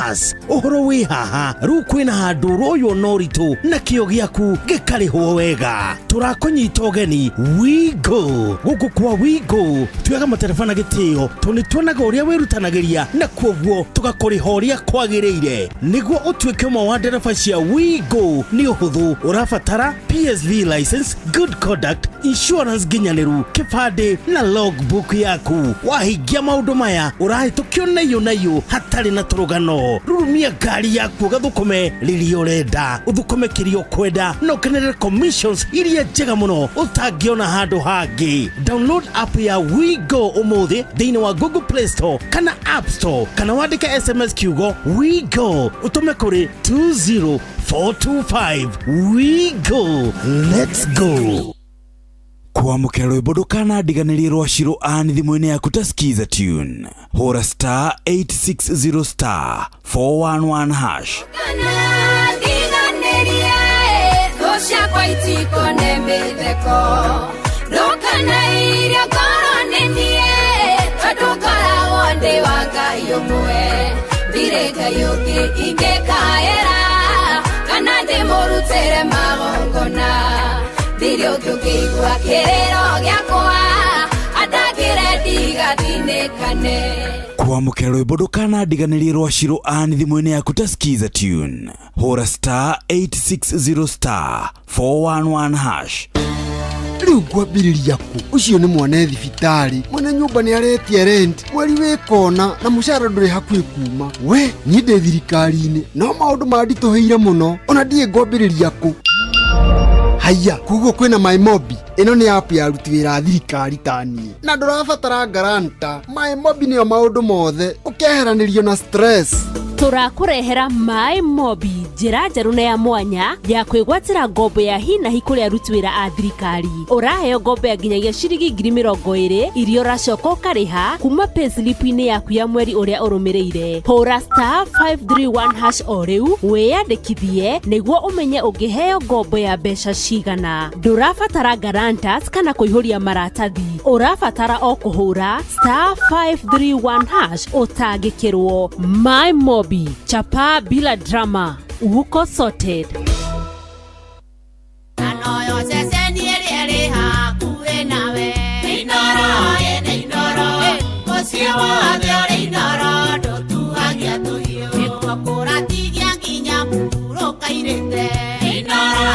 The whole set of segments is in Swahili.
bas uhoro wi haha ru kwina handu royo noritu na kio giaku gikarihwo wega turakunyita ugeni Wigo guku kwa Wigo tuyaga materefona gitio tunituonaga uria wirutanagiria na kwoguo tugakurihoria kwagiriire niguo utuike umwe wa ndereba cia Wigo ni uhuthu urabatara PSV license, good conduct, insurance ginyaniru, kibande na logbook yaku. Wahingia maundu maya urahitukio nayo hatari na turugano. Rurumia ngari yaku gathukume riria urenda, uthukume kirio kwenda na ukenere commissions iria njega muno utangiona handu hangi. Download app ya Wigo umuthi thiini wa Google Play Store kana App Store, kana wandike SMS kiugo Wigo utume kuri 20425. Wigo, let's go. Kwa mukero rwimbo kana ndiganĩrie rwa Shiro Ann thimũ-inĩ yaku ta skiza tune hora *860 *411 hash. Kana ndiganĩrie thosha kwa itiko nemetheko ndokana iria koronenie tondukara wonde wangai umwe bireka yuki ingekaera kana ndimũrutere magongona Dirio kukigwa kirero gyakwa atakire digathinekane Kwa mukero rwimbo kana ndiganĩrie rwa Shiro Ann thimũ-inĩ yaku ta skiza tune hora *860 *411 hash. Riu kwambiriria ku ucio ni mwana thibitari mwana nyumba ni aretie rent mweri wikona na mushara nduri hakwi kuma we ni ndi thirikari-ini no maundu mandituheire muno ona ndie ngwambiriria ku haya kugo kwina MyMobi ino ni app ya ruti wira thirikari tani na ndurabatara garanta MyMobi ni o maundu mothe ukeheranirio na stress turakurehera MyMobi njira njeru na ya mwanya ya kwigwatira ngombo ya hina hikuria aruti wira a thirikari uraheo ngombo ya nginyagia ciringi 20,000 irio racoka ukariha kuma payslip-ini yaku ya mweri uria urumireire hora *531 hash o riu wiyandikithie niguo umenye ungiheo ngombo ya mbeca cigana ndurabatara guarantors kana kuihuria maratathi urabatara o kuhura *531 hash utangikirwo MyMobi chapa bila drama uko sorted. Anoyo seseni eri hakuwe nawe inoro osiwa de inoro dotuagia tuyo ekokora tigia nginya muro kairete inoro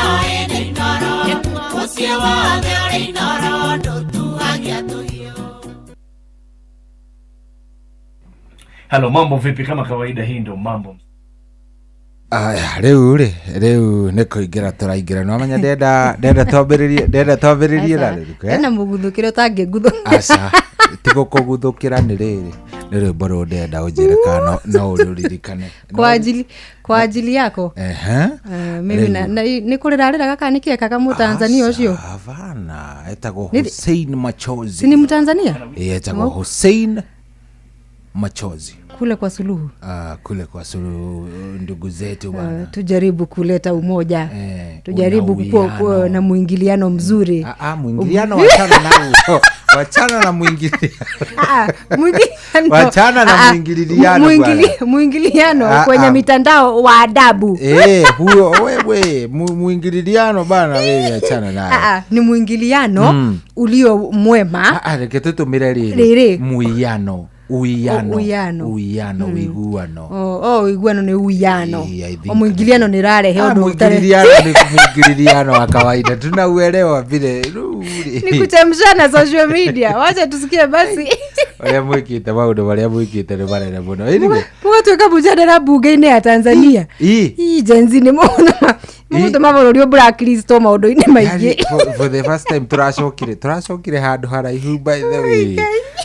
osiwa de inoro dotuagia tuyo. Hello, mambo vipi? Kama kawaida hii ndo mambo. Reu nikuingira turaingira no manya ndenda twambiririe na riku na muguthukire utangiguthu asa tigo kuguthukira ni riri rwimbo ndenda unjire kana no uririkane kwa ajili yako mimi ni kurirarira kana nikieka mu Tanzania ucio havana etago Hussein Machozi ni Mtanzania etago Hussein Machozi kule kwa Suluhu ndugu zetu bwana tujaribu kuleta umoja tujaribu kuwa na muingiliano mzuri muingiliano wachana na muingiliano kwenye mitandao wa adabu huyo wewe muingiliano bana wewe achana naye ni muingiliano ulio mwema reketutumire riri Uwiano iguano ni uwiano muingiliano ni rarehe undu muingiliano wa kawaida tunauelewa vile ni kuchemshana social media wacha tusikie basi wale mwikite maundu wale mwikite ni barere muno anyway tuka bujadala bunge-ini ya Tanzania hii jenzi ni mona muto mavorori blacklist maundu-ini maingi for the first time turacokire handu haraihu by the way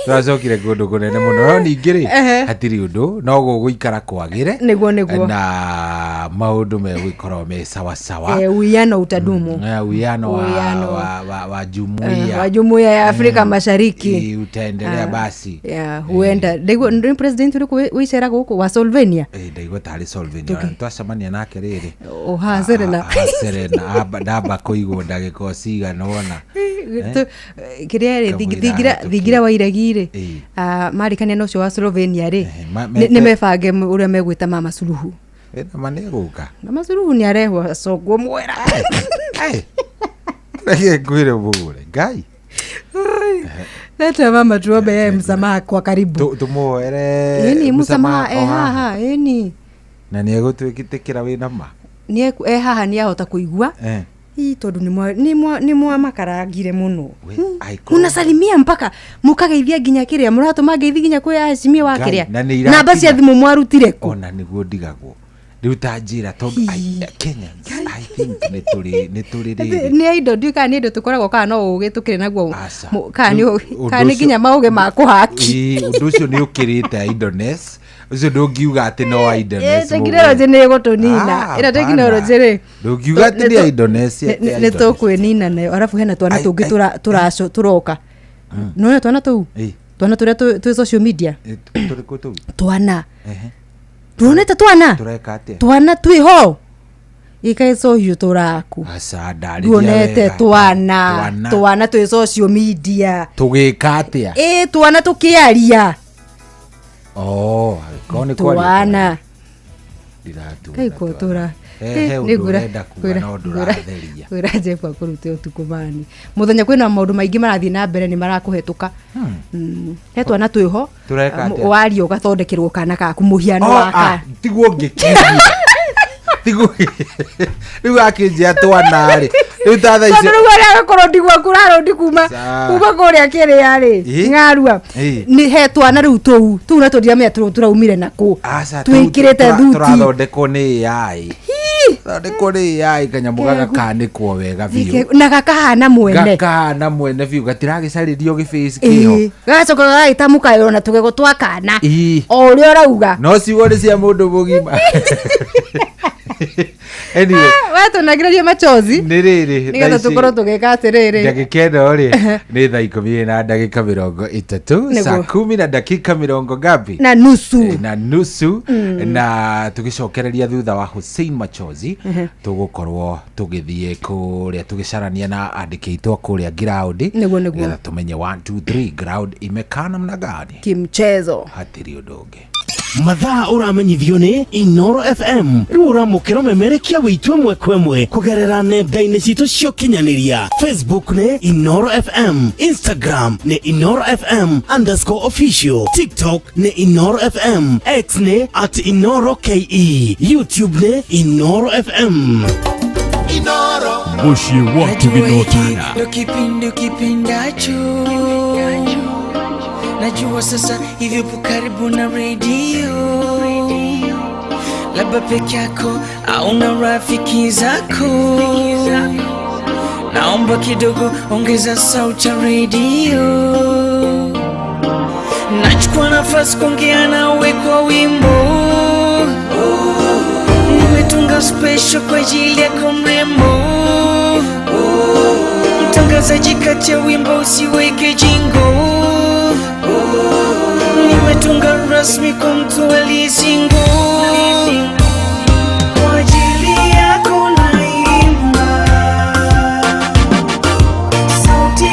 turacokire kundu kunene muno no ningiri hatiri undu no guguikara kwagire niguo na maundu megwikorwo me sawa sawa uwiano utadumu uwiano wa jumuiya ya Afrika Mashariki utaendelea basi huenda ndio president uri wicera guku wa Slovenia ndio tari Slovenia twacemania nake riri hazere Serena Serena ndamba kuigwo ndagiko ciga nona kiria thingira wa iragire marikania no cio wa Slovenia ri ni mebange uria megwita Mama Suluhu ena maneguka Mama Suluhu ni arehwo acogwo mwera ngwire bure ngai leta mama tuombe msamaha kwa karibu tumuoere yani msamaha haha yani na ni egutwikitikira wina ma ni haha ni ahota kuigua tondu ni mwa makarangire muno munasalimia mpaka mukageithia nginya kiria muratuma ngeithi nginya kwa Asimia wa kiria na basi athimu mwarutire ku ona niguo ndigagwo riu tanjira tondu Kenya I think ni turi ni indo ndika ni indo tukoragwo kana no ugitukire naguo kana nginya mauge ma kuhaki undu ucio ni ukirite Indonesia ucio ndungiuga ati no Indonesia teknology ni gutunina ira teknology ri ndungiuga ati ni Indonesia ni tukwinina nayo arafu hena twana tungi turoka no twana tu twana turia tu social media turiko tu twana tuonete twana twiho ikaiso hiyo turaku asa ndari tuonete twana twi social media tugika atia twana tukiaria kone kwa twana diratu kaiko tura nigura no nduratheria uraje kwa kurute utukumani muthenya kwina maundu maingi marathi na mbere ni marakuhetuka twana twiho wari ugathondekerwo kana ka kumuhiano waka tiguo ngikiri tiguo riu akinjia twana ri riu tatha icio riu ari akorwo ndigwa kuraro ndikuma kuria kiri ari ngarua ni he twana riu tu na tundia me turaumire naku twikirete thuti turathondekwo ni AI thondekwo ni AI kanyamugaga kanikwo wega biu na gakahana mwene biu gatiragicaririo giface kiho gacoka gaitamuka yona tugego twakana o uri urauga no ciwo ni cia mundu mugima anyway wato nagiraria machozi ni riri nigetha tukorwo tugeka atiriri ndagikeno ri ni thaa 10 na ndagika 30 saa 10 na dakika 20 ngapi na nusu na tugicokereria thutha wa Hussein Machozi tugukorwo tugithie kuria tugicarania na andiki itwa kuria ground nigetha tumenye 1 2 3 ground imekana namna gani kimchezo hatiri udonge mathaa uramenyithio ni Inoro FM riu uramukira memerekia witwe mwekwemwe kugerera nenda-ini citu cio kinyaniria Facebook ni Inoro FM, Instagram ni Inoro FM_official, TikTok ni Inoro FM, X ni @InoroKE, YouTube ni Inoro FM. Inoro Moshi watu vinotana ndo kipindacho najua sasa hivyo po karibu na radio labda peke yako au na rafiki zako naomba kidogo ongeza sauti ya radio nachukua nafasi kuongea nawe kwa wimbo nimetunga special kwa ajili yako mrembo mtangazaji kati ya wimbo usiweke jingo nimetunga rasmi kwa mtu aliyesingo kwa ajili yako naimba sauti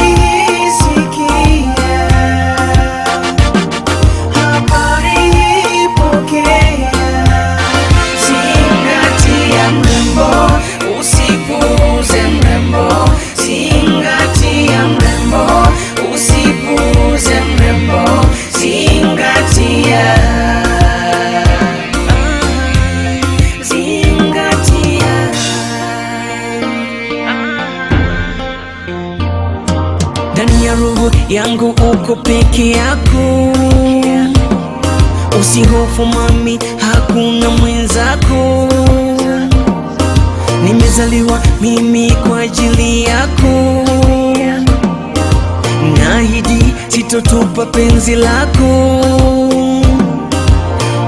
sikia habari pokea zingatia mrembo usipuuze mrembo zingatia mrembo usipuuze mrembo zingatia zingatia ndani ya roho yangu uko peke yako usihofu mami hakuna mwenzako nimezaliwa mimi kwa ajili yako naahidi sitotupa penzi lako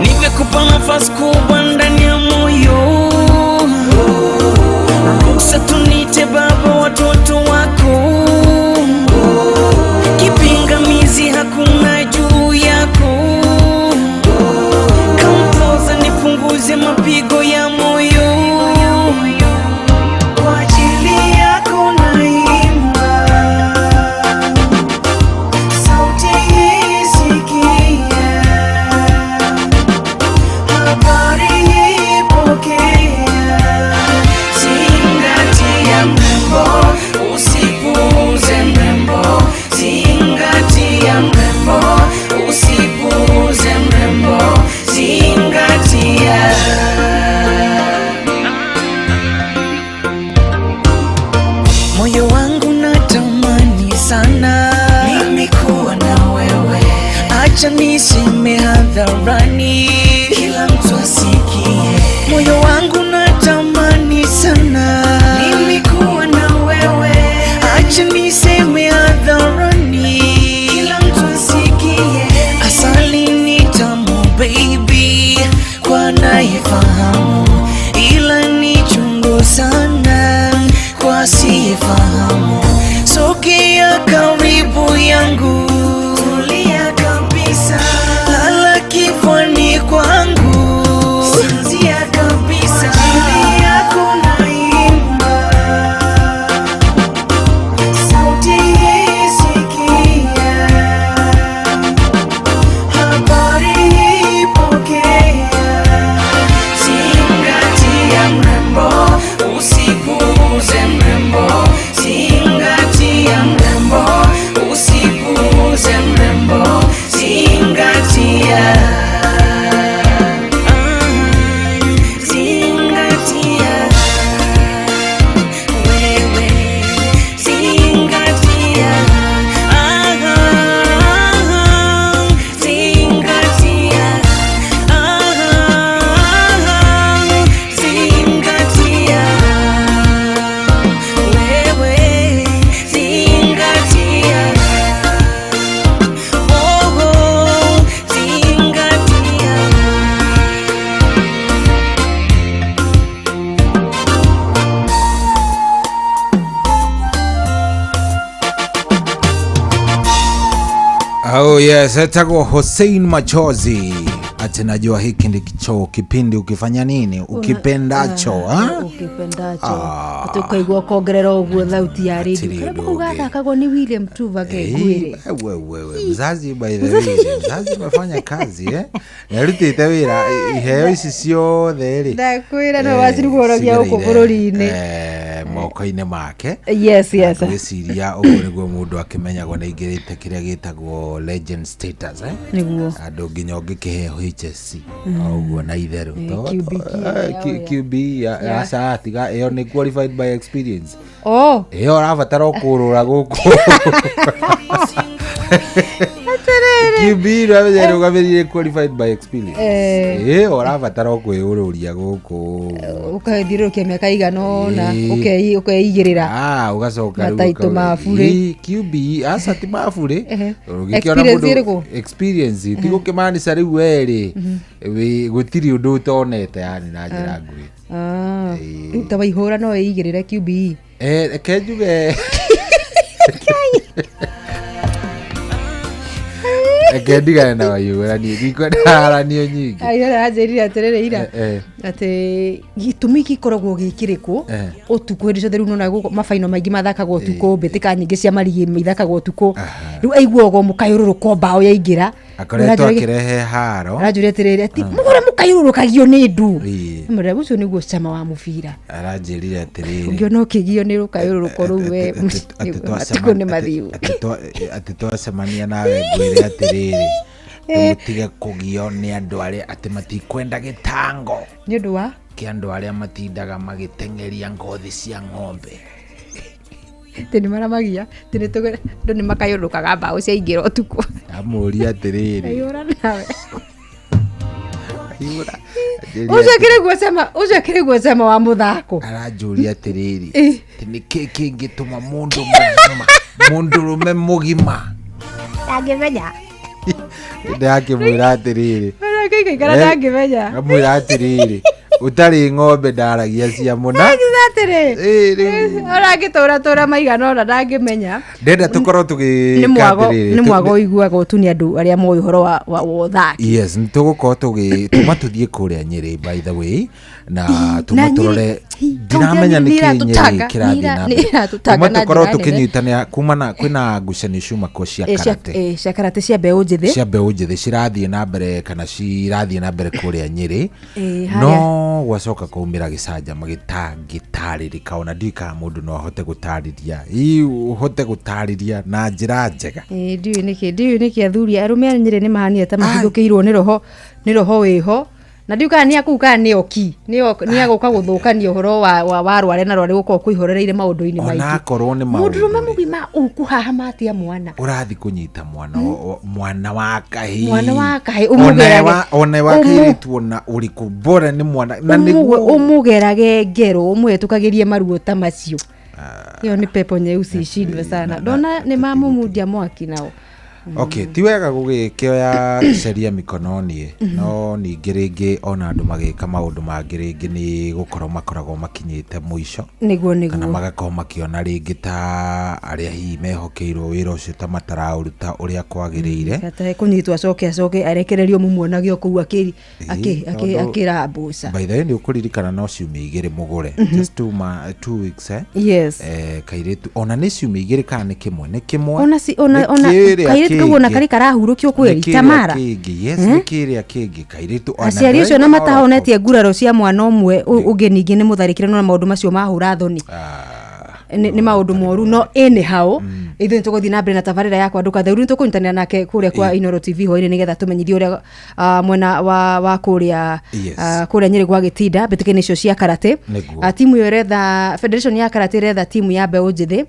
nimekupa nafasi kubwa ndani ya moyo ruhusa tunite baba watoto wako kipingamizi hakuna juu yako kampoza nipunguze mapigo ya moyo acha niseme hadharani, kila mtu asikie. Moyo wangu natamani sana mimi kuwa na wewe, acha niseme hadharani, kila mtu asikie. Asali ni tamu baby kwa nayefahamu, ila ni chungu sana kwa asiyefahamu. Sogea karibu yangu, tulia kabisa, lala kifuani kwangu, sinzia kabisa. Ajili yako naimba, sauti isikia, habari ipokea. Zingatia mrembo, usipuuze mrembo. Zingatia mrembo, usipuuze mrembo. Zingatia, zingatia wewe, zingatia, zingatia, zingatia wewe, zingatia, zingatia. Oh yes, etagwo Hussein Machozi. Ati najua hiki ndicho kipindi ukifanya nini ukipendacho, ukipendacho tukaigwa kongerera uguo thauti ya radio kana ugathakagwo ni William Tuva ngwire. Wewe mzazi, by the way, mzazi umefanya kazi yarutite wira iheo ici ciothe ri ndakwira no wacirugorogia uko bururi-ini moko-ini make. Yes. Gwiciria uguo niguo mundu akimenyagwo na ingirite kiria gitagwo legend status niguo andu nginya ngikiheo HSC uguo na itheru QB ya saatiga iyo ni qualified by experience. Iyo rabatara kurura guku QB rabe rugamerire qualified by experience. Rabatara kwiururia guku ukahithirũkia miaka igano na ukeigirira ugacoka mataito mabure. QB asa ti mabure ugikiona mundu experience tigo kimanisha riu weri gutiri undu utonete yani na njira ngui ruta waihura no eigirire QB kenjuge Ekendigana na waihura ni ngikona niyo nyingi ayora ajirira aterere ira ati gitumi gikoragwo gikiriku utuku ndico theru nona guko mafaino maingi mathakagwo utuku mbitika nyingi cia marigi ithakagwo utuku riu aiguogo mukayururuko mbao yaingira akoretwo akirehe haro arajuri atiriri ati mugore mukayururukagio ni ndu mure gucio niguo cama wa mubira aranjirire atiriri ngiona ukigio ni rukayururuko ru we atiku ni mathiu ati twacemania nawe ngwire atiriri tumutige kugio ni andu aria ati matikwenda gitango ni undu wa ki andu aria matindaga magitengeria ngothi cia ng'ombe tini maramagia tini tuge ndo ni makayurukaga mbao cia ingira utuku amuria atiriri ayura nawe ucio kire gwacema wa muthako aranjuria atiriri tini kiki ngituma mundu rume mugima ndangimenya ndakimwira atiriri ndangimenya amwira atiriri utari ng'ombe ndaragia cia muna orangitura maigana ona ndangimenya ndenda tukorwo tugikatiriri ni mwago iguaga utunia andu aria moyo horo wa uthaki. Yes, nitugukorwo tuma tuthie kuria Nyeri by the way na tuma turore ndiramenya niki Nyeri kirathi na tuma tukorwo tukinyitania kumana kwina ngucanio ciuma ko cia karate cia karate cia mbeu njithi cirathie na mbere kana cirathie na mbere kuria Nyeri no gwacoka kuumira gicanja magitarĩrĩka ona ndika mundu no ahote gutariria uhote gutariria na njira njega ndiu niki athuri arume Nyeri ni mahania ta mathukĩirwo ni roho wiho na ndiuka ni akuka ni oki ni aguka guthukania uhoro wa warware na rware guko kuihorereire maundu-ini maingĩ ona korwo ni mundurume mugima ukuhaha matia mwana urathi kunyita mwana wa kahi ona wa kairitu ona uriku bora ni mwana na niguo umugerage ngero umuhetukagirie maruo ta macio hiyo ni pepo nyeusi ishindwe sana ndona ni mamumudia mwaki nao. Okay, ti wega gugikioya sheria mikononi no ningĩ rĩngĩ ona andũ magĩka maũndũ mangĩ rĩngĩ nĩ gũkorwo makoragwo makinyĩte mũico nĩguo kana magakorwo makĩona rĩngĩ ta arĩa hihi mehokeirwo wĩra ũcio ta mataraũruta ũrĩa kwagĩrĩire hata kũnyitwo acoke arekererio mumuonagio kũu akĩra mboca. By the way nĩ ũkũririkana no ciumia 2 mũgũre just 2 weeks yes kairĩtu ona nĩ ciumia 2 kana nĩ kĩmwe ona kairĩtu kuona kari karahurukio kweli Tamara yes nikiria kingi kairitu ona aciari ucio na matahonetie nguraro cia mwana umwe ungi ningi ni mutharikire no maundu macio mahura thoni ni maundu moru no anyhow ithu nituguthi na mbere na tabarira yakwa nduka theu nitukunyitanira nake kuria kwa Inoro TV hoire nigetha tumenyithie uria mwena wa kuria kuria Nyeri gwa Gitinda bitikene icio cia karate timu yo retha Federation ya karate retha timu ya Mbeũ Njĩthĩ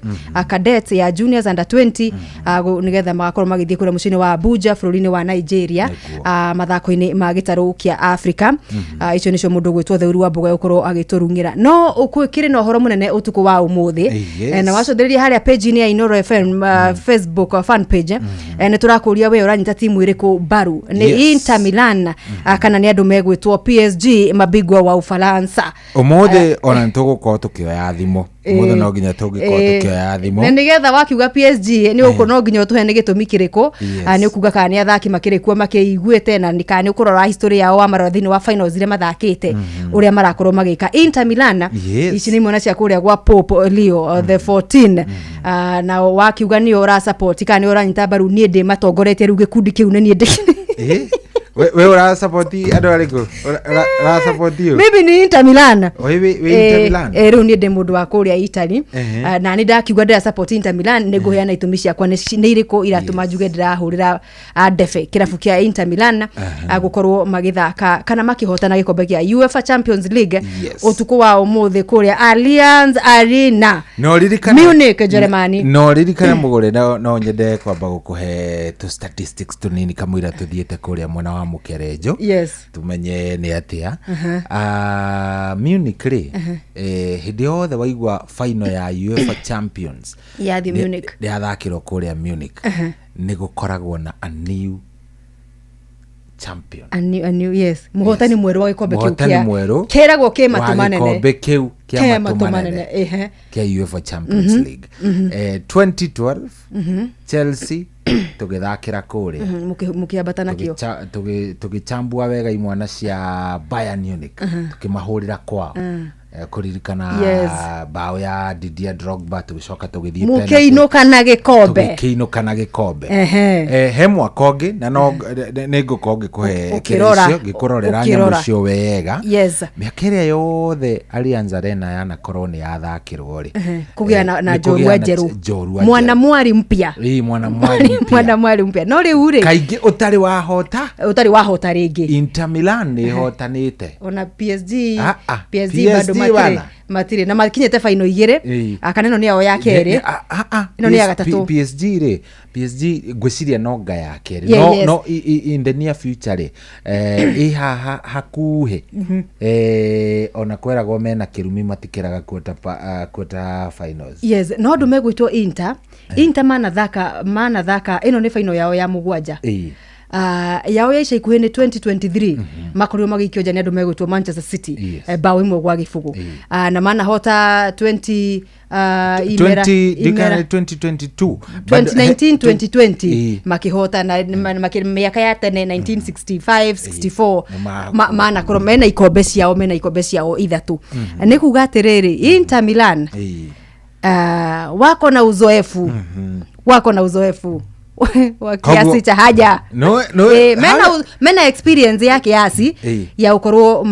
cadets ya juniors under 20 nigetha magakorwo magithie kuria mucini wa Abuja bũrũri-inĩ wa Nigeria mathako-inĩ ma gĩtarũ kĩa Africa icio nicio mundu gwitwo Theuru wa Mboga ukorwo agiturungira no ukukire no horo munene utuku wa umuthi na wacothereria haria page-inĩ ya Inoro FM Facebook fan page ni turakuria we uranyita timu iriku baru ni Inter Milan kana ni andu megwitwo PSG mabigwa wa Ufaransa umuthi ona ntugukorwo tukioya thimo umuthi no nginya tugikorwo tukioya thimo na nigetha wakiuga PSG ni uko no nginya tuhe ni gitumi kiriku ni ukuga kana ni athaki makirikuo makiiguite na ni kana ukurora history yao wa marathini wa finals ile mathakite uria marakorwo magika Inter Milan ici ni mwana cia kuria gwa Pope Leo the 14 na wakiuga ni ora support kana ni uranyita baru ni ndi matongoretie ru gikundi kiu ni ndi we ora support ando ariko ora support you maybe ni Inter Milan we Inter Milan ru ni ndi mundu wa kuria Italy na ni ndakiuga ndira support Inter Milan ni guheana itumi ciakwa ni iriko iratuma njuge ndirahurira ndefe kirabu kia Inter Milan gukorwo magithaka kana makihotana gikombe kia UEFA Champions League utuku wa umuthi kuria Allianz Arena no ririkana Munich Germany no ririkana mugure no nyende kwamba gukuhe tu statistics tunini kamwira tuthiete kuria mwana wa mukerejo yes tumenye ni atia Munich ri hindi yothe waigwa final ya UEFA Champions ya the Munich yathakirwo kuria Munich ni gukoragwo na a new champion a new yes muhotani mweru wa gikombe kiu kia keragwo ke matumanene gikombe kiu kia matumanene kia UEFA Champions League 2012 Chelsea tugithakira kuri mukiambata nakio tugichambua wega imwana cia Bayern Munich tukimahurira kwao kuririkana bao ya Didier Drogba tugicoka tugithie penalty mukiinukana gikombe he mwaka ungi na no ningukonge kuhe kirisio gikurorera nyamu cio wega miaka iria yothe Allianz Arena yana koroni yathakirwo ri kugia na njorua njeru mwana mwari mpya mwana mwari mpya no riu ri kaingi utari wahota ringi Inter Milan ni hotanite ona PSG bado matire na makinyete final 2 akaneno ni yao ya kere ino ni ya gatatu PSG gwiciria nonga ya kere no in the near future hakuhe ona kweragwo mena kirumi matikiraga quarter finals yes no ndu megwitwo Inter mana thaka ino ni final yao ya mugwanja yao ya ikuhe ni 2023 makorio magikio jani andu megwitwo Manchester City bao imwe gwa gifugu na mana hota 20 2022 2019 makihota na miaka ya tene 1965 64 mana koro mena ikombe ciao ithatu ni kuga atiriri Inter Milan wako na uzoefu wa kiasi cha haja. Mena experience ya kiasi ya ukorwo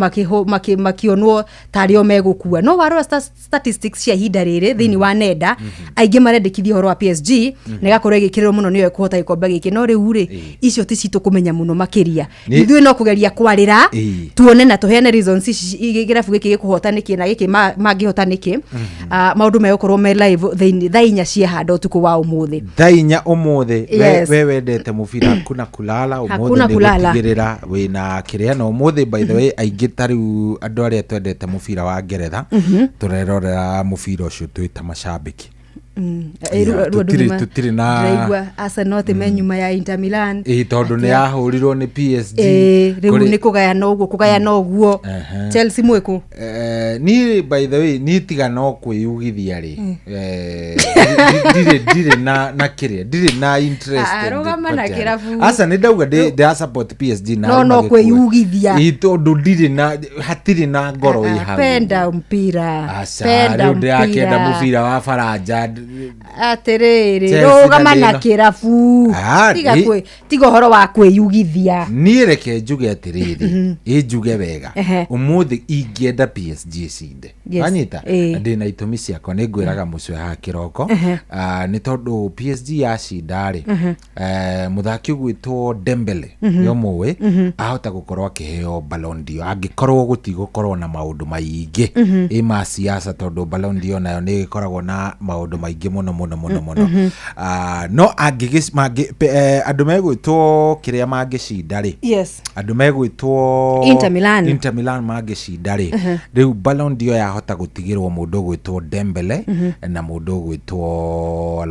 makionwo tario megukua. No waro statistics cia hinda riri thini wa nenda aingi marendekithia horo wa PSG negakorwo igikirwo muno niyo kuhota ikombe giki no riu ri icio ti citu kumenya muno makiria. Ithuĩ no kugeria kwarira tuone na tuheane reasons igirafu giki gikuhota niki na giki mangihota niki. Maundu megukorwo me live thainya cia handa utuku wa umuthi. Thainya umuthi we wendete mubira kuna kulala umuthi gutigirira wina kiria umuthi by the way aingi tariu andu aria twendete mubira wa Ngeretha turerorera mubira ucio twita macambiki. Tutiri na Raigwa Arsenal temenyuma ya Inter Milan tondu ni yahurirwo ni PSG riu ni kugaya noguo Chelsea mweku ni by the way ni tiga no kwiyugithia ri dire na kiria dire na interest asa ni ndauga de support PSG na no kwiyugithia tondu dire na hatiri na ngoro iha penda mpira penda mubira wa Faranja aterere rogama na kirafu tiga horo wa kwiyugithia ni reke njuge atiriri njuge wega umuthi ingienda PSG cinde anyita ndina itumi ciakwa ni ngwiraga mucwe ha kiroko ni tondu PSG yacinda ri muthaki ugwitwo Dembele yo muwe ahota gukorwo akiheo Ballon d'Or angikorwo gutigokorwo na maundu maingi ima siasa tondu Ballon d'Or nayo ni ikoragwo na maundu maingi muno no andu megwitwo kiria mangicinda ri andu megwitwo Inter Milan mangicinda ri riu Ballon d'Or yahota gutigirwo mundu gwitwo Dembele na mundu gwitwo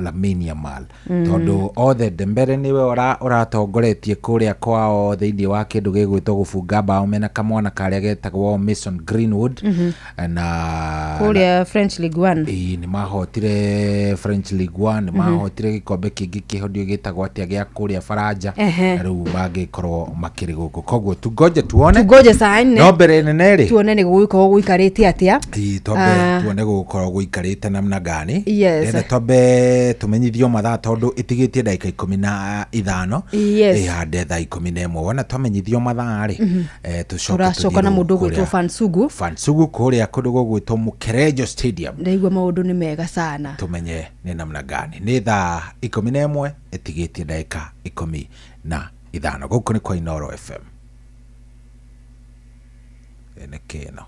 Lamine Yamal tondu othe Dembele niwe uratongoretie kuria kwao thiini wa kindu gigwitwo gufunga bao mena kamwana karia getagwo Mason Greenwood na kuria French Ligue 1 ni mahotire French Ligue 1 mahotire gikombe kingi kihodio gitagwo atia gia kuria Faranja riu magikorwo makiri guku kogwo tugoje saine no mbere nene ri tuone ni gugikorwo guikarite atia tuone gugikorwo guikarite namna gani tombe tumenyithio mathaa tondu itigitie dakika 15 ihande thaa 11 wona tumenyithio mathaa ri tucoka na mundu gwitwo Fansugu kuria kundu gwitwo Mukerejo Stadium ndaigwa maundu ni mega sana tumenye ni namna gani ni thaa 11 itigitie dakika 15 guku ni kwa Inoro FM enekeno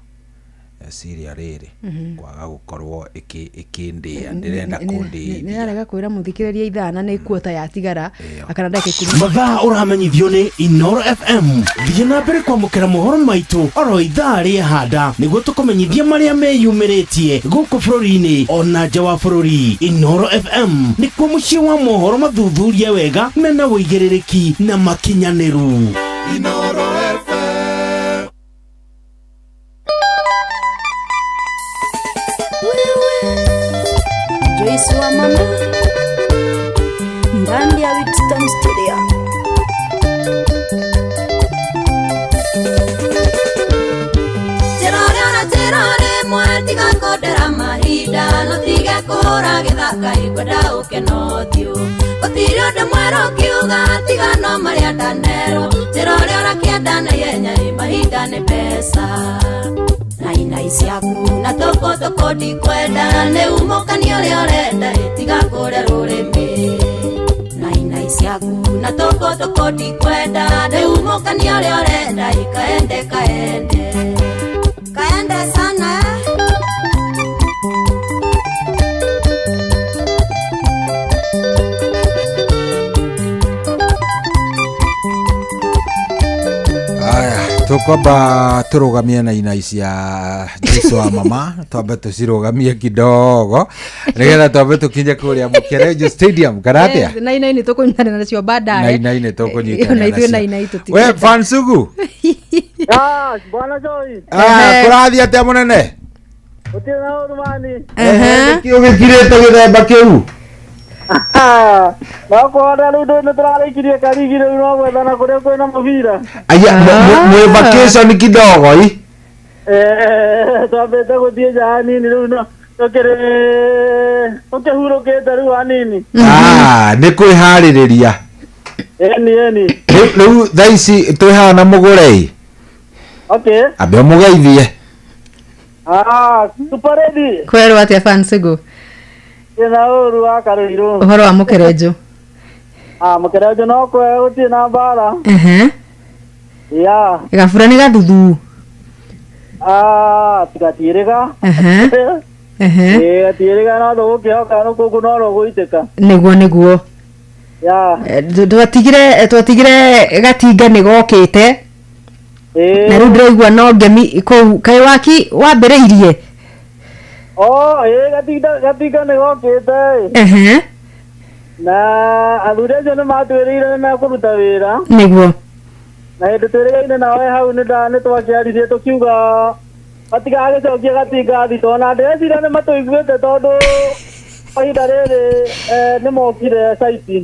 Syria riri kwaga gukorwo ikindia ndirenda kundi ni arega kwira muthikiriria ithana ni kuota ya tigara akana ndake mathaa uramenyithio ni Inoro FM thie na mbere kwamukira mohoro maitu oro ithaa ria handa niguo tukumenyithia maria meyumiritie guku bururi-ini ona nja wa bururi. Inoro FM ni kuo mucii wa mohoro mathuthurie wega mena wigiririki na makinyaniru. Inoro FM Joyce wa mama ndani ya Witston Studio. Terore mwati gakodera mahida no tiga kora githaka ikwenda ukenothio otirio de mwero kiuga tiga no maria danero terore ora kienda na yenya mahida ne pesa naina isiaku na toko di kwenda ne umokanio le orenda tiga kore rurimi naina isiaku na toko di kwenda ne umokanio le orenda ikaende sana tukwamba turugamie na ina cia Jesu wa mama twambe tucirugamie kidogo nigetha twambe tukinye kuria Mukerejo Stadium karatia naina tukunyitana nacio baadaye naina tukunyitana nacio we Fansugu bwana Joy kurathia atia munene utina urumani kio gikirete githemba kiu Makwada ludo nutrale kiria karigire no gwethana kuria kwena mubira. Aya mwe vacation kidogo i. Twambete guthie jani ni runo Ukihurukite riu hanini. Nĩ kwĩharĩrĩria. Eni. Rĩu thaa ici twĩhana mũgũre. Okay. Ambe mũgeithie. Super ready. Kwero atia Fansigo. Ina uru wa Karuiru. Uhoro wa Mukerejo. Mukerejo no kwe uti na bara. Ya. Gabura nĩ gathuthu. Tigatirega. Tigatirega na ndo ukioka no kuku no ro guiteka. Niguo. Ya. Twatigire gatinga nĩ gokĩte. Na rĩu ndĩraigua no ngemi kũu kaĩ waki wambĩrĩirie. Gatinga nĩ gokĩte. Na athuri acio nĩ matwĩrĩire nĩ mekũruta wĩra. Nĩguo. Na hĩndĩ twĩrĩgaine nawe hau nĩ twakĩaririe tũkiuga matigagĩcokia gatinga thitoo na ndĩreciria nĩ matũiguĩte tondũ ihinda rĩrĩ nĩ mokire site.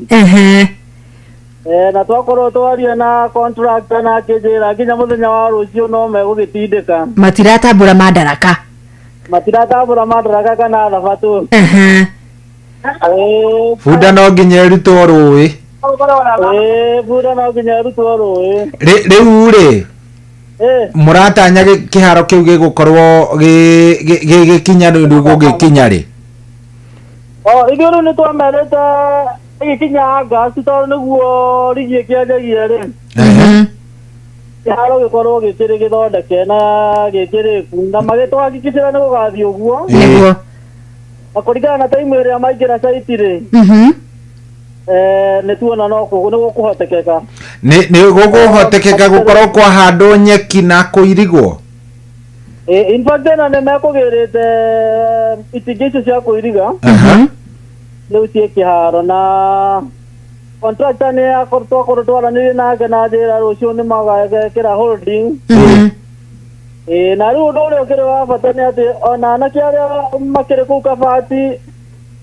Na twakorwo twaria na contractor na akĩnjĩra nginya mũthenya wa rũciũ no megũgĩtindĩka. Matiratambũra madaraka. Kana thabatũ. Bunda no nginya ĩrutwo rũĩ. Bunda no nginya ĩrutwo rũĩ. Rĩu rĩ mũratanya kĩharo kĩu gĩgũkorwo gĩkinya rĩu gũgĩkinya rĩ? Ithuĩ rĩu nĩ twamerĩte gĩkinya August tondũ nĩguo rigi ĩkĩanjagia rĩ. Kĩharo gĩkorwo gĩkĩrĩ gĩthondeke na gĩkĩrĩku na magĩtũhakikicĩra nĩ gũgathiĩ ũguo. Na kũringana na taimu ĩrĩa maingĩra site rĩ. Nĩ tuona no gũkũhotekeka. Nĩ gũkũhotekeka gũkorwo kwahandwo nyeki na kũirigwo. In fact ĩno nĩ mekũgĩrĩte itingĩ icio cia kũiriga. Rĩu ciĩ kĩharo na contractor nĩ twakorwo twaranĩrie nake na njĩra rũciũ nĩ magekĩra holding. Na rĩu ũndũ ũrĩa ũkĩrĩ wa bata nĩ atĩ ona anake arĩa makĩrĩ kũu Kabati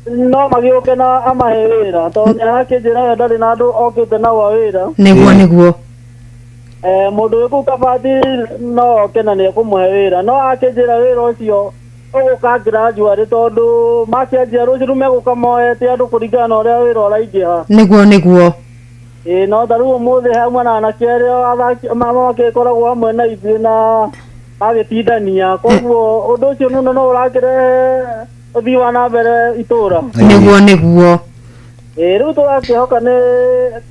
no magĩũke na amahe wĩra tondũ nĩ arakĩnjĩra we ndarĩ na andũ okĩte nao a wĩra. Nĩguo. Mũndũ wĩ kũu Kabati no oke na nĩ ekũmũhe wĩra no akĩnjĩra wĩra ũcio ũgũka graduate tondũ makĩanjia rũciũ rĩu megũka moete andũ kũringana na ũrĩa wĩra ũraingĩha. Nĩguo. No ta rĩu ũmũthĩ hamwe na anake arĩa athaki makĩkoragwo hamwe na ithuĩ na agĩtindania koguo ũndũ ũcio no ũrakĩrehe ũthii wa na mbere itũũra. Nĩguo. Rĩu tũgakĩhoka nĩ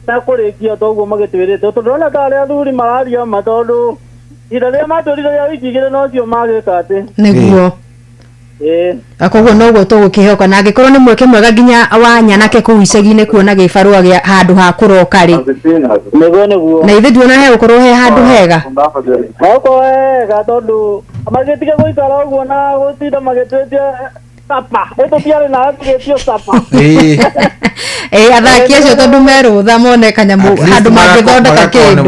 mekũrĩkia toguo magĩtwĩrĩte tondũ ona ta arĩa athuri mararia ma tondũ ihinda rĩrĩa matwĩrire rĩa wiki igĩrĩ no cio magĩka atĩ. Nĩguo. Koguo noguo tũgũkĩhoka na angĩkorwo nĩ mweke mwega nginya wa nyanake kũu icagi-inĩ kuona gĩbarũa gĩa handũ ha kũroka rĩ. Nĩguo. Na ithuĩ tuona he gũkorwo he handũ hega. Gũkorwo hega tondũ magĩtige gũikara ũguo na gũtinda magĩtwĩtie sapa. Tũtiarĩ na tũgĩtio sapa. Athaki acio tondũ merũtha mone kanyamũ handũ mangĩthondeka kĩndũ.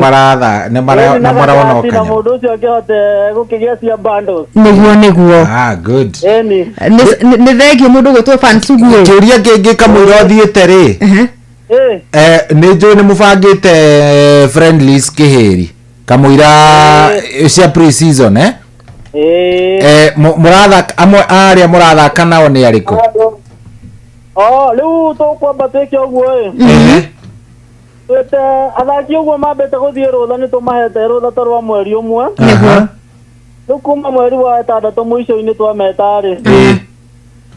Nĩ marona o kanyamũ. Mũndũ ũcio akĩhote gũkĩgĩa cia bundles. Nĩguo. Good. Nĩ thengiũ mũndũ gwĩtwo Fansugu. Kĩũria kĩngĩ kamũira ũthiĩte rĩ. Nĩ njũĩ nĩ mũbangĩte friendlies kĩhĩri kamũira cia pre-season mũrathaka amwe arĩa mũrathaka nao nĩ arĩkũ? Rĩu tũkwamba twĩke ũguo twĩte athaki ũguo mambĩte gũthiĩ rũtha nĩ tũmahete rũtha ta rwa mweri ũmwe. Rĩu kuma mweri wa ĩtandatũ mũico-inĩ twametarĩ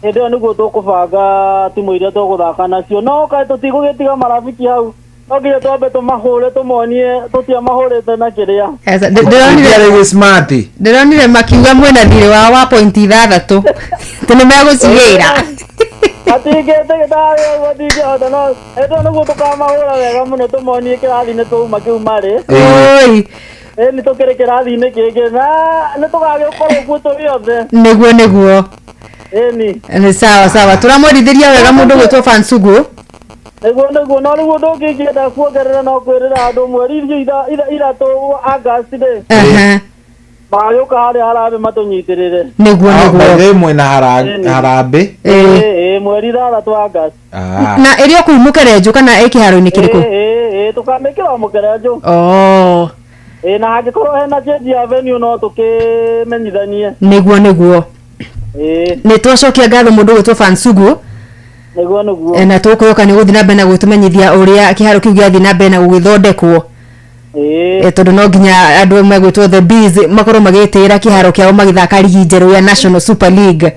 hĩndĩ ĩyo nĩguo tũkũbanga timu iria tũgũthaka nacio no kaĩ tũtigũgĩtiga marafiki hau no nginya twambe tũmahũre tũmonie tũtiamahũrĩte na kĩrĩa. Ndĩronire makiuga mwĩna thirĩ wao wa point 6 tĩ nĩ megũcigĩra. Atingĩte gĩtarĩ ũguo ndingĩhota no hĩndĩ nĩguo tũkamahũra wega mũno tũmonie kĩrathi-inĩ tũuma kĩu marĩ. Nĩ tũkĩrĩ kĩrathi-inĩ kĩngĩ na nĩ tũgagĩkorwo kuo tũrĩ othe. Nĩguo. Nĩ sawa tũramwendithĩria wega mũndũ gwĩtwo Fansugu. Nĩguo no rĩu ũndũ ũngĩ ingĩenda kuongerera no kwĩrĩra andũ mweri icio ithatũ August rĩ magĩũka harĩa harambĩ matũnyitĩrĩre. Nĩguo. Mwĩna harambĩ. Mweri 6 August. Na ĩrĩ o kũu Mũkerenjũ kana ĩ kĩharo-inĩ kĩrĩkũ? Tũkamĩkĩra o Mũkerenjũ. Na hangĩkorwo hena change ya venue no tũkĩmenyithanie. Nĩguo. nä twacokia ngatho må ndå gwä two Fansugu na tå kå yoka nä gå thiä na mbere na gå tå menyithia å rä a kä haro kä u gä athiä na mbere na gå gä thondekwo tondå no nginya andå megwä two the bees makorwo magä tä ra kä haro kä ao magä thaka rigi njerå ya National Super League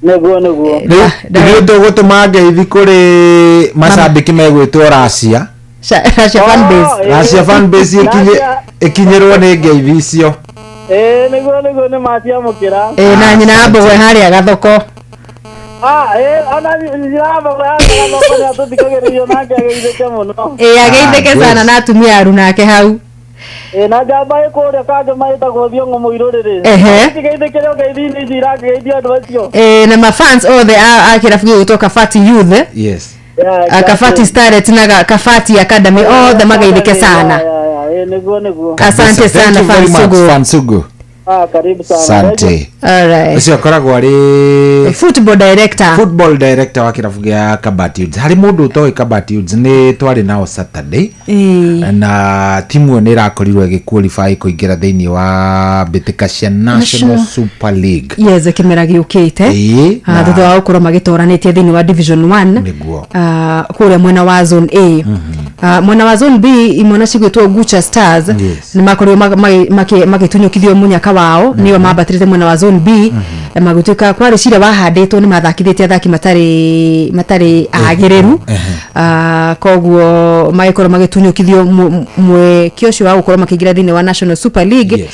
nä ndå gå tå ma ngeithi kå rä macambä megwä two Russia fanbase ikinyä rwo nä ngeithi icio niguo nä maciamå kä ra na nyina mbogwe harä a gathoko ageithäke sana na atumia aru nake hau na njamba ä rä a kangä maätagwo thiongo må irå rä rä kä ngeithi-inä ici irageithia andå acio na mafans othe a kä rabu gä gwä two Kafati Youth Kafati Starlet na Kafati Academy othe mageithäke sana asante sana Fansugu karibu sana asante alright ucio koragwo ari football director wa kirabu gya Kabati Youths hari mundu utoe Kabati Youths ni twari nao Saturday na timu ni rakorirwo igiqualify kuingira thiini wa bitika cia National Super League yes kimera giukite thutha wa gukorwo magitoranĩtie thiini wa Division 1 niguo kuria mwena wa Zone A mwena wa Zone B imwana cigwitwo Gucha Stars ni makorirwo magitunyukithio munyaka wao niyo mabatirite mwena wa Zone B magutuika kwari cira wahanditwo ni mathakithite athaki matari agereru koguo magikoro magitunyukithio mweke ucio wa gukorwo makiingira thiini wa National Super League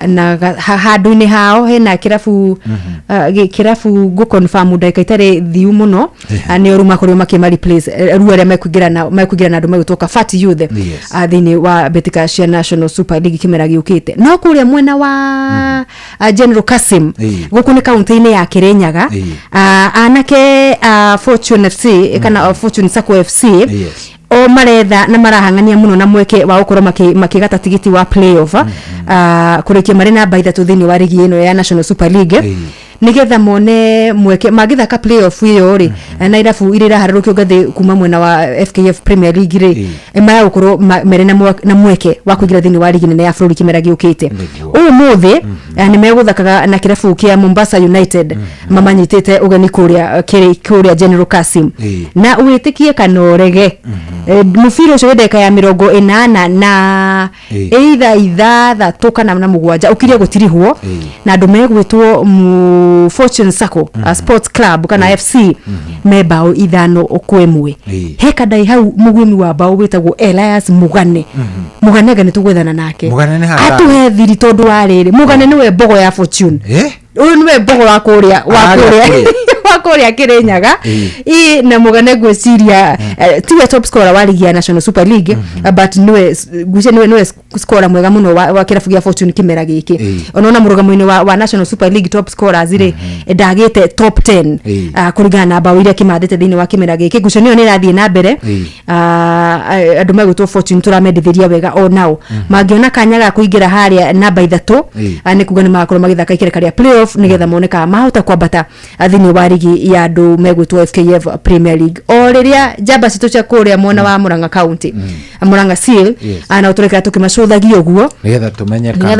na handu-ini hao hena kirabu go confirm ndagika itari thiu muno ni oru makorirwo makima replace ruo ria mekuingira na andu megwitwo Kafati Youth thiini wa betika cia National Super League kimera giukite no kuria mwena wa General Kasim guku ni kaunti-ini ya Kirinyaga anake Fortune FC kana Fortune Sacco FC o maretha na marahangania muno na mweke wa gukorwo makigata tigiti wa playoff kurikia mari na mba 3 thiini wa ligi ino ya National Super League nigetha mone mweke magithaka playoff iyo ri na irabu irira harurukio gathi kuma mwena wa FKF Premier League ri mara gukorwo mere na mweke wa kuingira thiini wa ligi nene ya bũrũri kimera giukite uyu muthi ni meguthakaga na kirabu kia Mombasa United mamanyitite ugeni kuria General Kasim na uitikie kanorege mufiro ucio ndeka ya 80 na either tukana na mugwanja ukiria gutirihwo na andu megwitwo Fortune Sacco Sports Club kana FC mebao 5-1 heka dai hau mugwimi wa bao witagwo Elias Mugane gani tugwethana nake atuhe thiri tondu wa riri Mugane niwe mbogo ya Fortune uyu niwe mbogo wa kuria Kirinyaga na Mugane gwiciria tiwe top scorer wa ligi ya National Super League but niwe scorer mwega muno wa kirabu gya Fortune kimera giki onona murugamo-ini wa National Super League top scorers ri ndagite top 10 kurigana na bao iria kimathite thiini wa kimera giki ngucanio ni irathie na mbere andu megwitwo Fortune turamendithiria wega o nao mangiona kanya ga kuingira haria namba 3 ni kuga ni makorwo magithaka ikireka ria playoff nigetha moneka mahota kwambata thiini wa ligi ya andu megwitwo FKF Premier League o riria jamba citu cia kuria mwena wa Murang'a County Murang'a Seal ana utureka tukimacuthagia uguo nigetha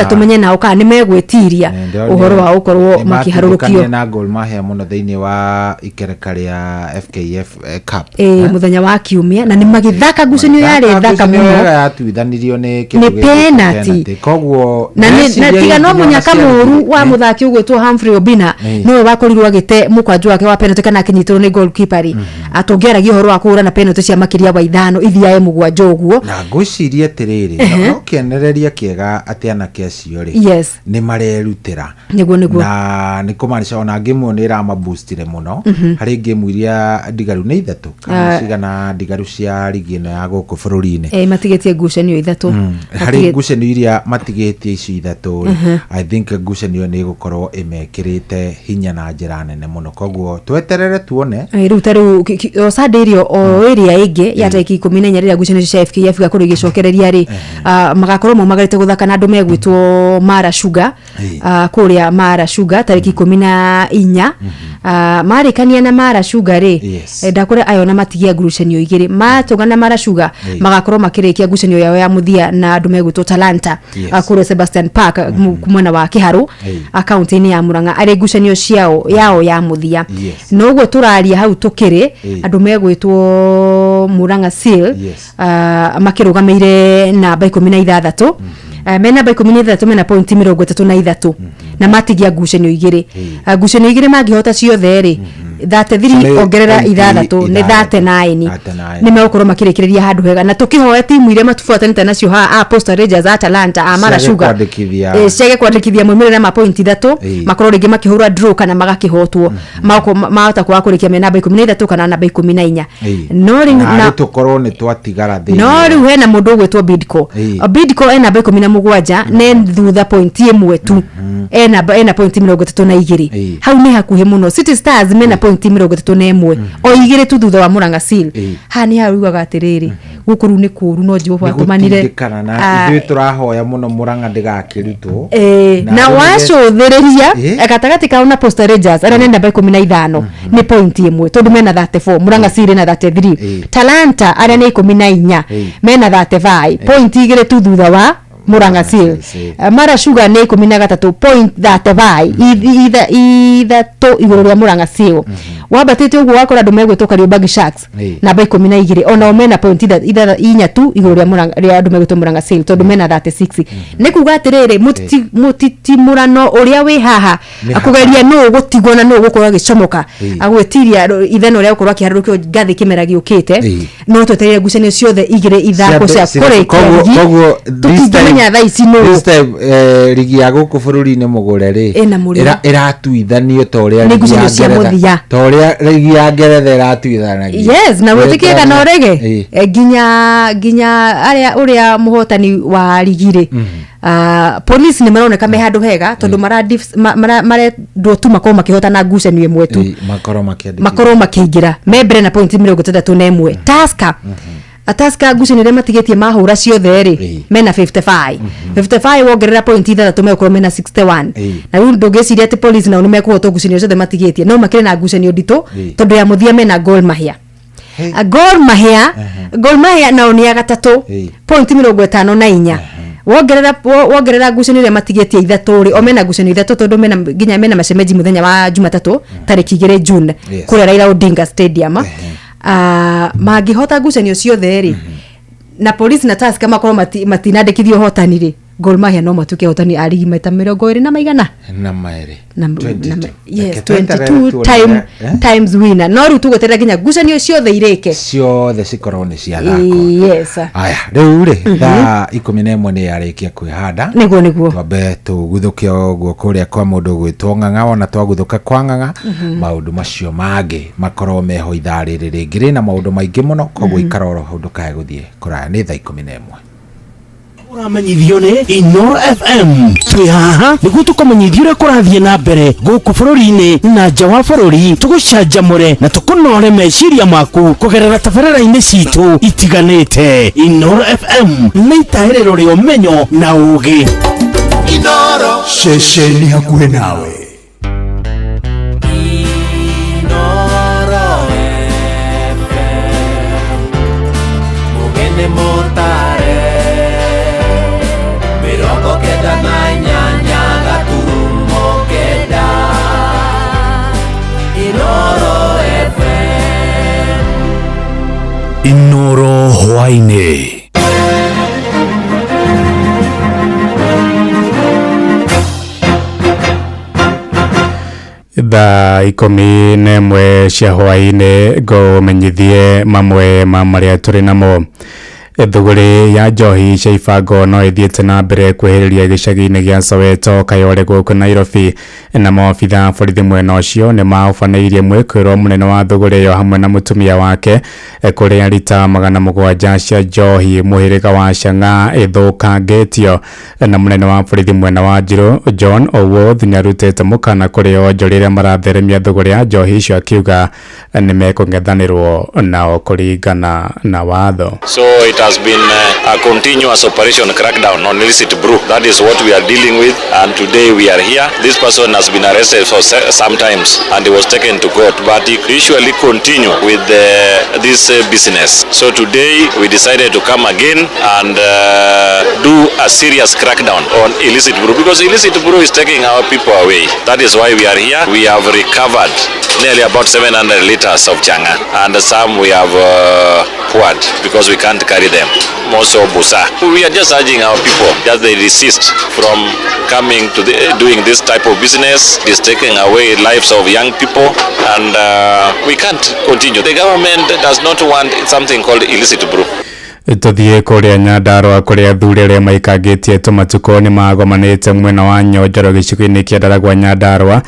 tumenye nao kana ni megwitiria uhoro wa ukorwo makiharurukio na Gor Mahia muno thiini wa ikereka ria FKF Cup muthenya wa kiumia na ni magithaka ngucanio yari thaka muno yatuithanirio ni penalty koguo na tiga no munyaka muru wa muthaki ugwitwo Humphrey Obina no wakorirwo agite mukwanju wake wa penalty kana kinyitirwo ni goalkeeper atongeragia uhoro wa kuhura na penalty cia makiria wa 5 ithiae mugwanja uguo na ngwiciria tiriri no kienereria kiega atiana kiacio ri ni marerutira niguo na ni kumanisha ona game ni rama boostire muno hari game iria ndigaru ni 3 kana cigana ndigaru cia ligi ino ya guku bururi-ini matigetie ngucanio 3 hari ngucanio iria matigetie icio 3 I think ngucanio ni gukorwo imekirite hinya na njira nene muno koguo tweterere tuone riu taru Saturday o area ingi ya tariki 14 rira ngucanio cia FKF gakorwo igicokereria ri magakorwo momagarite guthaka na andu megwitwo Mara Sugar kuria Mara Sugar tariki 14 marikania na Mara Sugar ndakore ayona matigia ngucanio igiri matugana Mara Sugar magakorwo makirikia ngucanio yao ya muthia na andu megutwo Talanta akuru Sebastian Park kumana wa Kiharu akaunti-ini ya Murang'a ari ngucanio yao ya muthia noguo turaria hau tukiri andu megwitwo Murang'a Seal makirugameire namba 16 mena ba 13 mena point 33 na matigia ngucanio igiri magihota ciothe ri 33 ongerera 6 ni 39 ni megũkorwo makirikiria handu hega na tukihoya timu iria matufuatanite nacio ha Posta Rangers Atalanta Mara Sugar ciage kwandikithia moimĩrĩra ma point 3 makorwo ringi makihura draw kana magakihotwo mahota kwa kurikia mena ba 13 kana namba 14 no ring na tukorwo ni twatigara thĩ no riu hena mundu gwitwo Bidco ena ba 17 ne thutha point 1 tu ena point 32 hau ni hakuhe muno City Stars mena point 31 o igire tu thutha wa Murang'a Seal ha ni harugaga atiriri gukuru ni kuru no Jehova tumanire ithuĩ turahoya muno Murang'a ndigakirutwo na wacothĩrĩria gatagati kao na Posta Rangers ara nenda ba 15 ni point 1 tondu mena 34 Murang'a Seal na 33 Talanta ara ni 14 mena 35 point igire tu thutha wa Murang'a Seal Mara Sugar ni 13 point 35 ithatũ igũrũ rĩa Murang'a Seal wabatĩte ũguo wakora andũ megwĩtwo Kariobangi Sharks namba 12 ona mena point 4 tu igũrũ rĩa andũ megwĩtwo Murang'a Seal tondũ mena 36 nĩ kuga atĩrĩrĩ mũtitimũrano ũrĩa wĩ haha akũgeria nũ gũtigwo na nũ gũkorwo agĩcomoka agwĩtiria ithano rĩa gũkorwo akĩharũrũkio ngathĩ kĩmera gĩũkĩte no twetereire ngucanio ciothe igĩrĩ ithako cia kũrĩkia tutingĩmenya thaa ici nũ ligi ya gũkũ bũrũri-inĩ mũgũre rĩ ĩratuithanio ta ũrĩa ligi ya Ngeretha ĩratuithanagia na gwĩtĩkia kana ũrege nginya ũrĩa mũhotani wa ligi rĩ police ni maroneka me handu hega tondu marendwo tu makorwo makihotana ngucanio imwe tu makorwo makĩingira me mbere na point 31 Tusker ngucanio iria matigetie mahura ciothe ri mena 55 wongerera point 3 mekorwo mena 61 na rĩu ndũngĩciria ati police nao nĩ mekũhotwo ngucanio ciothe matigetie no makĩrĩ na ngucanio nditũ tondu ya muthia mena Gor Mahia nao ni ya gatatũ point 54 wongerera ngucanio iria matigetie ithatũ ri omena ngucanio ithatũ tondu mena macemeji muthenya wa Jumatatũ tariki 2 June kũrĩa Raila Odinga Stadium mangihota ngucanio ciothe ri na police na Tusker makorwo matinandĩkithio hotani ri Gor Mahia no matuke hotani a ligi maita 20 na maigana na maere 22 times winner no rĩu tũgweterera nginya ngucanio ciothe irĩke ciothe cikorwo nĩ cia thako aya rĩu rĩ thaa 11 nĩ yarĩkia kwĩhanda nĩguo twambe tũguthũke ũguo kũrĩa kwa mũndũ gwĩtwo Ng'ang'a ona twaguthũka kwa Ng'ang'a maũndũ macio mangĩ makorwo meho ithaa rĩrĩ rĩngĩ na maũndũ maingĩ mũno koguo ikaroro hau ndũkae gũthiĩ kũraya nĩ thaa 11 uramenyithio ni Inoro FM twi haha nĩguo tũkamenyithio ũrĩa kũrathiĩ na mbere gũkũ bũrũri-inĩ na nja wa bũrũri tũgũcanjamũre na tũkũnore meciria maku kũgerera tabarĩra-inĩ citũ itiganĩte Inoro FM nĩ itaĩrĩro rĩa ũmenyo na ũũgĩ Inoro ceceni hakuhĩ nawe Inoro FM Mugene Motare Inoro hwainĩ thaa 11 cia hwainĩ ngũmenyithie mamwe ma marĩa tũrĩ namo thũgũrĩ ya njohi cia ibango no ĩthiĩte na mbere kwĩhĩrĩria gĩcagi-inĩ gĩa Soweto Kayole gũkũ Nairobi na maobitha borithi mwena ũcio nĩ maũbanĩirie mwĩkĩrwo mũnene wa thũgũrĩ ĩyo hamwe na mũtumia wake kũrĩa lita 700 cia njohi mũhĩrĩga wa Chang'a ĩthũkangĩtio na mũnene wa borithi mwena wa Njirũ John Owoth nĩarutĩte mũkana kũrĩ onjoria maratheremia thũgũrĩ ya njohi icio akiuga nĩ mekũng'ethanĩrwo nao kũringana na watho. So it has been a continuous operation crackdown on illicit brew. That is what we are dealing with, and today we are here. This person has been arrested for some times and he was taken to court, but he usually continue with this business. So today we decided to come again and do a serious crackdown on illicit brew, because illicit brew is taking our people away. That is why we are here. We have recovered nearly about 700 liters of changa, and some we have poured because we can't carry them. Also busa. We are just urging our people that they desist from coming to doing this type of business. It is taking away lives of young people, and we can't continue. The government does not want something called illicit brew. Tuthie kuria Nyandarua kuria athuri aria maikangitie tumatuko ni magomanite mwena wa Nyonjoro gicigo-ini kia Ndaragwa Nyandarua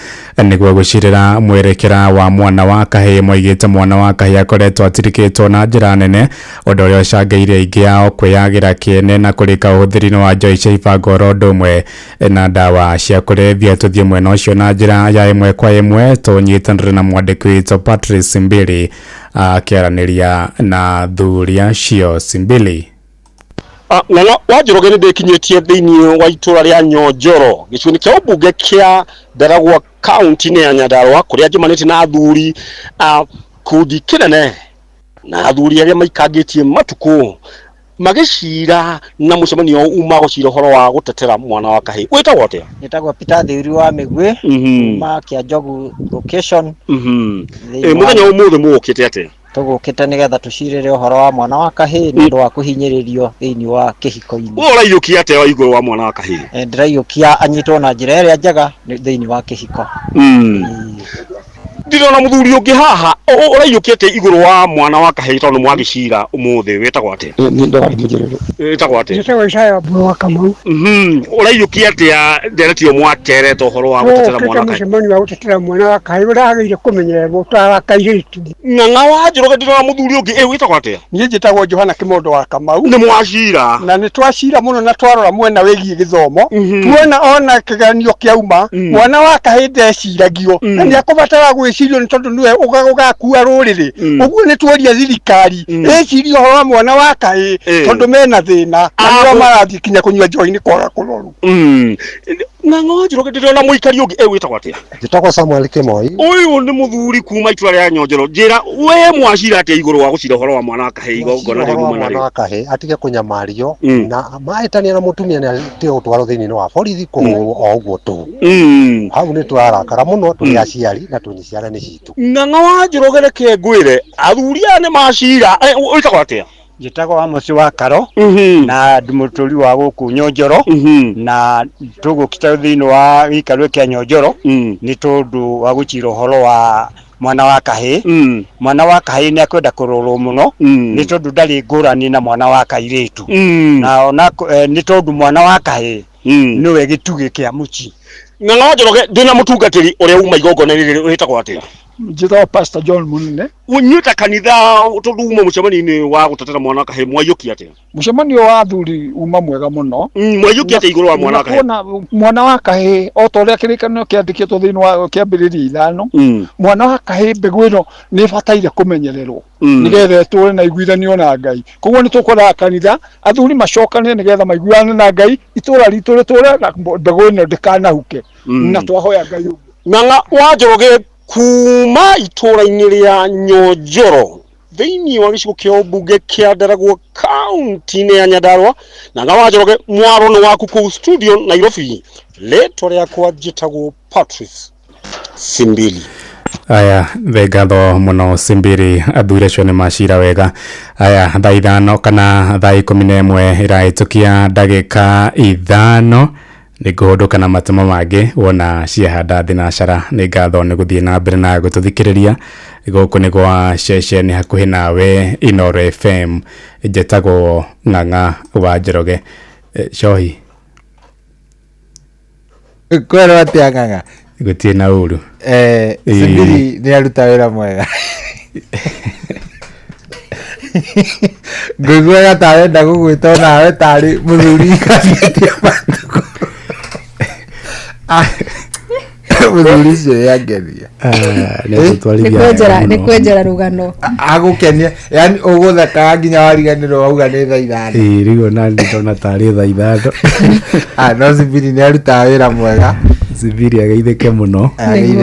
niguo gucirira mwerekera wa mwana wa kahii. Moigite mwana wa kahii akoretwo atirikitwo na njira nene, undu uria ucangaire aingi ao kwiyagira kiene na kurika uhuthiri wa njohi cia ibango oro umwe na ndawa cia kurebia. Tuthie mwena ucio na njira ya imwe kwa imwe tunyitanire na mwandiki witũ Patrice Simbili akiaraniria na thuri acio. Simbili na Wanjoroge ndekinyetie thiini wa itura ria Nyonjoro gicuni kia ubunge kia Ndaragwa kaunti-ini ya Nyandarua kuria njumanite na athuri kundi kinene na athuri aria maikangitie matuku magicira na mucemanio uma gucira horo wa gutetera mwana wa kahii. Witagwo atia? Nitagwo Peter Thiuri wa Migwi ma kia Njogu location. Muthenya umuthi mugukite atia? Tugukite nigetha tucirire uhoro wa mwana wa kahii ni ndu wa kuhinyiririo thiini wa kihiko-ini. Uraiyukia atia wa iguru wa mwana wa kahii? Ndiraiyukia anyitwo na njira iria njega thiini wa kihiko. Ndirona muthuri ungi haha uraiyukia atia iguru wa mwana wa kahii tondu mwagicira umuthi. Witagwo atia? Ni ndogari mujiriro. Witagwo atia? Nitagwo Isaya Mburu wa Kamau. Uraiyukia atia nderetio mwakerete uhoro wa gutetera mwana wa kahii? Mucemanio wa gutetera mwana wa kahii uragire kumenyerera mutara wa kairitu. Ng'ang'a Wanjoroge ndirona muthuri ungi witagwo atia? Nie njitagwo Johana Kimondo wa Kamau. Ni mwacira na ni twacira muno na twarora mwena wigie githomo. Tuona ona kiganio kiauma mwana wa kahii ndeciragio na ni akubatara gwicirio ni tondu niwe ugakua ruriri. Uguo ni tworia thirikari ecirie uhoro wa mwana wa kahii tondu mena thina na nio marathi kinya kunyua njohi ni kwaga kuroru. Ng'ang'a Wanjoroge ndirona muikari ungi witagwo atia? Njitagwo Samuel Kimoi. Uyu ni muthuri kuma itura ria Nyonjoro. Njira we mwacira atia iguru wa gucira uhoro wa mwana wa kahii igongona ria mwana wa kahii atige kunyamario na maitania na mutumia ni atige gutwaro thiini wa borithi kuhurwo o uguo tu. Hau ni twarakara muno turi aciari na tunyiciara ni citu. Ng'ang'a Wanjoroge reke ngwire athuri ane macira witagwo atia? Njitagwo Amos wa Karo na ndumuturi wa guku Nyonjoro na tugukita thiini wa wikaru kia Nyonjoro ni tondu wa gucira uhoro wa mwana wa kahii. Mwana wa kahii ni akwenda kurorwo muno ni tondu ndari ngurani na mwana wa kairitu na ona ni tondu mwana wa kahii niwe gitugi kia muci. Ng'ang'a Wanjoroge ndina mutungatiri uria uma igongona riri witagwo atia? Njitagwo Pastor John Munene. Unyuta kanitha tondu uma mucemanio-ini wa gutetera mwana wa kahii mwayukia atia? Mucemanio wa athuri uma mwega muno. Mwayukia atia iguru wa mwana wa kahii? Mwana wa kahii o ta uria kirikanio kiandikitwo thiini wa kiambiriria ithano mwana wa kahii mbegu ino ni bataire kumenyererwo nigetha tũre na iguithanio na Ngai. Koguo ni tukwenda kanitha athuri macokane nigetha maiguane na Ngai itura ritu riture na mbegu ino ndikanahuke na twahoya Ngai. Ng'ang'a Wanjoroge kuma itura-ini ria Nyonjoro thiini wa gicigo kia ubunge kia Ndaragwa kaunti-ini ya Nyandarua. Ng'ang'a Wanjoroge mwaro ni waku kuu studio Nairobi. Letwa riakwa njitagwo Patrice Simbili. Aya thengatho muno Simbili athuri acio ni macira wega. Aya thaa ithano kana thaa 11 irahitukia ndagika ithano ni guhunduka na matemo mangi wona ciahanda thinacara. Ni ngatho ni guthie na mbere na gututhikiriria guku ni gwa ceceni hakuhi nawe Inooro FM. Njitagwo Ng'ang'a Wanjoroge. Cohi kwero atia Ng'ang'a? Gutie na uru Simbili ni aruta wira mwega. Ngũigua gatarenda gũgwĩta nawe tarĩ mũthuri kathietie matuko. muthuri cio yageria ni kwenjera rugano agukenia yani ugutheka nginya wariganirwo wauga ni thaa ithano rigo na ndona tari thaa ithano no Zibiri ni aruta wira mwega Zibiri ageithike muno ari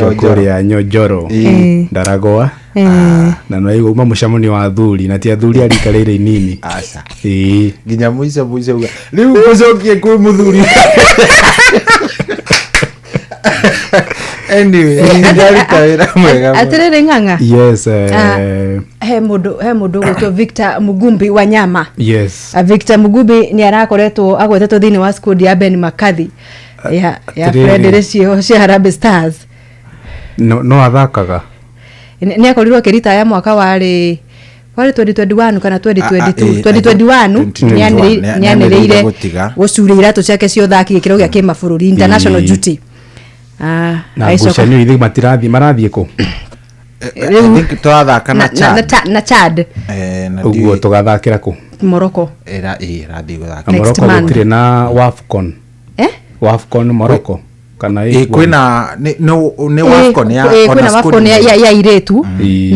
okuria Nyonjoro Ndaragwa na no iguma mucamoni wa athuri na ti athuri arika rire inini aca nginya muico uga riu kucokie kwi muthuri anyway ndarita wira mwega atirire ng'ang'a yes he mundu gwitwo Victor Mugumbi wa Nyama yes Victor Mugumbi ni arakoretwo agwetetwo thini wa squad ya Ben McCarthy ya Federation cia Harambee Stars no athakaga ni akorirwo kirita ya mwaka wari 2021 kana 2022 nyaniriire gucura iratu ciake cio thaki gikiro gia kimabũrũri international duty na ngucanio ithe marathie ku twathaka na Chad uguo tugathakira ku Morocco rathie guthaka Morocco gutire na Wafcon Morocco kana kwina ni Wafcon ya iretu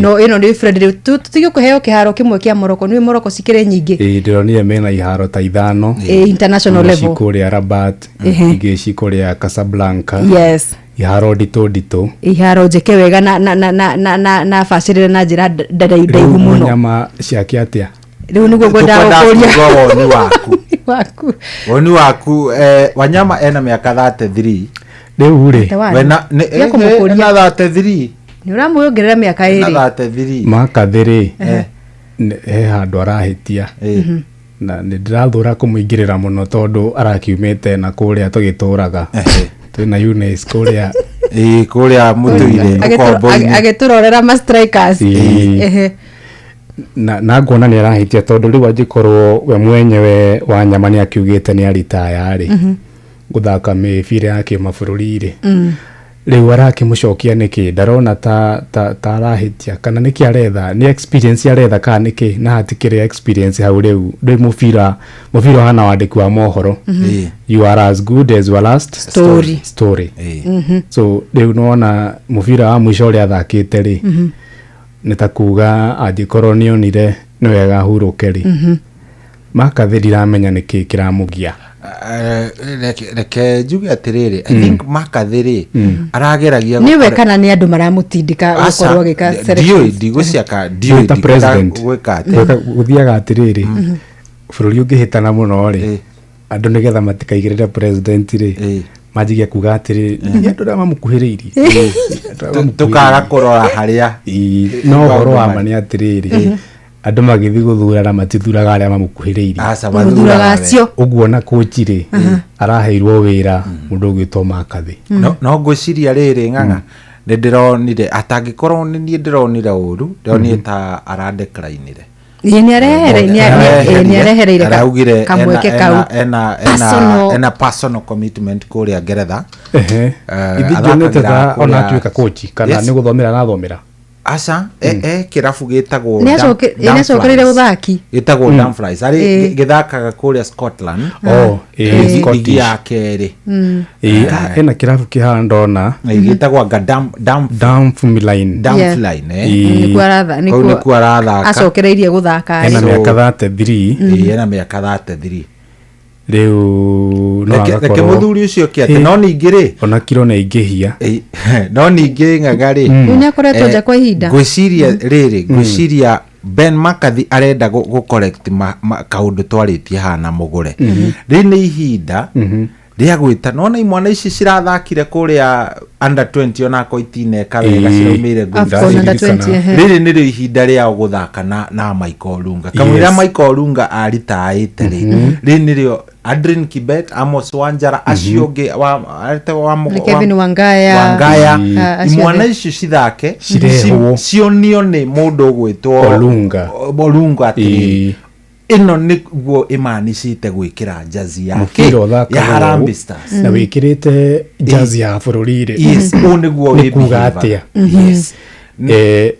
no ino ni Fred tutige kuheo kiharo kimwe kia Morocco ni Morocco sikire nyingi ndironire mena iharo ta ithano international level shikuri Rabat ige shikuri ya Casablanca yes iharo dito iharo jeke wega na facility na njira ndaihu muno nyama ciake atia riu niguo gwenda gukuria woni waku Wanyama ena miaka 33 riu ri wena na 33 ni uramwongerera miaka 2 na 33 maka 3 handu arahitia na ndirathura kumuingirira muno tondu arakiumite na kuria tugituraga twina Eunice kuria kuria mutuire agiturorera ma strikers na ngona ni arahitia tondu riu angikorwo we mwenyewe Wanyama ni akiugite ni aritaya ri guthaka mibira yake mabũrũri ri riu arakimucokia niki ndarona ta arahitia kana niki aretha ni experience aretha kana niki na hatikire experience hau riu ndi mubira hana wandiki wa mohoro you are as good as your last story so riu nona mubira wa mwisho ria athakite ri nitakuga angikorwo nionire ni wega huruke ri makathiri ramenya niki kiramugia reke njuge atiriri I think makathiri arageragia niwe kana ni andu maramutindika gukorwo gika ndigũciaka ta president guthiaga atiriri bũrũri ũngĩhĩtana mũno ri andu nigetha matikaigĩrĩre president ri manjigia kuga atiriri andu arĩa mamukuhĩrĩirie tukaga kurora haria no horo wa mani atiriri andu magithi guthurana matithuraga aria mamukuhĩrĩirie guthuraga acio uguo na coach ri araheirwo wira mundu ugitwo Makathi no ngũciria riri ng'ang'a ni ndironire atangikorwo ni ndironire uru ndionire ta aradeclinire ni arehereire kamweke kau ena personal commitment kuria Ngeretha ithionete ta ona tuika coach kana ni guthomera na thomera aca kirabu gitagwo nĩacokereire guthaki gitagwo Dumfries ari githakaga kuria Scotland ligi ya keri ena kirabu kihanda gitagwo Dumfries ni kwaratha acokereirie guthaka ena miaka 33 ena miaka 33 riu no reke muthuri ucio kiate no ningiri ona kiro na ingihia no ningi ng'agari ni akoretwo nja kwa ihinda ngwiciria Ben McCarthy arenda gu correct kaundu twaritie hana mugure ri ni ihinda ria gwita nona imwana ici cirathakire kuria under 20 ona ko itineka wega ciraumire riri ni ri ihinda ria guthaka na Michael Olunga kamwira Michael Olunga aritaite ri ni rio Adrian Kibet Amos Wanjara acionge wa Kevin Wangaya imwana ici cithake cionio ni mundu gwitwo Olunga ati ino niguo imanicite gwikira jazi yake ya Harambee Stars na wikirite jazi ya bũrũri ri yes niguo kuga atia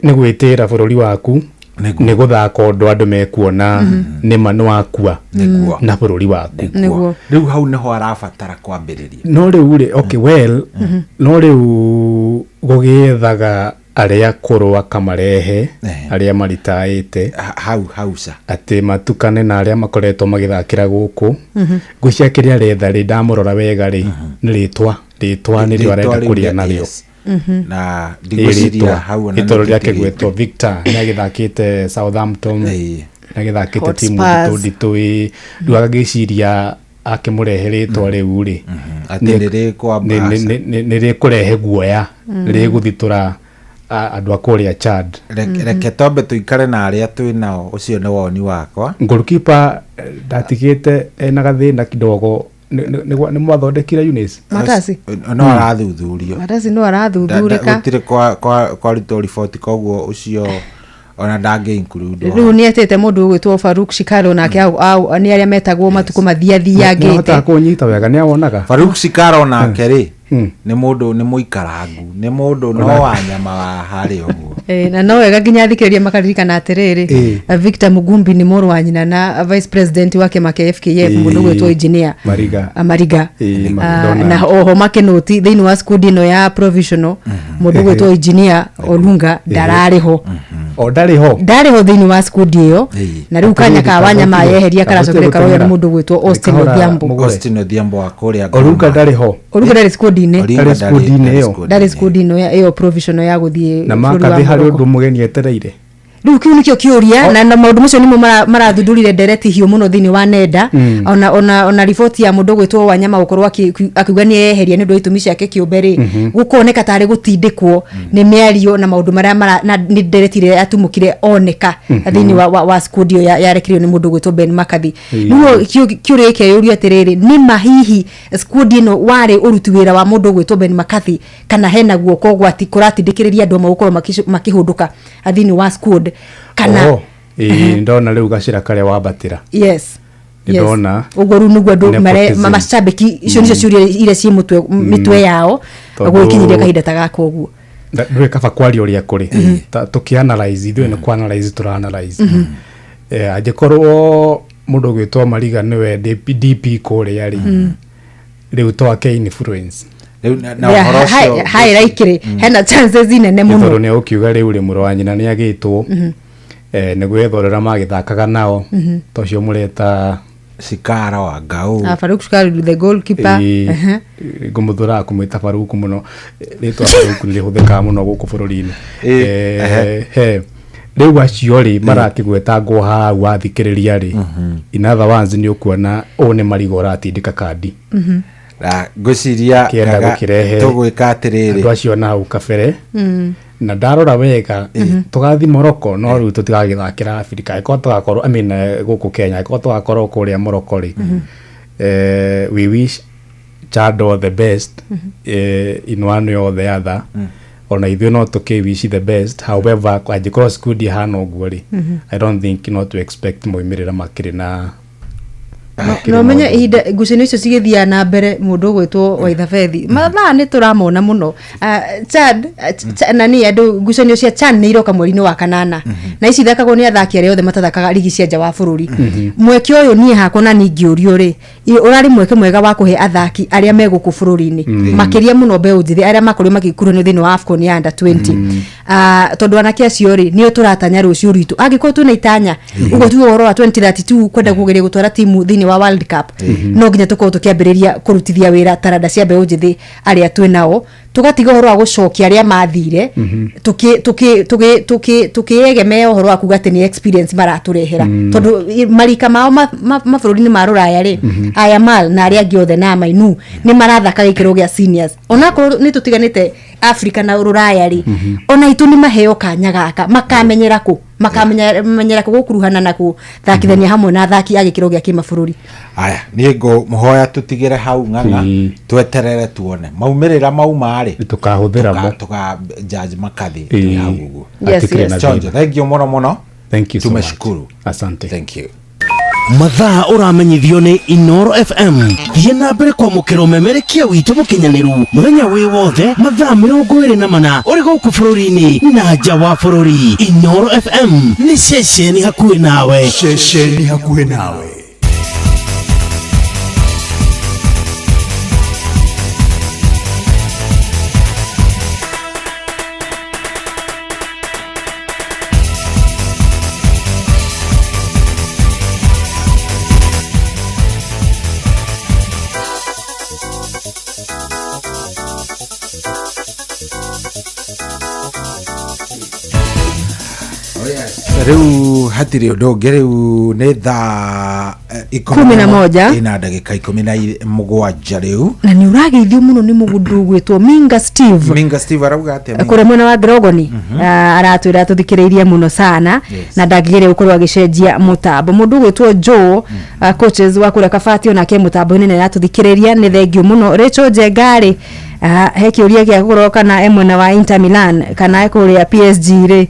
ni gwitira bũrũri waku nä gå thaka å ndå andå mekuona nä ma nä wakua na bå rå ri waku rä u hau nä ho arabatara kwambä rä ria no rä u rä no rä u gå gä ethaga arä a kå rå akamarehe arä a maritaä te hauca atä matukane na arä a makoretwo magä thakä ra gå kå ngå cia kä rä aretha rä ndamå rora wega rä nä rä twa nä rä o arenda kå rä a narä o na ndigwiciria hau ona itoro riake gwetwo Victor nä agä thakä te Southampton nä agä thakä te timu nditå rä u agagä ciria akä må rehe rä twa rä u rä nä rä kå rehe guoya rä gå thitå ra andå a kå rä a Chad reke twambe tå ikare na arä a twä nao å cio nä woni wakwa ngårkipa ndatigä te ena gathä na kidogo nä mwathondekire Eunice Matasi no arathuthurio Matasi no arathuthurika gutire kwa rito report koguo ucio ona ndangä include riu ni etete mundu gwitwo Farouk Shikaro nake au ni aria metagwo matuko mathiathiangite no ta kunyita wega ni awonaga Farouk Shikaro nake ri ni mundu ni muikarangu ni mundu no wanyama wa hari uguo na no wega nginya thikiriria makaririkana atiriri Victor Mugumbi ni muru wa nyina na vice president wake make FKF mundu gwitwo engineer Mariga na oho makenoti thiini wa school ino ya provisional mundu gwitwo engineer Olunga darariho o ndariho thiini wa school iyo na riu kanya ka wanyama yeheria karacokere karoya ni mundu gwitwo Austin Odhiambo wa kuria Olunga ndariho school ndari school ino iyo provisional ya guthie na makathi hari undu mugeni etereire riu kiu nikio kiuria na maundu macio nimo marathundurire ndereti hiu muno thini wa nenda ona report ya mundu gwitwo Wanyama gukorwo akiuga ni eheria ni ndu itumi ciake kiumberi gukoneka tari gutindikwo ni miario na maundu maria na ni nderetire atumukire oneka thini wa school yo yarekirio ni mundu gwitwo Ben Makathi riu kiuria ke yuria atiriri ni mahihi school ino wari uruti wira wa mundu gwitwo Ben Makathi kana hena guoko gwati kuratindikiriria andu magukorwo makihunduka thini wa school kana ndona riu gacira kare wabatira yes ndona ugoru nugwa ndu mare mashabiki icio nicio ciuria ire ci mitwe yao agwikinyiria kahinda ta gako uguo ndwe kaba kwari uria kuri tukianalyze ithuĩ nĩ kuanalyze tũraanalyze angĩkorwo mũndũ gwĩtwo Mariga nĩwe DP kũrĩa rĩ rĩu twake influence hai raikire hena chances nene muno tondũ nĩ ũkiuga rĩu rĩ mũrũ wa nyina nĩ agĩtwo nĩ gwethorera magĩthakaga nao tocio mũreta Shikaro wa Ngau Farouk Shikaro the goalkeeper ngũmũthũraga kũmwĩta Farouk mũno rĩtwa Farouk nĩ rĩhũthĩkaga mũno gũkũ bũrũri-inĩ rĩu acio rĩ marakĩgwetangwo haha wathikĩrĩria rĩ in other words nĩ ũkuona ũũ nĩ Mariga ũratindĩka kandi ngũciria tũgwĩka atĩrĩrĩ andũ acio na hau kabere na ndarora wega tugathi Morocco no riu tutigagithakira Africa iko tugakorwo guku Kenya iko tugakorwo kuria Morocco ri we wish Chad all the best in one or the other ona ithuĩ no wish the best however angĩkorwo skudi hana ũguo ri I don't think not to expect moimĩrĩra makĩrĩ na no menya ihinda ngucanio icio cigĩthia na mbere mundu gwitwo Waithabedi mathaa nĩ tũramona muno Chad nani andu ngucanio cia Chan nĩ iroka mweri-inĩ wa kanana na ici thakagwo nĩ athaki arĩa othe matathakaga ligi cia nja wa bũrũri mweke ũyũ niĩ hakwa na ningĩũrio rĩ ũrarĩ mweke mwega wa kũhe athaki arĩa me gũkũ bũrũri-inĩ makĩria mũno mbeũ njĩthĩ arĩa makorirwo magĩkuruhanio thĩinĩ wa AFCON ya under 20 tondũ anake acio rĩ nĩo tũratanya rũciũ rwitũ angĩkorwo twĩna itanya ũguo tuge ũhoro wa 2032 kwenda kũgeria gũtwara timu thĩinĩ wa World Cup no nginya tukorwo tukiambĩrĩria kũrutithia wĩra taranda cia mbeũ njĩthĩ arĩa twĩ nao tugatiga ũhoro wa gũcokia arĩa mathire tukiegemea ũhoro wa kuga atĩ nĩ experience maratũrehera tondũ marika mao mabũrũri-inĩ ma rũraya rĩ Ayamal na arĩa angĩ othe na Mainu nĩ marathaka gĩkĩro gĩa seniors onakorwo nĩ tũtiganĩte Africa na rũraya rĩ ona itũ nĩ maheo kanya gaka makamenyera kũ gũkuruhana na kũthakithania hamwe na athaki a gĩkĩro gĩa kĩmabũrũri aya niĩ ngũmũhoya tũtigĩre hau ng'ang'a tweterere tuone maumĩrĩra mauma rĩ tukahũthĩra mo judge Makathi hau ũguo thank you mũno thank you so much tumeshukuru asante thank you mathaa uramenyithio ni Inoro FM. Thiĩ na mbere kwa mukiro memerekia witũ mũkinyaniru mũthenya wĩ wothe mathaa 24 ũrĩ gũkũ bũrũri-inĩ na nja wa bũrũri. Inoro FM nĩ ceceni hakuhĩ nawe. Ceceni hakuhĩ nawe. Riu hatiri undu riu ni thaa 11 ina ndagika 17 riu na ni urageithio muno ni mugundu gwitwo Minga Steve arauga atia kure mwena wa Grogoni aratwira tuthikireirie muno sana na ndagigire gukorwa agicenjia mutambo mundu gwitwo Joe coaches wa kure Kabatio na ke mutambo nene aratuthikireiria ni thengio muno Rachel Jengari he kiuria gia gukoroka na mwena wa Inter Milan kana kuria PSG ri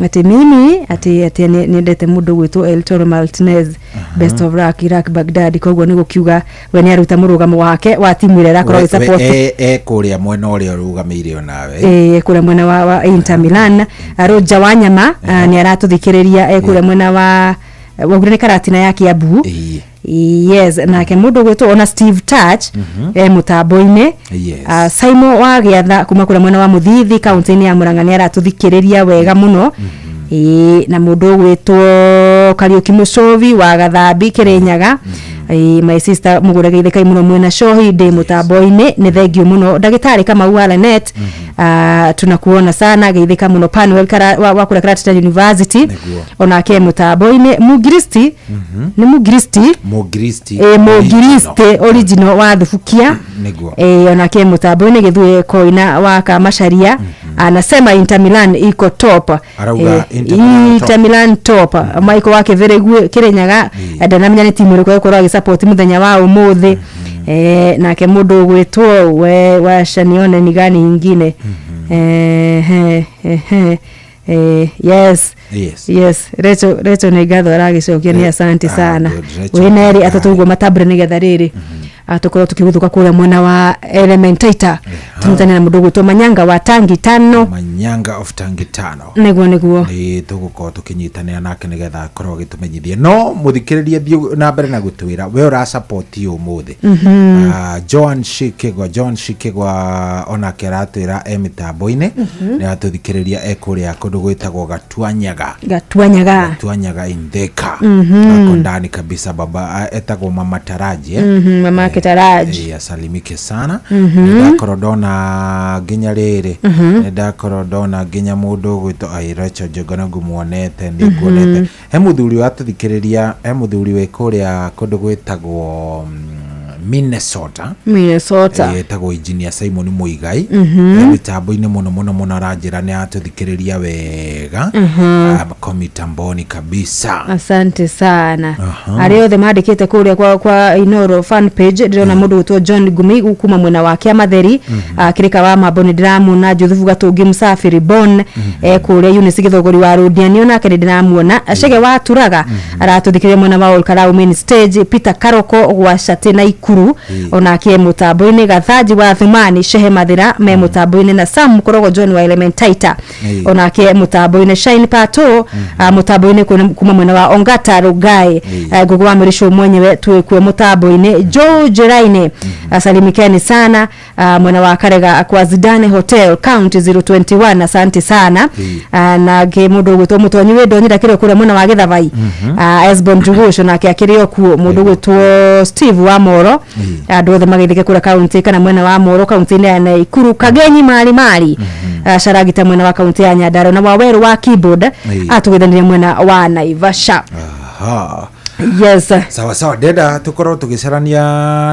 ati mimi ati niendete mundu gwitwo El Toro Martinez best of Iraq Baghdad koguo ni gukiuga we ni aruta murugamo wake wa timu ile rakora support kuria mwena uria rugameire onawe kuria mwena wa Inter Milan Roja Wanyama ni aratuthikireria kuria mwena wa wagure karatina yake ya Kiambu yes na ke mundu gwitwo ona Steve Touch mutambo-ine Simon wa Giatha kuma kura mwena wa Muthithi kaunti-ini ya Murang'a ni aratuthikireria wega muno na mundu gwitwo Kariuki Mucovi wa Gathambi Kirinyaga my sister mugure geitheka muno mwena Shohi de mutambo-ine ni thengio muno ndagitari kama Walanet tunakuona sana geitheka muno Panuel wa kura Kratita University ona ke mutambo-ine Mugristi ni Mugristi original wa Thufukia ona ke mutambo-ine githue Koina wa Kamasharia anasema Inter Milan iko top Inter Milan top Michael wake Veregue Kirinyaga ndanamenya ni timu iko gukora support muthenya wa umuthi na ke mundu gwitwo we washanione ni gani nyingine yes Recho ni gatho aragicokia ni asante sana wineri atatugwo matabre ni getha riri atukorwo tukiguthuka kule mwena wa Elementator tumutane na mundu gwitwo Manyanga wa Tangi 5 Manyanga of Tangi 5 niguo ni tugukorwo tukinyitania nake ni getha akorwo gitumenyithie no muthikiririe thiu na mbere na gutwira we ura support yu muthi John Shikegwa ona keratwira mitambo-ine ni atuthikiriria ekuria kundu gwitagwo Gatuanyaga Indeka kondani kabisa baba etagwo Mama Taraji Mama Taraji asalimike sana ndakorodona ginya riri ndakorodona ginya mundu gwito Rachel Jengari ngumuonete ndiguonete he muthuri watuthikiriria he muthuri we kuria kundu gwitagwo Minnesota etagwo engineer Simon Muigai mitambo-ine muno aranjira ni atuthikiriria wega komitamboni kabisa asante sana ari othe mandikite kuria kwa Inoro fan page ndirona mundu gwitwo John Gumi kuma mwena wa Kiamatheri kirika wa Maboni Dramu na Juthufu Gatungi Musafiri Bon kuria Eunice Githogori wa Rodiani ona kene ndiramuona Ashege wa Turaga aratuthikiria mwena wa Olkarau main stage Peter Karoko wa Shatina Ikuru ona kie mutambo-ine Gathaji wa Thumani Shehe Mathira me mutambo-ine na Sam Mukorogo John wa Elementator ona kie mutambo-ine Shine Pato mutambo-ine kuma mwena wa Ongata Rugai gugu wa Mrisho mwenyewe tuwe mutambo-ine Joe Jeraine asalimikeni sana mwena wa Karega kwa Zidane Hotel County 021 asante sana na ge mundu gwitwo Mutonyi we ndonyira kire kure mwena wa Githavai Esbon Jugusho na kiakirio ku mundu gwitwo Steve wa Moro andu othe magithike kure county kana mwena wa Moro county ya Nakuru Kagenyi mali Sharagita mwena wa county ya Nyandarua na Waweru wa Keyboard atugithanirie mwena wa Naivasha yes sawa deda tukorwo tugicarania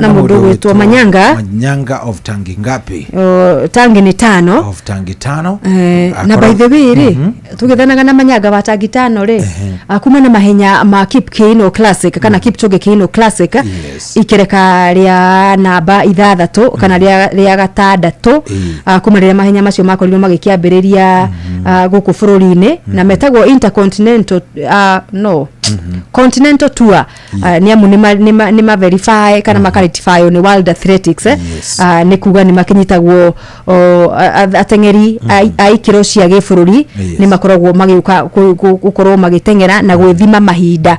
na mundu gwitwo Manyanga of Tangi ngapi Tangi ni 5 of Tangi 5 na by the way ri tugithanaga na Manyanga wa Tangi 5 ri akuma na mahenya ma Kipkeino Classic kana Kipchoge Keino Classic ikireka ria namba 6 kana ria gatandatu akuma ria mahenya macio makorirwo magikiambiriria guku bururi-ini na metagwo Intercontinental Continental Tour ni amu ni ma verify kana makaritify ni World Athletics ni kuga ni makinyitagwo atengeri aikiro cia gĩbũrũri ni makoragwo magiuka gukorwo magitengera na gwithima mahinda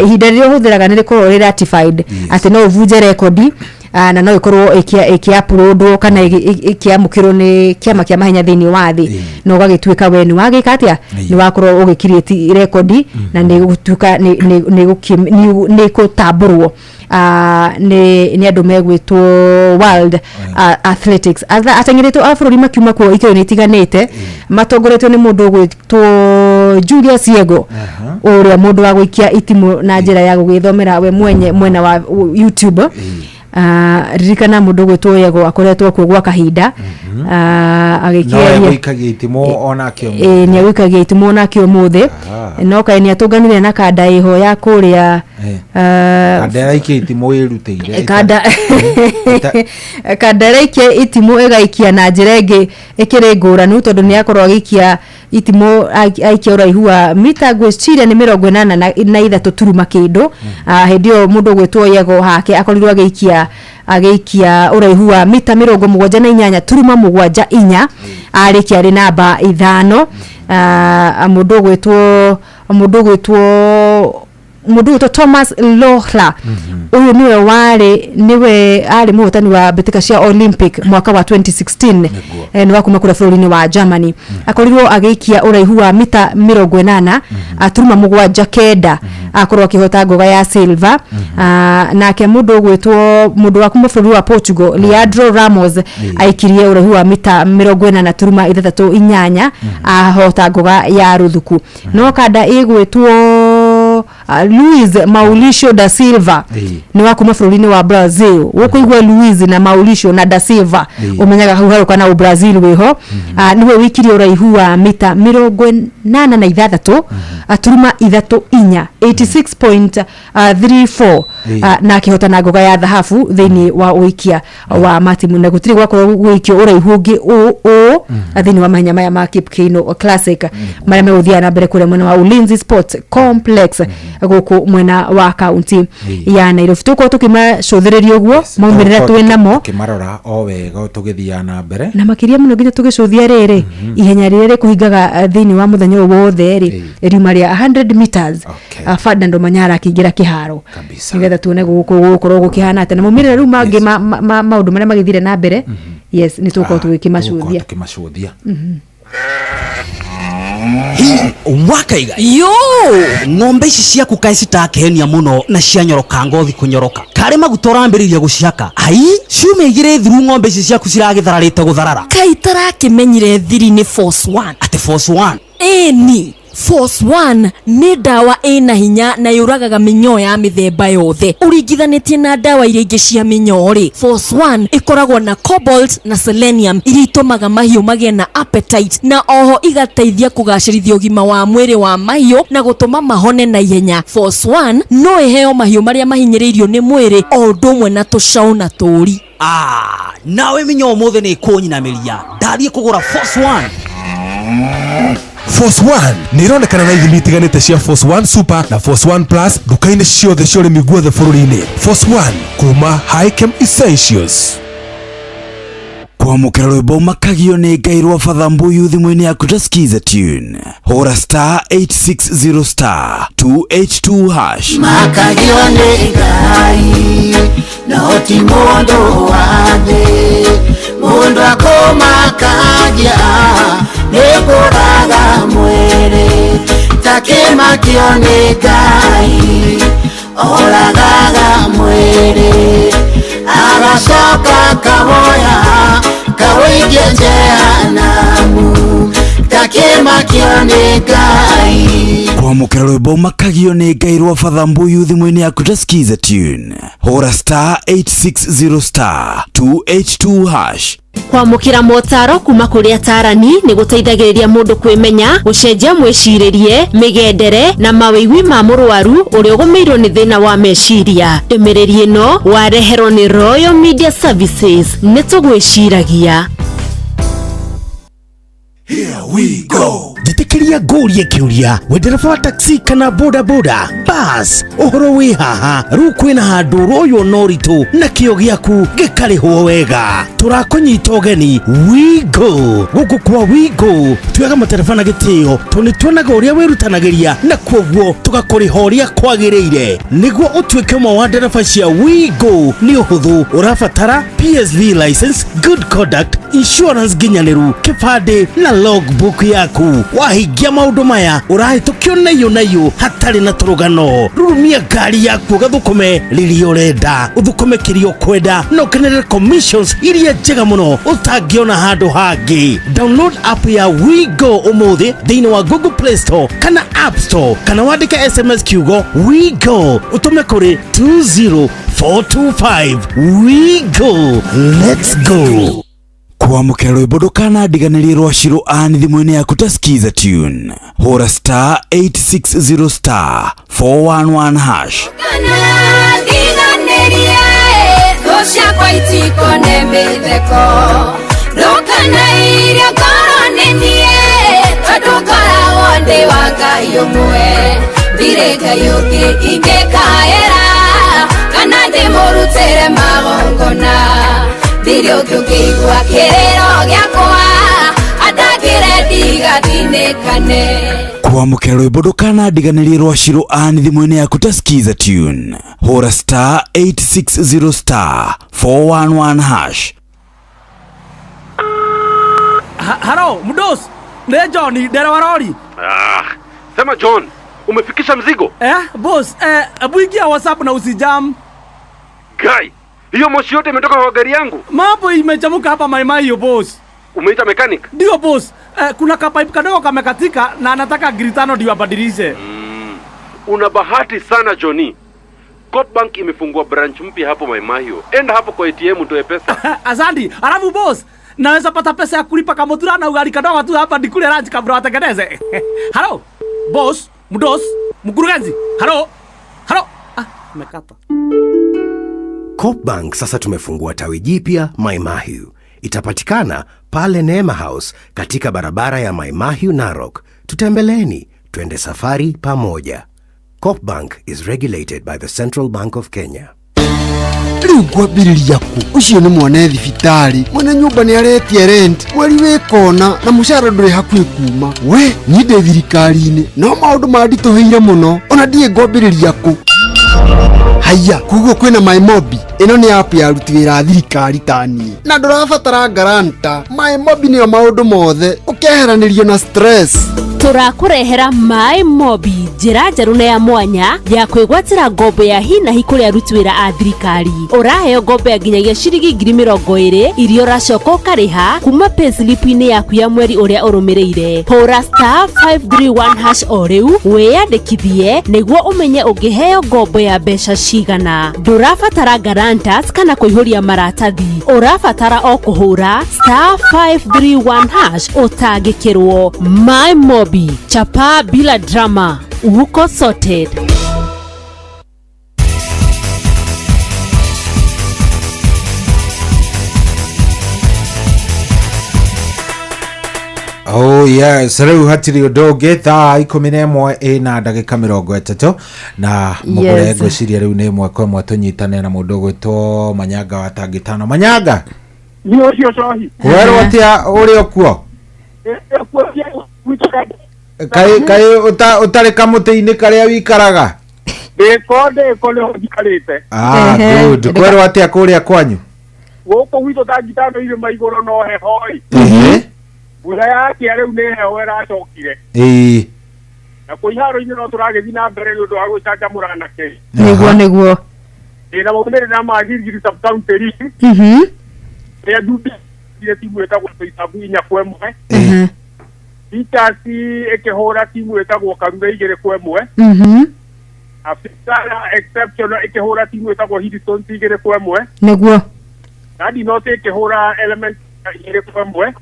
ihinda rĩrĩa ũhũthĩraga nĩ rĩkorwo ratified ati no uvunje rekodi na no ikorwo iki-uploadwo kana iki-amukirwo ni kiama kia mahenya thĩinĩ wa thĩ no gagituika we ni wagika atia ni wakorwo ugikirĩti rekodi na ni gutuka ni gutamburwo ni andu megwitwo World Athletics atengeretwo afurori makiuma kwa ikyo ni tiganite matongoretwo ni mundu gwitwo Julius Yego uria mundu wa gwikia itimu na njira ya gugithomera we mwena wa YouTube ririkana mundu gwitwo Yego akoretwo kugwa kahinda agikia gwikagia itimo ona kio ni gwikagia itimo ona kio muthi no kai ni atunganire na kanda iho ya kuria kanda iki itimo iruteire kanda iki itimo egaikia na njira ingi ikire nguranu tondu ni akorwo agikia itimo aikia uraihu wa mita gwiciria ni 83 turuma kindu hindio mundu gwitwo Yego hake akorirwo ageikia uraihu wa mita 78 turuma 74 arikia ri namba 5 mundu gwitwo Thomas Lohla uyu niwe ari muhotani wa betika cia Olympic mwaka wa 2016 ni wakuma kura bũrũri-inĩ wa Germany akorirwo ageikia uraihu wa mita 80 aturuma 79 akorwo akihota ngoga ya silver nake mundu wa kuma bũrũri wa Portugal Leandro Ramos aikirie uraihu wa mita 80 turuma 38 ahota ngoga ya ruthuku no kanda igwitwo Luiz Mauricio da Silva ni wakuma bũrũri-inĩ wa Brazil wokuigwa Luiz na Mauricio na da Silva umenyaga hau haruka na Brazil wiho niwe wikirie uraihu wa mita 86 aturuma 34 86.34 na akihotana ngoga ya dhahabu thĩinĩ wa uikia wa matimu na gutiri gwakorwo gwikio uraihu ungi thĩinĩ wa mahenya maya ma Kipkeino Classic maria megũthiana na mbere kũrĩa mwena wa Ulinzi Sports Complex guku mwena wa kaunti ya Nairobi tuko tukimacũthĩrĩria ũguo maumirĩra twinamo kimarora o wega tugithia na mbere na makiria muno nginya tugicũthia rĩrĩ ihenya rĩrĩa rĩkũhingaga thĩinĩ wa mũthenya wothe rĩ riuma rĩa 100 meters Ferdinand Manyara akĩingĩra kĩharo nigetha tuone gũkorwo gũkĩhana atĩ na maumĩrĩra rĩu mangĩ maũndũ marĩa magĩthire na mbere yes ni tuko tugĩkĩmacũthia wakaiga yo ng'ombe ici ciaku kae citakehenia muno na cianyoroka ngothi kunyoroka kare maguta ũrambĩrĩria gũciaka ai ciume igire thiru ng'ombe ici ciaku ciragĩthararĩte gũtharara kai tarakĩmenyire thiri nĩ force 1 ate force 1 ni Force 1 ni dawa ina hinya na yuragaga minyoo ya mithemba yothe uringithanĩtie na dawa iria ingĩ cia minyoo ri Force 1 ikoragwo na cobalt na selenium iria itumaga mahiũ magĩe na appetite na oho igateithia kũgacĩrithia ũgima wa mwĩrĩ wa mahiũ na gũtũma mahone na ihenya Force 1 no iheo mahiũ marĩa mahinyĩrĩirio nĩ mwĩrĩ o ũndũ ũmwe na tũcaũ na tũri nawe minyoo mothe nĩ kũnyinamĩria ndathiĩ kũgũra Force 1 Force 1 nĩ ironekana na ithimi itiganĩte cia Force 1 Super na Force 1 Plus duka-inĩ ciothe cia ũrĩmi guothe bũrũri-inĩ. Force 1 kuma Highchem Essentials. kwamũkĩra rwĩmbo makagio nĩ Ngai rwa Father Mbuyu thimũ-inĩ yaku ta skiza tune hũra *860 2H2 hash makagio nĩ Ngai no ti mũndũ wa thĩ mũndũ akũmakagia nĩ kũraga mwĩrĩ takĩmakio nĩ Ngai oragaga mwĩrĩ agacoka kawoya kawĩige jehanamu takĩmakio nĩ Ngai. kwamũkĩra rwĩmbo makagio nĩ Ngai rwa Father Mbuyu thimũ-inĩ yaku ta skiza tune hũra *860 2H2 hash kwamũkĩra motaro kuma kũrĩ atarani nĩ gũteithagĩrĩria mũndũ kwĩmenya gũcenjia mwĩcirĩrie mĩgendere na mawĩigwi ma mũrwaru ũrĩa ũgũmĩirwo nĩ thĩna wa meciria. Ndũmĩrĩri ĩno wareherwo nĩ Royal Media Services nĩ tũgwĩciragia. Here we go. itikiria ngũrie kiuria we ndereba wa taxi kana boda boda bas uhoro wi haha riu kwina handu royo noritu na kio giaku gikarihwo wega turakunyita ugeni Wigo guku kwa Wigo tuyaga matereba na gitio tuni tuonaga uria wirutanagiria na kwoguo tugakuriha uria kwagiriire niguo utuike umwe wa ndereba cia Wigo ni uhuthu urabatara PSV license, good conduct, insurance ginyaniru, kibande na logbook yaku. Wahingia maundu maya urahitukio nayo hatari na turugano. Rurumia ngari yaku gathukume riria urenda, uthukume kirio kwenda no kenere commissions iria njega muno utangiona handu hangi. Download app ya Wigo umuthi thiini wa Google Play Store kana App Store kana wandike SMS kiugo Wigo utume kuri 20425. Wigo, let's go. Kwamũkĩra rwĩmbo ndũkanandiganĩrie rwa Shiro Ann thimũ-inĩ yaku ta skiza tune hũra star 860 star 411 hash ndiganĩrie thũ ciakwa itikone mĩtheko ndũkanairie ngoro nĩ niĩ tondũ ngoragwo ndĩ wa Ngai ũmwe ndirĩ Ngai ũngĩ ingĩkaĩra kana ndĩmũrutĩre magongona ndirĩ ũngĩ ũngĩigua kĩrĩro gĩakwa andangĩre ndigathinĩkane. Kwamũkĩra rwĩmbo ndũkanandiganĩrie rwa Shiro Ann thimũ-inĩ yaku ta skiza tune hũra star 860 star 411 hash. Halo, Mdos, ni John, dereva lori. Sema John, umefikisha mzigo? Boss, hebu ingia WhatsApp na usijam. Guy, hiyo moshi yote imetoka kwa gari yangu. Mambo imechamuka hapa Mai hiyo boss. Umeita mechanic? Ndio boss. Kuna kapipe kadogo kamekatika na anataka gritano ndio abadilishe. Una bahati sana Johnny. Coopbank imefungua branch mpya hapo Mai hiyo. Enda hapo kwa ATM utoe pesa. Asante. Alafu boss, naweza pata pesa ya kulipa kamotura na ugali kadogo tu hapa nikule lunch kabla watengeneze. Halo. Boss, Mdos, mkurugenzi. Halo. Umekata. Coopbank sasa tumefungua tawi jipya Mai Mahiu. Itapatikana pale Neema House katika barabara ya Mai Mahiu Narok. Tutembeleni, twende safari pamoja. Coopbank is regulated by the Central Bank of Kenya. Riu kwambĩrĩria ku ucio nĩ mwone thibitarĩ mwene nyũmba nĩ aretie rent mweri wĩkona na mũcara ndũrĩ hakuhĩ kuma we niĩ ndĩ thirikari-inĩ no maũndũ manditũhĩire mũno ona ndiĩ ngwambĩrĩria ku haya kuguo kwĩna MyMobi ĩno nĩ app ya aruti wĩra a thirikari ta niĩ na ndũrabatara garanta MyMobi nĩyo maũndũ mothe ũkeheranĩrio na stress. Tũrakũrehera MyMobi, njĩra njerũ na ya mwanya ya kwĩgwatĩra ngombo ya hi na hi kũrĩ aruti wĩra a thirikari. Ũraheo ngombo ya nginyagia ciringi 20,000 iria ũracoka ũkarĩha kuma payslip-inĩ yaku ya mweri ũrĩa ũrũmĩrĩire. Hũra star 531 hash o rĩu wĩyandĩkithie nĩguo ũmenye ũngĩheo ngombo ya mbeca cigana. Ndũrabatara guarantors kana kũihũria maratathi. Ũrabatara o kũhũra star 531 hash ũtangĩkĩrwo. MyMobi, chapa bila drama, uko sorted. Oh yes, rĩu hatirĩ ũndũ ũngĩ thaa 11 na ndagĩka 30 na mũgũre ngwĩciria rĩu nĩ ĩmwe kwa ĩmwe tũnyitane na mũndũ ũgwĩtwo Manyanga wa Tangitano. Manyanga, nĩ ũcio cohi werwo atĩa ũrĩ okuo? Kai ũtarĩ kamũtĩ-inĩ karĩa wikaraga? Ndĩko nĩho njikarĩte. Good. Kwerwo atĩa kũrĩa kwanyu? Gũkũ gwitũ Tangitano irĩma igũrũ no heho-ĩ. Mbura yakia rĩu nĩ heho ĩracokire. Na kwĩ iharo-inĩ no tũragĩthiĩ na mbere nĩ ũndũ wa gwĩcanjamũra anake. Nĩguo. Na maumĩrĩra ma Gilgil sub-county league. Rĩa Ndundu timu ĩtagwo Toisabu 4-1. Teachers ĩkĩhũra timu ĩtagwo Karura 2-1. Afisara exceptional ĩkĩhũra timu ĩtagwo Hillston 2-1. Nĩguo. Nadi note ĩkĩhũra Element 2-1.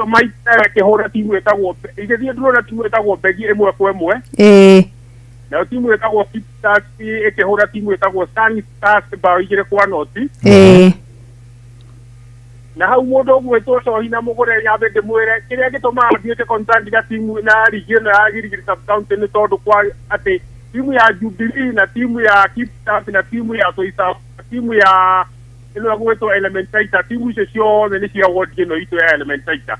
Maita ĩkĩhũra timu ĩtagwo igĩthiĩ ndũrona timu ĩtagwo Begi 1-1. Na timu ĩtagwo Stars ĩkĩhũra timu ĩtagwo Sunny Stars bao 2-0. na hau mundu gwetwo cohina mugure nyambe ndimwire kiria gituma athiite contract ya timu na region ya Girigiri sub county ni tondu kwa ati timu ya Jubilee na timu ya Kiptap na timu ya Soisa timu ya ino gwetwo Elementaita timu icio ciothe ni cia ward ino itu ya Elementaita.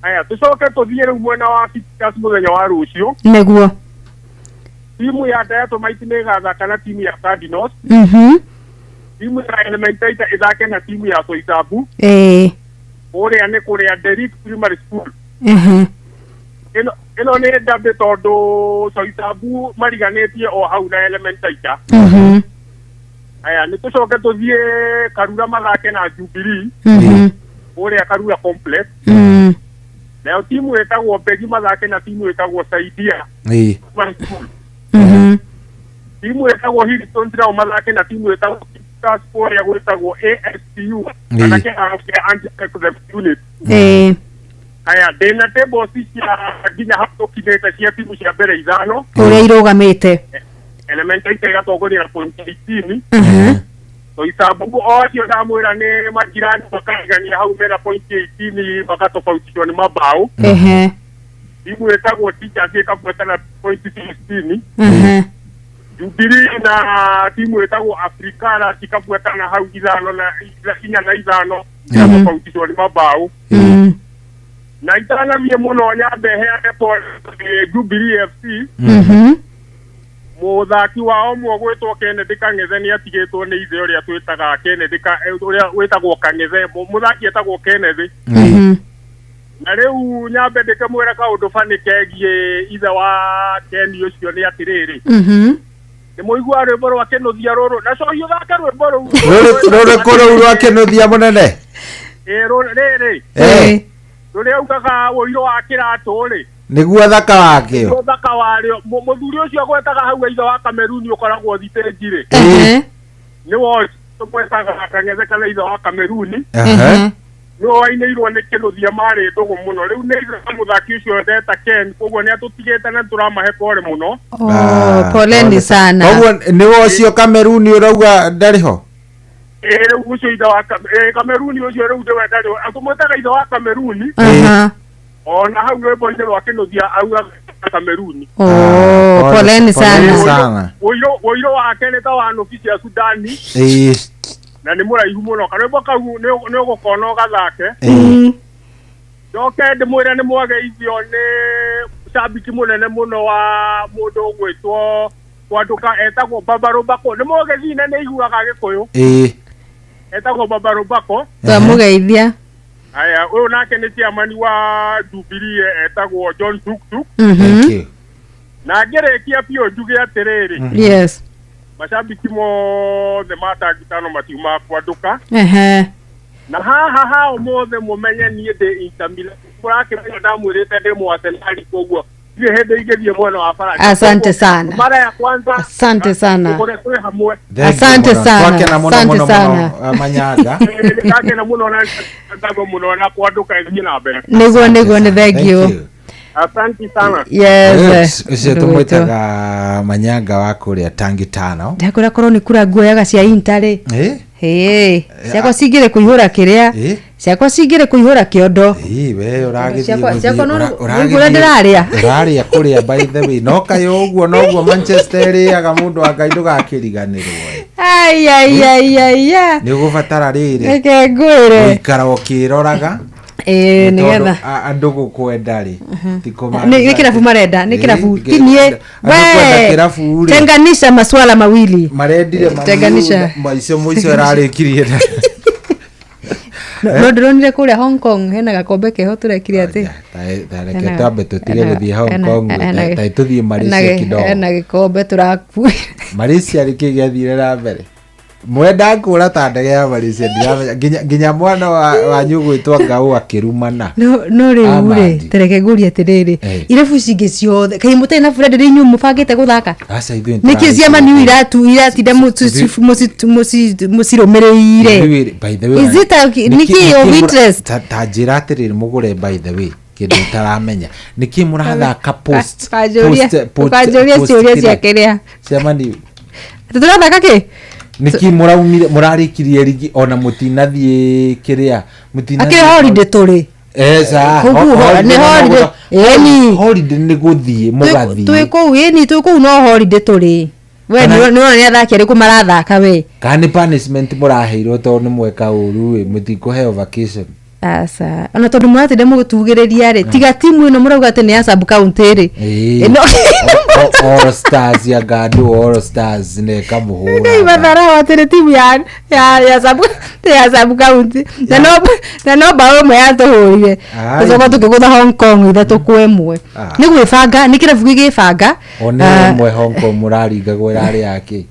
Aya tucoke tuthie riu mwena wa Kiptap muthenya wa rucio neguo timu ya Dayato Mighty nigathaka na timu ya Cardinals. Timu ya Elementaita ithake na timu ya Soisabu. Uria ni kuria Derrick Primary School. Ino ni ndabe tondu Soisabu mariganitie o hau na Elementaita. Aya ni tucoke tuthie Karura mathake na Jubilee. Uria Karura Complex. Na timu etagwo Begi mathake na timu etagwo Saidia. Timu etagwo Hillston Trao mathake na timu etagwo Sport ya gwetagwo ASPU anake anti-executive unit. Aya ndina table cia nginya hapo kineta cia timu cia mbere ithano uria irugamite Elementaita igatongoria na point 18. So Isabu ocio ndamwira ni majirani makagania hau mera point 18 makatofautishwa ni mabao. Timu etagwo Teachers ikafuata na point 16. Jubilee na timu etagwo Africana ikafuatana hau ithano na inya na ithano ikafautishwa ni mabao. Na itana mie muno nyambe heane pole Jubilee FC. Muthaki wao mwogwetwo Kennedy Kang'ethe ni atigitwo ni ithe uria twitaga Kennedy uria wetagwo Kang'ethe muthaki etagwo Kennedy. Na riu nyambe ndikamwira kaundu fani kegie ithe wa Ken ucio ni atiriri ni muigua rwimbo rwa Kenothia ruru na so yuthaka rwimbo ruru rwa Kenothia munene riri ruria ugaga woiro wa kiratu ri niguo thaka wake thaka wario muthuri ucio gwetaga hau ithe wa Kameruni ukoragwo thitengire ni wo tumwetaga Kang'ethe kana ithe wa Kameruni no wainirwo ni Kenothia mari ndugu muno riu ni muthaki ucio ndeta Ken koguo ni atutigite na turamahe pole muno poleni sana koguo ni wo ucio Kameruni urauga ndariho riu ucio ithe wa Kameruni ucio riu ndiwe ndariho atumwetaga ithe wa Kameruni ona hau rwimbo-ini rwa Kenothia auga Kameruni poleni sana woiro wake ni ta wa ofisi ya Sudani na ni muraihu muno karwimbo kau ni ugukona gathake njoke ndimwire ni mwageithio ni shabiki munene muno wa mundu ugwitwo kwanduka etagwo Babarobako ni mwagethine ni iguaga Gikuyu etagwo Babarobako twamugeithia. Aya uyu nake ni chairman wa Jubilee etagwo John Tuktuk. Na ngerekia pio njuge atiriri yes mashabiki mothe matangitano matiuma kwanduka na haha mothe mumenye nie ndi Inter murakimenya ndamwirite ndi mwasenali koguo ile hende igethie mwana wa Faranja. Asante sana mara ya kwanza asante sana asante sana asante sana Manyaga kake na muno na ndago muno na kwanduka ngi na mbere niguo ni thank you. Asante sana. Yes. Ucio tumwitaga Manyaga wa kuria Tangi Tano. Ndakora korwo ni kura nguoyaga cia intari. Ciakwa cingire kuihura kiria. Ciakwa cingire kuihura kiondo. We uragithie. Ciakwa no ndiraria. Uraria kuria by the way. No kayo uguo no uguo Manchester yaga mundu akaindo gakiriganirwo. Ai. Ni gubatara riri. Reke ngwire. Ikara ukiroraga. Nigetha andu gukwenda ri ni kirabu marenda ni kirabu tinie we tenganisha maswala mawili marendire tenganisha maicio rarikirie no ndronire kuria Hong Kong hena gakombe keho turekirie ati tareke tambe tutige guthie Hong Kong tai tuthie Malaysia kidogo hena gikombe turakuira Malaysia rikigathire na mbere mwenda kura ta ndege ya Malaysia nginya mwana wa nyugwitwa Ngau akirumana no riure tereke nguri atiriri irefu cingi ciothe kai mutai na Fred rinyu mubangite guthaka niki ciama ni iratinda musirumireire by the way is it niki of interest ta njira atiriri mugure by the way kindu taramenya niki murathaka post kajuria ciuria cia kiria ciama ni turathaka ki niki murarikirie rigi ona mutinathie kiria mutinathie holiday turi esa ni holiday holiday ni guthie mugathie twi no holiday turi we ni athaki ariku marathaka we kana punishment muraheirwo to ni mweka uru mutikuheo vacation asa ona tondu muratinde mugutugiriria ri tiga timu ino murauga ati ni ya sub county ri All Stars ya Gadu All Stars ne kamuhura ni madhara watire timu ya sub county na no bawe mwe atohurire kuzoba tukigutha Hong Kong itha tukwemwe ni gwibanga ni kirabu gigibanga ona mwe Hong Kong muraringa gwirari yake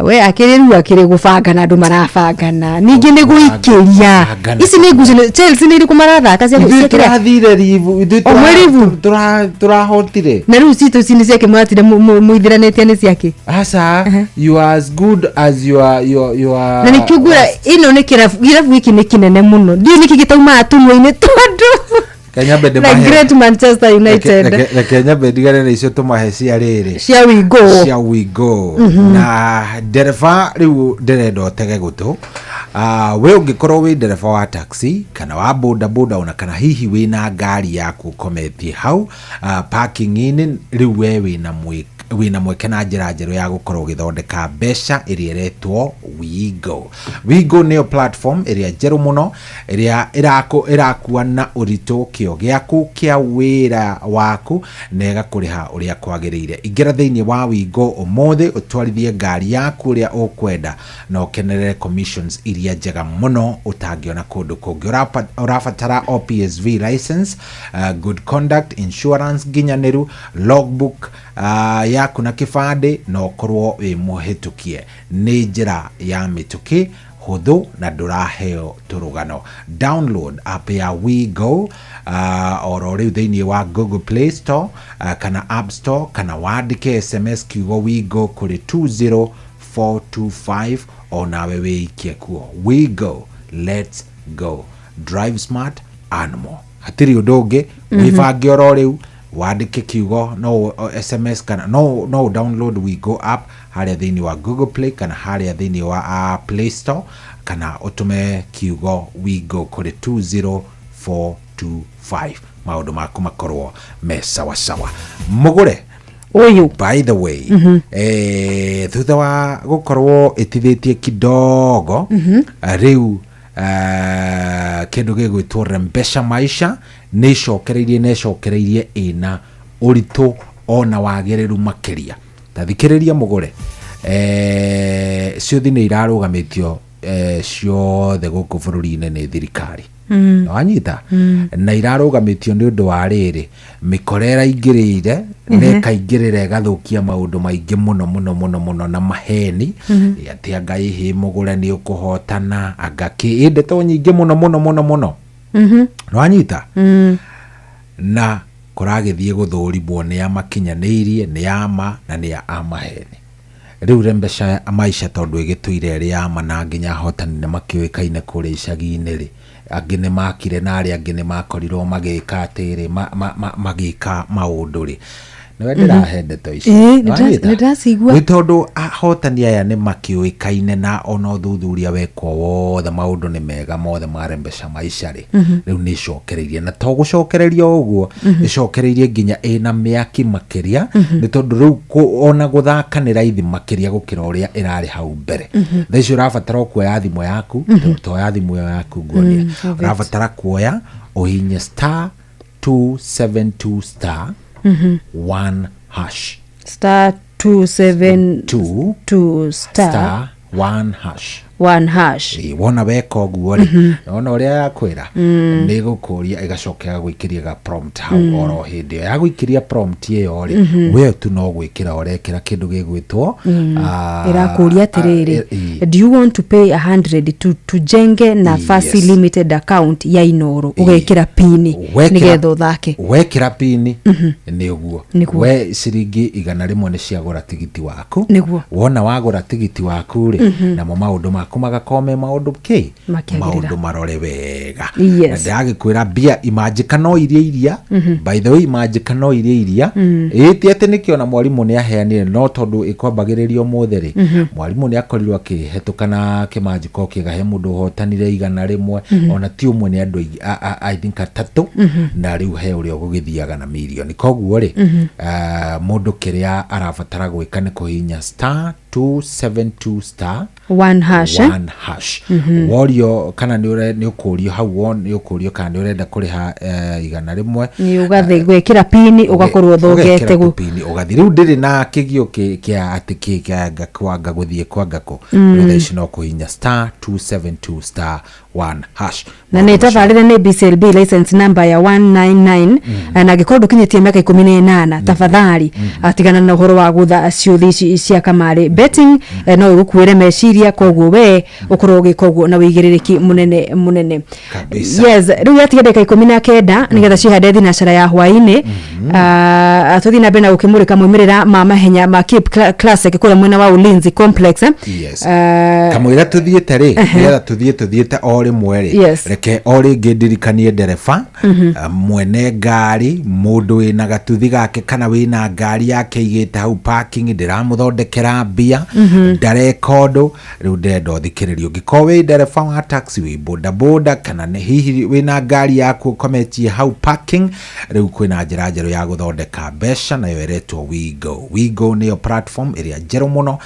we akiri gubanga na andu marabangana ningi ni guikiria ici ni nguzi Chelsea ni iriku marathaka cia turathire rivu turahotire na riu cito cini ciake mwatire muithiranetie ni ciake asa you are as good as you are na nikiugura ino ni kirabu iki ni kinene muno ndio niki gitauma atumwe-ini tondu Kenya bende like great Manchester United Kenya bendigane na icio tumahe cia riri cia we go na dereva riu ndirenda tege gutu we ungikorwo wi dereva wa taxi kana wa boda boda ona kana hihi we na ngari yaku kometie hau parking in riu we wina mweke na njira njeru ya gukorwo githondeka mbeca iria iretwo WeGo neo platform iria njeru muno iria irakua na urito kio giaku kia wira waku na igakuriha uria kwagiriire ingira thiini wa WeGo umuthi utwarithie ngari yaku uria ukwenda na ukenerere commissions iria njega muno utangiona kundu kungi urabatara OPSV license good conduct insurance ginyaniru logbook yaku na kibande no korwo wi muhitukie ni njira ya mituki huthu na nduraheo turugano download app ya WeGo oro riu thiini wa Google Play Store kana App Store kana wandike SMS kiugo WeGo kuri 20425 onawe wiikie kuo WeGo let's go drive smart animal hatiri udungi wibange oro riu wandike kiugo no SMS kana no download WeGo app haria thiini wa Google Play kana haria thiini wa Play Store kana utume kiugo WeGo kuri 20425 maundu maku makorwo me sawa sawa mugure uyu by the way thutha wa gukorwo itithitie kidogo riu kindu gigwitwo Rembesha Maisha neshokereirie ina urito ona wagiriru makiria tathikiriria mugure ciuthi ni irarugamitio ciothe guku bururi-ini ni thirikari wanyita na irarugamitio ni undu wa riri mikorera ingirire nekaingirira igathukia maundu maingi muno na maheni ati Ngai hi mugure ni ukuhotana agaki inde to nyingi muno wanyita na kuragithie guthuribwo ni amakinyanirie ni ama na ni amaheni riu Rembesha Maisha tondu igituire ri ama na nginya hotani ne makioikaine kuri icagi-ini ri angi ni makire na ari angi ni makorirwo magika atiri magika maundu ri niwe ndirahende to ici nidacigua tondu ahotani aya ni makioikaine na ona thuthuria wekwo wothe maundu ni mega mothe ma Rembesha Maisha ri riu ni cokereirie na to gucokereria uguo icokereirie nginya ina miaki makiria ni tondu riu ona guthaka ni raithi makiria gukira uria irari hau mbere thaici urabatara kuoya thimu yaku to ya thimu yaku nguonia urabatara kuoya uhinye *272* 1 hash *272* 1 hash wona weka uguo ri wona uria yakwira ni gukuria igacokera gwikiria ga prompt hau oro hindi ya gwikiria prompt iyo ri we tu no gwikira orekera kindu gigwitwo irakuria atiriri do you want to pay 100 to jenge nafasi limited account ya Inoro ugekira pini nigetha uthake wekira pini ni uguo we ciringi 100 ni ciagura tigiti waku wona wagura tigiti waku ri na maundu maku maku magakome maundu ki maundu marore wega na ndagikwira bia imagika no iria by the way imagika no iria iti ati nikio na mwalimu ni aheanire no tondu ikwambagiririo mutheri mwalimu ni akorirwo akihetukana kimajiko kigahe mundu hotanire igana rimwe ona ti umwe ni andu I think atatu na riu he uri ogugithiaga na milioni koguo ri mundu kiria arabatara gwika ni kuhinya *272 1 hash wario kana ni ukurio hau ni ukurio kana ni urenda kuriha igana rimwe ni ugathi gwikira pini ugakorwo thogete gu pini ugathi riu ndiri na kigio kia atiki kia gakwanga guthie kwangako relation no kuhinya *272 1 hash na nitabarire ni BCLB license number ya 199 na gikorwo kinyetie miaka 18 tafadhali atigana na uhoro wa gutha ciuthi cia kamari betting no gukwire meshiria koguo we ukorwo gikoguo na wigiririki munene kabisa. Yes riu yatigede 19 nigetha cihande thinacara ya hwaini atuthi na bena ukimurika mwimirira ma mahenya ma Cape Classic kula mwena wa Ulinzi Complex kamwira tuthiete ri nigetha tuthiete ori mweri reke ori ngindirikanie ndereba mwene ngari mundu wina gatuthi gake kana wina ngari yake igite hau parking ndiramuthondekera mbia ndarekondo riu ndendo thikiririo ngikowe ndereba wa taxi wi boda kana ne hihi wina ngari yaku kometie hau parking riu kwina njira njeru ya guthondeka mbeca na yeretwo WeGo niyo platform iria njeru muno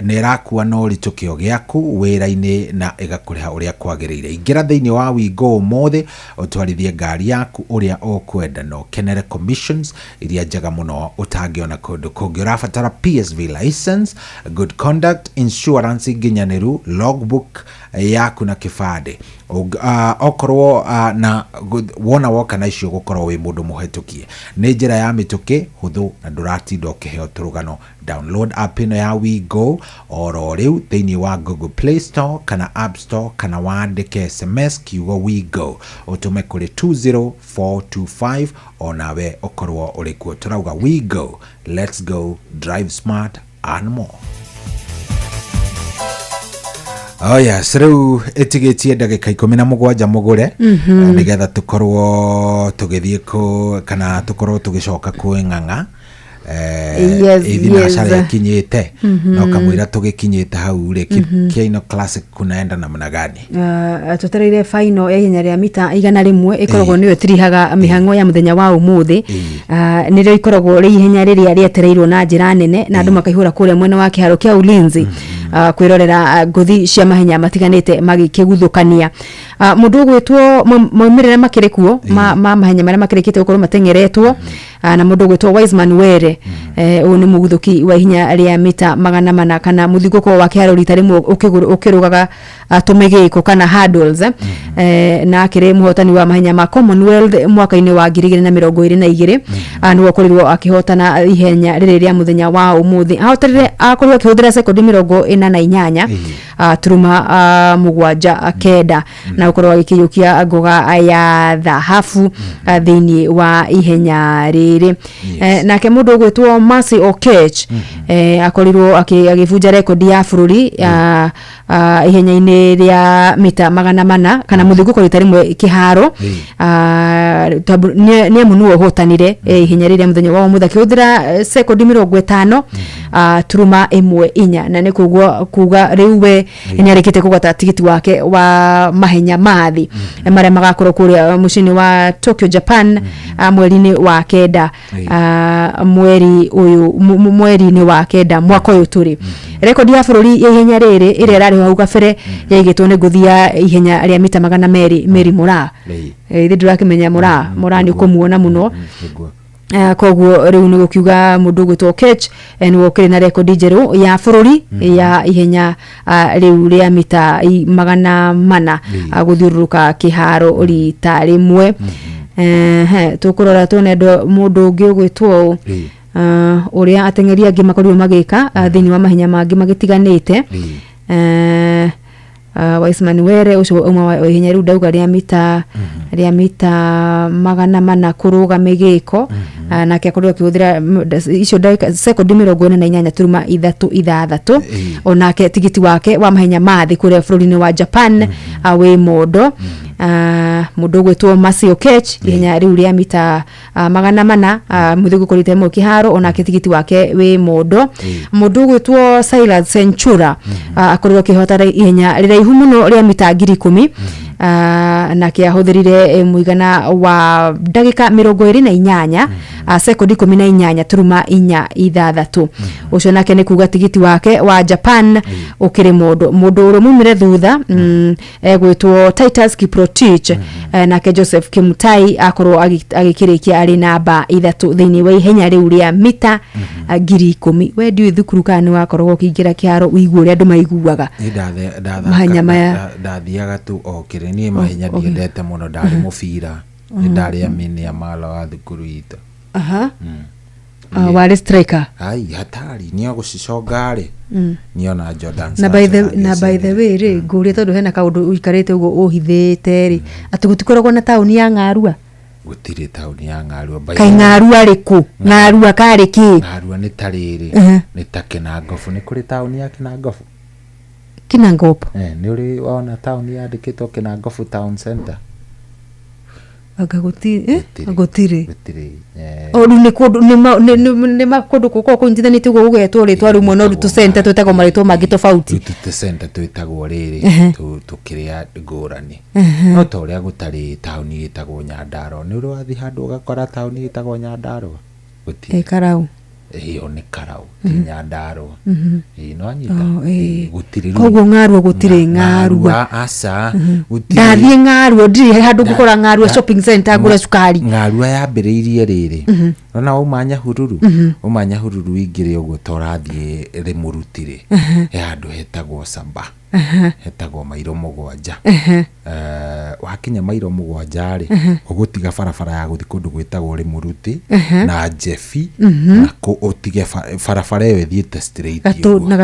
nirakuwa no ritukio giaku wira-ini na igakuriha uria kwagiriire ingira thiini wa WeGo mothe utwarithie ngari yaku uria ukwenda no kenere commissions iria njega muno utangiona kundu kungi urabatara PSV license good conduct insurance nginyaniru logbook yaku na kifade okorwo na wona woka na icio gukorwo wi mundu muhetukie ni njira ya mituki huthu na nduratinda ukiheo turugano download app ino ya WeGo oro riu thiini wa Google Play Store kana App Store kana waandike SMS kiugo WeGo utume kuri 20425 onawe okorwo uri kuo turauga WeGo let's go drive smart and more. Oh yes, riu etigetie ndagika 17 mugure nigetha tukorwo tugithie ku kana tukorwo tugicoka kuinganga thinacara kinyite no kamwira tugikinyite hau ri Kiino Classic kunaenda namna gani tutereire final ya ihenya ria mita igana rimwe ikoragwo niyo tirihaga mihango ya muthenya wa umuthi nirio ikoragwo ri ihenya riria rietereirwo na njira nene na andu makaihura kuria mwena wa kiharo kia Ulinzi kwirorera nguthi cia mahenya matiganite magikiguthukania mundu gwitwo moimirira makirikuo mahenya maria makirikite gukorwo matengeretwo na mundu gwitwo Wiseman Were ni muguthuki wa ihenya ria mita 400 kana muthiguko wa kiharo rita rimwe ukirugaga tumegiko kana hurdles na akire muhotani wa mahenya ma Commonwealth mwaka-ini wa 2022 niwe korirwo akihotana ihenya riri ria muthenya wa umuthi ahotarire akorwo akihuthira sekondi 48 turuma mugwanja kenda na ukorwo agikiyukia ngoga ya thahabu thiini wa ihenya riri nake mundu gwitwo Mercy Okech akorirwo agibunja rekodi ya bururi ihenya-ini ria mita 400 kana muthiguko rita rimwe kiharo ni amunuo hotanire ihenya riria muthenya wa umuthi akihuthira sekondi 50 turuma 1 na ni kuga riuwe ni arikite kugata tigiti wake wa mahenya mathi maria magakorwo kuria mucini wa Tokyo Japan mweri-ini wa kenda mweri-ini wa kenda mwaka uyu turi rekodi ya bururi ya ihenya riri iria rari hau gabere yaigitwo ni nguthia ihenya ria mita 200 Mary Mura ithi ndirakimenya Mura ni kumuona muno koguo riu ni gukiuga mundu gwitwo Okech ni wokire na rekodi njeru ya bururi ya ihenya riu ria mita 400 guthiururuka kiharo rita rimwe tukurora tunendo mundu ungi gwitwo uria atengeria angĩ makorirwo magĩka thĩinĩ wa mahenya mangĩ magĩtiganĩte Wiseman Were ucio uma wa hinya riu ndauga ria mita 400 kuruga migiko na ke akorwo kihuthira icio ndagika sekondi 48.3 onake tigiti wake wa mahenya mathi kuria bururi-ini wa Japan wi modo mundu gwitwo Masio Kech hinya riu ria mita 400 muthigu kurite mo kiharo onake tigiti wake wi modo mundu gwitwo Silas Centura akorwo kihota hinya riraihu muno ria mita 10,000 na kia huthirire muigana wa ndagika 28 sekondi 18.4 ucio nake ni kuga tigiti wake wa Japan ukiri mundu uro mumire thutha egwitwo Titus Kiprotich nake Joseph Kimutai akorwo agikirikia ari namba 3 thiini wa ihenya riu ria mita 10,000 we ndiu thukuru kana wakorwo ukiingira kiaro uigwa uri andu maiguaga mahenya maya ndathiaga tu okire nie mahenya ndiendete muno ndari mubira ndari amini ya mala wa thukuru itu wale striker ai hatari ni gucicongare niona Jordan na by the way ri nguria tondu hena kaundu uikarite ugo uhithite ri ati gutikoragwo na tauni ya Ng'arua gutire tauni ya Ng'arua kai Ng'arua riku Ng'arua kari ki Ng'arua ni tariri ni Kinangofu ni kuri tauni ya Kinangofu Kinangofu ni uri ona tauni yandikitwo Kinangofu town center agutire oru ni kundu ni makundu kuko kunjithanite ugo ugetwo ritwa rumwe no rutu center twetagwo maritwa mangi tofauti rutu center twetagwo riri tukiria ngurani no to ria gutari tauni itagwo Nyandaro ni uri wathi handu ugakora tauni itagwo Nyandaro gutire Karau iyo ni Karau Nyandaro no anyita gutire koguo Ng'arua gutire Ng'arua asa ndathie Ng'arua ndiri handu ngukora Ng'arua shopping center ngura sukari Ng'arua yambiriirie riri nona umanya hururu ingire ugo torathie rimurutire handu hetagwo Samba hetagwo mairo mugwanja wakinya mairo mugwanja ri ugutiga barabara ya guthi kundu gwitagwo rimuruti na Jefi na ko utige barabara iyo ithiete straight na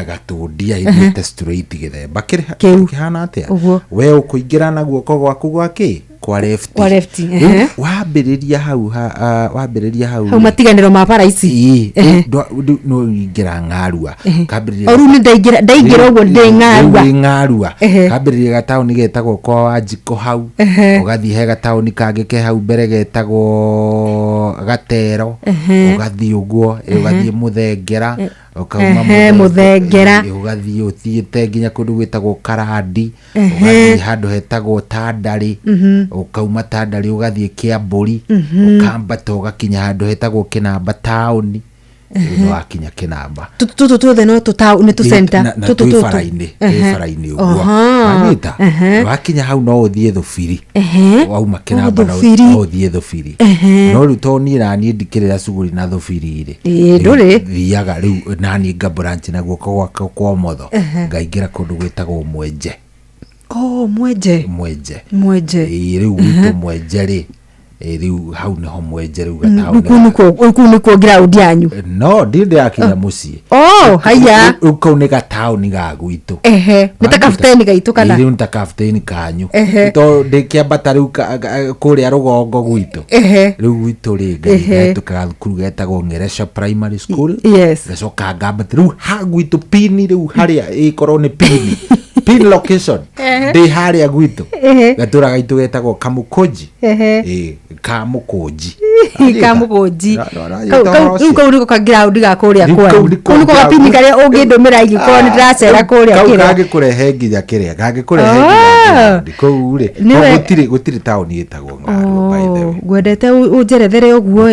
gatundia ithiete straight githemba kihana atia we ukuingira na guoko gwaku gwaki kwa left wambiriria hau matiganiro ma bara ici no ingira Ng'arua kabiriria oru ni ndaingira ugo ndi Ng'arua kabiriria gatauni getagwo kwa Wanjiko hau ugathi he gatauni kangi ke hau mbere getagwo Gatero ugathi uguo ugathi Muthengera ukauma Muthengera ugathi uthiite nginya kundu gwitagwo Karandi ugathi handu hetagwo Tandari ukauma Tandari ugathi Kiamburi ukambata ugakinya handu hetagwo Kinamba tauni no wakinya Kinamba tuthe no tutau ni tu center faraini uguo anyita wakinya hau no uthie Thubiri wauma Kinamba no uthie Thubiri no ruto ni rani ndikirira suguri na Thubiri ri nduri thiaga riu nani nga branch na guoko gwaka kwa motho ngaingira kundu gwitagwo Mwenje Mwenje riu gwito Mwenje ri riu hau niho Mwenje riu gatauni ukuniko ground yanyu no ndinde akinya mucii haya ukau ni gatauni ga gwitu nita kapteni gaitu kana riu nita kapteni kanyu to ndikiambata riu kuria rugongo gwitu riu gwitu ri ngai tukaga thukuru getagwo Ngeresha Primary School gacoka ngambata riu ha gwitu pini riu haria ikorwo ni pini pin location ndi haria gwitu gatura gaitu getagwo Kamukoji Kamukoji kau niko ka ground ga kuria kwa kau niko gapini karia ungindumira igiko ni ndiracera kuria kiria kage kurehe nginya kiria kage kurehe nginya kau ri gutire tauni itagwo Ng'arua by the way gwendete unjerethere uguo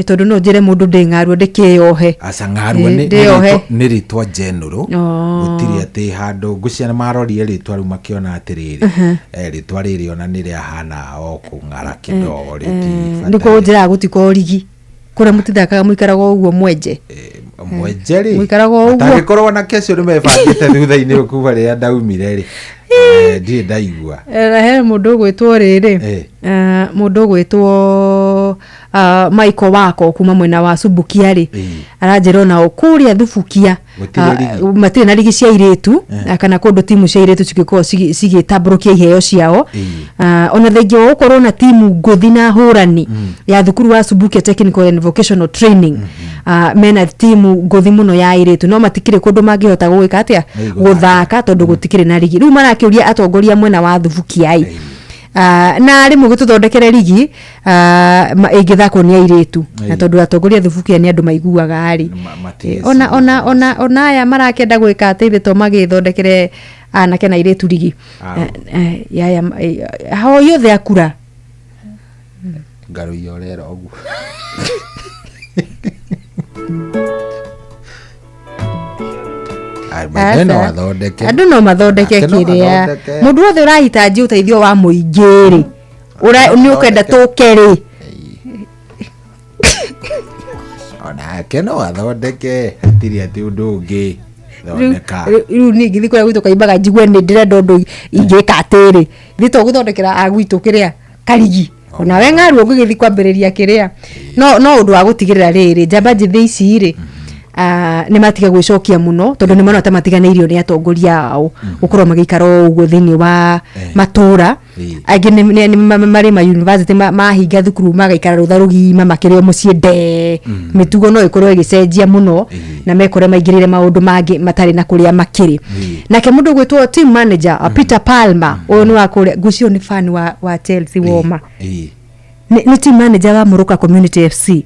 tondu no njire mundu ndi Ng'arua ndikiohe asa Ng'arua ni ritwa general gutire ati handu nguciana marorie ritwa riu makiona atiriri ritwa riri ona ni ria hana o kung'ara kidogo ndiko njira gutiko origi kuria mutithakaga muikaraga uguo Mwenje ri muikaraga uguo atagikorwo na kesho ni mebangite thutha-ini kuva ria ndaumire ri ndi ndaigua he mundu gwitwo riri mundu gwitwo Michael wako kuma mwena wa Subukia ri aranjira na okuria Thubukia matire na rigi cia iretu kana kundu timu cia iretu cigiko cigitabũrũkia iheo ciao ona thengi wa gukorwo na timu nguthi na hurani ya thukuru wa Subukia Technical and Vocational Training mena timu nguthi muno ya iretu no matikire kundu mangihota gwika atia guthaka tondu gutikire na rigi riu marakiuria atongoria mwena wa Thubukia na rimu gututhondekere rigi ingithakwo ni airetu na tondu atongoria Thubukia ni andu maiguaga ari ona aya marakenda gwika ateithe to magithondekere anake na airetu rigi ya hao yothe akura ngaru yorera ogu andu no mathondeke kiria mundu wothe urahitaji uteithio wa muingiri ni ukenda tukeri ona keno athondeke hatiri ati undu ungi thondeka riu ni ngithi kwa gwitu kaimbaga njigwe ni ndirenda undu ingika atiri thito guthondekera agwitu kiria karigi ona we ngaru ugithi kwambiriria kiria no undu wa gutigirira riri njamba njithi ici ri ni matiga gwicokia muno tondu ni mona tamatiganeirio ni atongoria ao gukorwo magikara uguo thini wa matura aingi ni mari ma university mahinga thukuru magaikara rutha rugima makirio mucie de mitugo no ikorwo igicenjia muno na mekore maingirire maundu mangi matari na kuria makiri nake mundu gwitwo team manager Peter Palmer uyu ni wa kuria gucio ni fan wa Chelsea Woma ni team manager wa Muruka Community FC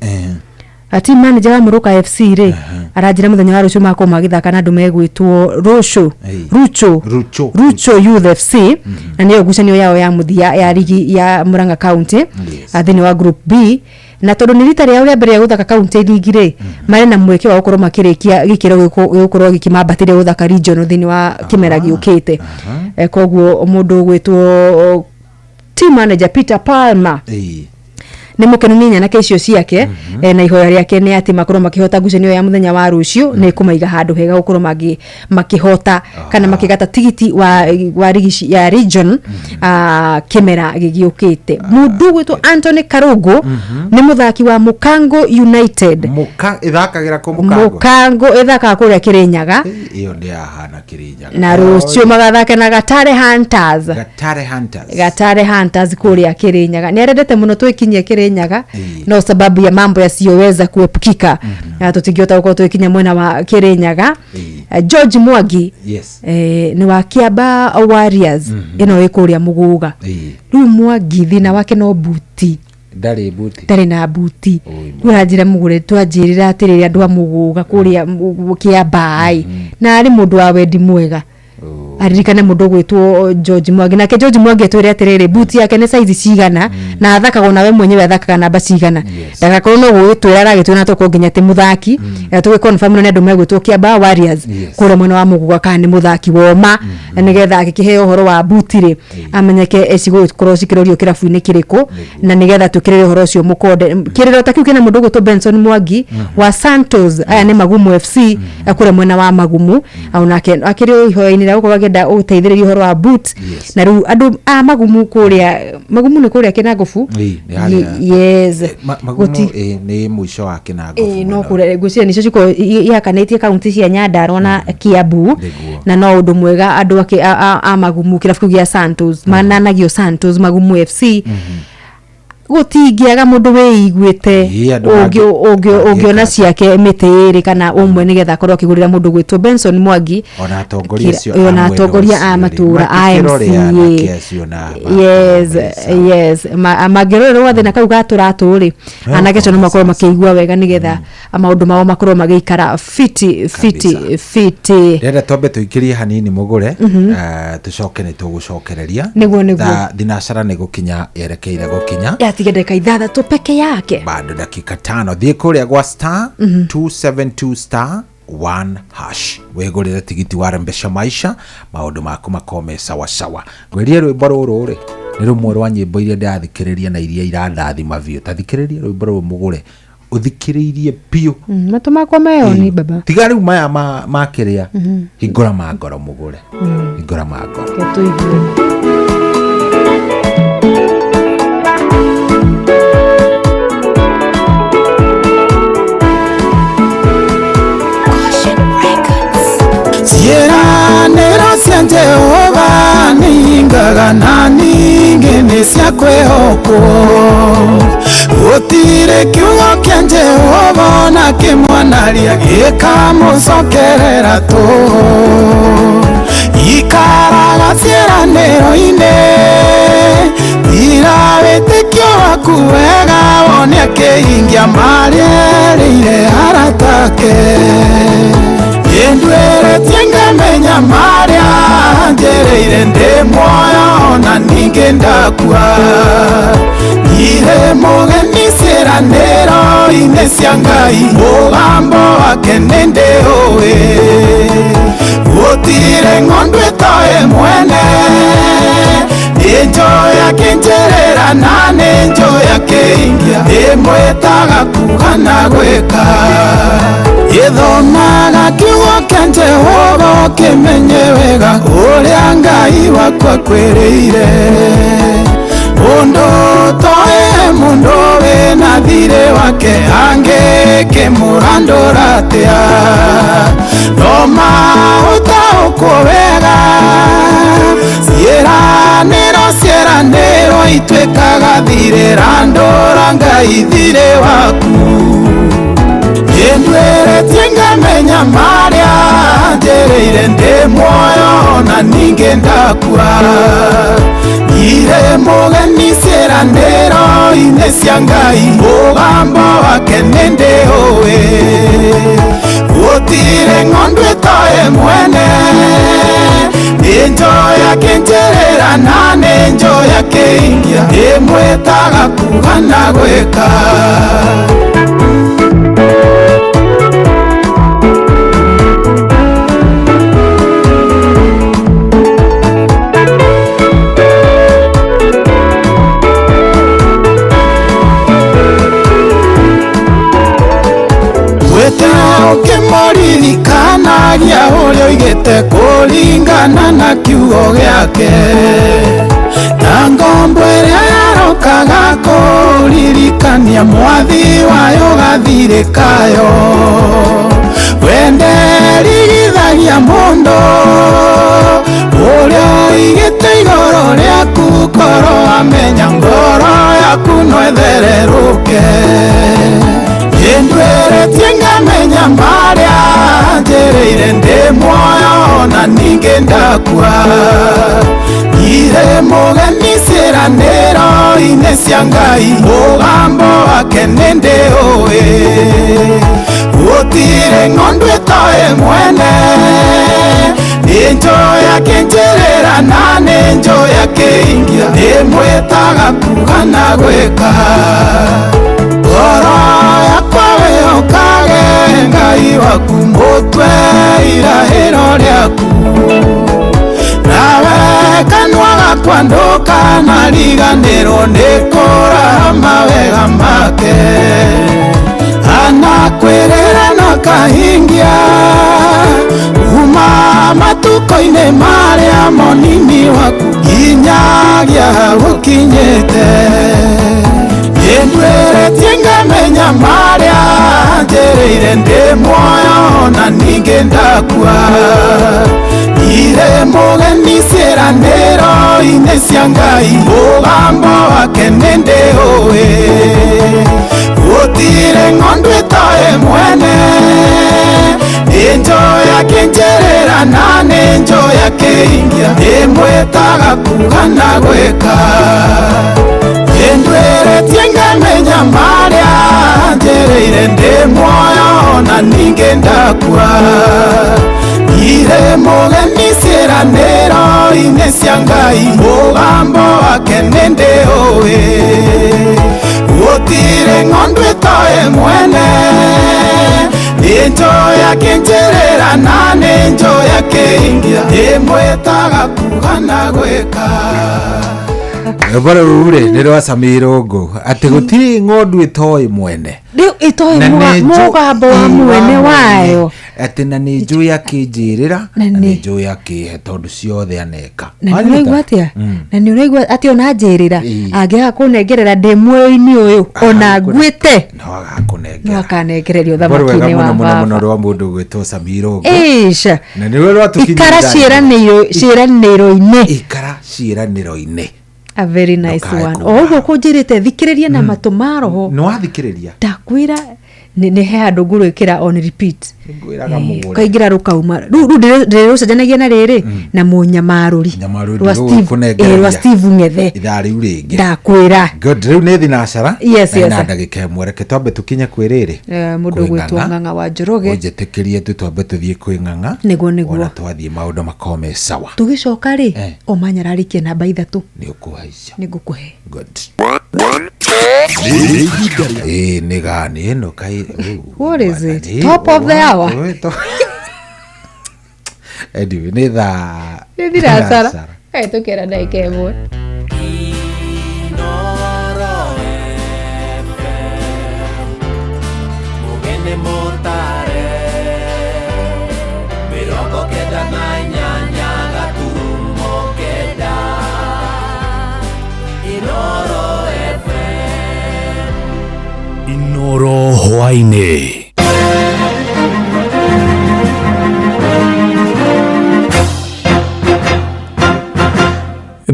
team manager wa Muruka FC ri aranjira muthenya wa rucio mako magithaka na andu megwitwo Rucho Youth FC na niyo gucanio yao ya muthia ya ligi ya Murang'a County athini wa group B na tondu ni rita ria mbere ya guthaka county ligi ri mari na mweke wa gukorwo makirikia gikiro gukorwo gikimambatire guthaka region thini wa kimera giukite koguo mundu gwitwo team manager Peter Palmer ni mukenu ni nyana kecio ciake na ihoya riake ni ati makorwo makihota gucanio ya muthenya wa rucio ni kumaiga handu hega gukorwo makihota kana makigata tigiti wa rigi ya region kimera gigiukite mundu gwitwo Anthony Karugo ni muthaki wa Mukango United ithakagira ku Mukango ithaka kuria Kirinyaga iyo ndi ahana Kirinyaga na rucio magathaka na Gatare Hunters kuria Kirinyaga ni arendete muno twikinyie Nyaga no sababu ya mambo yasiyoweza kuepukika tutingiota uko tukinya mwena wa Kirinyaga George Mwangi ni wa Kiaba Warriors ino ikuria Muguga riu Mwangi thina wake no buti ndari na buti urajira mugure twanjirira atirira andu a Muguga kuria Kiaba na ari mundu wa wendi mwega aririkane mundu gwitwo George Mwangi nake George Mwangi twire atiriri buti yake ni size cigana na athakaga nawe mwenyewe athakaga namba cigana ndagakorwo no gwitwira aragitwira tuko nginya ti muthaki tuwe confirm ni andu megwitwo Kiaba Warriors kure mwena wa Muguga kana ni muthaki woma nigetha agikiheo horo wa buti ri amenyeke ecigo cross kirorio kirabu-ini kiriko na nigetha tukirire horo cio mukonde kiriro takiu kina mundu gwitwo Benson Mwangi wa Santos aya ni Magumu FC kure mwena wa Magumu au nake akirio ihoya-ini ra uko agenda uteithiririo horo wa boot na riu andu Magumu kuria Magumu ni kuria Kinangofu yes Magumu ni mwisho wa Kinangofu no kuria gucia nicio ciko yakanitie kaunti cia Nyandarua na Kiambu na no undu mwega andu a Magumu kirabu gia Santos mananagio Santos Magumu FC gutingiaga mundu weiguite ugiona ciake mitiri kana umwe nigetha korwo kigurira mundu gwitwo Benson Mwangi ona atongoria a matura yes magerero wathe na kau gaturatu ri anagecho no makorwo makiigua wega nigetha maundu mao makorwo magikara fiti renda tombe tuikirie hanini mugure tucoke ni tugucokereria niguo thinacara ni gukinya yerekeire gukinya tigedeka ithathatu peke yake bado dakika 5 thie kuria gwa star 272 star 1 hash wegurire tigiti wa Rembesha Maisha maundu maku makome sawa sawa gwerie rwimbo ruru ri ni rumwe rwa nyimbo iria ndathikiriria na iria irandathima biu tathikiririe rwimbo ruru mugure uthikiririe piu matuma kwa mayo ni baba tigari maya makiria hingura magoro mugure hingura magoro wega na ningĩ nĩ cia kwĩhokwo gũtirĩ kiugo kĩa Jehova na kĩmwanaria gĩkamũcokerera tũhũ ikaraga ciĩranĩro-inĩ ira wĩtĩkio waku wega wone akĩhingia marĩerĩire aratake nĩndwĩrĩtie ngamenya marĩa njereire ndĩ muoyo na ningĩ ndakua nyire mũgeni ciĩranĩro-inĩ cia Ngai mũgambo wake nĩndĩũĩ gũtirĩ ng'ondu ĩtoĩ mwene nĩnjoya kĩnjĩrĩra na nĩnjoya kĩingia ndĩmwĩtaga kuga na gwĩka gĩthomaga kiugo kĩa Jehova kĩmenye wega ũrĩa Ngai wakwa kwĩrĩire mũndũ toĩ mũndũ wĩna thirĩ wake angĩkĩmũrandũra atĩa no maũtaũkwo wega ciĩranĩro ituĩkaga thirĩ randũra Ngai thirĩ waku nĩndwĩrĩtie ngamenya marĩa njereire ndĩ muoyo na ningĩ ndakua nyire mũgeni ciĩranĩro-inĩ cia Ngai mũgambo wake nĩndĩũĩ gũtirĩ ng'ondu ĩtoĩ mwene nĩnjoya kĩnjĩrĩra na nĩnjoya kĩingia ndĩmwĩtaga kuga na gwĩka ũkĩmũririkanagia ũrĩa oigĩte kũringana na kiugo gĩake na ngombo ĩrĩa yarokaga kũririkania mwathi wayo gathirĩkayo we nderigithagia mũndũ ũrĩa oigĩte igũrũ rĩaku korwo amenya ngoro yaku no ĩthererũke nĩndwĩrĩtie ngamenya marĩa njereire ndĩ muoyo na ningĩ ndakua nyire mũgeni ciĩranĩro-inĩ cia Ngai mũgambo wake nĩndĩũĩ gũtirĩ ng'ondu ĩtoĩ mwene nĩnjoya kĩnjĩrĩra na nĩnjoya kĩingia ndĩmwĩtaga kuga na gwĩka ngoro yakwa wĩhokage Ngai waku mũtwe irahĩro rĩaku nawe kanua gakwa ndũkanariganĩrwo nĩ kũraha mawega make anakwĩrĩra na kahingia uma matukũ-inĩ marĩa monini waku nginyagia gũkinyĩte nĩndwĩrĩtie ngamenya marĩa njereire ndĩ muoyo na ningĩ ndakua nyire mũgeni ciĩranĩro-inĩ cia Ngai mũgambo wake nĩndĩũĩ gũtirĩ ng'ondu ĩtoĩ mwene nĩnjoya kĩnjĩrĩra na nĩnjoya kĩingia ndĩmwĩtaga kuga na gwĩka nĩndwĩrĩtie ngamenya marĩa njereire ndĩ muoyo na ningĩ ndakua nyire mũgeni ciĩranĩro-inĩ cia Ngai mũgambo wake nĩndĩũĩ gũtirĩ ng'ondu ĩtoĩ mwene nĩnjoya kĩnjĩrĩra na nĩnjoya kĩingia ndĩmwĩtaga kuga na gwĩka bara ure nero Samirongo ati gutiri ng'ondu itoy mwene Leo itoy mugambo wa mwene wayo ati na ni njui akijirira na ni njui akihe tondu ciothe aneka na ni uraigua atia na ni uraigua ati ona njirira angiaga kunengerera ndi muoyo-ini uyu ona ngwite no agakunengera no akanengererio thamaki-ini wa baba muno rwa mundu gwitwo Samirongo isha na ni rwa tukinyira ikara ciraniro-ini ikara ciraniro-ini a very nice one oguo kunjirite thikiriria na matu ma roho no athikiriria ndakwira ni he handu ngurwikira on repeat ngwiraga mugure kaingira rukauma ru cenjanagia na riri na munyamaruri rwa Steve Ngethe ithari uringi ndakwira good riu ni thinacara na ndagika imwe reke twambe tukinye kwiriri mundu gwitwo Ng'ang'a wa Njoroge ujetikirie tu twambe tuthie kwi Ng'ang'a niguo twathie maundu makome sawa tugicoka ri omanyararikie namba 3 ni ukuhaica nigukuhe good nigani eno kai what is it top of the hour anyway ni thirasara kai tukira ndagika imwe Inoro hwaine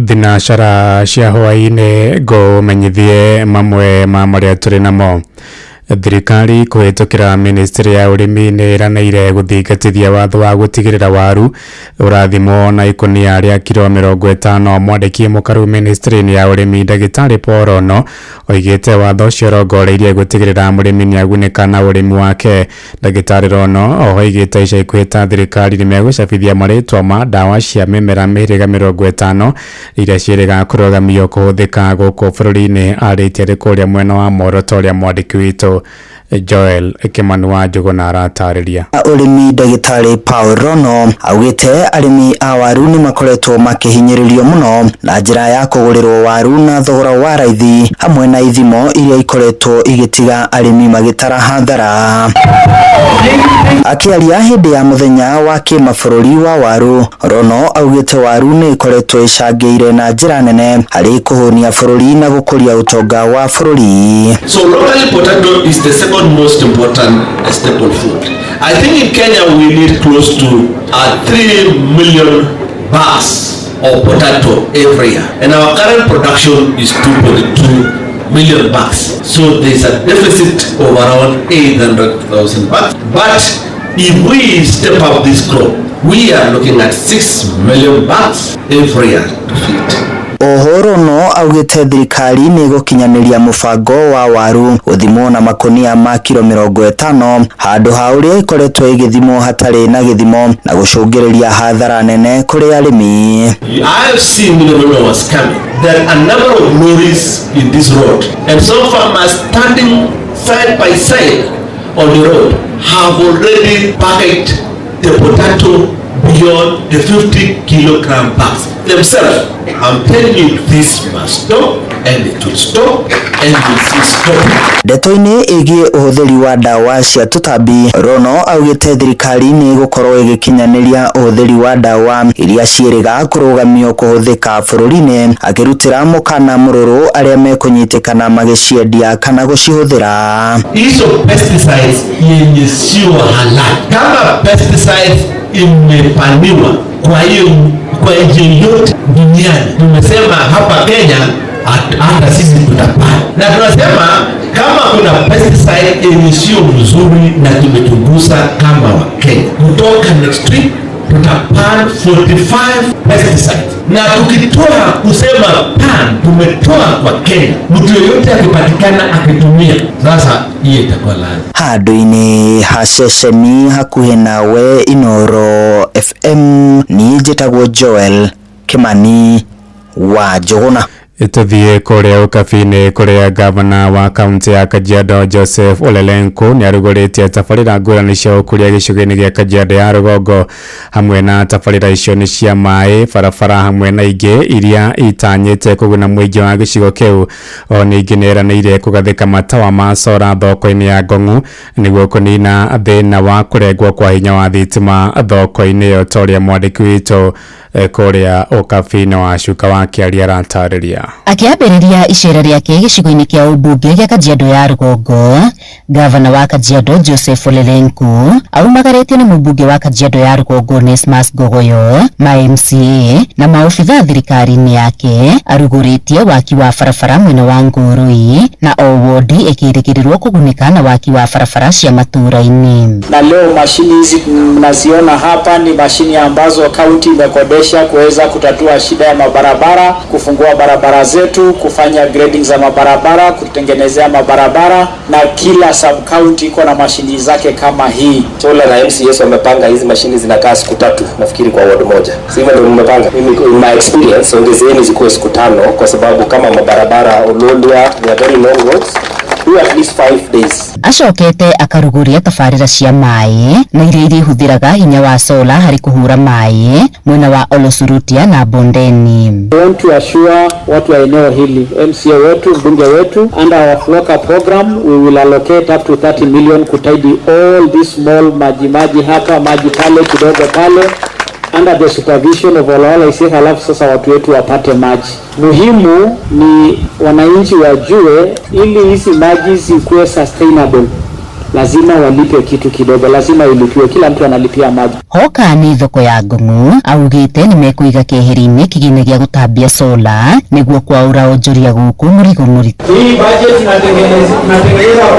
thinacara cia hwaine ngumenyithie mamwe ma maria turi namo thirikari kuhitukira ministry ya urimi ni iraneire guthingatithia watho wa gutigirira waru urathimo na ikunia ria kilo 50 mwandiki mukaru ministry ya urimi Ndagitari Paul Rono oigite watho ucio rongoreirie gutigirira murimi ni aguneka na urimi wake. Ndagitari Rono oigite ica ikuhi ta thirikari ni megucabithia maritwa ma dawa cia mimera mihiriga 50 iria ciiriga kurugamio kuhuthika guku bururi-ini aritie rikuria mwena wa Morotoria mwandiki witu Joel Kimani wa Njuguna aratariria urimi. Ndagitari Paul Rono augite arimi a waru ni makoretwo makihinyiririo muno na njira ya kugurirwo waru na thogora wa raithi hamwe na ithimo iria ikoretwo igitiga arimi magitara hathara. Akiaria hindi ya muthenya wa kimabũrũri wa waru, Rono augite waru ni ikoretwo icangiire na njira nene hari kuhunia bũrũri na gukuria utonga wa bũrũri. So locally potato is the second most important staple food. I think in Kenya we need close to 3 million bags of potato every year, and our current production is 2.2 million bags. So there is a deficit of around 800,000 bags. But if we step up this crop, we are looking at 6 million bags every year to feed. Ohoro no augite thirikari ni gukinyaniria mubango wa waru uthimo na makonia ma kilo 50 handu ha uria ikoretwo igithimo hatari na githimo na gucungiriria hathara nene kuri arimi. I have seen was coming. There are a number of lorries in this road, and some farmers standing side by side on the road have already packed the potato beyond the 50 kilogram bags themselves. I'm telling you, this must stop, and it will stop, and it will stop. Ndeto-ini igie uhuthiri wa dawa cia tutambi, Rono augite thirikari ni gukorwo igikinyaniria uhuthiri wa dawa iria ciiriga kurugamio kuhuthika bũrũri-ini, akirutira mukana mururu aria mekunyitikana magiciendia kana gucihuthira. Hizo pesticides yenye sio halali, kama pesticides imepaniwa kwa hiyo kwa nchi yote duniani. Tumesema hapa Kenya hata sisi tutapata, na tunasema kama kuna pesticide yenye sio mzuri na tumetungusa kama wa Kenya, kutoka next week tutapan 45 pesticides, na tukitoa kusema pan tumetoa kwa Kenya, mtu yoyote akipatikana akitumia, sasa hiyo itakuwa laana. Handu-ini ha ceceni hakuhi nawe Inoro FM, ni njitagwo Joel Kimani wa Njuguna. Tuthie kuria ukabini kuria gavana wa kaunti ya Kajiado Joseph Ole Lenku ni aruguritie tabarĩra ngũrani cia ũkũria gĩcigo-inĩ gĩa Kajiado ya rũgongo hamwe na tabarĩra icio nĩ cia maĩ, barabara hamwe na ingĩ iria itanyĩte kũguna mũingĩ wa gĩcigo kĩu. O ningĩ nĩ eranĩire kũgathĩka matawa ma solar thoko-inĩ ya Ngong'u nĩguo kũnina thĩna wa kũrengwo kwa hinya wa thitima thoko-inĩ ĩyo, ta ũrĩa mwandĩki witũ kuria ukabini wa Cuka wa Kĩaria aratarĩria. Akĩambĩrĩria icera rĩake gĩcigo-inĩ kĩa ũmbunge gĩa Kajiado ya rũgongo, gavana wa Kajiado Joseph Ole Lenku aumagarĩtio nĩ mũmbunge wa Kajiado ya rũgongo Onesmus Gogoyo, ma MCA na maobitha thirikari-inĩ yake arugũrĩtie waki wa barabara mwena wa Ngũrũi na o wodi ĩkĩrĩgĩrĩrwo kũgunĩka na waki wa barabara cia matũra-inĩ. Na leo mashini hizi mnaziona hapa ni mashini ambazo kaunti imekodesha kuweza kutatua shida ya mabarabara, kufungua barabara zetu, kufanya grading za mabarabara, kutengenezea mabarabara, na kila sub county iko na mashini zake kama hii. Chola na MCS wamepanga hizi mashini zinakaa siku 3 nafikiri kwa ward moja. Sivyo ndio mmepanga. Mimi in my experience ongezeeni zikuwe siku 5 kwa sababu kama mabarabara Olodia they are very long roads. At least 5 days. Acokete akaruguria tabarĩra cia maĩ na iria irĩhũthĩraga hinya wa solar harĩ kũhũra maĩ mwena wa Olosurutia na Bondeni. We want to assure watu wa eneo hili, MCA wetu, mbunge wetu, under our FLOCA program we will allocate up to 30 million kutaidi all these small maji hapa, maji pale, kidogo pale, under the supervision of Olawala Isih, halafu sasa watu wetu wapate maji. Muhimu ni wananchi wajue, ili hizi maji zikuwe sustainable lazima walipe kitu kidogo, lazima ilipiwe, kila mtu analipia maji. Hoka ni thoko ya Ngong'u augite ni mekuiga keheri-inĩ kĩgĩna gĩa gũtambia solar nĩguo kwaura onjoria gũkũ mũrigo mũritũ. Hii budget tunatengeneza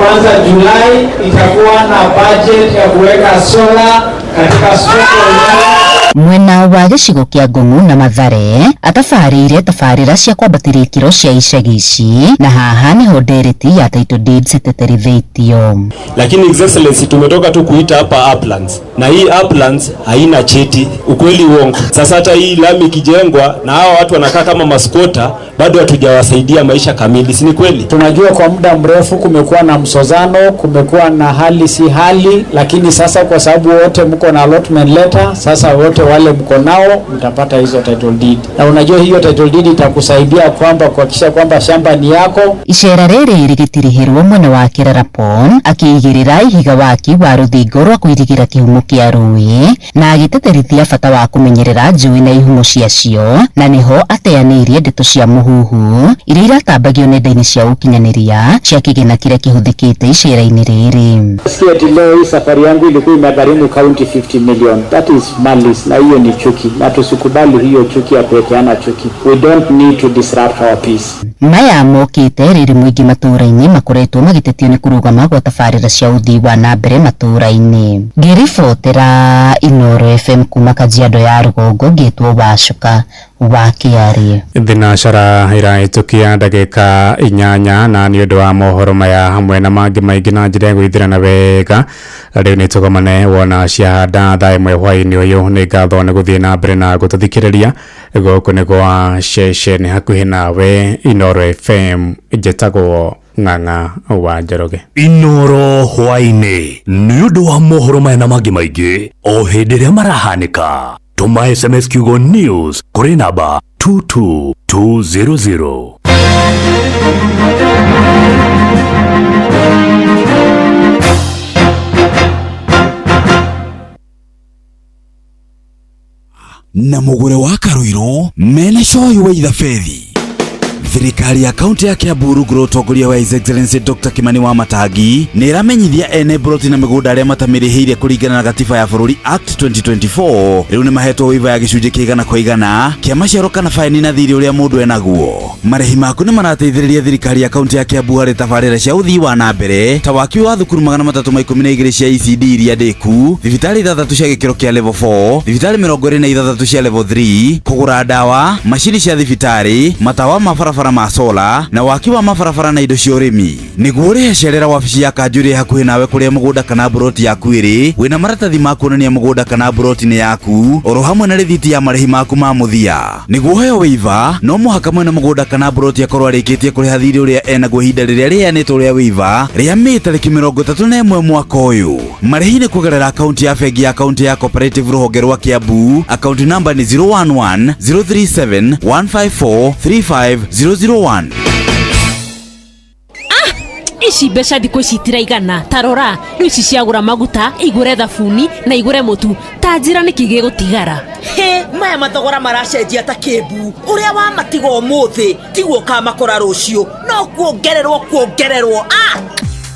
kwanza Julai, itakuwa na budget ya kuweka solar katika soko. Mwena wa gĩcigo kĩa Ngong'u na Mathare atabarĩire tabarĩra cia kwambatĩria ikĩro cia icagi ici, na haha nĩho ndereti ya title deeds ĩteterithĩtio. Lakini Excellency, tumetoka tu kuita hapa uplands na hii uplands haina cheti, ukweli uongo. Sasa hata hii lami kijengwa na hao watu wanakaa kama maskota, bado hatujawasaidia maisha kamili, si ni kweli? Tunajua kwa muda mrefu kumekuwa na msozano, kumekuwa na hali si hali, lakini sasa kwa sababu wote mko na allotment letter, sasa wote wale mko nao mtapata hizo title deed. Na unajua hiyo title deed itakusaidia kwamba kuhakikisha kwamba shamba ni yako. Icera rĩrĩ rĩgĩtirihĩrwo mwena wa Kĩrarapon akĩigĩrĩra ihiga waki wa rũthingo rwa kũirigĩra kĩhumo kĩa rũĩ na agĩteterithia bata wa kũmenyerera njũĩ na ihumo ciacio, na nĩho ateanĩirie ndeto cia mũhuhu iria iratambagio nenda-inĩ cia ũkinyanĩria cia kĩgĩna kĩrĩa kĩhũthĩkĩte icera-inĩ rĩrĩ. Sikia leo hii safari yangu ilikuwa imegharimu county 50 million. That is malice, na hiyo ni chuki, na tusikubali hiyo chuki ya kuwekeana chuki. We don't need to disrupt our peace. Maya mokĩte rĩrĩ mũingĩ matũra-inĩ makoretwo magĩtetio nĩ kũrũgama gwa tabarĩra cia ũthii wa na mbere matũra-inĩ. Ngĩribotera Inooro FM kuma Kajiado ya rũgongo, ngĩtwo Wacuka wa Kĩaria. Thinacara ĩrahĩtũkia ndagĩka 8 na nĩ ũndũ wa mohoro maya hamwe na mangĩ maingĩ na njĩra ya gũithĩrana wega. Rĩu nĩ tũgomane wona ciahanda thaa ĩmwe hwaĩ-inĩ ũyũ. Nĩ ngatho nĩ gũthiĩ na mbere na gũtũthikĩrĩria gũkũ nĩ gwa ceceni hakuhĩ nawe Inooro FM. Njĩtagwo Ng'ang'a wa Njoroge. Inooro hwaĩ-inĩ nĩ ũndũ wa mohoro maya na mangĩ maingĩ o hĩndĩ ĩrĩa marahanĩka. Tũma SMS kiugo news kũrĩ namba 22200. Na mũgũre wa Karuiro mena coyo wa ithabedi. Thirikari ya kaunti ya Kiambu rungu utongoria wa His Excellency Dr. Kimani wa Matangi nĩ ĩramenyithia ene broti na mĩgũnda arĩa matamĩrĩhĩire kũringana na gatiba ya bũrũri Act 2024 rĩu nĩ mahetwo waiva ya gĩcunjĩ kĩigana kwa igana kĩa maciaro kana faini na thirĩ ũrĩa mũndũ enaguo. Marĩhi maku nĩ marateithĩrĩria thirikari ya kaunti ya Kiambu harĩ tabarĩra cia ũthii wa na mbere ta waki wa thukuru 312 cia ECD iria ndĩku, thibitarĩ 3 cia gĩkĩro kĩa level 4, thibitarĩ 26 cia level 3, kũgũra ndawa, macini cia thibitarĩ, matawa ma barabara mabarabara ma sola na waki wa mabarabara na indo cia urimi. Niguo rihecerera wabici ya Kanjuri hakuhi nawe kuria mugunda kana broti yaku iri wina maratathi ma kuonania mugunda kana broti ni yaku oro hamwe na rithiti ya marihi maku ma muthia. Niguo heo wiva no muhaka mwena mugunda kana broti akorwo arikitie kuriha thiri uria enaguo ihinda riria riheanitwo ria wiva ria Mei tariki 31 mwaka uyu. Marihi ni kugerera akaunti ya bengi ya akaunti ya Cooperative ruhonge rwa Kiambu. Akaunti namba ni 011 037 154 35001. Ici mbeca ndiko citiraigana tarora riu ici ciagura maguta igure thabuni na igure mutu ta njira niki gigutigara he maya mathogora maracenjia ta Kiambu uria wa matiga umuthi tiguo kamakora rucio no kuongererwo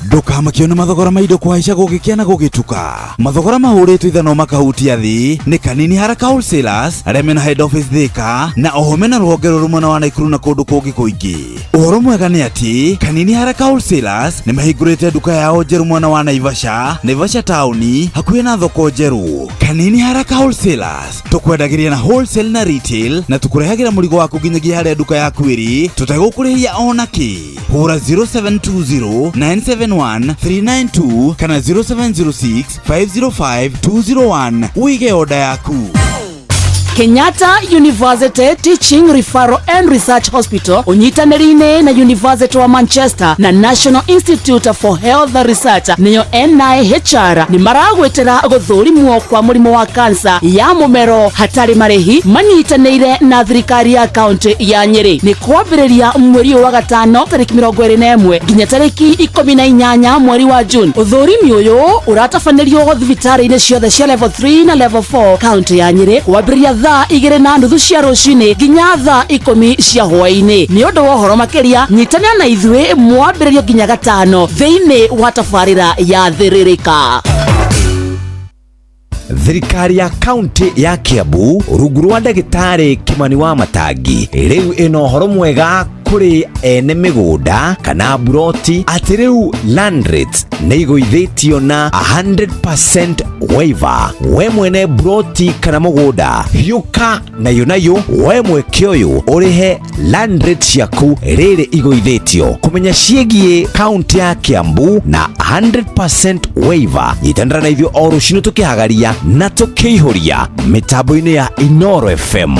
Ndukamakiona mathogora ma indo kuhaica gugikia na gugituka. Mathogora mahuritwo ithano makahutia thi ni Kanini Haraka Wholesalers aria mena head office Thika na oho mena ruhonge rumwe na Naikuru na kundu kungi kuingi. Uhoro mwega ni ati Kanini Haraka Wholesalers ni mahingurite nduka yao njeru mwena wa Naivasha tauni hakuhi na thoko njeru. Kanini Haraka Wholesalers tukwendagiria na wholesale na retail na tukurehagira murigo waku nginyagia haria nduka yaku iri tutagukuriria ona ki. Hura 0720 971 392 kana 0706 505 201 uige oda yaku. Kenyatta University Teaching Referral and Research Hospital unyitanirine na University wa Manchester na National Institute for Health Research niyo NIHR ni maragwetera guthurimwo kwa murimo wa kansa ya mumero hatari marehi manyitanire na thirikari ya county ya Nyeri. Ni kwambiriria mweri wa gatano tariki 21 nginya tariki 18 mweri wa June. Uthurimi uyu uratafanirio thibitari-ini ciothe cia level 3 na level 4 county ya Nyeri kwambiriria thaa 2:30 cia rucini nginya thaa 10 cia hwaini. Ni undu wa horo makiria nyitania na ithwe mwambiririo nginya gatano thiini wa tafarira ya thiririka. Thirikari ya kaunti ya Kiambu rungu rwa ndagitari Kimani wa Matangi riu ino horo mwega kuri ene migunda kana broti ati riu land rates ni iguithitio na 100% waiver. We mwene broti kana mugunda hiuka nayo we mweke uyu urihe land rates yaku riri iguithitio. Kumenya ciegie kaunti ya Kiambu na 100% waiver nyitandara na ithio o rucini tukihagaria na tukiihuria mitambo-ini ya Inoro FM.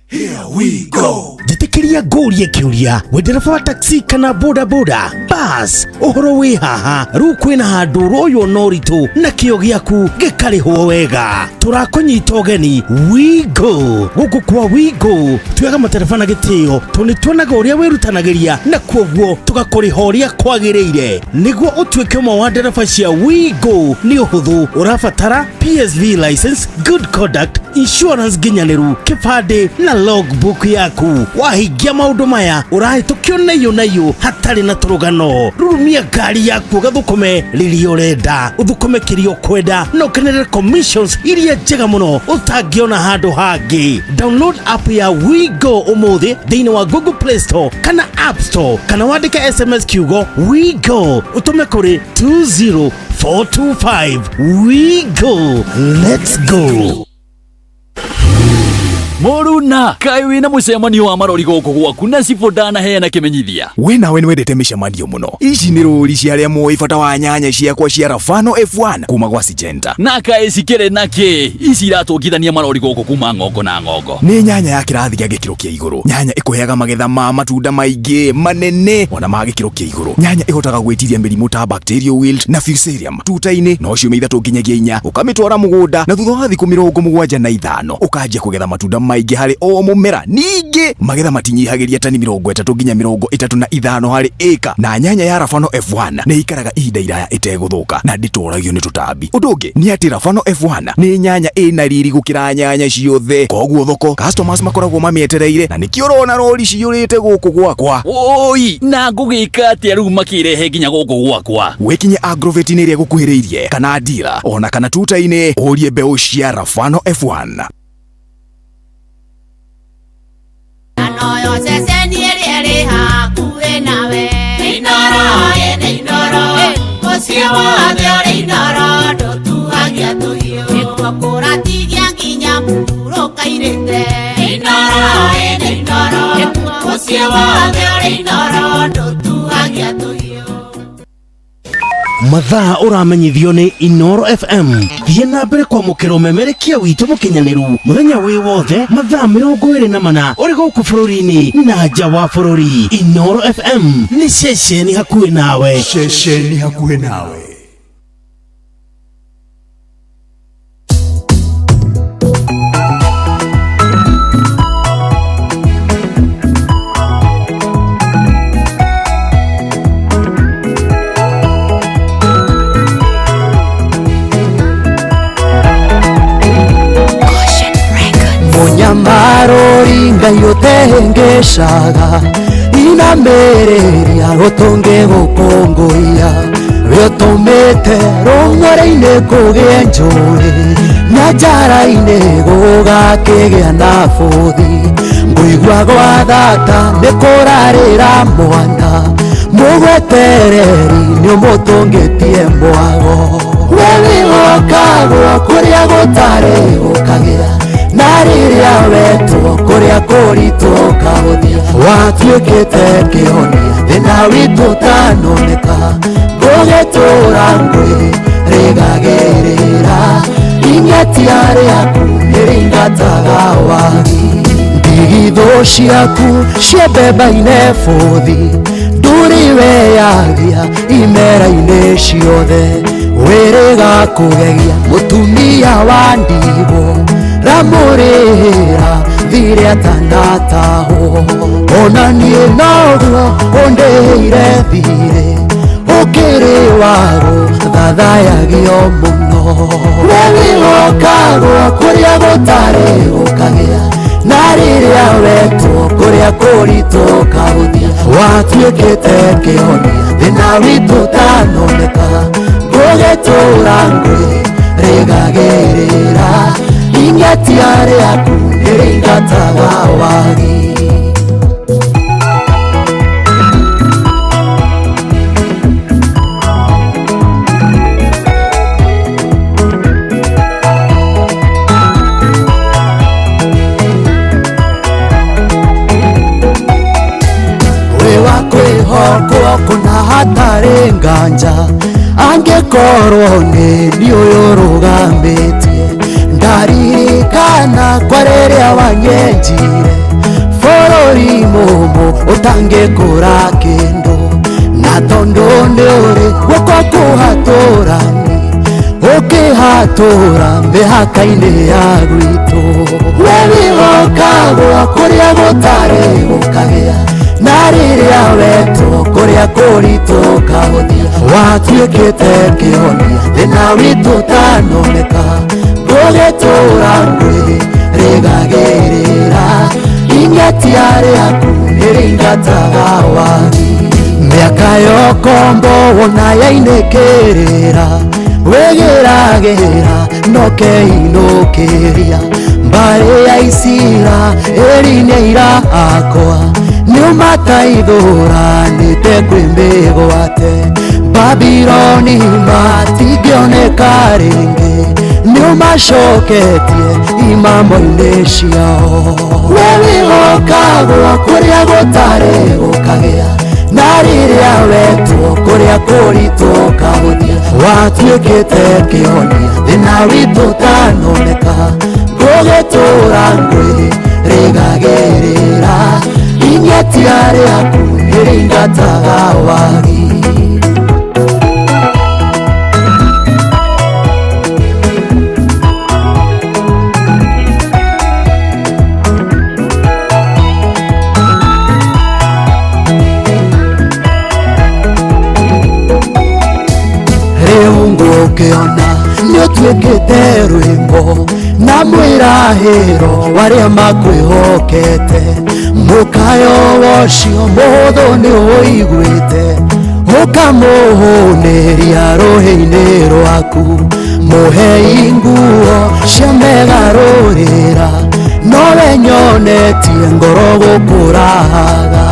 Here we go. Jitikiria gorie kiuria wendereva wa taxi kana boda boda bas uhoro wi haha riu kwina handu royo noritu na kio giaku gikarihwo wega. Turakunyita ugeni Wigo. Guku kwa Wigo tuyaga materefona gitio tunituonaga uria wirutanagiria na kwoguo tugakurihoria kwagiriire niguo utuike umwe wa ndereba cia Wigo. Ni uhuthu urabatara PSV license, good conduct, insurance ginyaniru, kibande na logbook yaku. Wahingia maundu maya urahitukio nayo hatari na turugano. Rurumia ngari yaku gathukume riri urenda uthukume kirio kwenda no kenere commissions iria njega muno utangiona handu hangi. Download app ya Wigo umuthi thiini wa Google Play Store kana App Store kana wandike SMS kiugo Wigo utume kuri 20425. Wigo, let's go. Moruna kai wina mucemanio wa marori goko gwaku na cibodana heana kimenyithia we nawe ni wendete micemanio muno. Ici ni ruri cia aria moi bata wa nyanya ciakwa cia Rafano F1 kuma gwa Syngenta na kai cikire nake ici iratungithania marori goko kuma ng'ongo na ng'ongo. Ni nyanya ya kirathi gia gikiro kia iguru. Nyanya ikuheaga magetha ma matunda maingi manene ona ma gikiro kia iguru. Nyanya ihotaga gwitiria mirimu ta bacterial wilt na fusarium tuta-ini no ciumia ithatu nginyagia 4 ukamitwara mugunda na thutha wa thiku 75 ukanjia kugetha matunda maingi hari o mumera. Ningi magetha matinyihagiria tani 30 nginya 35 hari eka. Na nyanya ya Rafano F1 ni ikaraga ihinda iraya iteguthuka na nditoragio ni tutambi. Undu ungi ni ati Rafano F1 ni nyanya ina riri gukira nyanya ciothe, koguo thoko customers makoragwo mamietereire na nikio rona rori ciyurite guku gwakwa. Oi na ngugika atia riu makirehe nginya guku gwakwa. Wikinye Agrovet ni ria gukuhiriirie kana dealer ona kana tuta-ini urie mbeu cia Rafano F1. Anoyo seseni eri hakuwe nawe Inoro Osio wothe Inoro Dotuhagia tuhio Ekwa kuratigia nginya muro kairete Inoro mathaa uramenyithio ni Inoro FM. Thiĩ na mbere kwamũkĩra ũmemerekia witũ mũkinyanĩru mũthenya wĩ wothe mathaa 24 ũrĩ gũkũ bũrũri-inĩ na nja wa bũrũri. Inoro FM nĩ ceceni hakuhĩ nawe. Ceceni hakuhĩ nawe. Marori ngai utengeshaga ina mereria gutunge gukongoia wetumite rungore-ini kugie njuri na njara-ini gugakigĩa na buthi ngũigua gwa thata nĩ kũrarĩra mwana mũgwetereri nĩ ũmũtũngĩtie mwago we wĩgokagwo kũrĩa gũtarĩ gũkagĩa na rĩrĩa wetwo kũrĩa kũritũ kahũthia watuĩkĩte kĩhonia thĩna witũ tanoneka ngũgĩtũra ngwĩrĩgagĩrĩra ing'etia rĩaku nĩrĩingataga wagi ndigithũ ciaku ciembemba-inĩ bũthi ndũrĩ weyagia imera-inĩ ciothe wĩrĩga kũgegia mũtumia wa ndigũ ramurira thire atanataho ona niĩ noguo ũndĩire thire ũkĩrĩ wago thathayagio mũno we wĩgokagwo kũrĩa gũtarĩ gũkagĩa na rĩrĩa wetwo kũrĩa kũritũ kahũthia watuĩkĩte kĩhonia thĩna witũ tanoneka ngũgĩtũra ngwĩrĩgagĩrĩra ing'etia rĩaku nĩrĩingataga wagi wĩ wa kwĩhokwo kũna hatarĩ nganja angĩkorwo nĩ niĩ ũyũ ũrũgamĩtie ndaririkana kwa rĩrĩa wanyenjire bũrũri mũmũ ũtangĩkũra kĩndũ na tondũ nĩ ũrĩ guoko kũhatũrani ũkĩhatũra mĩhaka-inĩ ya gwitũ we wĩgokagwo kũrĩa gũtarĩ gũkagĩa na rĩrĩa wetwo kũrĩa kũritũ kahũthia watuĩkĩte kĩhonia thĩna witũ tanoneka ngũgĩtũra ngwĩrĩgagĩrĩra ing'etia rĩaku nĩrĩingataga wagi mĩaka yokombo wona yainĩkĩrĩra wĩgĩragĩra nokeinũkĩria mbarĩ ya Isira ĩri-inĩ irakwa nĩũmataithũranĩte kwĩmĩgwate Babironi matingĩoneka rĩngĩ nĩũmacoketie imamo-inĩ ciao we wĩgokagwo kũrĩa gũtarĩ gũkagĩa na rĩrĩa wetwo kũrĩa kũritũ kahũthia watuĩkĩte kĩhonia thĩna witũ tanoneka ngũgĩtũra ngwĩrĩgagĩrĩra ing'etia rĩaku nĩrĩingataga wagi ũkĩona nĩũtuĩkĩte rwĩmbo na mwĩrahĩro warĩa makwĩhokete mũkayo wocio mũhũthũ nĩũiguĩte ũkamũhũnĩria rũhĩ-inĩ rwaku mũhei nguo cia megarũrĩra nowe nyonetie ngoro gũkũrahaga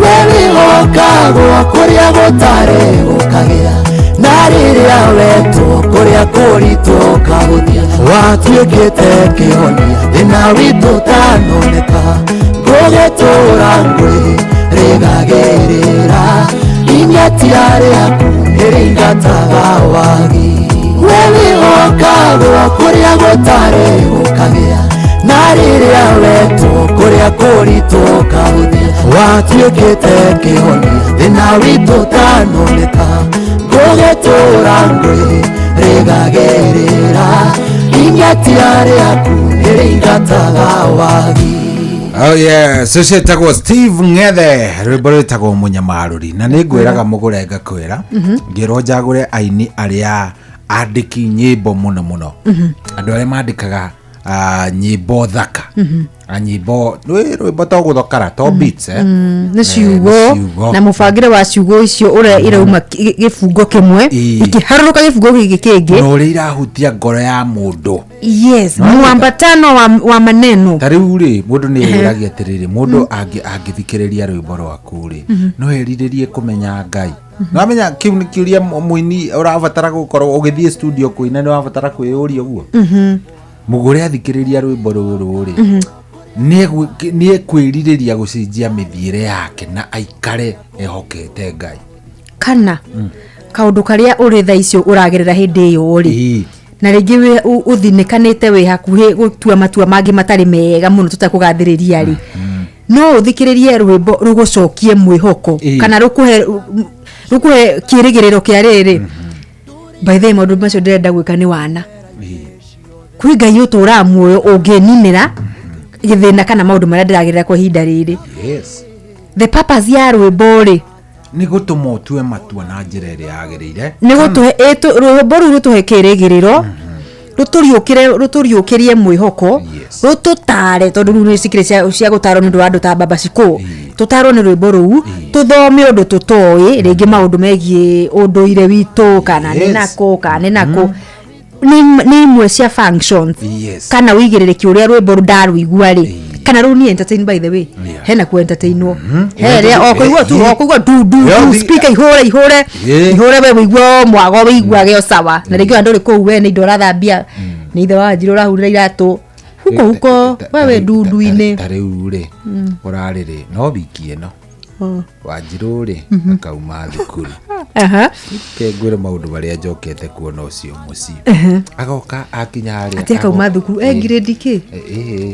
we wĩgokagwo kũrĩa gũtarĩ gũkagĩa na rĩrĩa wetwo kũrĩa kũritũ kahũthia watuĩkĩte kĩhonia thĩna witũ tanoneka ngũgĩtũra ngwĩrĩgagĩrĩra ingetiarĩ yaku ĩrĩingataga wagi we wĩhokagwo kũrĩa gũtarĩ gũkagĩa na rĩrĩa wetwo kũrĩa kũritũ kahũthia watuĩkĩte kĩhonia thĩna witũ tanoneka ngũgĩtũra ngwĩ rĩgagĩrĩra ingetiarĩ yaku ĩrĩingataga wagi. Oh yeah, so cietagwo Steve Ng'ethe rwĩmbo rwĩtagwo Mũnyamarũri na nĩ ngwĩraga mũgũre ngakwĩra ngĩrwo njagũre aini arĩa andĩki nyĩmbo mũno mũno andũ arĩa mandĩkaga nyĩmbo thaka nyĩmbo rwĩmbo to gũthokara to beats nĩ ciugo na mũbangĩre wa ciugo icio ũrĩa irauma gĩbungo kĩmwe ikĩharũrũka gĩbungo gĩkĩ kĩngĩ na ũrĩa irahutia ngoro ya mũndũ. Yes, mwambatano wa maneno. Tarĩu rĩ mũndũ nĩ eragia atĩrĩrĩ mũndũ angĩthikĩrĩria rwĩmbo rwaku rĩ no erirĩrie kũmenya Ngai. Nĩwamenya kĩu nĩ kĩũria mũini ũrabatara gũkorwo ũgĩthiĩ studio kũina nĩ wabatara kwĩyũria ũguo. Mũgũre athikĩrĩria rwĩmbo rũrũ rĩ nĩ kwĩrirĩria gũcenjia mĩthiĩre yake na aikare ehokete Ngai. Kana kaũndũ karĩa ũrĩ tha icio ũragerera hĩndĩ ĩyo rĩ na rĩngĩ ũthinĩkanĩte wĩ hakuhĩ gũtua matua mangĩ matarĩ mega mũno tũtakũgathĩrĩria rĩ no ũthikĩrĩrie rwĩmbo rũgũcokie mwĩhoko kana rũkũhe kĩrĩgĩrĩro kĩa rĩrĩ by the way maũndũ macio ndĩrenda gwĩka nĩ wana kwĩ Ngai ũtũra muoyo ũngĩninĩra gĩthĩna kana maũndũ marĩa ndĩragerera kwa ihinda rĩrĩ. The purpose ya rwĩmbo rĩ nĩ gũtũma ũtue matua na njĩra ĩrĩa yagĩrĩire nĩ gũtũhe rwĩmbo rũu rũtũhe kĩrĩgĩrĩro rũtũriũkĩrie mwĩhoko rũtũtare tondũ rĩu nĩ cikĩrĩ cia gũtarwo nĩ ũndũ wa andũ ta Baba Cikũ tũtarwo nĩ rwĩmbo rũu tũthome ũndũ tũtoĩ rĩngĩ maũndũ megiĩ ũndũire witũ kana nĩ nako nĩ imwe cia functions kana wĩigĩrĩrĩki ũrĩa rwĩmbo ndarũigua rĩ kana rũu ni entertain by the way hena ku entertainwo here okũigua du speaker ihũre we wĩigua mwago wĩigua gĩo sawa na rĩngĩ andũ rĩ kũu we nĩ indo ũrathambia nĩ ithe wa Njirũ ũrahurĩra iratũ huko wewe nduinĩ tarĩu rĩ ũrarĩ rĩ no wiki ĩno wa Njirũ rĩ akauma thukuru kengwĩre maũndũ marĩa njokete kuona ũcio mũciĩ agoka akinya harĩa ati akauma thukuru grade kĩ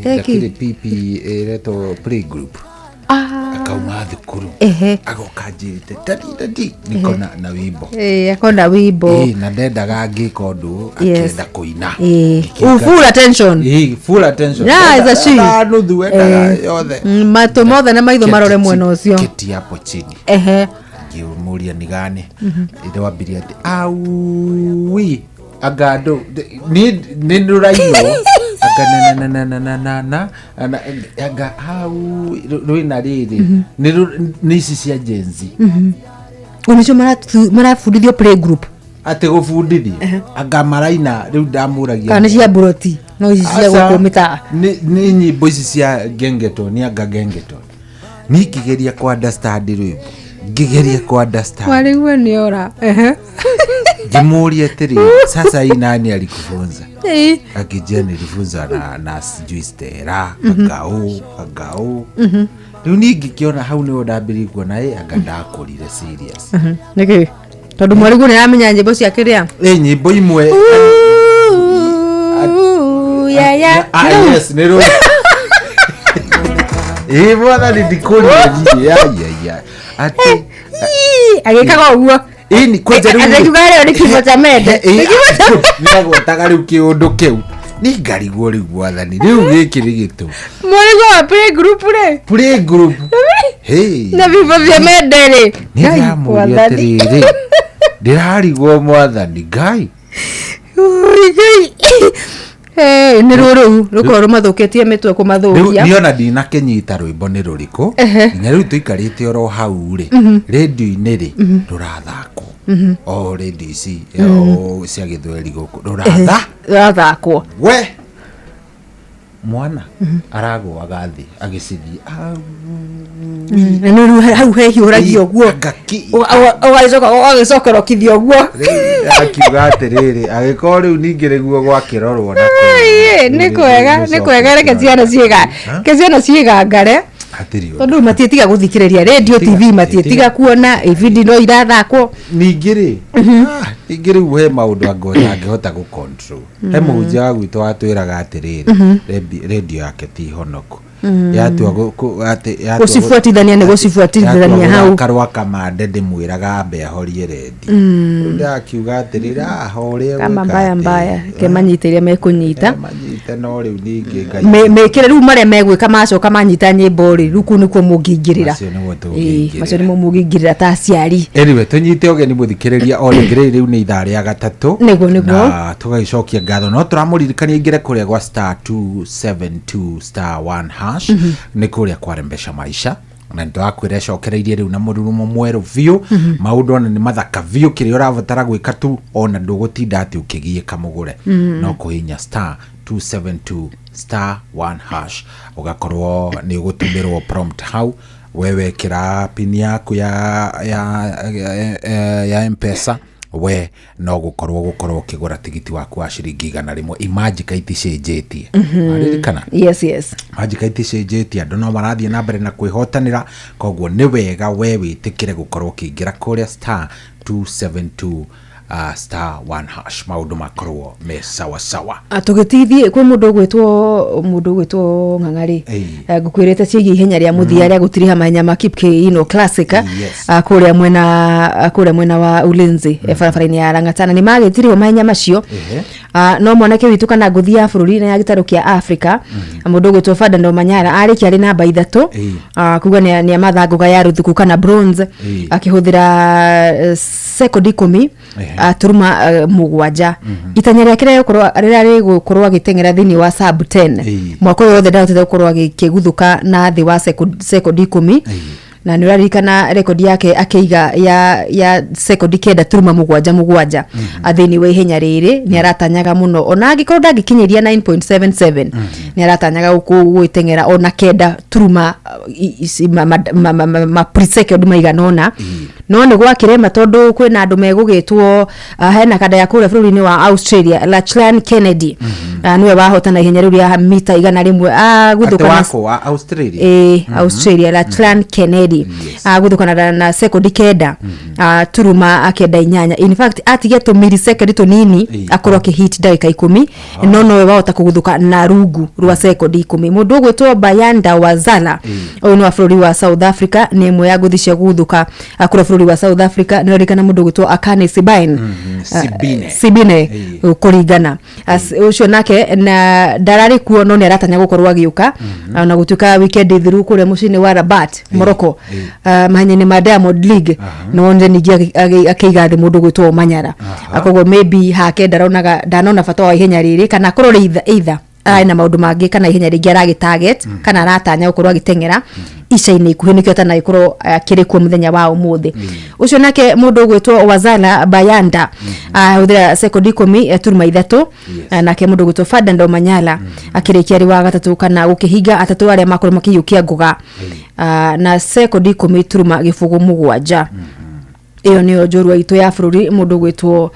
ekire PP ereto playgroup akauma thukuru agoka njĩrĩte tadi niko na wimbo akona wimbo na ndendaga ngĩka ũndũ akenda kũina full attention nuthu wendaga yothe matũ mothe na maitho marore mwena ũcio kiti hapo chini ngiũmũria nĩ gani ndĩwambirie atĩ aui agando nĩ ndũraino aga hau rwĩna rĩrĩ nĩ ici cia jenzi unicio marabundithio playgroup atĩ gũbundithio anga maraina rĩu ndamũragia kana cia buroti no ici cia gũkũmĩta nĩ nyĩmbo ici cia gengeton anga gengeton nĩ kĩgeria kwa understand rwĩmbo ngĩgeria kwa understand walikuwa ni ora Jimuria tiri sasa hii nani alikufunza akijia nilifunza na sijui Stera agao rĩu ningĩ kiona hau nĩ ndambĩrĩirie kuona agandakorire serious nĩkĩ tondũ mwarigu nĩ aramenya nyĩmbo cia kĩrĩa nyĩmbo imwe yes nĩ rũĩ bwana ndikũria ya ati agĩkaga ũguo ini kwenza rĩu atagare ni kimo cha mende nĩago tagari kĩũndũ kĩu ni ngarigwo rĩu gwathani rĩu gĩkĩ rĩgĩtũ mwarigu wa play group na vivo vya mende rĩ nĩamũria atĩrĩrĩ ndĩrarigwo mwathani Ngai nĩ rũrũ rũkorwo mathũkĩtie mĩtwe kũmathũkia niona ndinakenyita rwĩmbo nĩ rũrĩkũ nginya rĩu tũikarĩte oro hau rĩ radio-inĩ rĩ rũrathakwo o radio ici cia gĩthweri gũkũ rũrathakwo we mwana aragũaga thĩ agĩcithia na nĩ hau hehiũragio ũguo ũgagĩcokerokithio ũguo akiuga atĩrĩrĩ agĩkorwo rĩu ningĩ rĩguo gwakĩrorwo na nĩ kwega reke ciana ciĩgangare tondu matietiga guthikiriria radio TV matietiga kuona video no irathakwo ningiri ningiri we maundu angoya angehota gu control he muhunjia wa gwitu atwiraga atiriri radio yake ti honoku yatua gucifuatithania ni gucifuatithania hau karwa kamande ndimwiraga ambe ahorie redio ndakiuga atirira ahorie kama mbaya kemanyitire mekunyita no riu ningi mekire riu maria megwika macoka manyita nyimbo ri ruku nikuo mungingirira macio nimo mungingirira ta aciari anyway tunyite ogeni muthikiriria o ringire riu ni ithaa ria gatatu niguo na tugagicokia ngatho no turamuririkania ingire kuria gwa *272*1# ni kuria kwarembesha maisha na ndo akwire cokereirie riu na mururumo mweru view maundu ona ni mathaka view kiri uravatara gwika tu ona ndugutinda ati ukigiika mugure no kuhinya *272*1# ugakorwo ni ugutumirwo prompt hau wewe kira pin yaku ya M-Pesa we no gukorwo ukigura tigiti waku wa ciringi 100 imagine iticenjetie aririkana yes imagine iticenjetie andu no marathie na mbere na kwihotanira koguo ni wega we witikire gukorwo ukiingira kuria *272*1# maundu makorwo me sawa sawa atugitithie kwi mundu gwitwo ng'ang'ari ngukwirite ciigi ihenya ria muthia ria gutiriha mahenya ma Kipkeino Classic kuria mwena wa Ulinzi barabara-ini ya Rangatana ni magitirio mahenya macio no mwanake witu kana nguthi ya bururi na ya gitaru kia Africa mundu gwitwo Ferdinand Manyara arikia ari namba 3 kuga ni amathanguga ya ruthuku kana bronze akihuthira second 10 turuma mugwanja itanya rya kire gukorwo agitengera thini wa sub 10 mwako yothe ndahotete gukorwo agikiguthuka na thi wa second 10 na ni urarikana rekodi yake akeiga ya second kenda turuma mugwanja athini we ihenya riri ni aratanyaga muno ona agikorwo ndagikinyiria 9.77 ni aratanyaga gwitengera ona kenda turuma ma pre-second maiganona no ni gwakirema tondu kwina andu megugitwo hena kada ya kure bururi-ini wa Australia Lachlan Kennedy niwe wahotana ihenya riu ria mita 100 guthuka wa Australia Australia Lachlan Kennedy guthukana na second kenda turuma akenda 8 in fact atigia to millisecond to nini akorwo kihit dakika 10 no we wahota kuguthuka na rungu rwa second 10 mundu gwitwo Bayanda Wazala uyu ni wa bururi wa South Africa ni imwe ya nguthi cia guthuka akura bururi wa South Africa ni rikana mundu gwitwo Akane Sibine kuringana ucio nake na darari kuo no ni aratanya gukorwo agiuka na gutuika weekend thiru kure mucini wa Rabat Morocco mahenya-ini ma Diamond League no nje ningi akeiga thi mundu gwitwo Manyara akogo maybe hake ndanona bata wa ihenya riri kana korwo either na maundu mangi kana ihenya ringi aragi target kana aratanya gukorwo agitengera ica-ini ikuhi nikio tana ikorwo kiri ku muthenya wa umuthi ucio nake mundu gwitwo Wazala Bayanda huthira second 10 turuma 3 nake mundu gwitwo Ferdinand Manyala akirikia ri wa gatatu kana gukihinga atatu aria makorwo makiyukia nguga na second 10 turuma gifugu mugwanja iyo niyo njorua itu ya bururi mundu gwitwo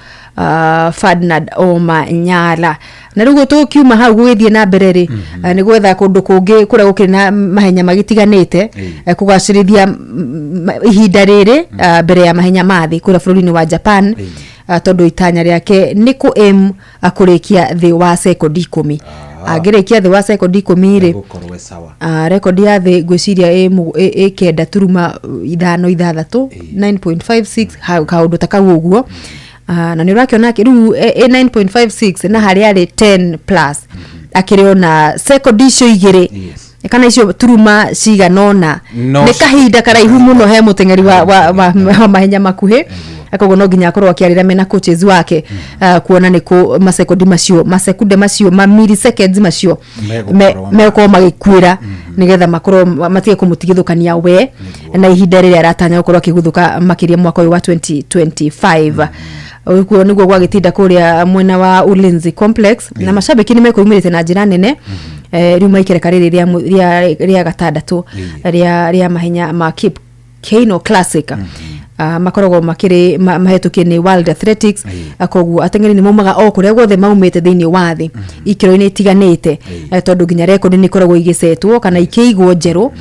Ferdinand Manyala na rugo to kiuma hau gwithie na mbere ri ni gwetha kundu kungi kuria gukiri na mahenya magitiganite kugacirithia ihinda riri mbere ya mahenya mathi kuria bururi-ini wa Japan tondu itanya riake ni ku aim akurikia thi wa second 10 agirikia thi wa second 10 ri rekodi ya thi gwiciria kenda turuma 5 9.56 kaundu takau uguo na ni rakiona kiru 9.56 na hari ari 10 plus akiriona second icio igiri kana icio turuma ciganona ni kahinda karaihu muno he mutengeri wa mahenya makuhi akogo no ginya akorwo akiarira mena coaches wake kuona ni ku masekondi macio ma milliseconds macio meko magikwira nigetha makorwo matige kumutigithukania we na ihinda riri aratanya gukorwo akiguthuka makiria mwaka wa 2025 uko niguo gwagitinda kuria mwena wa Ulinzi Complex na mashabiki ni mekuumirite na njira nene riu maikire kariri ria gatandatu ria mahenya ma Kipkeino Classic makoragwo makiri mahitukie ni World Athletics akoguo atengeri ni maumaga o kuria guothe maumite thiini wa thi ikiro-ini itiganite tondu nginya record ni koragwo igisetwo kana ikiigwo njeru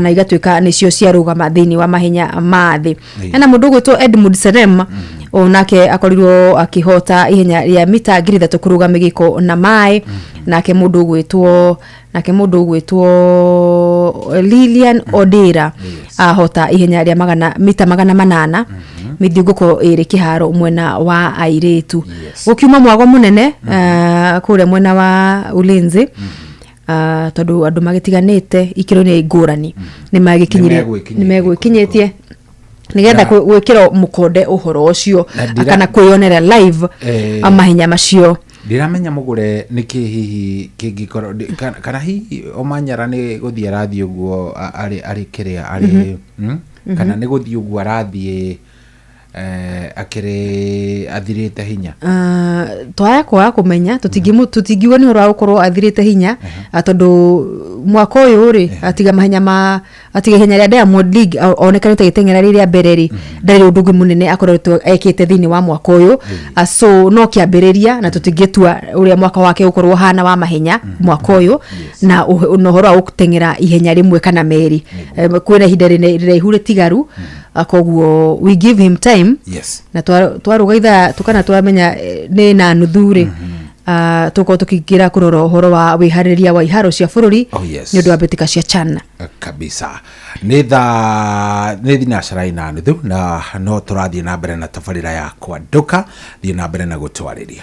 na igatuika nicio ciarugama thiini wa mahenya ma thi na mundu gwitwo Edmund Serem onake akorirwo akihota ihenya ria mita 300 kuruga giko na mai nake mundu gwitwo Lilian Odera ahota ihenya ria mita 800 mithiunguko iri kiharo mwena wa airetu gukiuma mwago munene kure mwena wa Ulinzi tondu andu magitiganite ikiro-ini ngurani ni megwikinyitie nigetha gwikira mukonde uhoro ucio kana kwionera live amahenya macio ndiramenya mugure niki hihi kingikoro kana hihi omanyara ni guthia rathi uguo ari kiria ari kana ni guthia uguo arathie akire athirite hinya twaya kwa kumenya tutingiwa ni ora ukorwo athirite hinya tondu mwaka uyu ri atiga mahenya atiga ihenya ria Diamond League onekanite gitengera riria bereri ndari undu munene akoretwo ekite thiini wa mwaka uyu so no kiambiriria na tutingitua uria mwaka wake ukorwo hana wa mahenya mwaka uyu na unohoro wa gutengera ihenya rimwe kana meri kwina hinda riraihu ritigaru akoguo we give him time na twarugaitha tukana twamenya ni na nuthuri tuko tukigira kuroro horo wa wihariria wa iharo cia bururi ni undu wa betika cia chana kabisa ni thinacara ina nuthu na no turathie na mbere na tabarira ya kwanduka thie na mbere na gutwariria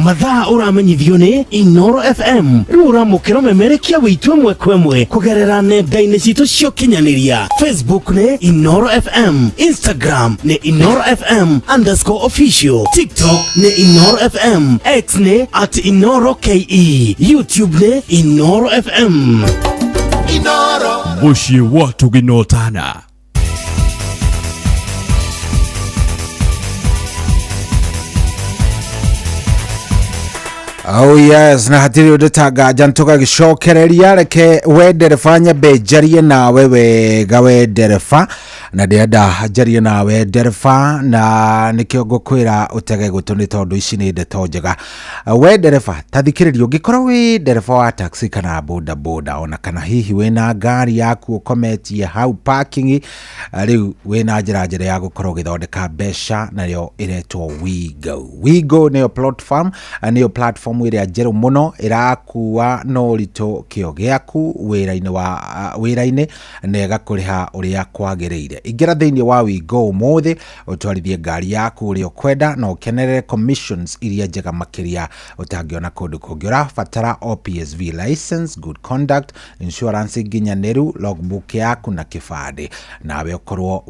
mathaa uramenyithio ni Inoro FM rura mukiro memerekia witwe mwekwemwe kugerera nenda-ini citu cio kinyaniria Facebook ni Inoro FM, Instagram ni Inoro FM_official, TikTok ni Inoro FM, X ni @InoroKE, YouTube ni Inoro FM. Inoro mushi watu ginotana. Oh yes, na hatiri udutaga jantoka gishokereria reke wederefa nyabejarie nawe wega wederefa na ndienda jarie nawe dereva na nikio ngukwira utege gutuni tondu ici ni ndeto njega wederefa tathikiririo ungikorwo wi dereva wa taxi kana boda boda ona kana hihi wina ngari yaku ukometie hau parking riu wina njira njira ya gukorwo githondeka mbeca nayo iretwo Wigo niyo platform iria njeru muno irakuwa no rito kio giaku wira-ini na igakuriha uria kwagiriire ingira thiini wa Wigo mothe utwarithie ngari yaku uria kwenda no ukenerere commissions iria njega makiria utangiona kundu kungi urabatara OPSV license, good conduct, insurance nginyaneru, logbook yaku na kibande nawe ukorwo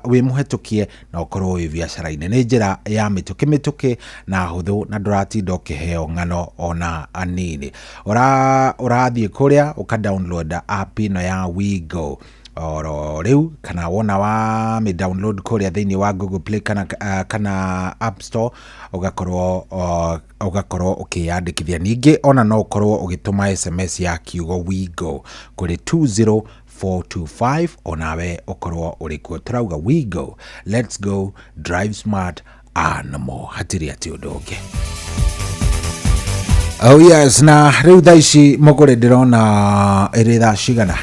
wi muhetukie na ukorwo wi biacara-ini ni njira ya mituki na huthu na nduratinda ukiheo ng'ano ona anini urathie kuria ukadownload app ino ya Wigo oro riu kana wona wa me download kuria thiini wa Google Play kana App Store ugakorwo ukiyandikithia ningi ona no ukorwo ugituma SMS ya kiugo Wigo kuri 20425 onawe ukorwo urikuo turauga Wigo, let's go drive smart and more hatiri ati udonge. Oh yes, na riu thaici mugure ndirona iri thaa cigana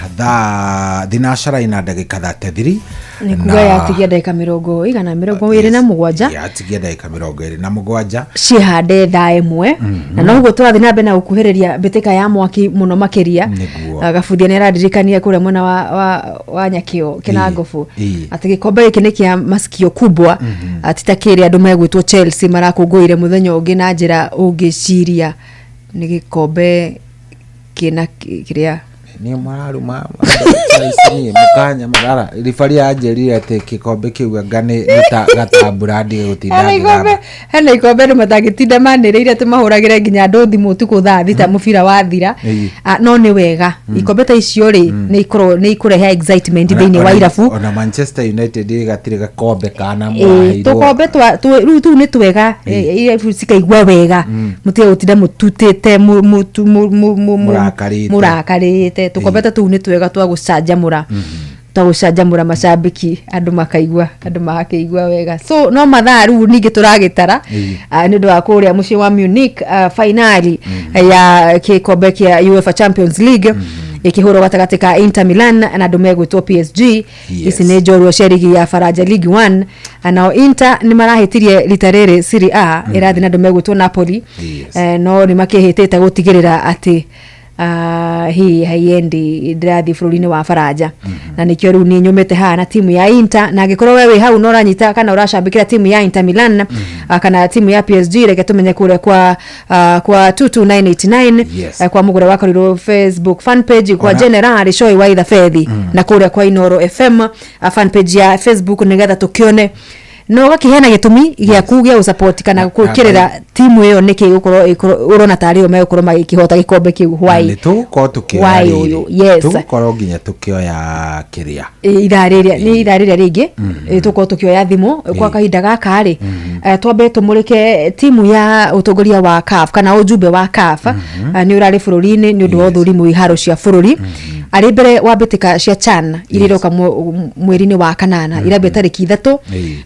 thinacara ina ndagika 33 ni kuga yatigia ndagika 27 yatigia ndagika 27 cihande thaa imwe na no guo turathi na mbere na ukuhiriria mbitika ya mwaki muno makiria agabuthia ni radirikania kure mwena wa Nyakio Kinangofu ati gikombe giki ni kia masikio kubwa atitakiri andu megwitwo Chelsea marakunguire muthenya ungi na njira ungiciria ni gikombe kina kiria ni mararuma ni mukanya marara rifaria anjeri ate kikombe kiu ngane gatamburadi gutinda hena ikombe no matagitinda maniriire ate mahuragire nginya andu thimu tuku thaa thita mubira wathira no ni wega ikombe ta icio ri ni ikureha excitement thiini wa irabu ona Manchester United gatire gakombe kana mwahiru tukombe tu ni twega irabu cikaigwa wega mutie utinda mututite murakarite tukombeta tu ni twega twa gucanjamura tutagucanjamura macambiki andu makaigua wega. So no mathaa riu ningi turagitara ni ndu wa kuria mucii wa Munich finali ya kikombe kia UEFA Champions League ikihuro gatagati ka Inter Milan na Domegwitwo PSG. Ici ni njorua cia ligi ya Faraja League 1. Nao Inter ni marahitirie litarere Serie A irathi na Domegwitwo Napoli. No ni makihitite gutigirira ati hii haiendi ndathi bururi-ini wa Faraja na nikio riu ni nyumete ha na timu ya Inter na gikorwo wewe hau no ranyita kana uracambikira timu ya Inter Milan kana timu ya PSG reke tumenye kure kwa 22989 kwa mugure wako riro Facebook fan page kwa General Show Waitha Fethi na kure kwa Inoro FM fan page ya Facebook nigetha tukione no gakihena gitumi gya kugia usupport kana kwikirira timu iyo niki urona tari o megukoro magikihota gikombe kiu why tuko tukioya tuko nginya tukioya kiria ithariria ringi tuko tukioya thimu kwa kahinda gaka ri twambe tumurike timu ya utongoria wa CAF kana ujumbe wa CAF ni urari bururi-ini ni undu wa uthurimu iharo cia bururi ari mbere wa bitika cia CHAN iriroka mweri-ini wa kanana irabe tariki 3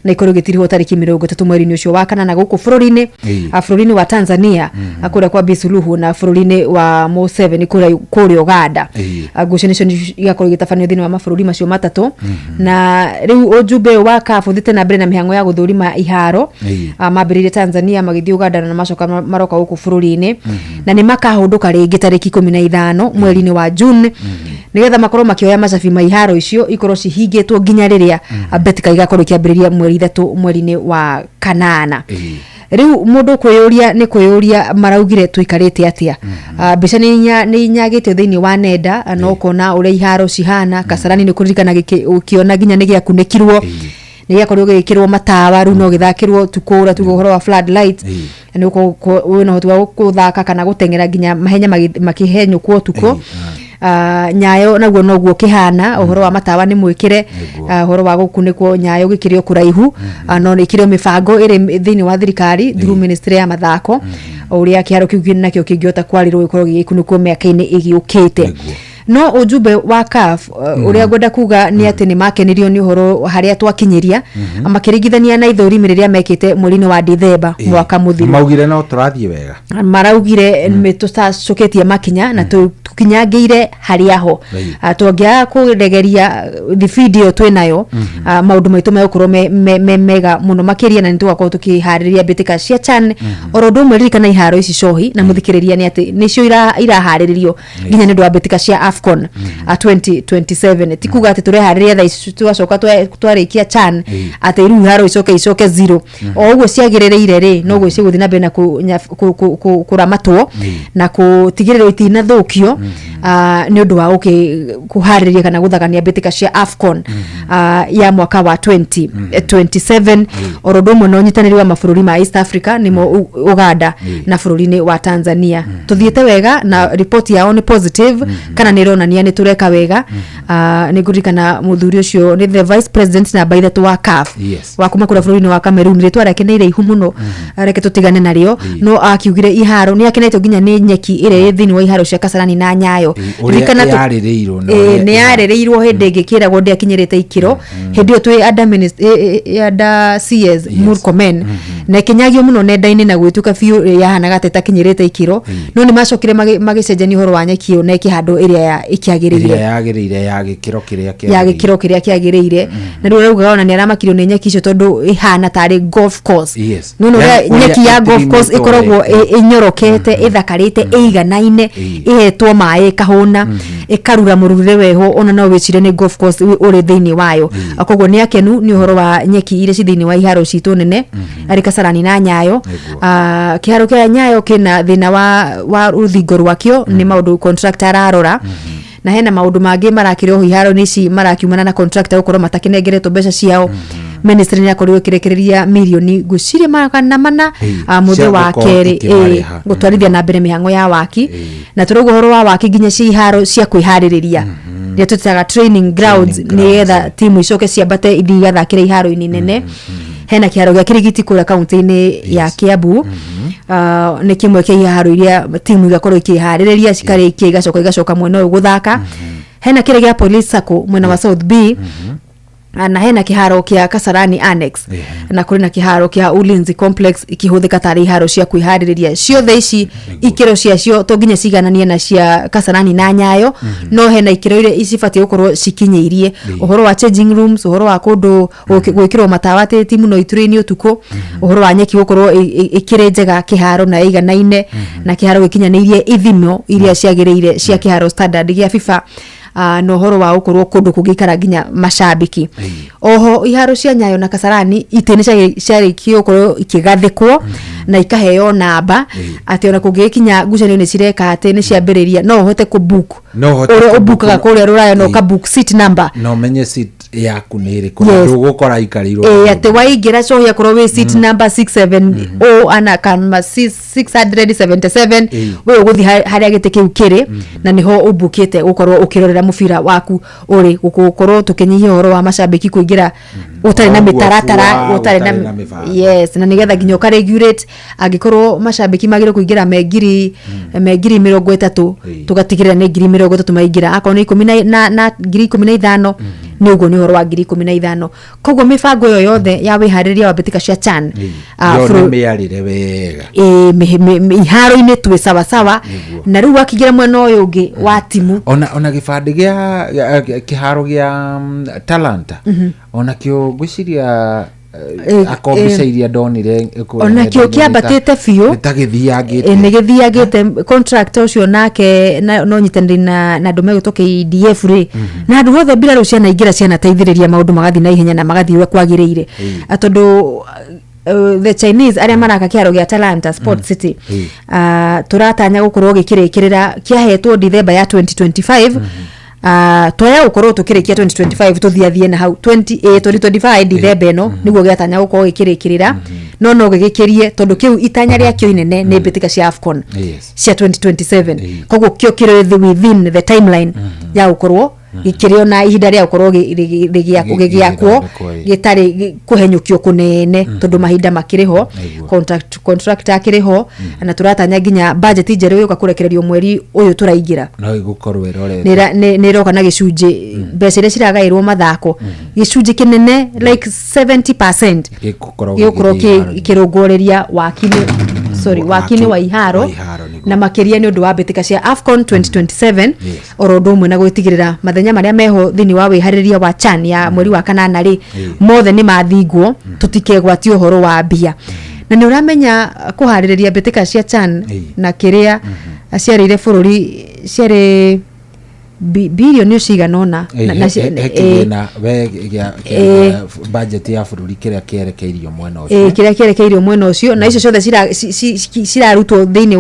na ikoro gitiriho tariki 30 mweri-ini ucio wa kanana guku bururi-ini bururi-ini wa Tanzania akura kwa Bisuluhu na bururi-ini wa Mo7 kuri Uganda gucenisho igakoro gitafanio thini wa mabũrũri macio matatu na riu ujumbe wa CAF uthite na mbere na mihango ya guthurima iharo mambiririe Tanzania magithii Uganda na macoka maroka guku bururi-ini na ni makahunduka ringi tariki 15 mweri-ini wa June nigetha makorwo makioya macabi maiharo icio ikorwo cihingitwo nginya riria betika igakorwo kiambiriria mweri 3 mweri-ini wa kanana. Riu mundu kwiyuria ni kwiyuria maraugire tuikarite atia mbica ni nyagite thiini wa nenda no kona uria iharo cihana Kasarani ni kuririkana ukiona nginya ni giakunekirwo ni giakorwo gikirwo matawa ru no githakirwo tukura tuguhoro wa floodlight ni uko wina hotu wa kuthaka kana gutengera nginya mahenya makihenyo kwa tuko Nyayo naguo noguo kihana uhoro wa matawa ni mwikire uhoro wa gukunekwo Nyayo gikirio kuraihu no ni kirio mifango iri thini wa thirikari through ministry ya mathako uria kiharo kiu nakio kingiota kwarirwo ikorwo gikunekwo miaka-ini igiukite no ujumbe wa CAF uria gwenda kuga ni ati ni makenirio ni uhoro haria twakinyiria amakiringithania na ithurimi riria mekite mweri-ini wa Dithemba mwaka muthiru maugire no turathie wega maraugire mitucoketie makinya na tukinyangeire haria ho twangia kuregeria the video twinayo maundu maitu megukorwo mega muno makiria na nitugakorwo tukihariria bitika cia CHAN orodo mweririkana iharo ici cohi na muthikiriria ni ati nicio iraharirio nginya ni ndu wa bitika cia AFCON 2027 tikuga ati turehariria tha ici twacoka twarikia CHAN ati riu iharo icoke zero oguo ciagirereire ri no guo ciguthi na mbere na kuramatwo na kutigirira itina thukio ni undu wa kuhariria kana guthagania bitika cia AFCON ya mwaka wa 2027 orodo muno nyitaniri wa mabũrũri ma East Africa nimo Uganda na bũrũri-ini wa Tanzania tuthiete wega na report yao ni positive kana ni ronania ni tureka wega ni gurikana muthuri ucio ni the vice president na baitha wa CAF wa kuma kura bũrũri-ini wa Cameroon ritwa rekeneire ihu muno reke tutigane nario no akiugire iharo ni akenetwo nginya ni nyeki ire thini wa iharo cia Kasarani na Nyayo rikana yarereirwo ni yarereirwo hindi ngikiragwo ndi akinyirite ikiro hindi twi ada CS Murkomen na kinyagio muno nenda-ini na gwituka biu yahana gateta kinyirite ikiro no ni macokire magicenjania horo wa nyeki na ikihando iria ikiagiriire ya gikiro kiria kiagiriire na riu rauga ona ni aramakirio ni nyeki icio tondu ihana tari golf course no nyeki ya golf course ikoragwo inyorokete ithakarite iganaine ihetwo mai kahuna ikarura murure weho ona no wicire ni golf course uri thini wayo akogwo ni akenu ni horo wa nyeki ire ci thini wa iharo citu nene ari Kasarani na Nyayo kiharo kia Nyayo kina thina wa ruthingo rwakio ni maundu contractor arora na hena maundu mangi marakirwo iharo nici marakiumana na contractor ukorwo matakinengeretwo mbeca ciao ministry ni akorirwo kirekereria milioni gucire mana muthe wa keri gutwarithia na mbere mihango ya waki na turugo horo wa waki nginya ci iharo cia kwihariria ni tutaga training grounds ni etha timu icoke ciambate ithiga thakira iharo-ini nene hena kiharo gya Kirigiti kura kaunti-ini ya Kiambu ni kimwe kia iharo iria timu igakorwo ikihariria cikarikia igacoka mwena uyu guthaka hena kile gya police sako mwena wa South B na hena kiharo kia Kasarani Annex na kuri na kiharo kia Ulinzi Complex ikihuthika tari haro cia kwihariria ciothe ici ikiro cia cio to nginya cigananie na cia Kasarani na Nyayo no hena ikiro ile icibati gukorwo cikinyeirie uhoro wa changing rooms uhoro wa kundu gwikirwo matawa timu no itureni utuko uhoro wa nyeki gukorwo ikire njega kiharo na iganaine na kiharo gikinyanirie ithimo iria ciagiriire cia kiharo standard gia FIFA no horo wa ukorwo kundu kugikara ginya mashabiki oho iharo cia Nyayo na Kasarani itene ciari kiukorwo ikigathikwo na ikaheo namba ati ona kugikinya ngucanio ni cireka ati ni ciambiriria no uhote ku book ore ubukaga kuria ruraya no ka book seat number no menye seat yaku ni iri kuna gukora ikarirwo ati waingira so ya korwo seat number 670 ana kama 677 we uguthi haria gite kiu kiri na niho ubukite ukorwo ukirorera mufira waku uri gukorwo tukinyihia horo wa mashabiki kuingira utari na mitaratara utari na yes na nigetha ginyo ka regulate agikorwo mashabiki magire kuingira megiri 30 tugatigirira ni 30 maingira akona 10 na 15 ni ugo ni horo wa 15 koguo mifango yo yothe ya wihariria wa betika cia CHAN yo me yarire wega iharo ine twe sawa sawa na riu akigira mwena uyu ungi wa timu ona gibandi gia kiharo gia Talanta ona kio gwiciria akombicairia donire ona kio kiambatite fiu tagithiagite negithiagite contract ucio nake no nyitaniri na ndume gutoke EDF ri na andu othe bila rucia na ingira ciana teithiriria maundu magathi na ihenya na magathi kwagiriire atondu the Chinese aria maraka kiaro gia Talanta Sport City turatanya gukorwo gikirikirira kiahetwo December ya 2025 toya ukorwo tukirikia 2025 tuthiathie na hau 2025 December no niguo giatanya gukorwo gikirikirira no gigikirie tondu kiu itanya ria kio inene ni mbitika cia AFCON cia 2027 koguo kio kire within the timeline ya ukorwo gikirio na ihinda ria ukorwo gigiakwo gitari kuhenyukio kunene tondu mahinda makiriho contract akiriho na turatanya ginya budget njeru yuka kurekererio mweri uyu turaingira no igukorwo irore ni roka na gicunje mbeca iria ciragairwo mathako gicunje kinene like 70% gikukorwo kirongoreria wakini wa iharo na makiria ni undu wa mbitika cia AFCON 2027 orodo mwe na gwitigirira mathenya maria meho thini wa wihariria wa CHAN ya mweri wa kanana ri mothe ni mathingwo tutikegwatio horo wa bia na ni uramenya kuhaririria mbitika cia CHAN na kiria aciarire bururi ciare bilioni cigana na budget ya bururi kiria kierekeirio mwena ucio kiria kierekeirio mwena ucio na icio ciothe cirarutwo thini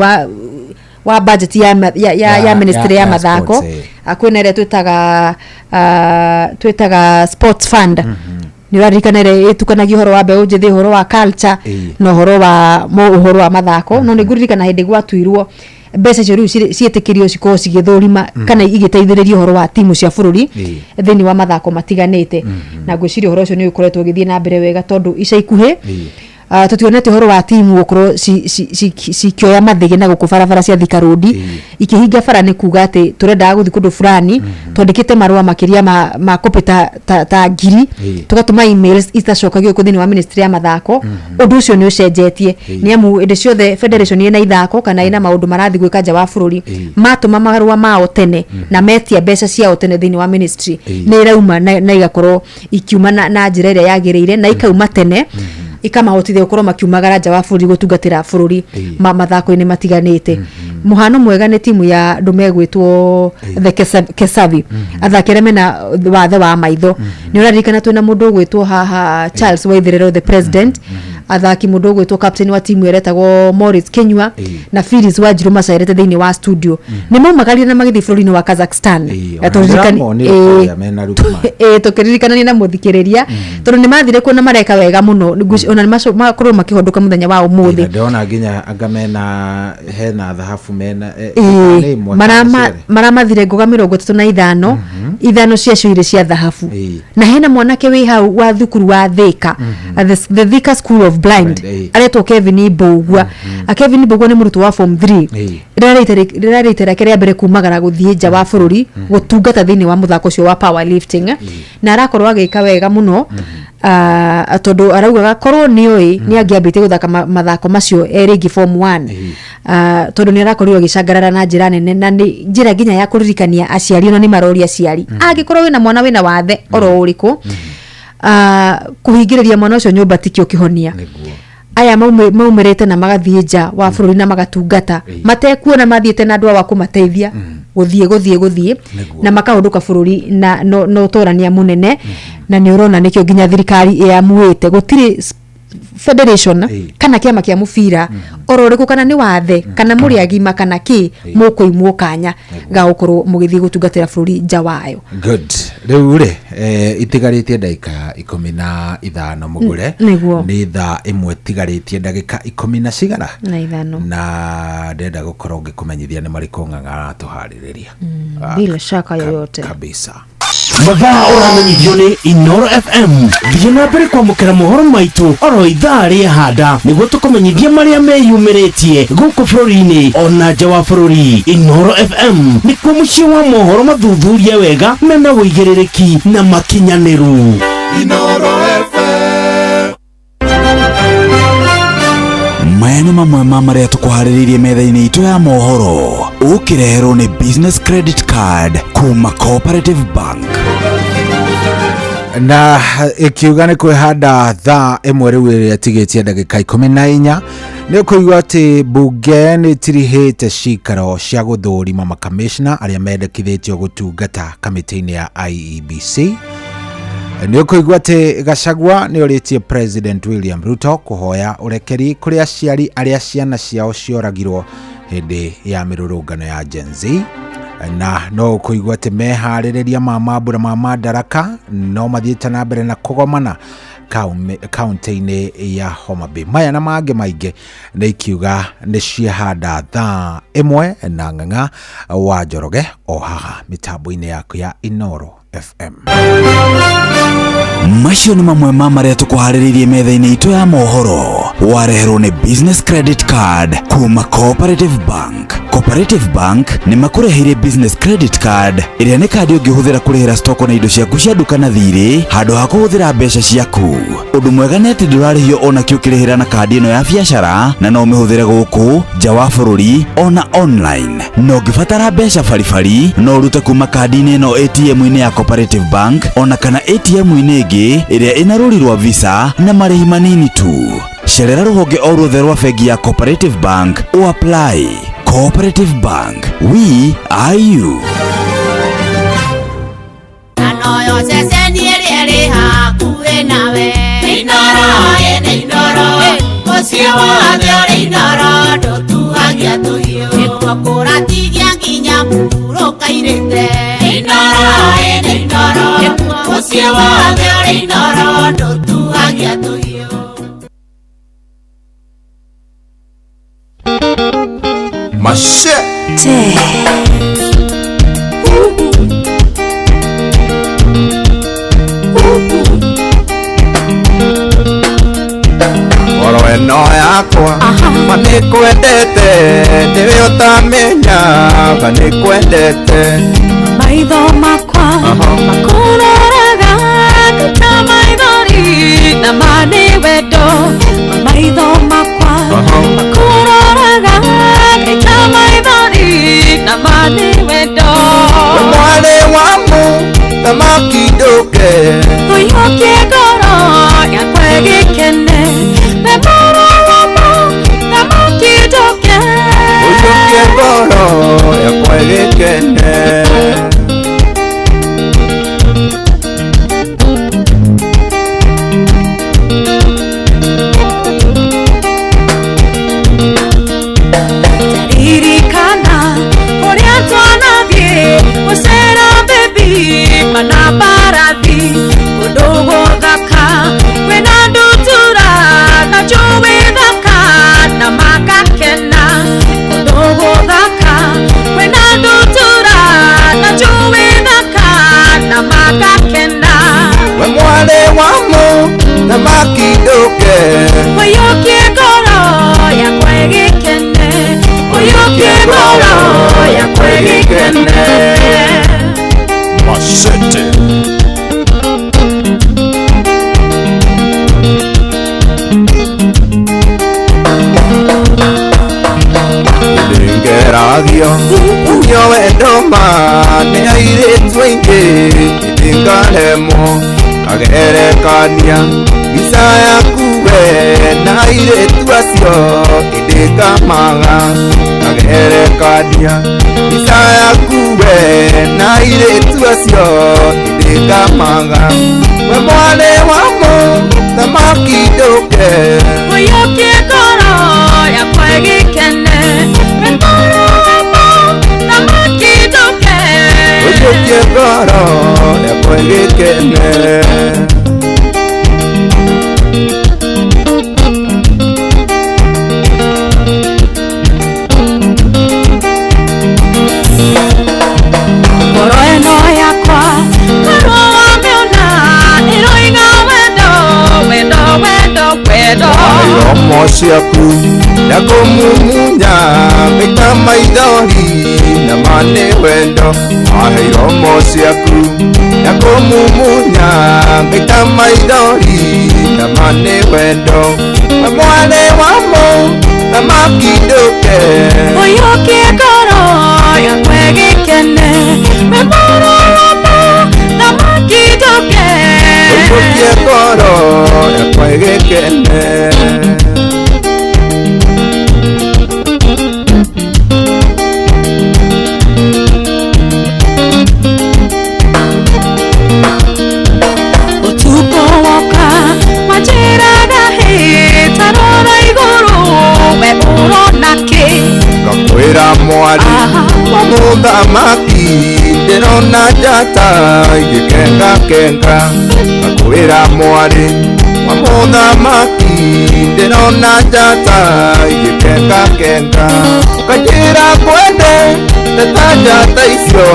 wa budget ya ministry ya mathako akwina ire twitaga sports fund ni rarikanere itukanagi horo wa mbeu njithi horo wa culture no horo wa mathako no ni nguririkana hindi gwatuirwo mbeca cio riu cietikirio ciko cigithurima kana igiteithiririo horo wa timu cia bururi thini wa mathako matiganite na gwiciria horo ucio ni ukoretwo githie na mbere wega tondu ica ikuhe tutionete horo wa timu gukorwo cikioya mathige na gukubarabara cia Thika Road ikihinga bara ni kuga ati turenda guthi kundu fulani twandikite marua makiria ma kopita ta ngiri tugatuma emails itacokagio kuthini wa ministry ya mathako undu ucio ni ucenjetie ni amu inde ciothe federation ina ithako kana ina maundu marathi gwika nja wa bururi matuma marua mao tene na metia mbeca ciao tene thini wa ministry ni irauma na igakorwo ikiuma na njira iria yagiriire na ikauma tene ikamahotithia gukorwo makiumagara nja wa bururi gutungatira bururi mathako-ini matiganite muhano mwega ni timu ya ndume gwitwo the Kesavi athakire mena wathe wa maitho ni uraririkana twina mundu gwitwo haha Charles Waithirero the president athaki mundu gwitwo captain wa timu eretagwo Morris Kenywa na Phyllis Wanjiru macairete thini wa studio ni maumagarire na magithi bururi-ini wa Kazakhstan tukiririkana na muthikiriria tondu ni mathire kuona mareka wega muno ona makorwo makihondoka muthenya wa umuthi ndona nginya angamena hena dhahafu mena maramathire ngoga 35 ithano cia ire cia dhahafu na hena mwanake wi hau wa thukuru wa Thika the Thika School of of blind aretwo Kevin Mbugua Kevin Mbugua ni murutu wa form 3 rĩrareitera kĩrĩa mbere kumagara gũthiĩ nja wa bũrũri gũtungata thĩinĩ wa mũthako ũcio wa powerlifting na arakorwo agĩka wega mũno tondu araugaga korwo nĩoĩ nĩ angĩambĩte gũthaka mathako macio rĩngĩ form 1 tondu nĩ arakorirwo agĩcangarara na njĩra nene na nĩ njĩra nginya ya kũririkania aciari ona nĩ maroria aciari angĩkorwo wĩna mwana wĩna wathe oro ũrĩkũ kuhingĩrĩria mwana ũcio nyũmba tikio kĩhonia aya maumerete na magathiĩ nja wa bũrũri na magatungata matekuona mathiĩte na andũ wa kũmateithia gũthiĩ na makahũndũka bũrũri na no torania mũnene na nĩ ũrona nĩkĩo nginya thirikari yamuĩte gũtirĩ federation kana kĩama kĩa mũbira oro rĩkũ kana nĩ wathe kana mũrĩ agima kana kĩ mũkũimwo kanya ga gũkorwo mũgĩthiĩ gũtungatĩra bũrũri nja wayo. Good. Rĩu rĩ itigarĩtie ndagĩka 15 mũgũre nĩ thaa ĩmwe tigarĩtie ndagĩka 10 na cigara na ithano na ndenda gũkorwo ngĩkũmenyithia nĩ marĩkũ ng'ang'ara tũharĩrĩria bila shaka yoyote kabisa. Mathaa ũramenyithio nĩ Inoro FM. Thiĩ na mbere kwamũkĩra mohoro maitũ oro ithaa rĩa handa nĩguo tũkũmenyithia marĩa meyumĩrĩtie gũkũ bũrũri-inĩ ona nja wa bũrũri. Inoro FM nĩkuo mũciĩ wa mohoro mathuthurie wega mena wũigĩrĩrĩki na makinyanĩru. Inoro FM. Maya nĩ mamwe ma marĩa tũkũharĩrĩirie metha-inĩ itũ ya mohoro. Ũkĩreherwo nĩ business credit card kuma Cooperative Bank. Na ikiuga nĩ kwĩhanda thaa ĩmwe rĩu ĩrĩa tigĩtie ndagĩka 14 nĩ ũkũigua atĩ mbunge nĩ tirihĩte cikaro cia gũthũrima makamishna arĩa mendekithĩtio gũtungata kamĩtĩ-inĩ ya IEBC. Nĩ ũkũigua atĩ Gachagua nĩ orĩtie President William Ruto kũhoya ũrekeri kũrĩ aciari arĩa ciana ciao cioragirwo hĩndĩ ya mĩrũrũngano ya Gen Z. Na no kũigua atĩ meharĩrĩria ma mambura ma Madaraka no mathiĩte na mbere na kũgomana kaunti-inĩ ya Homa Bay. Maya na mangĩ maingĩ nĩ ikiuga nĩ ciehanda thaa ĩmwe na ng'ang'a wa Njoroge o haha mĩtambo-inĩ yaku ya Inoro FM. Macio nĩ mamwe ma marĩa tũkũharĩrĩirie metha-inĩ itũ ya mohoro. Wareherwo nĩ business credit card kuma Cooperative Bank. Cooperative Bank nĩ makũreheire business credit card ĩrĩa nĩ kandi ũngĩhũthĩra kũrĩhĩra stoko na indo ciaku cia nduka na thirĩ handũ ha kũhũthĩra mbeca ciaku. Ũndũ mwega nĩ atĩ ndũrarĩhio ona kĩ ũkĩrĩhĩra na kandi ĩno ya biacara na no ũmĩhũthĩre gũkũ nja wa bũrũri ona online. No ũngĩbatara mbeca baribari no ũrute kuma kandi-inĩ ĩno ATM-inĩ ya Cooperative Bank ona kana ATM-inĩ ĩngĩ ĩrĩa ĩna rũri rwa Visa na marĩhi manini tu. Cerera rũhonge o ruothe rwa bengi ya Cooperative Bank o apply. Cooperative Bank, we are you. Anoyo seseni eri hakuhe nawe. Inoro ene Inoro, osio adore Inoro, dotuagia tuyo. Ekokora tigia nginya muro kairete. Inoro ene Inoro, osio adore Inoro, dotuagia tuyo. My shit. Oro eno yakwa manikwendete niwe utamenya manikwendete maitho makwa makuroraga kaita maithori na mani wendo maitho makwa makuroraga kaita maithori na mani wendo mwale wamu tamakidoke uyokie ngoro yakwa gĩkene memoro wamu tamakidoke uyokie ngoro yakwa gĩkene mana barathi udogo thaka wena ndutura na jowe thaka na magakena udogo thaka wena ndutura maingĩ ngaremwo kagerekania mbica yaku we na airĩtu acio ndĩngamaga kagerekania mbica yaku we na airĩtu acio ndĩngamaga we mwarĩ wa mũthamaki ndũke ũiyũkie ngoro yakwa ĩgĩkene we mwarĩ wa mũthamaki ndũke ũiyũkie ngoro yakwa ĩgĩkene iromo ciaku na kũmumunya maita maithori na mane wendo iromo ciaku na kũmumunya maita maithori na mane wendo mwarĩ wa mũthamaki ndũke ũiyũkie ngoro yakwa ĩgĩkene we mwarĩ wa mũthamaki ndũke ũiyũkie ngoro yakwa ĩgĩkene ngakwĩra mwarĩ wa mũthamaki ndĩrona njata igĩkengakenga ngakwĩra mwarĩ wa mũthamaki ndĩrona njata igĩkengakenga ũkanjĩra kwende ndeta njata icio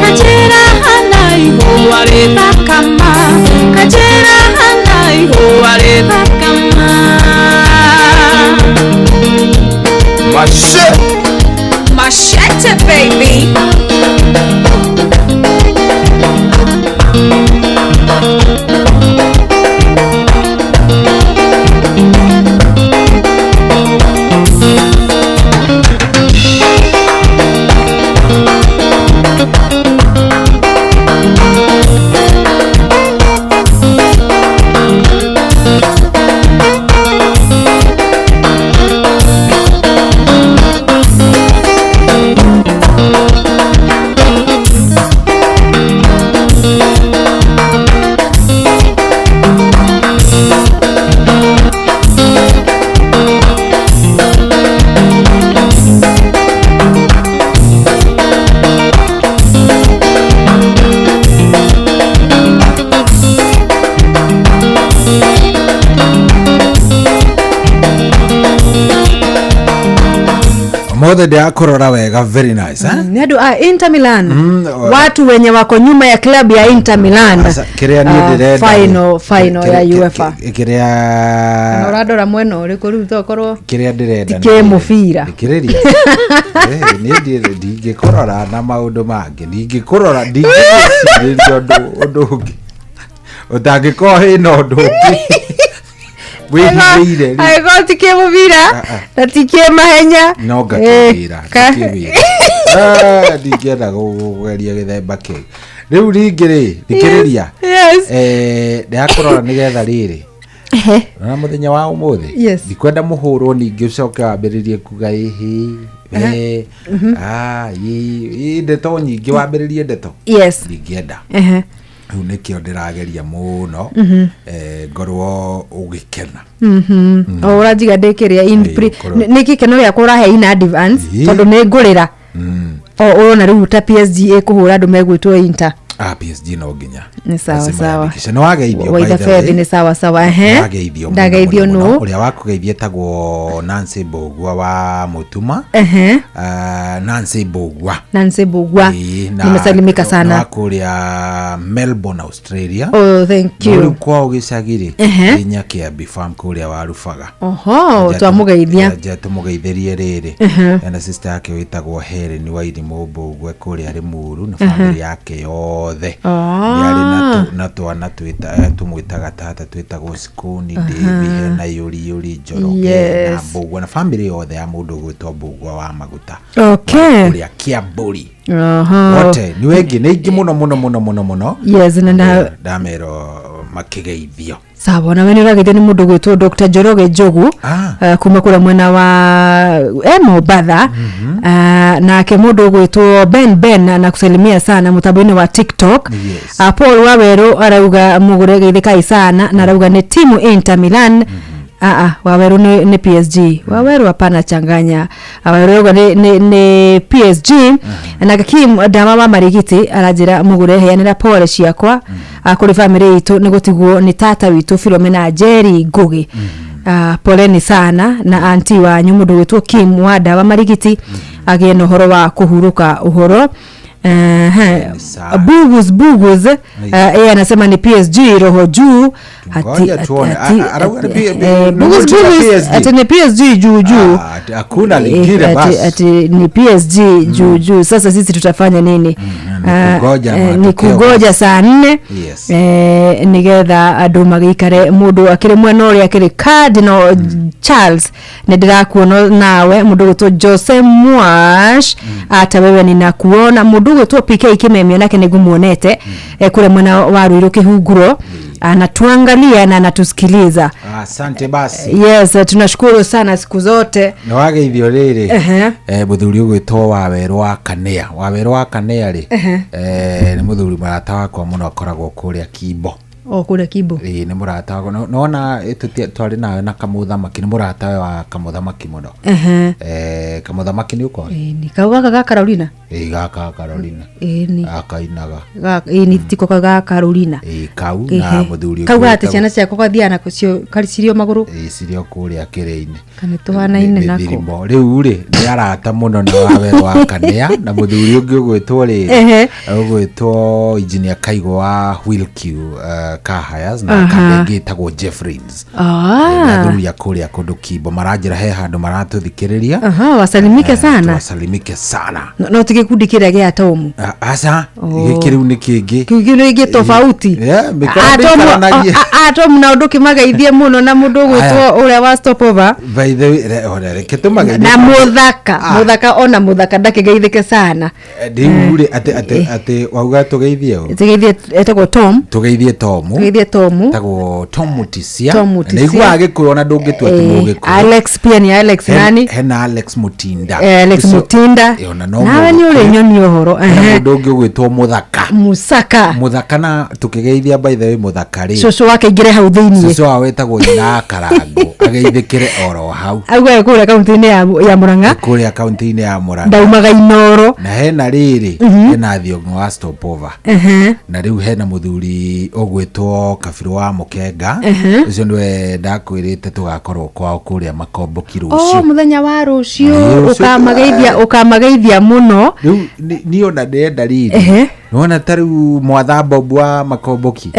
kanjĩra hana ihũa rĩthakama kanjĩra hana ihũa rĩthakama Machete, baby. mothe ndia kurora wega very nice ni andu a Inter Milan watu wenye wako nyuma ya club ya Inter Milan kiria ni ndirenda final ya UEFA kiria Ronaldo mweno uriku riu tokorwo kiria ndirenda tike mubira kiriria ni ndingikorora na maundu mangi ndingikorora ndingiciria undu ungi utangikohe no undu ungi wihire aigo tike mubira na tike mahenya no gatubira tike ndingenda gugeria githemba kiu riu ringiri thikiriria ndakorora nigetha riri na muthenya wa umuthi ndikwenda muhurwo ningi ucoke wambiririe kuga ihi ndeto nyingi wambiririe ndeto ndingenda riu nikio ndirageria muno ngorwo ugikena urajiga ndekiria niki keno giakwa urahe in advance tondu ni ngurira urona riu ta PSG ikuhura andu megwitwo Inter PSG no nginya ni sawa sawa kisha no wageithio by the way ni sawa sawa ndageithio no uria wakugeithie tagwo Nancy Bogwa wa Mutuma Nancy Bogwa nimesalimika sana wakuria Melbourne Australia oh thank you no kwa ugicagire Kenya kia Bifam kuria warufaga twamugeithia tumugeithirie riri na sister yake witagwo Helen Wairimu Bogwa kuria ari muru na family yake yothe yari na na twana twita tumwitaga tata twitagwo Skuni David na Yuri Njoroge na Mbugua na family yothe ya mundu gwitwo Mbugua wa Maguta kuria Kiamburi wote ni wengi ni ingi muno yes na ndamero makigeithio sawa na wene ragite ni mundu gwitwo Dr. Njoroge Njogu kuma kura mwena wa Mombasa na ke mundu gwitwo Ben na kusalimia sana mutabini wa TikTok Paul Waweru arauga mugure geithika sana na arauga ni timu Inter Milan Waweru ni PSG Waweru hapana changanya Waweru ni PSG na Kim Dama Marigiti arajira mugure heanira pole ciakwa kuri family itu nigutigwo ni tata witu Philomena Jerry Ngugi poleni sana na anti wa nyumudu wetu Kim wa Dama Marigiti ageno horo wa kuhuruka uhoro Bugus yeye anasema ni PSG roho juu ati ni PSG juu hakuna lingine basi ati ni PSG juu sasa sisi tutafanya nini ni kugoja saa 4 nigetha andu magikare mundu akire mwena uri akire Cardinal Charles ndirakuona nawe mundu gutwo Jose Mwash ata wewe ninakuona mundu gutwo PK Kimemio nake nigumuonete kule mwena wa Ruiru Kihunguro anatuangalia na anatusikiliza. Asante basi. Yes, tunashukuru sana siku zote. Na wage ithio riri muthuri ugwitwo Waweru wa Kanea ri ni muthuri marata wakwa muno akoragwo kuria Kimbo. Kule Kimbo. Ni murata wako naona twari nawe na Kamuthamaki ni murata wa Kamuthamaki muno. Kamuthamaki ni uko ni kauga ga Carolina gaka Carolina ni akainaga ni tiko ga Carolina kau na muthuri kauga ati ciana cia kwathiana kucio karicirio maguru cirio kuria Kireini kanitwana ine nako riu ri ni arata muno na Waweru wa Kanea na muthuri ungi ugwitwo ri ugwitwo Engineer Kaigo wa Wilq Kahayas na kangi tagwo Jeffrins muthuri akuria kundu Kimbo maranjira he handu maratuthikiriria wasalimike sana wasalimike sana no tigikundi kiria gia Tomu asa gikiriu ni kingi kingi tofauti Tomu na undu kimageithie muno na mundu gwitwo uria wa Stopover by the way ketumageithie na muthaka ona muthaka ndakigeithike sana ndiure ate wauga tugeithie etagwo Tom tugeithie Tomu tagwo Tom Mutisia nigwa agikuyo na ndungitwa timugikuyo Alex pia ni Alex nani hena Alex Mutinda Alex Mutinda nawe ni uri nyoni uhoro ndungi gwitwo Muthaka na tukigeithia by the way Muthaka ri coco wake ingire hau thiini coco wa wetagwo Ina Karango ageithikire oro hau agwe kule kaunti-ini ya Murang'a kule kaunti-ini ya Murang'a ndaumaga Inoro na hena riri hena Thiongo wa Stopover na riu hena muthuri ogwitwo Kabiru wa Mukenga ucio ndwe ndakwirite tugakorwo kwao kuria Makomboki rucio muthenya wa rucio ukamageithia muno riu ni ona ndenda riri nona tariu mwatha Bob wa Makomboki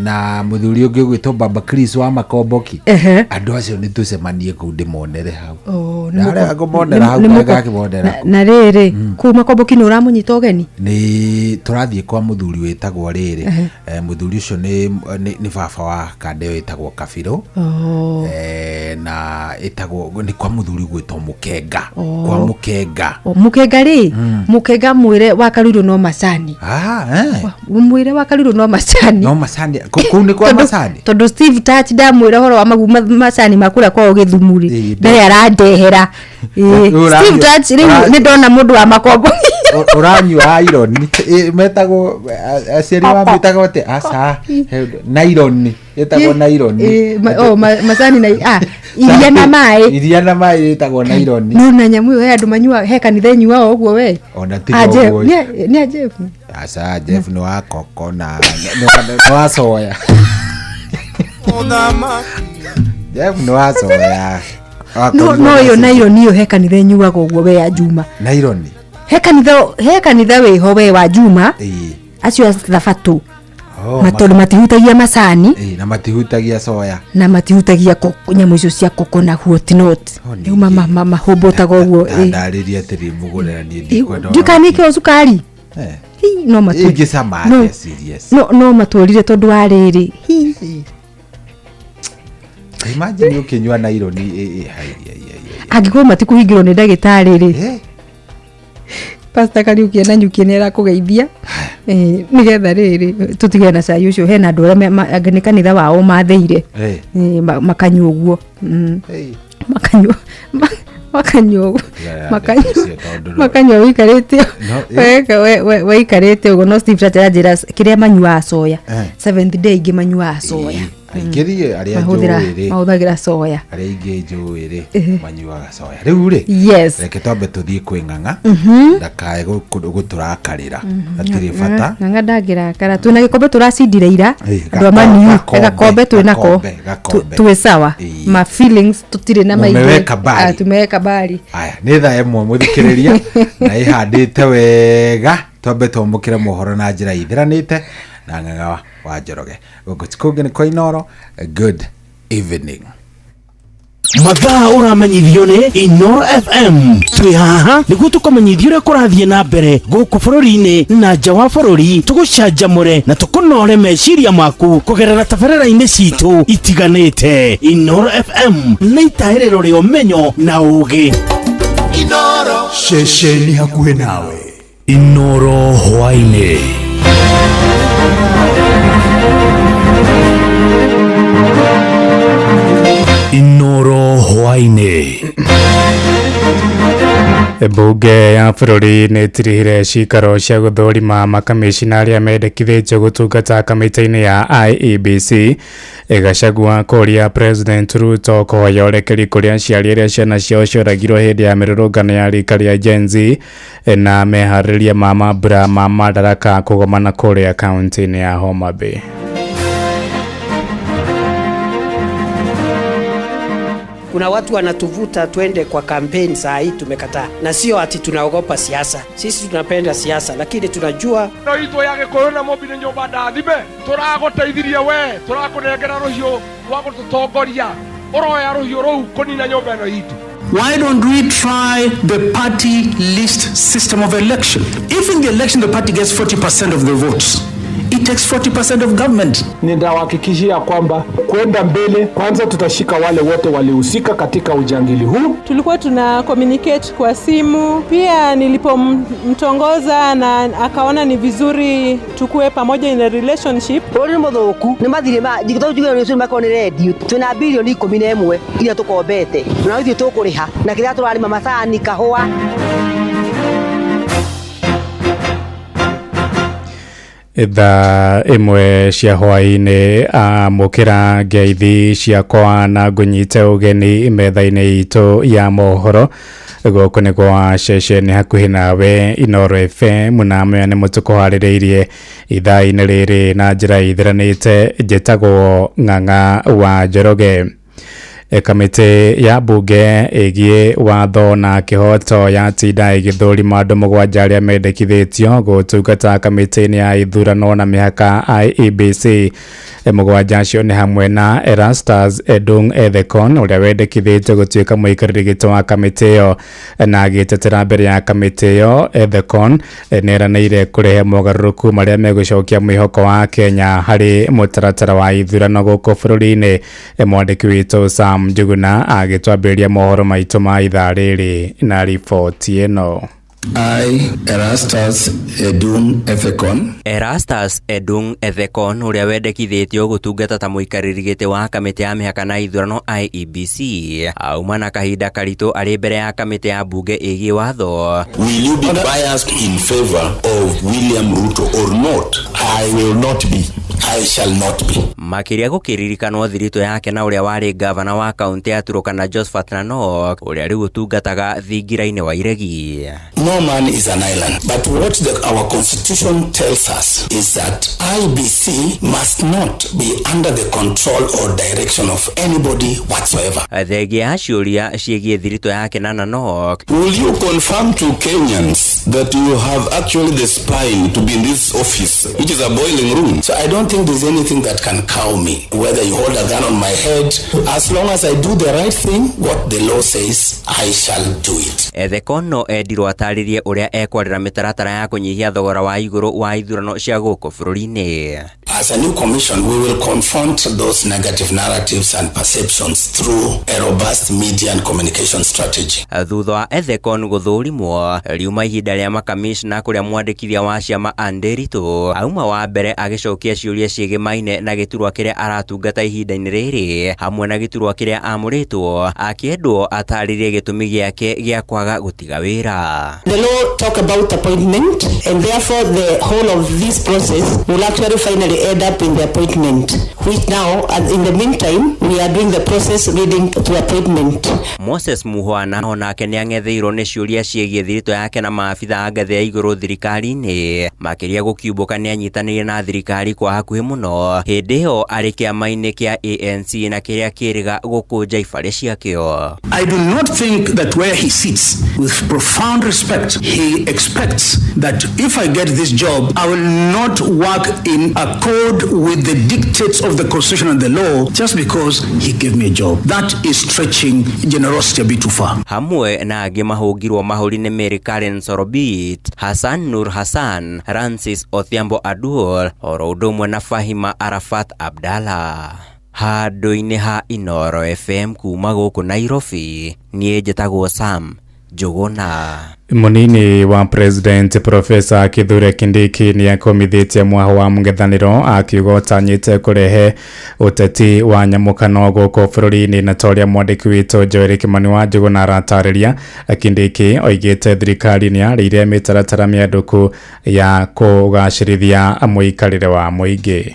na muthuri ungi gwitwo Baba Chris wa Makomboki andu acio ni tucemanie ku ndimonere hau na ngomonera hau ngakibondera na riri ku Makomboki ni uramunyita ugeni ni turathie kwa muthuri wetagwo riri muthuri ucio ni baba wa Kandeo wetagwo Kabiru na etagwo ni kwa muthuri gwitwo Mukenga kwa Mukenga ri Mukenga mwire wa Karuiru no macani mwire wa Karuiru no macani kuni kwa macani tondu Steve Touch ndamwira horo wa maguma macani makura kwa Githumuri nde arandehera Steve Touch ni ndona mundu wa Makombo uranyua iron metagwo aciari wa metagwo te asa nylon etagwo nylon macani na iria na mai etagwo nylon no na nyamu we andu manyua he kanitha nyua oguo we ona tigo ni Jeff asa Jeff no akoko na no asoya Jeff no asoya no yo nylon yo he kanitha nyua oguo we ya Juma nylon he kanitha we ho we wa Juma acio thabatu matondu matihutagia macani na matihutagia soya na matihutagia nyamu icio cia koko na huot not riu mahumbotaga uguo ndariria tiri mugurera ni ndikwenda ndikanike o sukari no matu ingisama serious no matũrire tondu wa rĩrĩ imagine ukinywa na ironi angĩkorwo matikũhingĩrwo nĩ ndagĩtarĩ rĩ Pastor Kariuki na nyuki nera kugeithia nigetha rĩrĩ tutige na cai ucio hena andũ arĩa nĩ kanitha wao matheire makanyua ũguo makanyua wikarĩte ũguo no Steve Chacha njĩra kĩrĩa manyuaga soya 7th day ingĩ manyuaga soya Ingĩrie arĩa njũĩ mahũthagĩra soya arĩa ingĩ njũĩ rĩ manyuaga soya rĩu rĩ yes reke twambe tũthiĩ kwĩ ng'ang'a ndakae gũtũrakarĩra hatirĩ bata ng'ang'a ndangĩrakara twĩna gĩkombe tũracindire ira andũ a maniu gakombe twĩnako twĩ sawa ma feelings tũtirĩ na maingĩ tumeweka bari aya nĩ thaa ĩmwe mũthikĩrĩria na ĩhandĩte wega twambe twamũkĩre mohoro na njĩra ithiranĩte na ng'ang'a wa Njoroge gũkũ tikũngĩ nĩ kwa Inoro. Good evening. Mathaa ũramenyithio nĩ Inoro FM. Twĩ haha nĩguo tũkamenyithio ũrĩa kũrathiĩ na mbere gũkũ bũrũri-inĩ na nja wa bũrũri, tũgũcanjamũre na tũkũnore meciria maku kũgerera tabarĩra-inĩ citũ itiganĩte. Inoro FM nĩ itaĩrĩro rĩa ũmenyo na ũũgĩ. Inoro ceceni hakuhĩ nawe. Inoro hwainĩ. Inoro hwainĩ. Bunge ya bũrũri nĩ ĩtirihire cikaro cia gũthũrima makamĩcina arĩa mendekithĩtio gũtungata kamĩtĩ-inĩ ya IEBC ĩgacagua kũria President Ruto kũhoya ũrekeri kũrĩ aciari arĩa ciana ciao cioragirwo hĩndĩ ya mĩrũrũngano ya rika rĩa Gen Z na meharĩrĩria ma mambura ma madaraka kũgomana kũrĩa kaunti-inĩ ya Homa Bay. Kuna watu wanatuvuta twende kwa kampeni saa hii tumekataa. Na sio ati tunaogopa siasa. Sisi tunapenda siasa lakini tunajua no ito yake korona mobi ne nyoba ndathime turagoteithirie we turakunengera ruhio rwa gututongoria uroya ruhio rou kunina nyomba ino itu. Why don't we try the party list system of election? If in the election the party gets 40% of the votes, it takes 40% of government. Nitawahakikishia kwamba kwenda mbele kwanza tutashika wale wote walihusika katika ujangili huu. Tulikuwa tuna communicate kwa simu. Pia nilipomtongoza na akaona ni vizuri tukue pamoja in a relationship. Rori muthuku ni mathire ma jigito juge ni suri makoni radio. Tuna bilioni 11 ile tukombete. Tunawithio tukuriha na kiria turarima macani kahua. Thaa ĩmwe cia hwaĩ-inĩ amũkĩra ngeithi ciakwa na ngũnyite ũgeni metha-inĩ itũ ya mohoro gũkũ nĩ gwa ceceni hakuhĩ nawe Inoro FM na mwe nĩ mũtũkũharĩrĩirie ithaa-inĩ rĩrĩ na njĩra ithiranĩte. Njĩtagwo Ng'ang'a wa Njoroge. Kamĩtĩ ya bunge ĩgiĩ watho na kĩhoto yatinda ĩgĩthũrima andũ mũgwanja arĩa mendekithĩtio gũtungata kamĩtĩ-inĩ ya ithurano na mĩhaka IEBC. Mũgwanja acio nĩ hamwe na Erastus Edung Ethekon ũrĩa wendekithĩtio gũtuĩka mũikarĩri gĩtĩ wa kamĩtĩ ĩyo, na agĩtetera mbere ya kamĩtĩ ĩyo Ethekon nĩeranĩire kũrehe mogarũrũku marĩa megũcokia mwĩhoko wa Kenya harĩ mũtaratara wa ithurano gũkũ bũrũri-inĩ. Mwandĩki witũ Sam Njuguna agĩtwambĩrĩria mohoro maitũ ma ithaa rĩrĩ na riboti ĩno. Erastus Edung Ethekon ũrĩa wendekithĩtio gũtungata ta mũikarĩri gĩtĩ wa kamĩtĩ ya mĩhaka na ithurano IEBC auma na kahinda karitũ arĩ mbere ya kamĩtĩ ya bunge ĩgiĩ watho. Will you be biased in favor of William Ruto or not? I will not be. I shall not be. Makĩria gũkĩririkanwo thiritũ yake na ũrĩa warĩ gavana wa kaunti ya Turkana Josephat Nanok ũrĩa rĩu ũtungataga thingira-inĩ wa iregi. No man is an island, but what our constitution tells us is that IEBC must not be under the control or direction of anybody whatsoever. Thengia ya ciũria ciĩgiĩ thiritũ yake na Nanok. Will you confirm to Kenyans that you have actually the spine to be in this office, which is a boiling room. So I don't think there's anything that can cow me, whether you hold a gun on my head. As long as I do the right thing, what the law says, I shall do it. Ethekon endirwo ataririe uria ekwarira mitaratara ya kunyihia thogora wa iguru wa ithurano cia guku bururi-ini. As a new commission, we will confront those negative narratives and perceptions through a robust media and communication strategy. Thutha wa Ethekon guthurimwo riuma ihinda ria makamishna kuria mwandikithia wa ciama Anderito auma wa mbere agicokia ciuria ciegimaine na giturwa kiria aratungata ihinda-ini riri hamwe na giturwa kiria amuritwo akiendwo ataririe gitumi giake gia kwaga gutiga wira. The law talk about appointment, and therefore the whole of this process will actually finally end up in the appointment, which now, in the meantime, we are doing the process leading to appointment. Moses Muhwana onake ni angetheirwo ni ciuria ciegie thirito yake na maabitha a ngathi ya iguru thirikari-ini makiria gukiumbũka ni anyitanire na thirikari kwa hakuhi muno hindi iyo ari kiama-ini kia ANC na kiria kiriga gukunja ibare ciakio. I do not think that where he sits, with profound respect, he expects that if I get this job, I will not work in accord with the dictates of the constitution and the law just because he gave me a job. That is stretching generosity a bit too far. Hamwe na angi mahungirwo mahuri ni Mary Karen Sorobit, Hassan Nur Hassan, Francis Othiambo Aduol, oro ũndũmwe na Fahima Arafat Abdalla. Handũ-inĩ ha Inoro FM kuma gũkũ Nairobi, niĩ njĩtagwo Sam Njuguna. Munini wa President Professor Kithure Kindiki ni akomithitie mwaho wa mũng'ethanĩro akiuga ũtanyĩte kũrehe ũteti wa nyamũkano gũkũ bũrũri-inĩ na toria mwandĩki witũ Joel Kimani wa Njuguna aratarĩria. Kindiki oigĩte thirikari nĩ yarĩire mĩtaratara mĩandũku ya kũgacĩrithia mũikarĩre wa mũingĩ.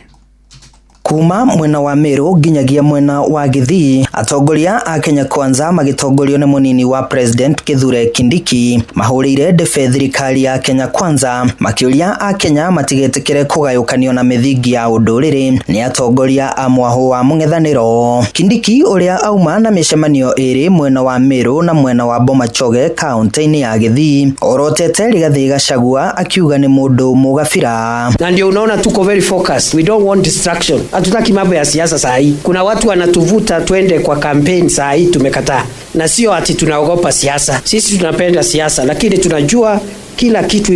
Kuma mwena wa Meru nginyagia mwena wa Githii, atongoria a Kenya Kwanza magitongorio ni munini wa President Kithure Kindiki mahurire ndebe thirikari ya Kenya Kwanza makiuria a Kenya matigetikire kugayukanio na mithingi ya unduriri ni atongoria a mwaho wa mũng'ethanĩro. Kindiki uria auma na micemanio iri mwena wa Meru na mwena wa Bomachoge kaunti-inĩ ya Githii orotete Rigathi Gachagua akiuga ni mundu mugabira. Na ndio unaona tuko very focused, we don't want distraction. Hatutaki mambo ya siasa saa hii. Kuna watu wanatuvuta twende kwa campaign saa hii, tumekataa. Na sio ati tunaogopa siasa. Sisi tunapenda siasa, lakini tunajua kila kitu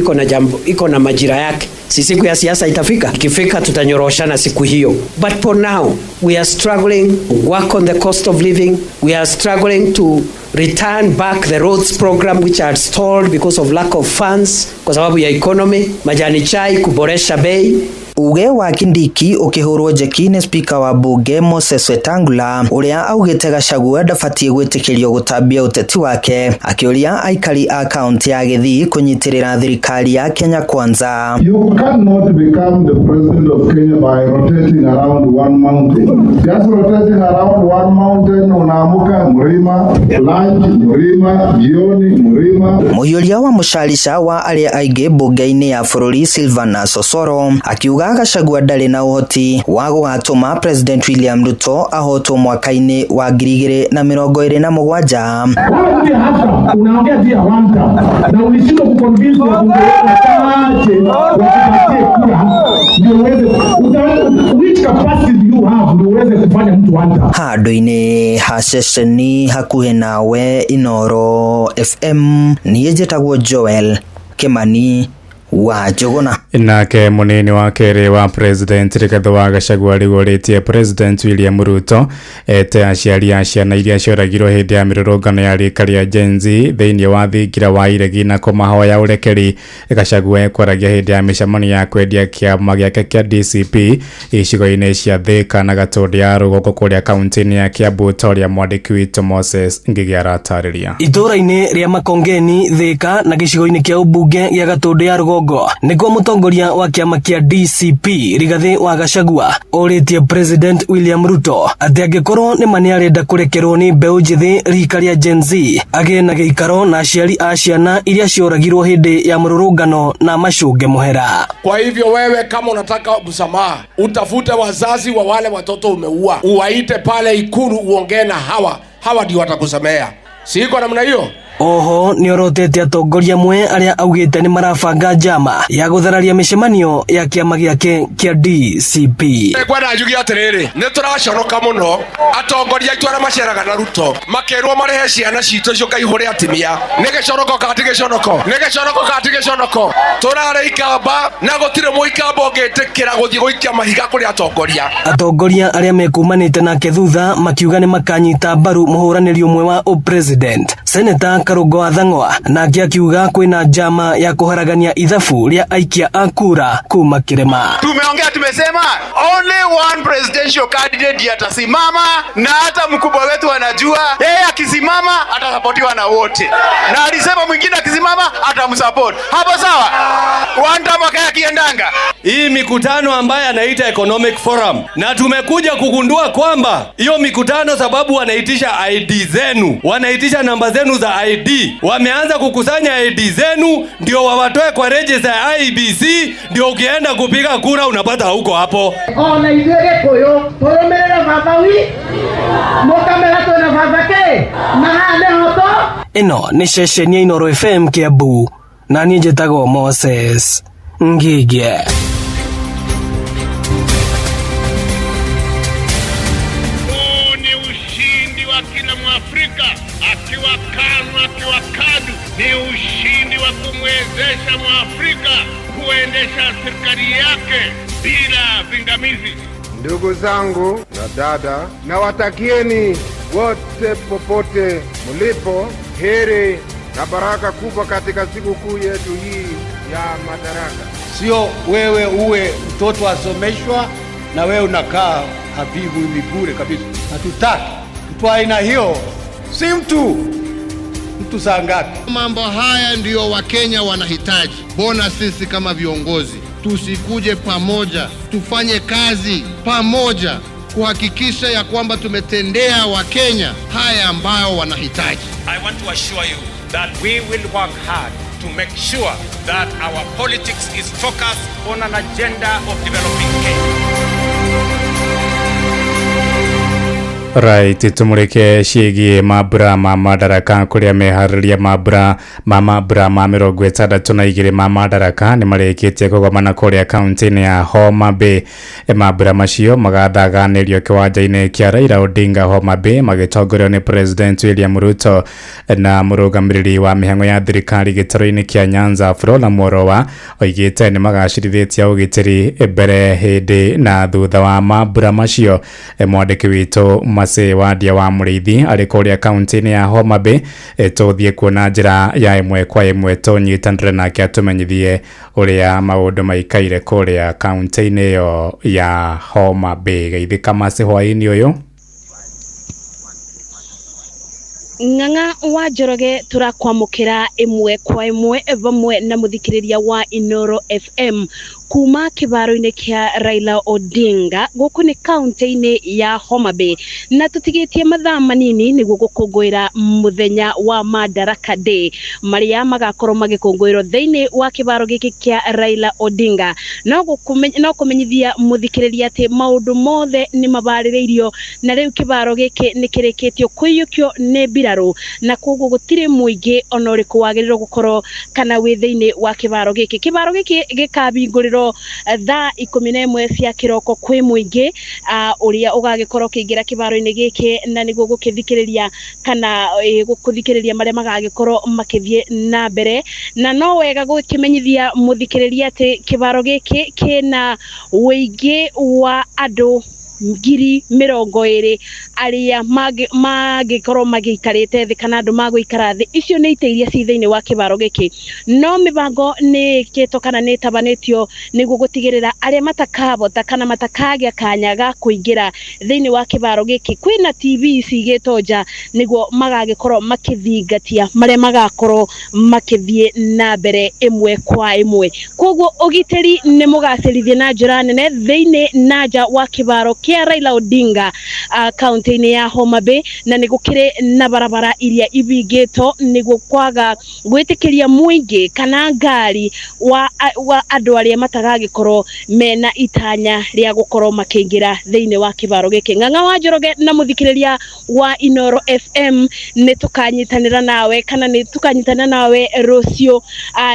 iko na majira yake. Si siku ya siasa itafika, ikifika tutanyoroshana siku hiyo. But for now, we are struggling to work on the cost of living. We are struggling to return back the roads program which are stalled because of lack of funds, kwa sababu ya economy, majani chai kuboresha bei. Uge wa Kindiki ukihurwo jeki ni speaker wa bunge Moses Wetangula uria augite Gachagua ndabatie gwitikirio gutambia uteti wake akiuria aikari a county ya Githii kunyitirira thirikari ya Kenya Kwanza. You cannot become the president of Kenya by rotating around one mountain. Just rotating around one mountain, unaamuka mlima, lunch mlima, jioni mlima. Muhiuria wa mushalisha wa aria aige bunge-ini ya bururi Silvana Sosoro akiuga Gachagua ndari na uhoti wa gũgatũma President William Ruto ahotwo mwaka-inĩ wa 2027. Unaongea pia wanta na ulishindwa kuconvince wabunge wachache wakupatie kura ndio uweze, which capacity you have ndio uweze kufanya mtu wanta. Handũ-inĩ ha ceceni hakuhĩ nawe Inoro FM niĩ njĩtagwo Joel Kimani wa Njuguna. Nake munini wa keri wa President Rigathi wa Gachagua rigũrĩtie President William Ruto ete aciari a ciana iria cioragirwo hĩndĩ ya mĩrũrũngano ya rika rĩa Gen Z thĩinĩ wa thingira wa iregi na kũmahoya ũrekeri. Gachagua ekwaragia hĩndĩ ya mĩcemanio ya kwendia kĩama gĩake kĩa DCP icigo-inĩ cia Thika na Gatũndũ ya rũgongo kũrĩa kaunti-inĩ ya Kiambu toria mwandĩki witũ Moses Ngigi aratarĩria. Itũra-inĩ rĩa Makongeni, Thika na gĩcigo-inĩ kĩa ũmbunge gĩa Gatũndũ ya rũgongo nĩguo mũtongoria wa kĩama kĩa DCP Rigathi wa Gachagua orĩtie President William Ruto atĩ angĩkorwo nĩ mani arenda kũrekerwo nĩ mbeũ njĩthĩ rika rĩa Gen Z agĩe na gĩikaro na aciari a ciana iria cioragirwo hĩndĩ ya mũrũrũngano na macũnge mũhera. Kwa hivyo wewe kama unataka msamaha, utafute wazazi wa wale watoto umeua, uwaite pale Ikulu uongee na hawa ndio watakusamea. Siko namna hiyo. Oho ni orotete atongoria mwe aria augite ni marabanga njama ya guthararia micemanio ya kiama giake kia DCP. Ngwenda njugi atiriri ni turaconoka muno atongoria itu ara maceraga na Ruto makerwo marehe ciana citu icio ngaihure atimia ni giconoko kati giconoko turare ikamba na gutire muikamba ungitikira guthii guikia mahiga kuri atongoria aria mekumanite nake thutha makiuga ni makanyita mbaru muhuraniri umwe wa president Senator Karungo Athang'wa nake akiuga kwina njama ya kuharagania ithabu ria aikia a kura kuma Kirema. Tumesema only one presidential candidate atasimama, na hata mkubwa wetu anajua yeye akisimama atasapotiwa na wote, na alisema mwingine akisimama atamsupport. Hapo sawa? Wanda makaya kiendanga hii mikutano ambayo anaita economic forum, na tumekuja kugundua kwamba hiyo mikutano sababu wanaitisha ID zenu, wanaitisha namba zenu za ID, wameanza kukusanya ID zenu ndio wawatoe kwa register ya IBC, ndio ukienda kupiga kura unapata huko hapo. Ona izwege koyo toromerera babawi mokamera tona babake mahane hoto. Ino ni ceceni ya Inooro FM Kiambu na niĩ njĩtagwo Moses Ngige. Ni ushindi wa kumwezesha Mwafrika kuendesha serikali yake bila vingamizi. Ndugu zangu na dada, na watakieni wote popote mlipo heri na baraka kubwa katika siku kuu yetu hii ya Madaraka. Sio wewe uwe mtoto asomeshwa na wewe unakaa habibu mibure kabisa. Hatutaki mtu aina hiyo, si mtu saa ngapi? Mambo haya ndiyo Wakenya wanahitaji. Bona sisi kama viongozi tusikuje pamoja, tufanye kazi pamoja kuhakikisha ya kwamba tumetendea Wakenya haya ambayo wanahitaji. I want to assure you that we will work hard to make sure that our politics is focused on an agenda of developing Kenya. Right, tumurike ciĩgiĩ mambura ma Madaraka kuria meharĩria mambura ma 62 ma Madaraka nĩ marĩkĩtie kũgomana kũrĩa kaunti-inĩ ya Homa Bay. Mambura macio magathaganĩrio kĩwanja-inĩ kĩa Raila Odinga Homa Bay magĩtongorio nĩ President William Ruto na mũrũgamĩrĩri wa mĩhang'o ya thirikari gĩtarũ-inĩ kĩa Nyanza Flora Morowa oigĩte nĩ magacirithĩtie ũgitĩri mbere, hĩndĩ na thutha wa mambura macio. Mwandĩki witũ Mase Wadia wa Mũrĩithi arĩ kũrĩa kaunti-inĩ ya Homa Bay, tũthiĩ kuona njĩra ya ĩmwe kwa ĩmwe tũnyitanĩre nake atũmenyithie ũrĩa maũndũ maikaire kũrĩa kaunti-inĩ ĩyo ya Homa Bay. Geithĩka Mase hwaĩ-inĩ ũyũ. Ng'ang'a wa Njoroge turakwamũkĩra ĩmwe kwa ĩmwe vamwe na mũthikĩrĩria wa Inooro FM kuma kĩbaro-inĩ kĩa Raila Odinga gũkũ nĩ kaunti-inĩ ya Homa Bay, na tũtigĩtie mathaa manini nĩguo gũkũngũĩra mũthenya wa Madaraka Day marĩa magakorwo magĩkũngũĩrwo thĩinĩ wa kĩbaro gĩkĩ kĩa Raila Odinga. No kũmenyithia mũthikĩrĩria atĩ maũndũ mothe nĩ mabarĩrĩirio na rĩu kĩbaro gĩkĩ nĩ kĩrĩkĩtio kũiyũkio nĩ mbirarũ, na koguo gũtirĩ mũingĩ ona ũrĩkũ wagĩrĩirwo gũkorwo kana wĩ thĩinĩ wa kĩbaro gĩkĩ. Kĩbaro gĩkĩ gĩkabingũrĩrwo thaa 11 cia kĩroko kwĩ mũingĩ ũrĩa ũgagĩkorwo kĩingĩra kĩbaro-inĩ gĩkĩ na nĩguo gũkĩthikĩrĩria kana gũkũthikĩrĩria marĩa magagĩkorwo makĩthiĩ na mbere. Na no wega gũkĩmenyithia mũthikĩrĩria atĩ kĩbaro gĩkĩ kĩna ũingĩ wa andũ 20,000 arĩa magĩkorwo magĩikarĩte thĩ kana andũ magũikara thĩ. Icio nĩ itĩ iria ci thĩinĩ wa kĩbaro gĩkĩ, no mĩbango nĩ ĩkĩtwo kana nĩ ĩtabanĩtio nĩguo gũtigĩrĩra arĩa matakahota kana matakagĩa kanya ga kũingĩra thĩinĩ wa kĩbaro gĩkĩ. Kwĩna TV cigĩtwo nja nĩguo magagĩkorwo makĩthingatia marĩa magakorwo makĩthiĩ na mbere ĩmwe kwa ĩmwe. Koguo ũgitĩri nĩ mũgacĩrithie na njĩra nene thĩinĩ na nja wa kĩbaro kia Raila Odinga kaunti-ini ya Homa Bay na nigukire na barabara iria ibingeto niguo kwaga gwitikiria muingi kana ngari wa andu aria matagagikorwo mena itanya ria gukorwo makingira thiini wa kibaro giki. Ng'ang'a wa Njoroge na muthikiriria wa Inoro FM ni tukanyitanira nawe kana ni tukanyitanira nawe rucio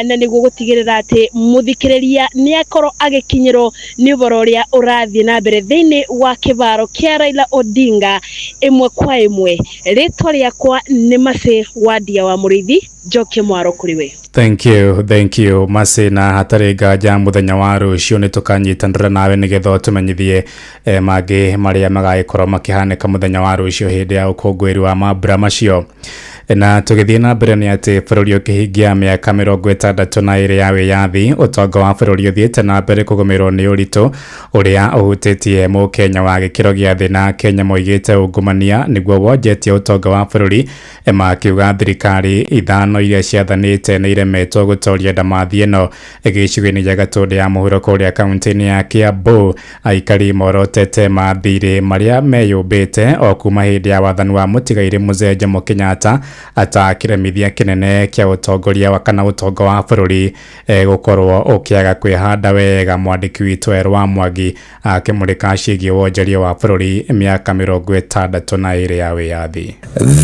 na niguo gutigirira ati muthikiriria ni akorwo agikinyiro ni uboro uria urathie na mbere thiini wa kibaro kia Raila Odinga imwe kwa imwe. Ritwa riakwa ni Mase Wadia wa Murithi, Njoki Mwaro kuriwe. Thank you Mase, na hatari ngaja muthenya wa rucio ni tukanyitanira nawe nigetho tumenyithie magi maria magaikorwo makihaneka muthenya wa rucio hindi ya ukungwiri wa mambura macio. Na tugithie na mbere ni ati bururi ukihingia miaka 62 ya wiyathi, utonga wa bururi uthiete na mbere kugumirwo ni uritu uria uhutitie mukenya wa gikiro gia thi, na Kenya moigite ungumania niguo wonjetie utonga wa bururi, makiuga thirikari ithano iria ciathanite ni iremetwo gutoria ndamathi ino gicigo-ini gia Gatundu ya muhuro kuria kaunti-ini ya Kiambu. Aikari morotete mathiri maria meyumbite o kuma hindi ya wathani wa mutigaire Mzee Jomo Kenyatta atakiremithia kinene kia utongoria wa kana utonga wa bururi gukorwo ukiaga kwihanda wega. Mwandiki witu Erwa Mwangi akimurika ciĩgiĩ wonjoria wa bururi miaka 62 ya wiyathi.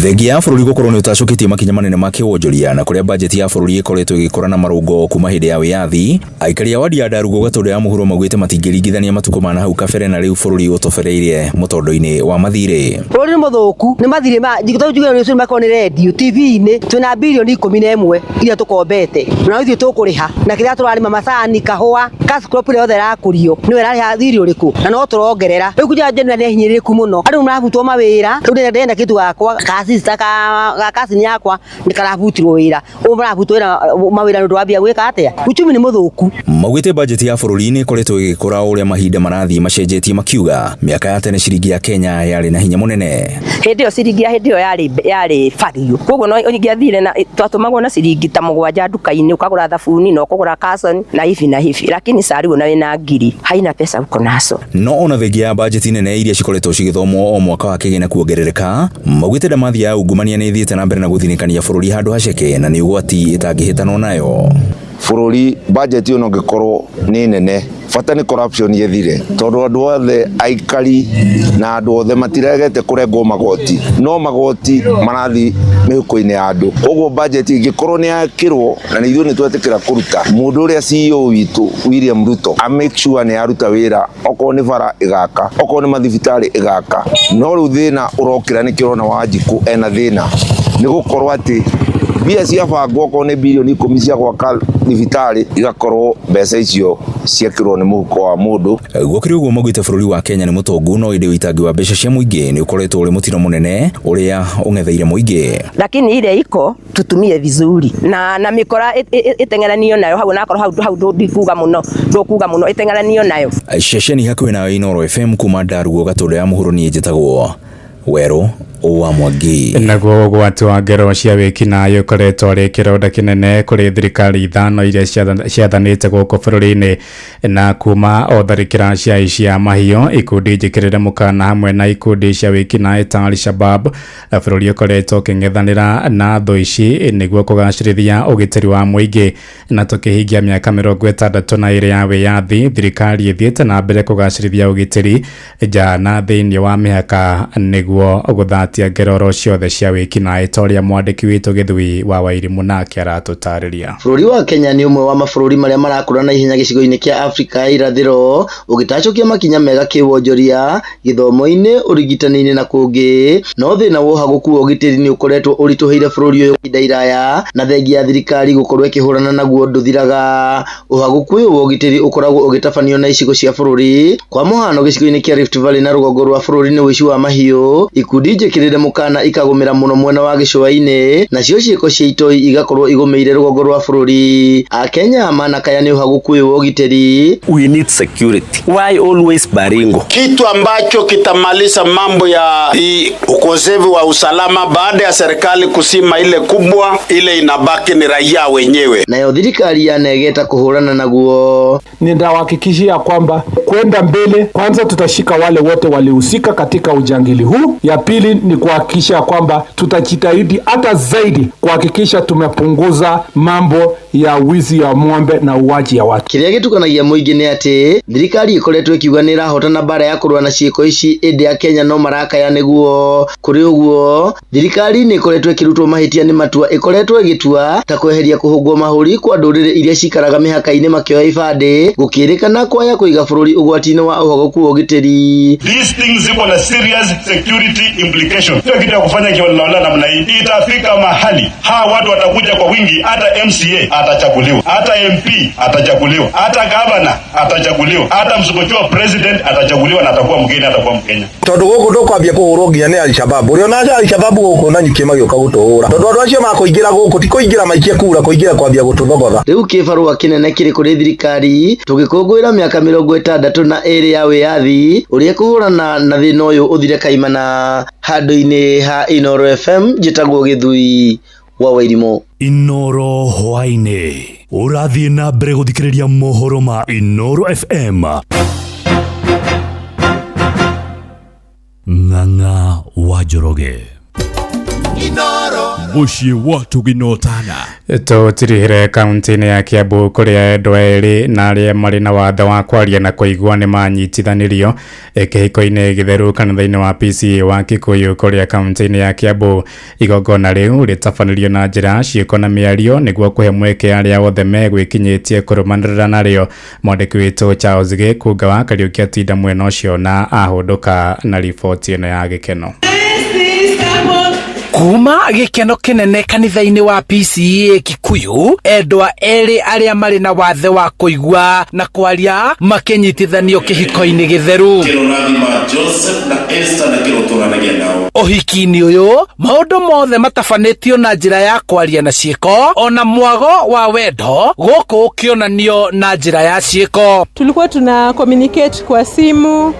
Thegi ya bururi gukorwo ni utacokitie makinya manene ma kiwonjoria na kuria bajeti ya bururi ikoretwo igikora na marungo kuma hindi ya wiyathi. Aikari a wadi ya Darugo Gatundu ya muhuro magwite matingĩringithania matuko mana hau kabere na riu bururi utobereirie mutondo-ini wa mathire. Bururi ni muthuku, ni mathire ma jigito jugira ni ucio makoni radio TV-ini twina bilioni 11 iria tukombete na ithuĩ tukuriha na kiria turarima macani kahua cash crop ile othe rakurio ni wera ya thiri uriku na no turongerera riu kuja njena ni hinyiriku muno andu marabutwo mawira riu ndenda kitu gakwa kasista ka kasini yakwa nikarabutirwo wira u marabutwo wira mawira ndu wambia gwika atia uchumi ni muthuku. Magwite bajeti ya bururi ni ikoretwo igikora uria mahinda marathii macenjetie makiuga miaka ya tene ciringi ya Kenya yari na hinya munene. Hindi yo ciringi ya hindi yo yari fario koguo no ingiathire na twatumagwo na ciringi ta 7 nduka-ini ukagura thabuni no kugura kason na hivi lakini sari una wina ngiri haina pesa uko naso. No ona thegi ya bajeti nene iria cikoretwo cigithomwo o mwaka wa kigina kuongerereka, magwite ndamathi ya ungumania ni thiete na mbere na guthinikania bururi handu haceke na ni ugwati itangihitanwo nayo. Bururi bajeti ono ngikorwo ni nene, fata ni corruption yethire tondu andu othe aikari na andu othe matiregete kurengwo magoti, no magoti marathi mihuko-ini ya andu. Koguo budget ingikorwo ni yakirwo na ni ithuĩ ni twetikira kuruta mundu uria CEO witu William Ruto a make sure ni aruta wira, okorwo ni bara igaka, okorwo ni mathibitari igaka. No riu thina urokira ni kirona Wanjiku ena thina ni gukorwo ati bia cia bangwo okorwo ni bilioni 10 cia gwaka thibitari igakorwo mbeca icio ciakirwo ni muhuko wa mundu. Gukiri uguo magwite bururi wa Kenya ni mutongu no indi witangi wa mbeca cia muingi ni ukoretwo uri mutino munene uria ungetheire muingi, lakini ile iko tutumie vizuri na mikora itengeranio nayo hau na korwo hau ndikuga muno itengeranio nayo. Ceceni hakuhi na Inoro FM kuma Darugo Gatundu ya muhuro ni njitagwo Weru wa Mwangi. Naguo gwati wa ngero cia wikinayo koretwo ri kironda kinene kuri thirikari ithano iria ciathanite guku bururi-ini na kuma o tharikira cia mahiu ikundi njikirire mukana hamwe na ikundi cia wikinayo ta Al-Shabab. Bururi ukoretwo uking'ethanira na thu ici niguo kugacirithia ugitiri wa muingi, na tukihingia miaka 62 ya wiyathi thirikari ithiete na mbere kugacirithia ugitiri ja na thiini wa mihaka niguo guthatia ngero ciothe cia wikinayo toria mwandiki witu Githui wa Wairimu nake aratutariria. Bururi wa Kenya ni umwe wa mabũrũri maria marakũra na ihenya gĩcigo-inĩ kia Afrika ya irathĩro ũgĩtacokia makinya mega kĩwonjoria gĩthomo-inĩ ũrigitani-inĩ na kũngĩ, no thĩna wa ũhagũku wa ũgitĩri ni ũkoretwo ũritũhĩire bũrũri ũyũ ihinda iraya na thengia ya thirikari gũkorwo ĩkĩhũrana naguo ndũthiraga. Ũhagũku ũyũ wa ũgitĩri ũkoragwo ũgĩtabanio na icigo cia bũrũri, kwa mũhano gĩcigo-inĩ kia Rift Valley na rũgongo rwa bũrũri nĩ ũici wa mahiũ, ikundi njĩkĩ ciekirire mukana ikagumira muno mwena wa gicua-ini nacio ciiko cia itoi igakorwo igumeire rugongo rwa bururi. Akenya manakaya ni uhaguku wa ugiteri. We need security. Why always Baringo? Kitu ambacho kitamaliza mambo ya ukosefu wa usalama baada ya serikali kusima ile kubwa, ile inabaki ni raia wenyewe. Nayo thirikari yanegeta kuhurana naguo. Nitawahakikishia kwamba kwenda mbele, kwanza tutashika wale wote walihusika katika ujangili huu. Ya pili ni kuhakikisha kwamba tutajitahidi hata zaidi kuhakikisha tumepunguza mambo ya wizi ya ng'ombe na uwaji ya watu. Kiria gitukanagia muingi ni ati thirikari ikoretwo ikiuga ni irahotana bara ya kurwa na ciiko ici indi ya Kenya no marakaya niguo. Kuri uguo thirikari ni ikoretwo ikirutwo mahitia ni matua ikoretwo igitua ta kweheria kuhungwo mahuri kwa ndurire iria cikaraga mihaka-ini makioya ibande gukirikana kwa ya kuiga bururi ugwati-ini wa uhogoku wa ugiteri. These things ziko na serious security implication. Sio kitu ya kufanya kiholela namna hii. Itafika mahali hawa watu watakuja kwa wingi, hata MCA atachaguliwa, hata MP atachaguliwa, hata governor atachaguliwa, hata msukochwa president atachaguliwa na atakuwa mgeni, atakuwa Mkenya. Tondu guku ndukwambia kuhurwo nginya ni Al-Shabaab. Uri ona Al-Shabaab guku na nyike magioka gutuhura. Tondu andu acio makuingira guku ti kuingira maikie kura kuingira kwambia gututhogotha. Riu kibarua kinene kiri kuri thirikari tugikungwira miaka 62 ya wiyathi uria kuhurana na thina uyu uthire kaimana. Handu-ini ha Inoro FM njitagwo Githui wa Wairimo. Inoro hwaine urathie na mbere guthikiriria mohoro ma Inoro FM. Ng'ang'a wa Njoroge muciĩ wa Tuginotana tutirihire kaunti-ini ya Kiambu kuria andũ erĩ na arĩa marĩ na watho wa kwaria na kũigua nĩ manyitithanirio kĩhiko-inĩ gĩtheru kanitha-inĩ wa PCEA wa Kikuyu kuria kaunti-ini ya Kiambu. Igongona rĩu rĩtabanĩrio na njĩra ciĩko na mĩario nĩguo kũhe mweke arĩa othe megwĩkinyĩtie kũrũmanĩrĩra narĩo. Mwandĩki witũ Charles Gĩkunga wa Kariuki atinda mwena ũcio na ahũndũka na riboti ĩno ya gĩkeno. Kuma gikeno kinene kanitha-ini wa PCEA Kikuyu, endwa eri aria mari na wathe wa kuigua na kwaria makinyitithanio kihiko-ini githeru. Joseph na Esther na kirotoranagia nao. Ohiki-ini uyu maundu mothe matabanitio na njira ya kwaria na ciiko, ona mwago wa wendo guku ukionanio na njira ya ciiko. Tulikuwa tuna communicate kwa simu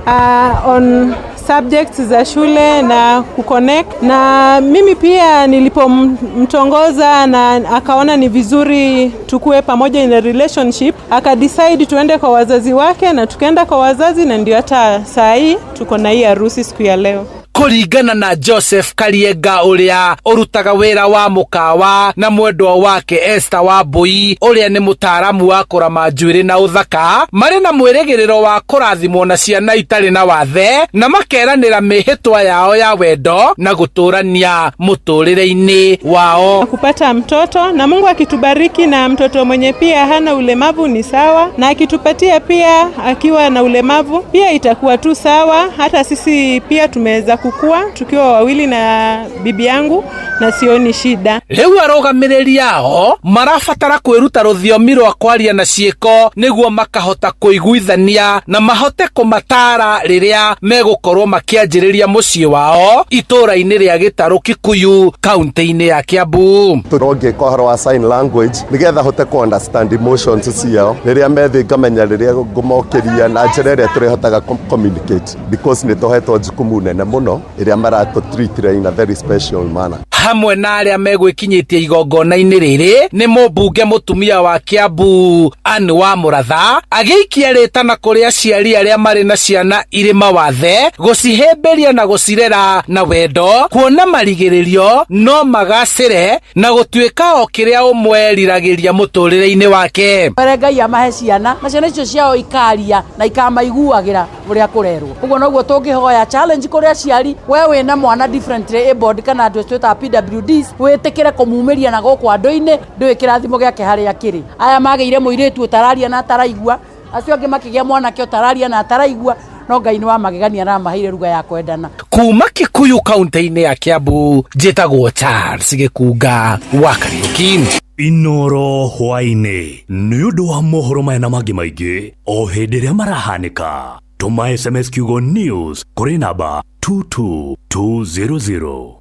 on subjects za shule na kuconnect, na mimi pia nilipomtongoza na akaona ni vizuri tukue pamoja in a relationship, akadecide tuende kwa wazazi wake na tukaenda kwa wazazi, na ndio hata saa hii tuko na hii harusi siku ya leo. Kuringana na Joseph Karienga uria urutaga wira wa mukawa na mwendwa wake Esther Wambui uria ni mutaaramu wa kurama njuiri na uthaka, mari na mwirigiriro wa kurathimwo na ciana itari na wathe na makeranira mihitwa yao ya wendo na guturania muturire-ini wao kupata mtoto, na Mungu akitubariki na mtoto mwenye pia hana ulemavu ni sawa, na akitupatia pia akiwa na ulemavu pia itakuwa tu sawa. Hata sisi pia tumeweza kukua tukiwa wawili na bibi yangu na sioni shida. Riu arugamiriri yao marabatara kwiruta ruthiomi rwa kwaria na ciiko niguo makahota kuiguithania na mahote kumatara riria megukorwo makianjiriria mucii wao itura-ini ria Gitaru Kikuyu kaunti-ini ya Kiambu. Turonge kohoro wa sign language nigetha hote ku understand emotions ciao riria methi ngamenya riria ngumokiria na njira iria turihotaga communicate, because nituhetwo jukumu nene muno iria maratu treat in a very special manner. Hamwe na aria megwikinyitie igongona-ini riri ni mũmbunge mutumia wa Kiambu Anne wa Muratha agiikia ritana kuri aciari aria mari na ciana iri mawathe gucihimbiria na gucirera na wendo, kuona marigiririo no magacire na gutuika o kiria umweriragiria muturire-ini wake. Ngai amahe ciana na ciana icio ciao ikaria na ikamaiguagira uria kurerwo. Uguo noguo tungihoya challenge kuri aciari, wewe na mwana differently abled kana andu tweta PWDs witikire kumumiria na guku andu-ini ndui kirathimo giake haria kiri. Aya magire muiritu utararia na ataraigua, acio angi makigia mwana ke utararia na ataraigua, no Ngai ni wa magegania na mahire ruga ya kwendana. Kuma Kikuyu kaunti-ini ya Kiambu, njitagwo Charles Gĩkunga wa Kariuki. Inoro hwaine ni undu wa mohoro maya na mangi maingi o hindi ria marahanika tuma SMS kiugo news kuri namba 22200.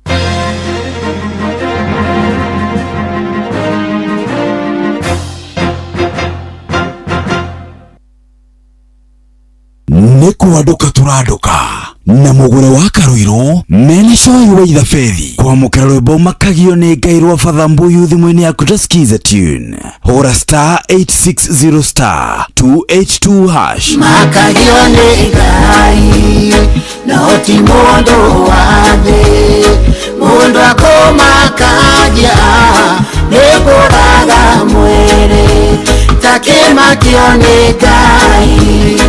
Nikuaduka turaduka na mugure wa Karuiro mena shoyi wa Ithafethi kwa mukera rwimbo makagio ni Ngai rwa Fathambuyu thimwini yaku tasikize tune hora *860 *282# makagio ni Ngai no ti mundu wa thi mundu akomakagia nikuraga mwiri takimakio ni Ngai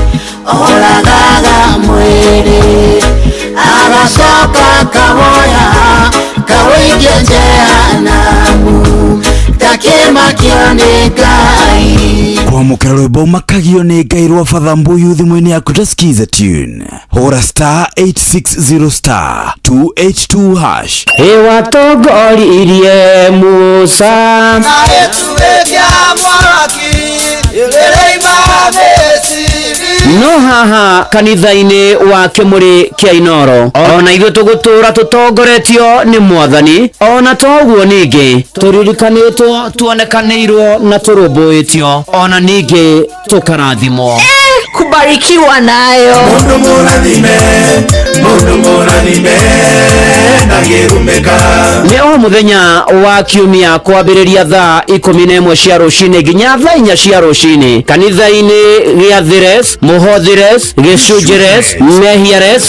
oragaga mwiri agacoka kawoya kawoige jehanamu takimakio ni Ngai kwa mukera rwimbo makagio ni Ngai rwa Fathambuyu thimwini yaku tasikize tune hora *860 *282# watongoririe Musa na etuwekya mwaki igereima Misiri no haha kanitha-ini wake muri Kiainoro ona ithuĩ tũgũtũra tũtongoretio nĩ Mwathani ona toguo ningĩ tũririkanĩtwo tuonekanĩirwo na tũrũmbũĩtio ona ningĩ tũkarathimwo kubarikiwa nayo mundu mũrathime ndagĩrumĩka nĩ o mũthenya wa kiumia kwambĩrĩria thaa 11 cia rũcinĩ nginya thaa 4 cia rũcinĩ kanitha-inĩ gĩa Thires, Mũhothires, Gĩcunjĩres, Mehiares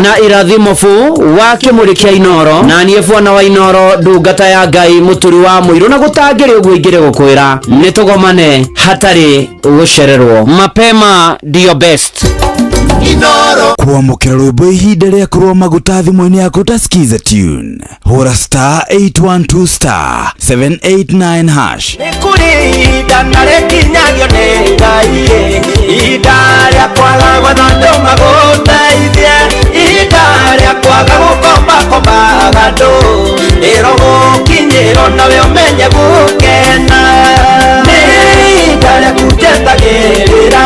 na Irathimofu wa kĩmũrĩ kĩa Inoro na niĩ Bwana wa Inoro ndungata ya Ngai mũturi wa mũirũ na gũtangĩrĩ ũguo ingĩrĩ gũkwĩra nĩ tũgomane hatarĩ gũcererwo mapema ndio best Inoro kwa mukera rwimbo ihinda rĩa kurwa maguta thimũ-inĩ yaku tasikize tune hora *812 789# nĩkũrĩhinda na rĩkinyagio nĩ Ngai ihinda rĩa kwaga gwetha magũteithie ihinda rĩa kwaga gũkombakombaga andũ ĩro gũkinyĩrwo nawe ũmenye gũkena nĩ ihinda rĩa kũnjetagĩrĩra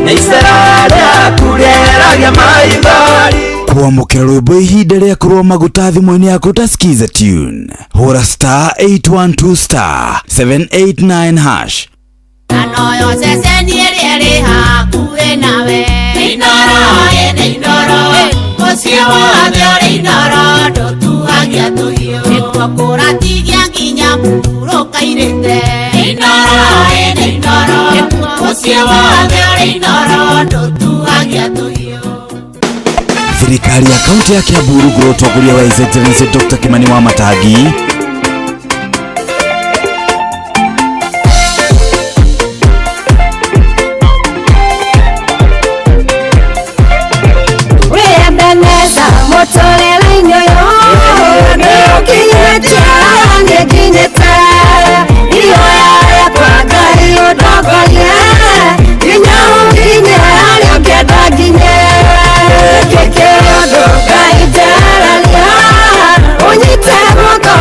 nĩ icera rĩaku rĩeragia maithori kwa mukera rwimbo ihinda rĩa kurwa maguta thimũ-inĩ yaku tasikize tune hora *812 789# Anoyo ceceni ĩrĩa ĩrĩ hakuhĩ nawe Inoro mũciĩ wothe ũrĩ Inoro ndũtuhagia tũhiũ nĩkuo kũratigia nginya mburo kairĩte Inoro mũciĩ wothe ũrĩ Inoro ndũtuhagia tũhiũ. Thirikari ya kaunti ya Kiambu rungu utongoria wa His Excellency Dr. Kimani Wamatangi Keke odo kaitaralia, unyite mwako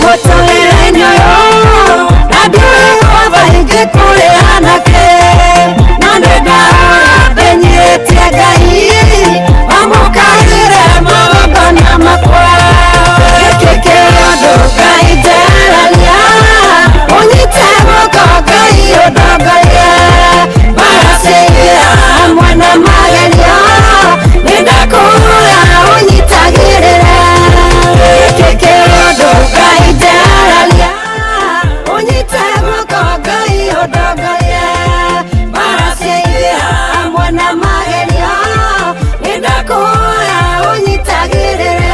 mutolereni uyu na ndiukwamba ingikureana ke na ndenda benyetie Ngai wamukahire magongona makwa gĩkĩ kĩũndũ Ngai njaragia ũnyite guoko Ngai ũndongorie maracia hamwe na magerio nĩndakũhoya ũnyitagĩrĩre gĩkĩ kĩũndũ Ngai njaragia ũnyite guoko Ngai ũndongorie maracia hamwe na magerio nĩndakũhoya ũnyitagĩrĩre.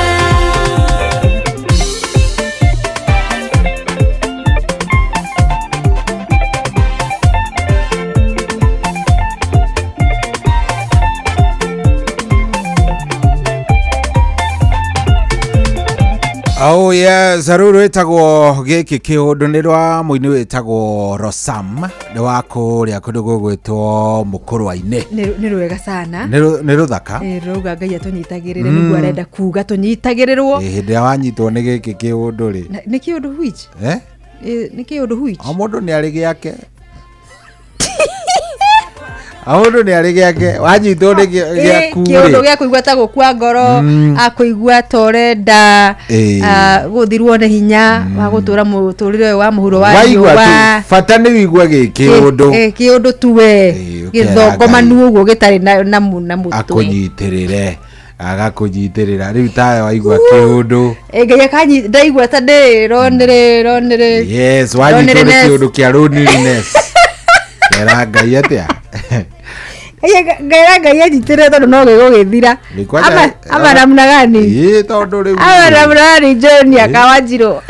Oh yes, ruru etagwo giki kiundu ni rwa muini wetagwo Rosam ni wako ria kundu gugwitwo Mukurwa-ini ni rwega sana ni ruthaka ruga Ngai atunyitagirire niguo arenda kuga tunyitagirirwo hindi ya wanyitwo ni giki kiundu ri ni kiundu which ni kiundu which mundu ni ari giake Aundu ni ari giake wanyitwo ni giaku kiundu gia kuigua ta gukua ngoro akuigua torenda guthirwo ni hinya wa gutura muturire wa muhuro wa riwa fata ni wigua gikiundu kiundu tuwe githongomanu uguo gitari na mutwe akunyitirire agakunyitirira riu tawe waigua kiundu Ngai akanyi ndaigua ta ronire yes wanyitwo ni kiundu kia loneliness era Ngai atia Ngai anyitire tondu no gigugithira ama namna gani tondu riu ama namna gani John Akawanjiro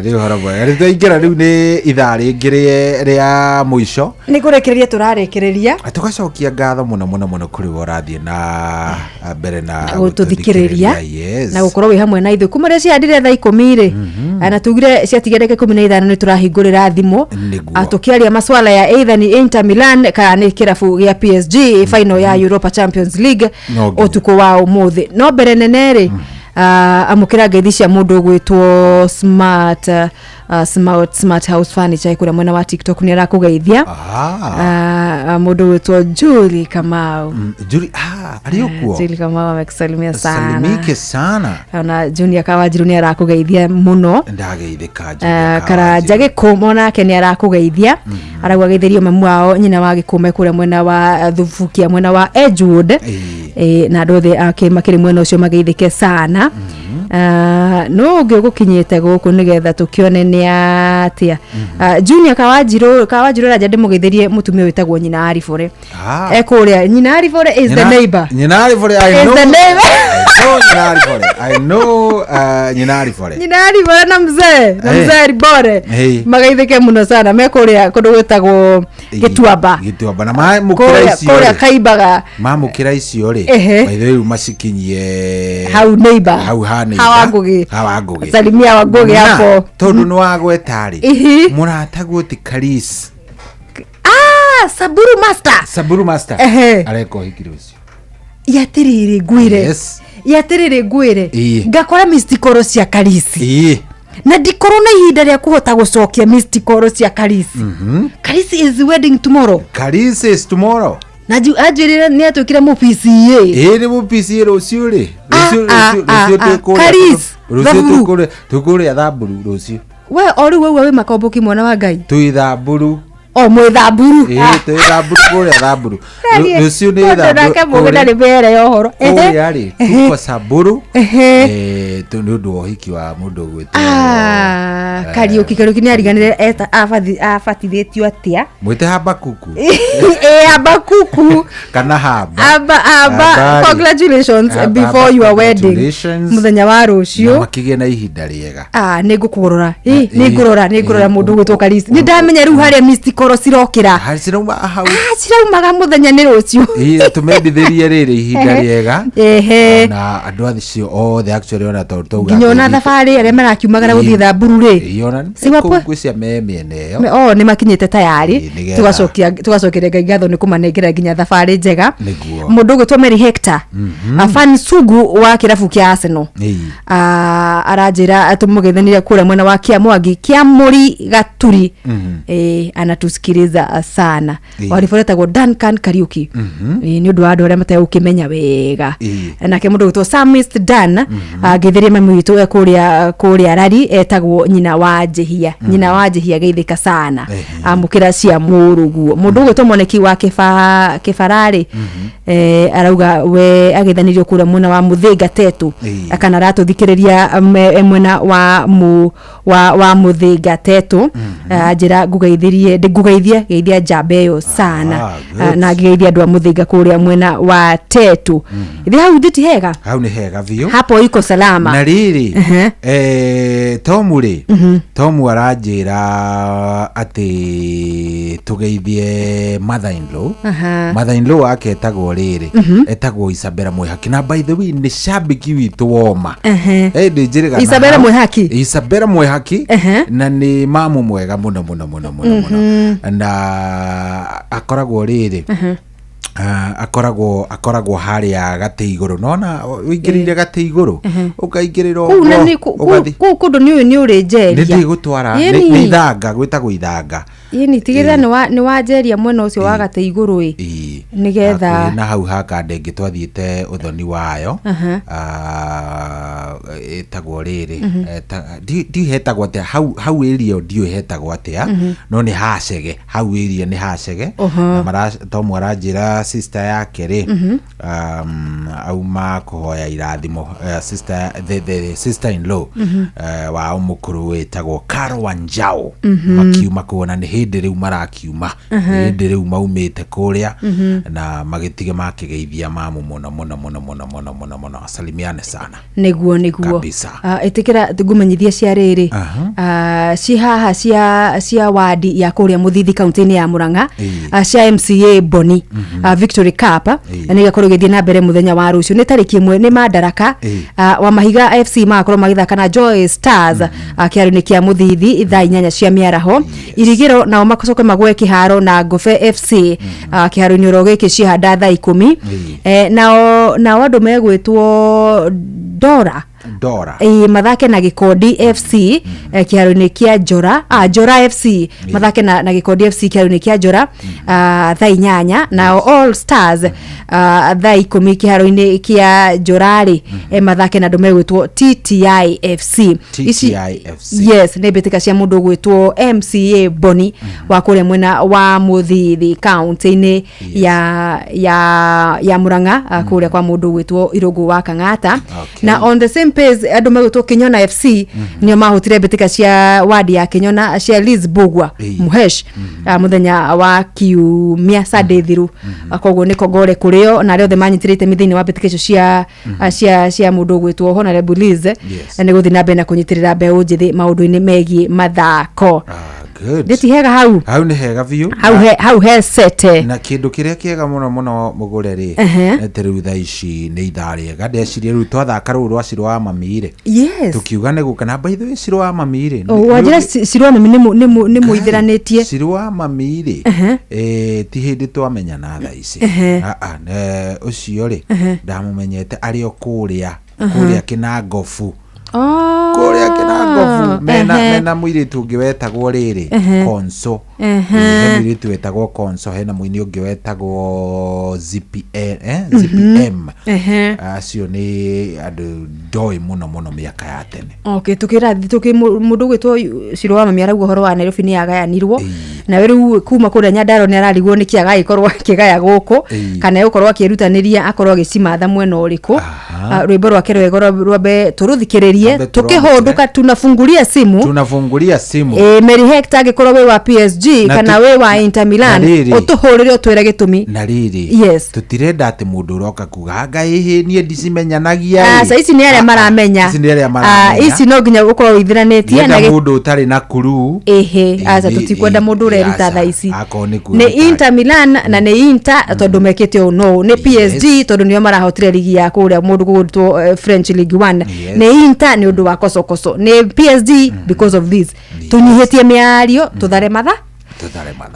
riu horobo riu riu ni ithaa ringi ria muico ni kurekereria turarekereria tugacokia ngatho muno kuri worathie na mbere na gututhikiriria na gukorwo wi hamwe na ithu kumaria ciandire thaa 10 ri na tugire ciatigereke 15 ni turahingurira thimu tukiaria maswala ya either ni Inter Milan kana ni kirafu gia PSG final ya Europa Champions League utuko wa umuthi no mbere nene ri amukira ngeithi cia mundu gwitwo smart house furniture kuria mwena wa TikTok ni arakugeithia mundu gwitwo Julie Kamau aliokuwa Julie Kamau amekusalimia sana salimike sana na Junior Kawanjiru ni arakugeithia muno ndageithika kara njage kumona ke ni arakugeithia aragwa geithirio mamu wao nyina wa gikume kuria mwena wa Thufukia mwena wa Edgewood na ndothe akimakiri mwena ucio mageithike sana no gukinyite guku nigetha tukione ni atia Junior Kawanjiru raja ndimugeithirie mutumia witagwo nyina Arifore kuria nyina Arifore is the neighbor nyina Arifore I know I know nyina Arifore na mzee Aribore mageithike muno sana me kuria kundu witagwo Gituamba na mamukira icio kuria Kaibaga mamukira icio ri baithe masikinyie hau neighbor hawangugi salimia wangugi hapo tondu ni wagwetari muratagwo ti Karis Saburu master areko hikiro icio yatiriri ngwire ngakora mistikoro cia Karisi na ndikoro na ihinda ria kuhota gucokia mistikoro cia Karisi Karisi is wedding tomorrow na ajirira ni atukira mu PCA ni mu PCA rucio ri rucio tukure thamburu rucio we oru we makomboki mwana wa Ngai tuithamburu mwithamburu tuithamburu kure thamburu rucio ni thamburu muge ndari bere yohoro yari tuko saburu tundu ohiki wa mundu gwitwo Kariuki ni ariganire afatithitio atia mwite Habakuku Habakuku kana haba congratulations before your wedding muthenya wa rucio makige na ihinda riega ningukugurura ningurora mundu gwitwo Karisi ni ndamenya riu haria mistikoro cirokira ciraumaga muthenya ni rucio tumendithirie riri ihinda riega na andu acio othe actually ona tauga nginya na thabari aria marakiumagara guthii thamburu ri yona kwĩcia memieneo nĩ makinyĩte tayari tugacokere ngatho nĩ kũmanengera nginya thabarĩ njega mũndũ ũgwĩtwo Mary Hector fan sugu wa kĩrabu kĩa Arsenal aranjĩra tũmũgeithanire kũrĩa mwena wa Kĩamwangi Kĩamũri Gaturi anatusikiliza sana waliforetagwo Duncan Kariuki nĩ ũndũ wa andũ arĩa mategũkĩmenya wega nake mũndũ ũgwĩtwo Samist Dan agĩtheria mami witũ kũrĩa rari etagwo nyina wa Njehia geithĩka sana amũkĩra cia mũruguo mũndũ ũgwĩtwo Moneki wa Kĩbararĩ arauga we agĩthanirio kũrĩa mwena wa Mũthĩga Tetu akana ratũthikĩrĩria mwena wa Mũthĩga Tetu njĩra ngũgeithia Jabeyo sana na ngĩgeithia andũ a Mũthĩga kũrĩa mwena wa Tetu hau nditi hega hau nĩ hega biũ hapo iko salama na rĩrĩ Tomu aranjĩra atĩ tũgeithie mother-in-law wake etagwo rĩrĩ etagwo Isabella Mwihaki na by the way nĩ shabiki witũ woma Isabella Mwihaki na nĩ mamu mwega mũno na akoragwo rĩrĩ akoragwo harĩa gatĩ igũrũ nona wĩingĩrĩire gatĩ igũrũ ũkaingĩrĩra kũndũ nĩ ũrĩ njeria nĩ gũtwara nĩ ithanga gwĩtagwo ithanga tigĩrĩra nĩ wanjeria mwena ũcio wa gatĩ igũrũ nĩgetha na hau hakande ngĩ twathiĩte ũthoni wayo etagwo rĩrĩ ndihetagwo atĩa hau ĩrio ndiũhetagwo atĩa no nĩ hacege hau ĩria nĩ hacege na Tomu aranjĩra sister yake rĩ auma kũhoya irathimo the sister in law wa mũkũrũ wĩtagwo Carol Wanjao makiuma kuona nĩ hĩndĩ rĩu marakiuma hĩndĩ rĩu maumĩte kũrĩa na magĩtige makĩgeithia mamu mũno salimiane sana nĩguo ĩtĩkĩra ngũmenyithia cia rĩrĩ cihaha cia wadi ya kũrĩa Mũthithi kaunti-inĩ ya Mũrang'a cia MCA Boni Victory Cup nĩ gakorwo gĩthiĩ na mbere mũthenya wa rũciũ nĩ tarĩki 1 nĩ Madaraka wa Mahiga FC makorwo magĩthaka na Joy Stars kĩharo-inĩ kĩa Mũthithi thaa 8 cia mĩaraho Irigĩro nao macoke magwe kĩharo na Ngobe FC kĩharo-inĩ oro gĩkĩ cihanda thaa 10 nao andũ megwĩtwo Dora mathake na Gĩkondi FC kĩharo-inĩ kĩa Njora FC mathake na Gĩkondi FC kĩharo-inĩ kĩa Njora thaa 8 nao All Stars thaa 10 kĩharo-inĩ kĩa Njorarĩ mathake na andũ megwĩtwo TTI FC yes nĩ mbĩtĩka cia mũndũ gwĩtwo MCA Boni wa kũrĩa mwena wa Mũthithi kaunti-inĩ ya Mũrang'a kũrĩa kwa mũndũ gwĩtwo Irũngũ wa Kang'ata na on the same page andũ megwĩtwo Kinyona FC nĩo mahotire mbĩtĩka cia wadi ya Kinyona cia Liz Bugwa Muhesh mũthenya wa kiumia Sunday thiru koguo nĩ kongore kũrĩo na arĩa othe manyitĩrĩte mĩthĩinĩ wa mbĩtĩka icio cia mũndũ gwĩtwo Honorable Liz nĩ gũthiĩ na mbere na kũnyitĩrĩra mbeũ njĩthĩ maũndũ-inĩ megiĩ mathako ndĩti hega hau nĩ hega biũ hau he sete na kĩndũ kĩrĩa kĩega mũno mũgũre rĩ rĩu thaa ici nĩ ithaa rĩega ndeciria rĩu twathaka rũu rwa Ciro wa Mami rĩ tukiuga nĩ gũkana by the way Ciro wa Mami rĩ wanjĩra Ciro wa Mami nĩ mũithĩranĩtie Ciro wa Mami rĩ ti hĩndĩ twamenyana thaa ici ũcio rĩ ndamũmenyete arĩ o kũrĩa Kĩnangobu kũrĩa Kĩnangobu mena mũirĩtu ũngĩ wetagwo rĩrĩ Konso mũirĩtu wetagwo Konso hena mũini ũngĩ wetagwo ZPM acio nĩ andũ ndoĩ mũno mĩaka ya tene tũkĩ mũndũ gwĩtwo Ciro wa Mami arauga ũhoro wa Nairobi nĩ yagayanirwo na rĩu kuma kũrĩa Nyandarua nĩ ararigwo nĩ kĩaga gĩkorwo kĩgaya gũkũ kana gũkorwo akĩrutanĩria akorwo agĩcimatha mwena ũrĩkũ rwĩmbo rwake rwego rwambe tũrũthikĩrĩrie tukĩhũndũka tunafungulia simu Mary Hector agĩkorwo wĩ wa PSG PSG kana we wa Inter Milan utuhurire utwire gitumi na riri yes tutirenda ati mundu uroka kuga ngai nie ndicimenyanagia sasa ici ni aria maramenya ici no nginya gukorwo withiranetie na mundu utari na kuru asa tutikwenda mundu ureruta tha ici ni Inter Milan na ni Inter tondu mekete no ni PSG tondu nio marahotire ligi ya kuria mundu gutwo French League 1 ni Inter ni undu wa koso ni PSG because of this tunyihetie miario tuthare matha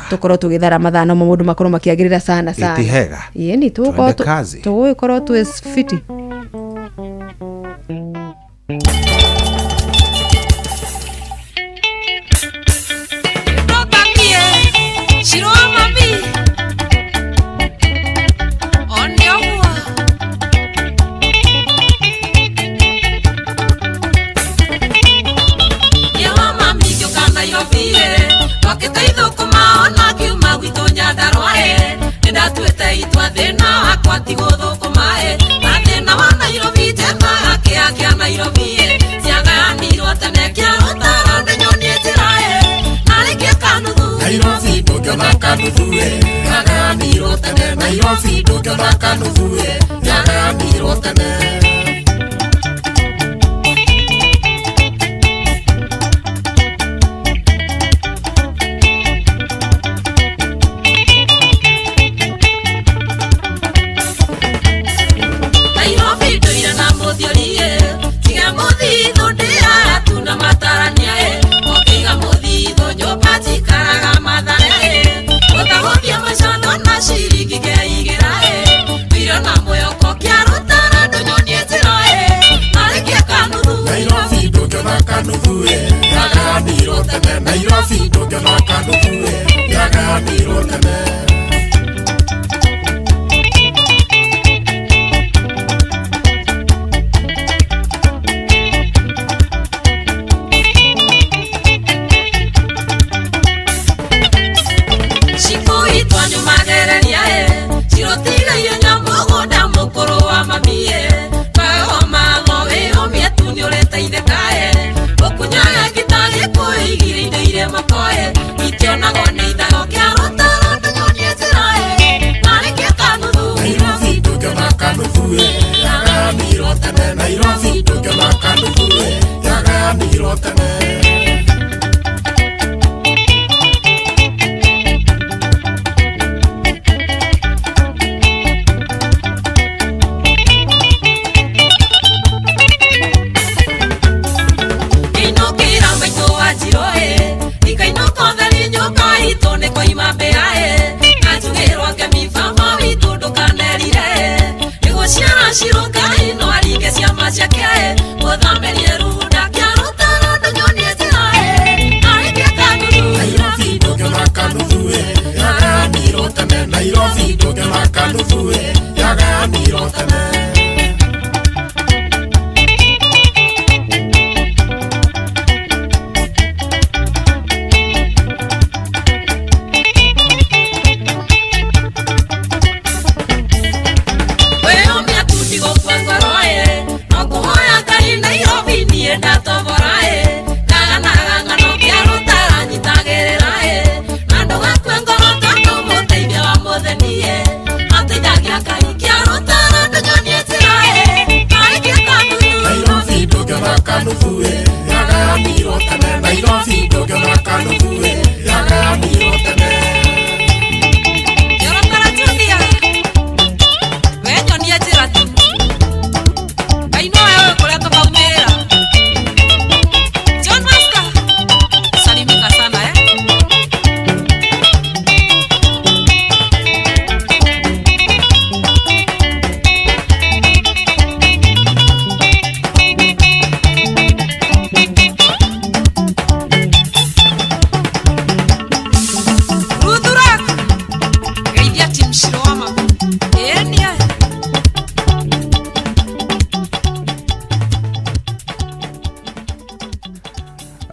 tukorwo tugithara mathano mundu makorwo makiagirira sana itihega ni tukorwo tu fiti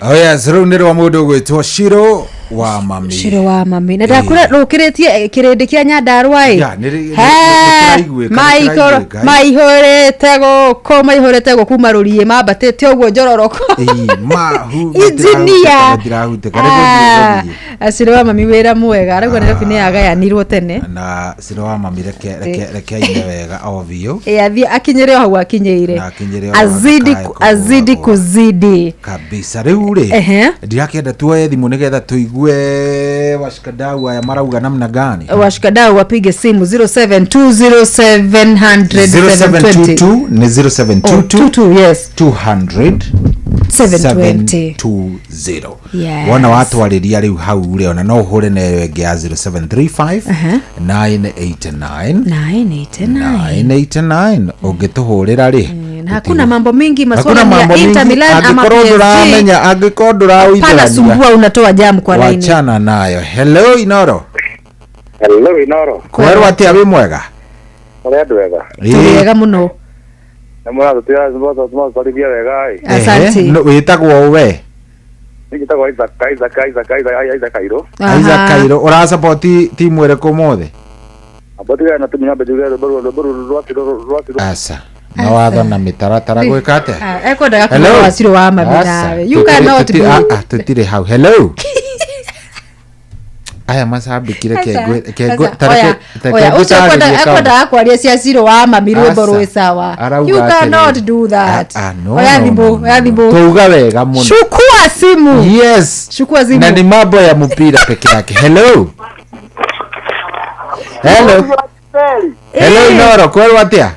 Oya zero nero wa mundu gwitwo Shiro wa mami Shiro wa mami na ndakura rukiritie kirindi kia Nyandarua maihurite guku kuma rurie mambatite uguo njororoko injinia Shiro wa mami wira mwega arauga Nairobi ni yagayanirwo tene na Shiro wa mami reke ine wega ovio athie akinyire hau akinyire azidi kuzidi kabisa riu ri ndirakenda tuoye thimu nigetha tuigue washikadau aya marauga namna gani washikadau wapige simu 0720700720 ni 0722 yes 200 720 wana watu waliria riu hau ri ona no hure ne wenge ya 0735 989 ungituhurira ri hakuna mambo mingi maswala ya Inter Milan ama PSG angikondora pana sumbua unatoa jamu kwa line wachana nayo hello Inoro kwerwa ati abi mwega wega muno namura tutia zimboto tumakoribia wega asante witagwo we nigitagwo Isaac Kairo Isaac Kairo ura support timu ere komothe abotiga na timu nyambe jugere buru asa na watho na mitaratara gwikate ekwenda kuwa Wasiro wa mabira you cannot be tutire how hello aya mashabikire kegwe tareke ekwenda kwaria cia Wasiro wa mabira boro sawa you cannot do that oya thimbo tuuga wega muno chukua simu yes chukua simu na ni mambo ya mpira peke yake hello Inoro kwerwa atia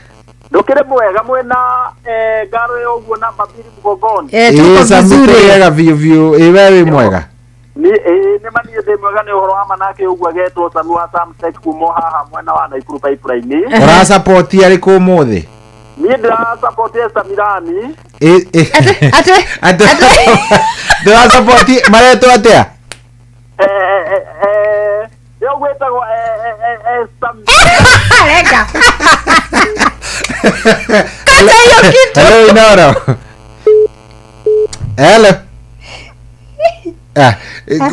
ndukire mwega mwena ngaro yo guo namba 2 mugongoni tuko vizuri yega view iwe mwega ni manie de mwega ni uhoro ama nake ugwa getwo Samu wa Samsek kumo haha mwena wa Naikuru pipeline ora support ari ku muthi ni ndra support ya Milani ate ndra support mareto atia yo gwetagwo Lega. Kata hiyo kitu. Hello Inoro. Hello.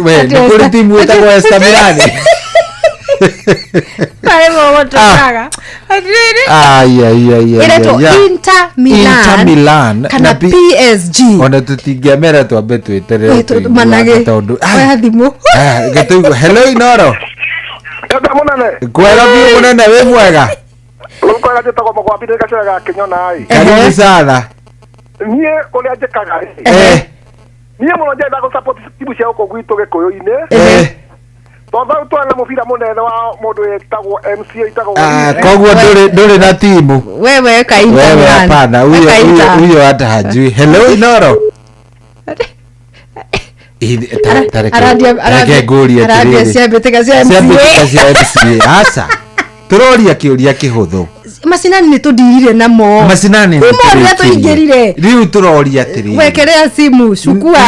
We, nikuri timu itago West Milani. Kaimu wote kaga. Ireto Inter Milan. Kana PSG. Ona tutigemera twambe tweterere. Manage. Oya thimu. Getu hello Inoro. Kwera biu munene we mwega uko ngate kwa kwa bidika cira kinyona ai karibu sana nie kole aje kaga nie muno je ndako support timu cia uko gwito gikuyu-ine tondu twana mubira munene wa mundu etagwo MC etagwo koguo nduri na timu wewe kaita wewe hapana huyo hata hajui hello Inoro aradia ciambĩtĩka cia MCA asa turoria kiuria kihuthu macinani ni tundirire namo macinani ni tuingirire riu turoria atiri wekerea simu chukua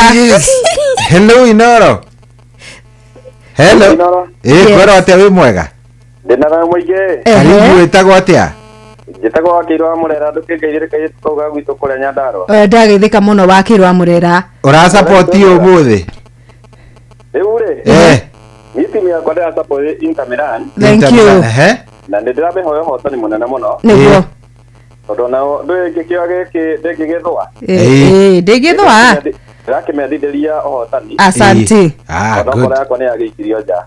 hello Inoro hello kwero atia wi mwega ndina mwige karibu wetagwo atia njitagwo Wakirwa Murera ndukigeire kaire tuga gwitu kuria Nyandarua ndagithika muno Wakirwa Murera ura support umuthi ni timu ya kwa da support Inter Milan thank you na ndirabe hoyo hotani munene muno niguo tondu na ndwege kiage ndegegethwa ndegethwa ndakimendithĩria hotani asante ngoro yakwa nĩ yagĩikirio nja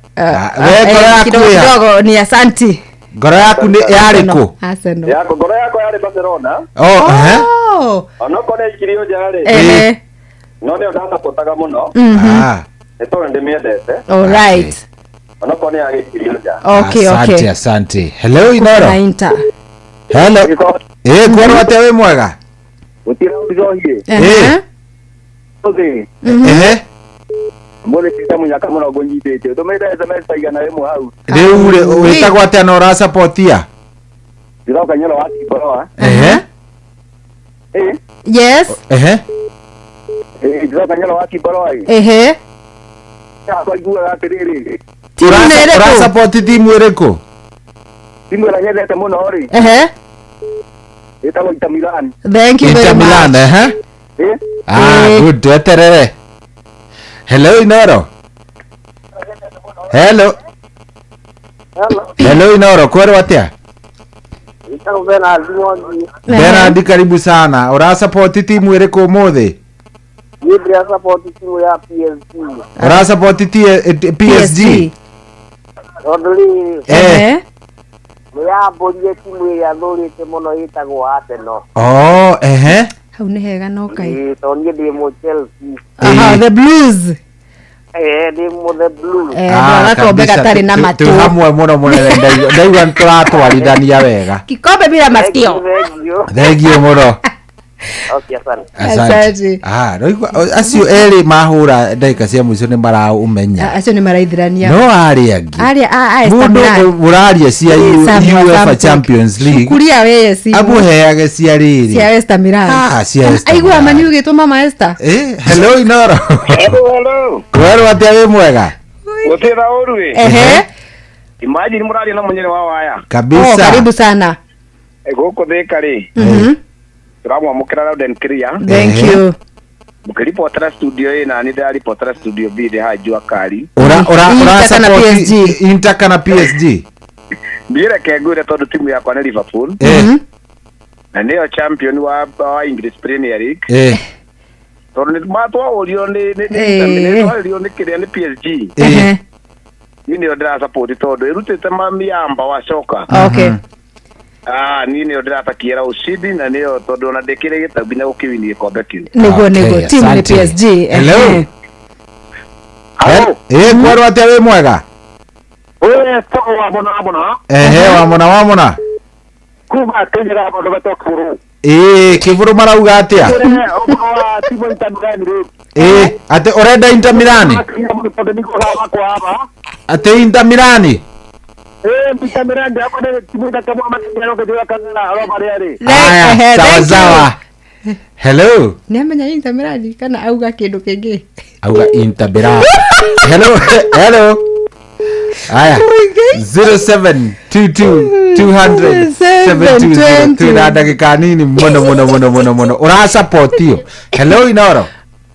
kidogo ni asante ngoro yaku nĩ yarĩ kũ Arsenal ngoro yakwa yarĩ Barcelona onoko nĩ ikirio nja rĩ no nĩ ndasapotaga mũno nĩ tondũ ndĩmĩendete alright onoko nĩ yagĩikirio nja okay asante hello Inoro hello kwero atia wi mwega gutira ujohie mbone kita munyaka muno gonyitete ndomeira SMS paigana rimwe hau riu witagwo atia na ura supportia ndiroka nyoro wa Kiboroa yes ndiroka nyoro wa Kiboroa kwa igua atiriri ura support timu iriku timu ira nyendete muno ri itago Inter Milan thank you very much Inter Milan good eterere hello Inoro Hello. Hello Inoro, kwero atia? Bernard, karibu sana. Ora support timu iriko umuthi? Nibria support timu ya PSG. Ora support PSG? Rodri. Ya bonje timu ya thurite muno yitagwo Arsenal. Oh, hau nĩ hega no kai. Tonye ndi mu Chelsea. Aha, the Blues. Ndi mu the Blues. Gakombe gatarĩ na matũ. Tu hamwe muno ndaigua tũratwarithania wega. Kikombe bila masikio. Thengio muno. Okay, asante. Acio eri mahura ndagika cia mwico ni maraumenya. Acio ni maraithirania. No ari angi. Mundu muraria cia UEFA Champions League. Kuria we si. Amuheage cia riri. Cia Esther Milan. Cia Esther. Aigua manyu gitwa mama Esther. Hello Inoro. Hello. Kwero atia we mwega. Gutira oru we. Imagine muraria na munyere wa waya. Kabisa. Karibu sana. Goko thika ri. Turamu amukira Louden Clear. Thank you. Mukiripotera studio ina ni ndari potera studio B de hajua kali. Ora support Inter kana PSG. Ndire kegure tondu timu yakwa ni Liverpool. Na ndio champion wa English Premier League. Tondu ni matwa ulio ni kiria ni PSG. Ni ndio ndira support tondu irutite mamiamba wa soka. Okay. Nini ndiratakira ushindi na niyo tondu na ndekire gitabu na ukiwinie kombe kiu. Nego timu ni PSG. Hello. Kwaro atia we mwega? Wewe toko wa bona. Wa mona. Kuba tengera bodo betokuru. Kivuru marauga atia? Timu Inter Milan. Ate orenda Inter Milan? Ate Inter Milan? Sawa. Hello. Niamenya Inter Milan kana auga kindu kingi. Auga Inter Milan. Hello. Aya. 0722200720 tuna dakika nini mono. Ora support you. Hello Inoro.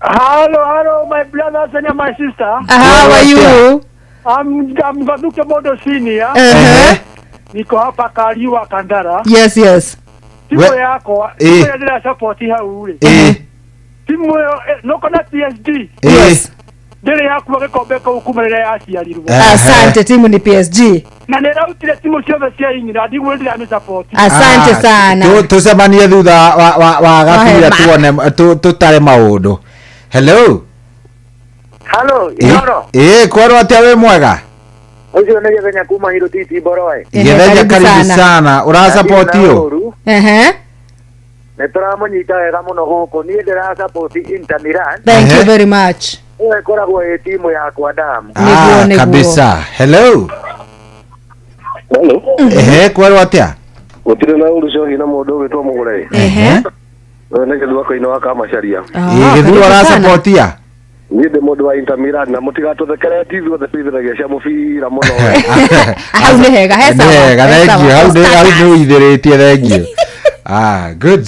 Hello my brothers and my sister. How are you? I'm Gaduke Modo Senior. Niko hapa Kariwa Kandara. Yes. Timu yako, timu ya support hau ule. Timu noko na PSG. Yes. Ndere yako gekombe ko ukumerera ya aciarirwo. Asante, timu ni PSG. Na nera utire timu ciothe cia England ndigwe ndira ni support. Asante sana. Tucemanie thutha wa gabira tuone tutare maundu. Hello. Inoro. Kwaro atia we mwega? Ucio ni Gethenya kuma Hiro Titi Boroe. Gethenya karibu sana. Ura support you? Neturamunyita wega muno guku ni ndira support Inter Milan. Thank you very much. Wewe koragwo e timu yakwa damu. Kabisa. Hello. Kwaro atia? Utire na urucio hina mundu witwo mugure. Ne githwa ko ino aka macaria. Githwa ura support ya? Ni de mundu wa Inter Milan na mutigatũthekere tithi othe twithiragia cia mũbira mũno. Hau nĩ hega hau nĩ ũithĩrĩtie thengio. Good.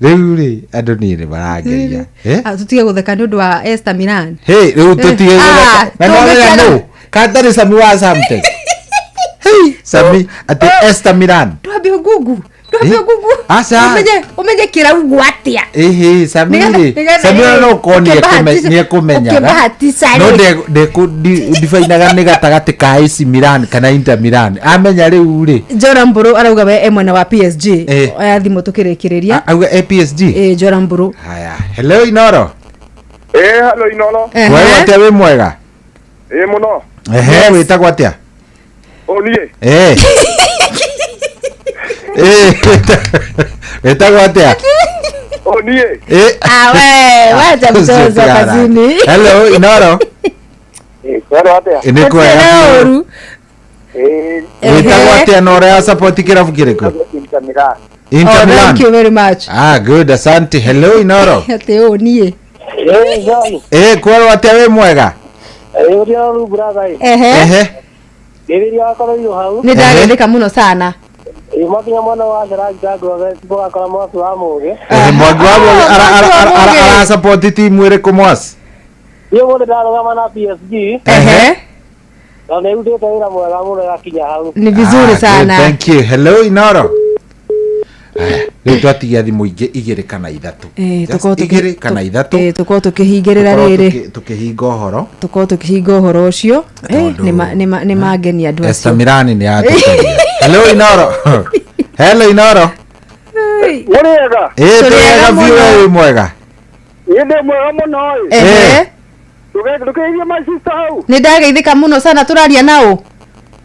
Rĩu rĩ andũ nĩ marangeria. Tũtige gũtheka nĩ ũndũ wa Esther Milan. Rĩu tũtige gũtheka. Na no Katari Sami wa something. Sami ati Esther Milan. Twambie Google. Asa. Umenye kiraugu atia. Samiri no koni ni kumenya. No ndifainaga ni gatagati ka AC Milan kana Inter Milan. Amenya riu ri. Joram Buru arauga we mwena wa PSG. Aya thimu tukirikireria. Auga PSG. Joram Buru. Haya. Hello Inoro. Hello Inoro. Wewe atia we mwega? Muno. Witagwo atia? Onie. Wetagwo atia? Onie. Wacha mchezo kazini. Hello Inoro. Kwaro atia? Ni kwega. Wetagwo atia na ora support kirabu kiriko? Inter Milan. Inter Milan. Thank you very much. Good, asante. Hello Inoro. Ate Onie. Kwaro atia we mwega? Uriaru brother. Ndiri yakora hiyo hau. Ni ndagetheka muno sana. Imakinya mwana wa Sharagi Jaguar tibo akora mwasu wa muge. Mwagu wa ara support timu ire ko mwas. Yo wole dalo kama na PSG. Na ndio ndio tayari mwega muno yakinya hau. Ni vizuri sana. Thank you. Hello Inoro. Rĩu twatigia thimũ igĩrĩ kana ithatũ. Igĩrĩ kana ithatũ. Tukorwo tukihingĩrĩra rĩrĩ. Tukihinga ũhoro. Tukorwo tukihinga ũhoro ũcio. Nĩ mangenia andũ acio. Esther Mirani nĩ atũteithia. Hello Inoro. Hello Inoro. Mwega. Twega biũ wĩ mwega. Yende mwega muno. Tugeithia my sister hau. Nĩ ndageithĩka mũno sana tũraria nao.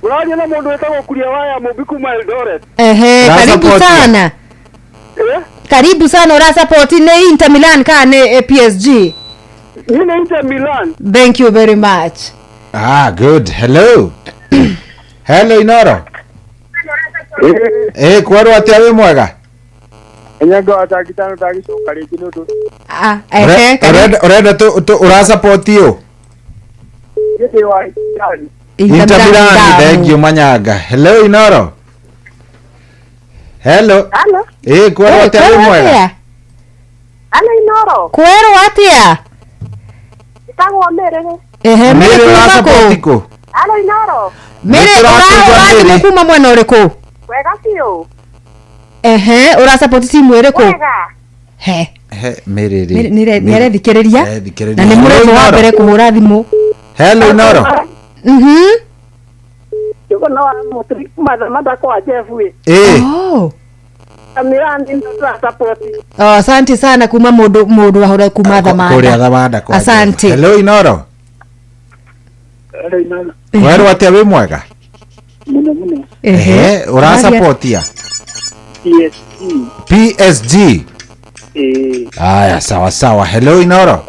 Tũraria na mũndũ wetagwo Kuria Waya Mũmbiku ma Eldoret. Karibu sana. Karibu sana ura support ni Inter Milan ka ni PSG. Ni Inter Milan. Thank you very much. Good. Hello. Hello Inoro. Kwaro atia wĩ mwega? Enyaga atakitano tagicoka rĩngĩ nĩ ũndũ. Urenda ura support you? Gĩtĩ wa Inter Milan. Thank you Manyanga. Hello Inoro. Hello. Kwaro atia wĩ mwega? Inoro. Kwaro atia? Itagwo Mĩrĩ. Mĩrĩ ura support ku? Inoro. Mĩrĩ kuma mwena ũrĩkũ? Wega biũ. Ura support timu ĩrĩkũ? Wega. Mĩrĩ nĩarethikĩrĩria na nĩ mũrĩmo wa mbere kũhũra thimũ. Hello Inoro. Yuko na mutri madha kwa Jeff we. Milan ndio support. Asante sana kuma mũndũ wahora kuma Thamanda. Kuria Thamanda kwa. Asante. Hello Inoro. Hello Inoro. Kwaro atia wĩ mwega? Muno. Ura support ya? PSG. Aya sawa. Hello Inoro.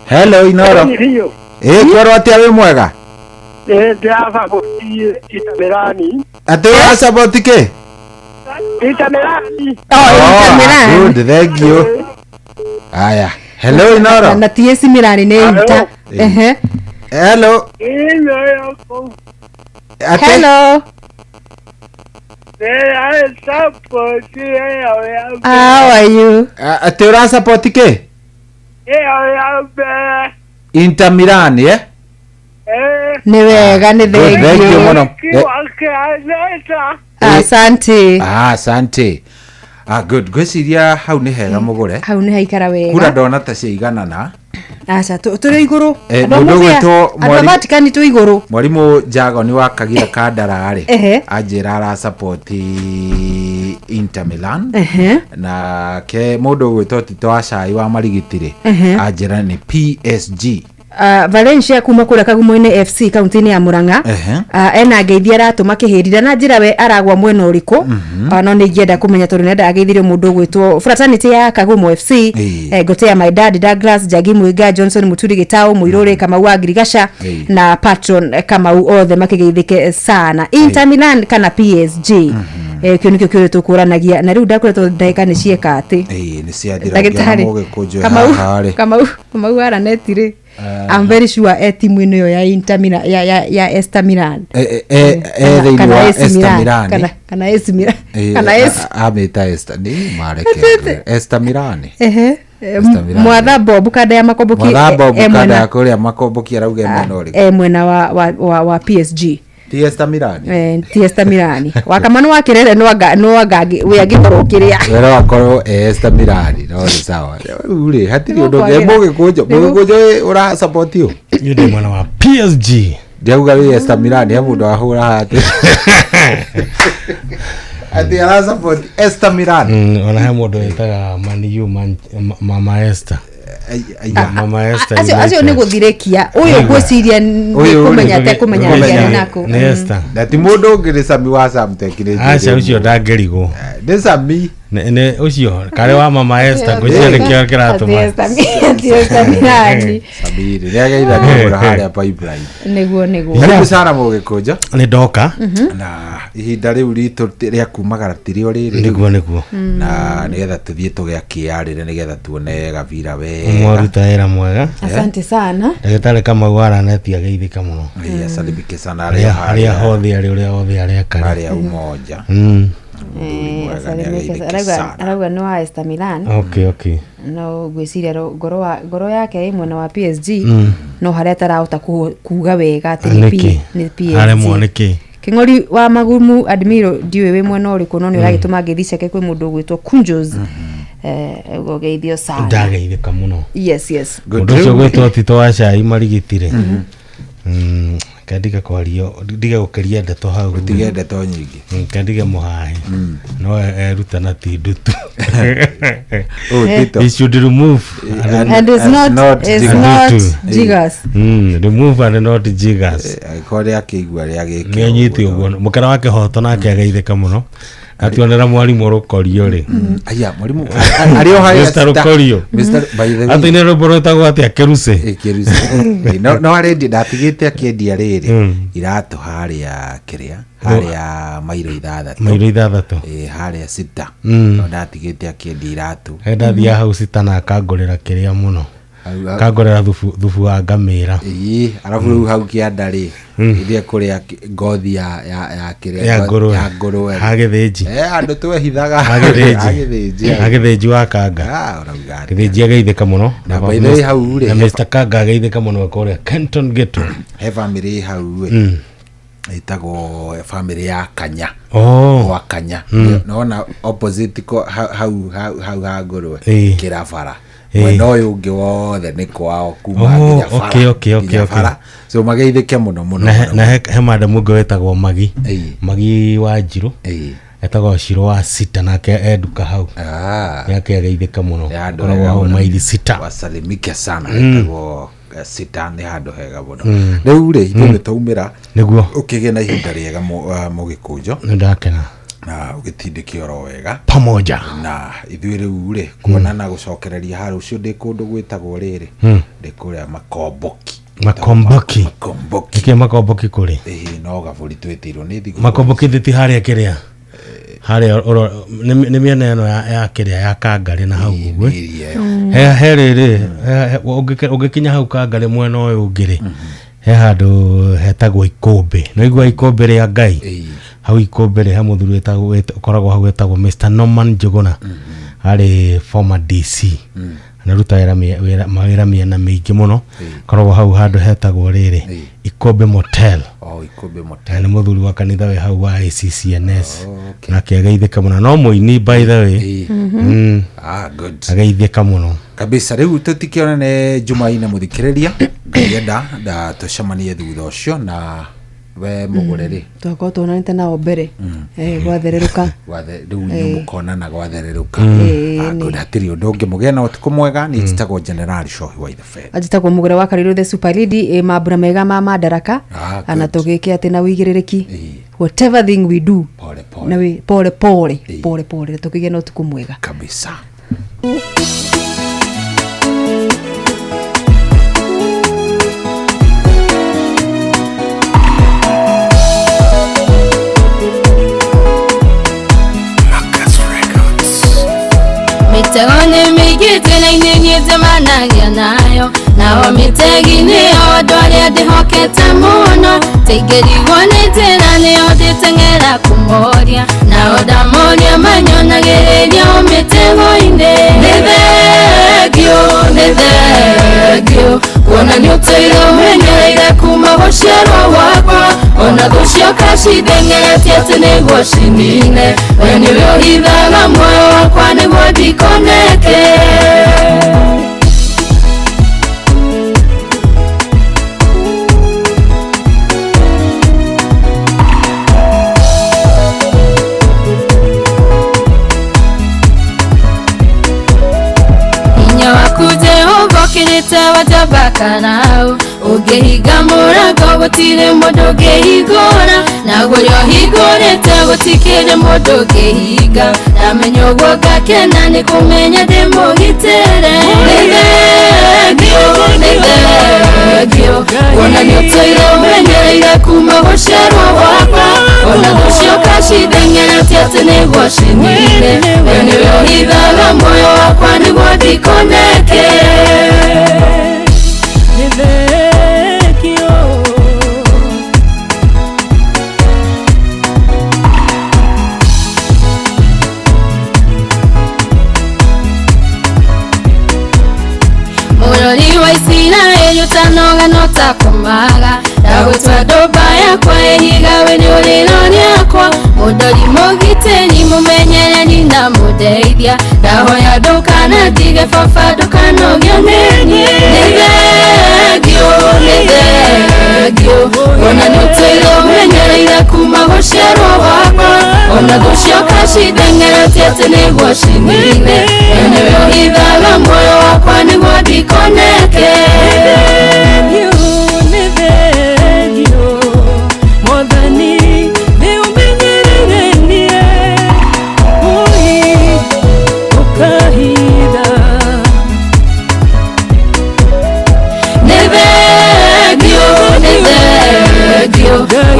Hello Inoro. Kwaro atia wĩ mwega? Ndia support Inter Milan. Ati ura support ke? Inter Milan. Inter Milan. Good, thank you. Aya. Hello Inoro. Na TS Milan ni Inter. Hello. Hello. I support you. How are you? Ati ura support ke? Inter Milan, Ni wega ni thank you muno. Asante. Asante. Good. Gwiciria hau ni hega mugure. Hau ni haikara wega. Kura ndona ta ciigana na. Acha turi iguru. Mundu gwitwo Vatican tu iguru. Mwarimu Jago ni wakagira kandara ri. Ajira ara support Inter Milan. Na ke mundu gwitwo Tito wa Cai wa Marigitire. Ajira ni PSG. Valencia kuma kura Kagumo-inĩ FC kaunti-inĩ ya Murang'a. Ena ngeithia aratũma kĩhĩrĩra na njĩra we aragwa mwena ũrĩkũ. No nĩ ingĩenda kũmenya tondũ nenda ageithirio mũndũ gwĩtwo fraternity ya Kagumo FC. Ngotea my dad Douglas Jagi Muiga Johnson Muturi Gitau Muirũrĩ Kamau wa Ngirigaca na patron Kamau othe makĩgeithĩke sana. Inter Milan kana PSG. Kĩo nĩkĩo kĩũrĩa tũkũranagia na rĩu ndakoretwo ndagĩka nĩ cieka atĩ. Nĩ ciathiragia mũgĩkũnjũ haha rĩ. Kamau araneti rĩ. I'm very sure timu ino yo ya Inter Milan ya Esther Milan. Kana Esther Milan. Kana AC Milan. Kana AC. Ameta Esther ni mareke. Esther Milan. Mwatha Bob kada ya makomboki. Mwatha Bob kada ya kũrĩa makomboki arauga mwena ũrĩkũ. Mwena wa PSG. Esther Milan. Esther Milan. Wakamano wa kirere no agagi we agikorwo kiria. Wera wakorwo Esther Milan no sawa. Ule hatiri undu mũgĩkũnjũ ura support you. Yule mwana wa PSG. Ndiauga we Esther Milan he mundu ahura hati. Ati ara support Esther Milan. Ona he mundu wetaga Man U Mama Esther. Mama Esther. Acio nĩ gũthirekia. Ũyũ gwĩciria kũmenya nako. Nĩ Esther. Ndati mundu ũngĩ Sami wa Samtek. Aca ucio ndangĩrigwo. Nĩ Sami. Nĩ ucio kare wa Mama Esther ngũcia nĩkĩo kĩratũma. Esther Milan. Sabiri rĩageitha nĩ harĩa pipeline. Nĩguo. Karibu sana mũgĩkũnja. Nĩ ndoka. Na ihinda rĩu ritũ rĩa kumagara tirio rĩrĩ. Nĩguo. Na nĩgetha tũthiĩ tũgĩakĩarĩre nĩgetha tuone gavira we. Mwaruta wĩra mwega. Asante sana. Ndagĩtarĩ Kamau araneti ageithĩka mũno. Asalimike sana arĩa hothe ũrĩa hothe arĩa kare. Arĩa umoja. Arauga nĩ wa Esther Milan. Okay. No gwĩciria ngoro yake ĩ mwena wa PSG. no haria tarahota kuga wega ati ni PSG aremwo niki King'ori wa Magumu Admiro ndiwe we mwena uriku no ni uragituma ngithiceke kwi mundu gwitwo Kunjos ugeithio sana ndageithika muno yes mundu ucio gwitwo Tito wa Cai marigitire kandiga kwario ndiga gukeria ndeto hau gutige ndeto nyingi kandiga muhahe no eruta na tindutu Tito he should remove and it's not jigas remove and not jigas kore akigwa ria giki nyiti uguo mukara wake hoto nake ageithika muno ationera mwarimu rukorio ri aya mwarimu ario haya Mr. Rukorio by the way atine roboro tagwo atia keruse no arendi ndatigite akiedia riri iratu haria kiria haria mairo ithathatũ haria sita no ndatigite akiedia iratu ndathia hau sita na akangorera kiria muno kagorera thufu wa ngamira arafu riu hau kiandari ithie kuria ngothi ya kiria ya ngũrwe hagithĩnji andu twehithaga hagithĩnji wa kanga githĩnji ageithĩka muno na by the way hau ri Mr. Kanga ageithĩka muno kuria Kenton Ghetto he family hau itagwo family ya Kanya wa Kanya naona opposite hau ha ngũrwe kirabara mwena uyu ungi wothe ni kwao kuma nginya bara so mageithike muno na he madam ungi wetagwo Magi wa Njiru etagwo Shiro wa Sita nake eduka hau yake ageithika muno koragwo hau maili Sita wasalimike sana etagwo Sita ni handu hega muno riu ri ithuĩ taumĩra niguo ukigena ihinda riega mugikunjo ndakena na ugitindike oro wega pamoja na ithuĩ riu ri kuonana gucokereria haru cio ndi kundu gwitagwo riri ndi kuria Makomboki ke Makomboki kuri no gaburi twetirwo ni thigo Makomboki thiti haria kiria haria ni miena eno ya kiria ya Kangari na hau gwe he riri ugikinya hau Kangari mwena uyu ungiri he handu hetagwo Ikombe no igwa Ikombe ria Ngai hau Ikombe ri ha muthuri wetagwo koragwo hau wetagwo Mr. Norman Njuguna ari former DC naruta mawira miena mingi muno koragwo hau handu hetagwo riri Ikombe Motel Ikombe Motel ni muthuri wa kanitha we hau wa ICCNS na kiageithika muno no muini by the way good ageithika muno kabisa riu tutikionane Jumaine muthikiriria ngenda tucemanie thutha ucio na we mugureri twako tuonanite nao mbere gwathereruka riu mukonana gwathereruka hatiri undu ungi mugena utuku mwega ni njitagwo General Shohi wa Ithe ajitagwo mugure wa Kariru the Super League mambura mega ma madaraka anatugike ati na wigiririki whatever thing we do na we pole tukigena utuku mwega kabisa. Mitagone migite na inyenyete managia nayo nao mitegi niyo dwale dihokete muno tigerigonete na niyo ditengera kumoria nao damonia manyona gereria umitego inde nethegio kuona ni uteire umenyereire kuma gũciarwo wakwa ona thũcio kacidengeretie atĩ nĩguo cinine we nĩwe ũhithaga muoyo wakwa nĩguo ndikoneke kirite wajabakarau ugehiga murago gutire mundu ngehigura na gurio higurite gutikire mundu ngehiga namenyo gwo gakena ni kumenya ndimugitire nethegio ona ni uteire umenyereire kuma gũciarwo wakwa ona thũcio kacidengeretie atĩ nĩguo cinine we nĩwe ũhithaga muoyo wakwa nĩguo ndikoneke Murori wa Isiraeli tutanoga nota kumaga ndagwetwa ndũmbaya kwa ihiga we nĩ ũrĩroni akwa mũndori mũgitĩri mũmenyereri na mũndeithia ndahoya ndũkanatige baba ndũkanogio nĩ niĩ nĩ thengio ona nĩ ũtũire ũmenyereire kuma gũciarwo gwakwa ona gũcioka cindengeretie atĩ nĩguo cinine we nĩwe ũhithaga muoyo wakwa nĩguo ndikoneke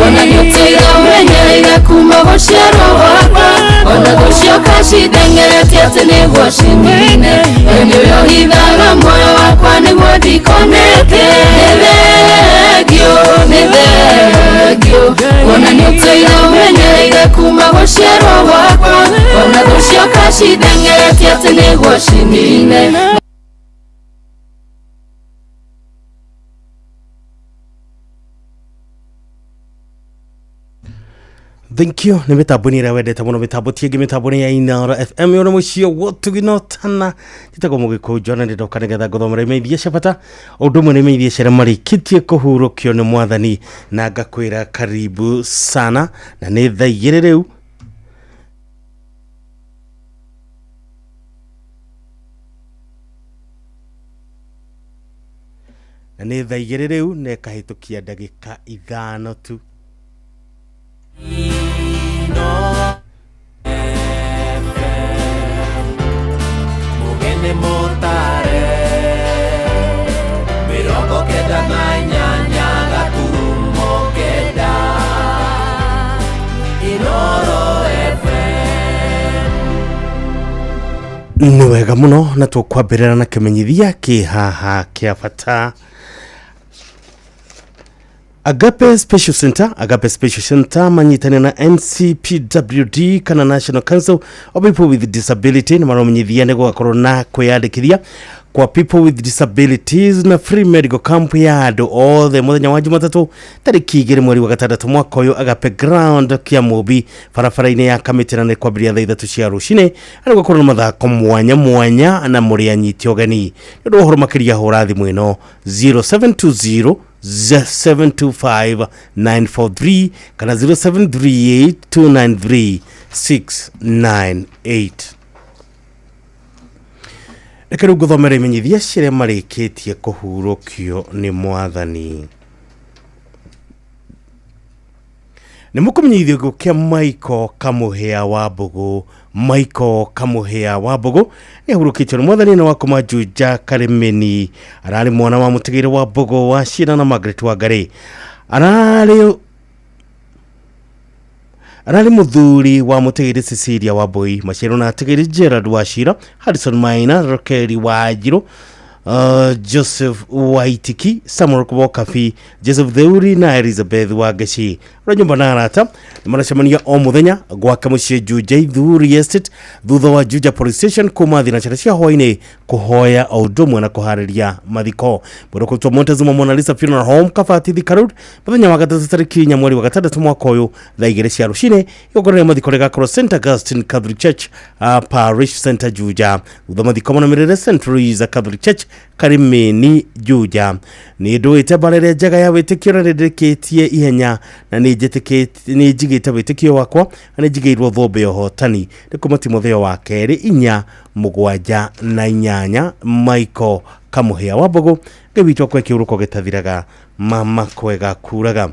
ona nĩ ũtũire ũmenyereire kuma gũciarwo gwakwa ona gũcioka cindengeretie atĩ nĩguo cinine we nĩwe ũhithaga muoyo wakwa nĩguo ndikoneke nĩ thengio ona nĩ ũtũire ũmenyereire kuma gũciarwo gwakwa ona gũcioka cindengeretie atĩ nĩguo cinine. Thank you. Nĩ mĩtambo ĩrĩa wendete mũno, mĩtambo tiĩngĩ mĩtambo ya Inooro FM ona mũciĩ gũtuginotana njĩtagwo Mũgĩkũyũ John na ndoka nĩgetha ngũthomera imeithia cia bata ũndũ ũmwe nĩ imeithia cia marĩkĩtie kũhurũkio nĩ Mwathani na ngakwĩra karibu sana na nĩ thaa igĩrĩ rĩu nĩ kahĩtũkia ndagĩka 5 tu. Mugene motare mirongo kenda na inyanya gaturumo kenda Inooro FM. Nĩ wega mũno na tũkwambĩrĩra na kĩmenyithia kĩ haha kĩa bata. Agape Special Center manyitane na NCPWD kana National Council of People with Disability na maramenyithia nĩ gũgakorwo na kwĩyandĩkithia kwa people with disabilities na free medical camp ya andũ othe mũthenya wa Jumatatu tarĩki 2 mweri wa gatandatũ mwaka ũyũ Agape Ground kĩa Mũmbi barabara-inĩ ya Kamĩtĩ na nĩ kwambĩrĩria thaa 3 cia rũcinĩ na gũkorwo na mathako mwanya na mũrĩ anyiti ũgeni. Nĩ ũndũ ũhoro makĩria hũra thimũ ĩno 0720 725-943 kana 0738-293-698. Reke rĩu ngũthomera imenyithia ciria marĩkĩtie kũhurũkio nĩ Mwathani. Nĩ mũkũmenyithio gũkĩa Michael Kamuhia wa Mbogo nĩ ahurũkĩtio nĩ Mwathani na wakoma Juja Karimeni. Ararĩ mwana wa mũtigĩri wa Mbogo wa Ciana na Margaret Wangari. Ararĩ mũthuri wa mũtigĩri Cecilia Wambui, Maciaro na atigĩri Gerald Wachira, Harrison Maina, Rokeri Wanjiru, Joseph Waitiki, Samuel Kubokafi, Joseph Theuri na Elizabeth Wagashi. Ranyumba na arata maracemania o muthenya gwaka muciĩ Juja Ithuri Estate thutha wa Juja Police Station kuma thinacara cia hwainĩ kuhoya o ũndũ ũmwe na kuharĩria mathiko. Mũrũkũtwo Montezuma Mona Lisa Funeral Home Kabati Thika Road muthenya wa gatatũ tarĩki 4 mweri wa gatandatũ mwaka ũyũ thaa 2 cia rũcinĩ igongona rĩa mathiko rĩgakorwo St Augustine Catholic Church Parish Center Juja. Thutha mathiko manamĩrĩre St Louisa Catholic Church Karimeni Juja. Nĩ ndũĩte mbarĩre njega ya wĩtĩkio na nĩndĩkĩtie ihenya na nĩ njigĩte wĩtĩkio wakwa na nĩ njigĩirwo thũmbĩ ũhotani nĩ kuma Timotheo wa 2:7-8. Michael Kamuhia wa Mbogo gĩwitwo kwa kĩũrũko gĩtathiraga mama kwega kuraga.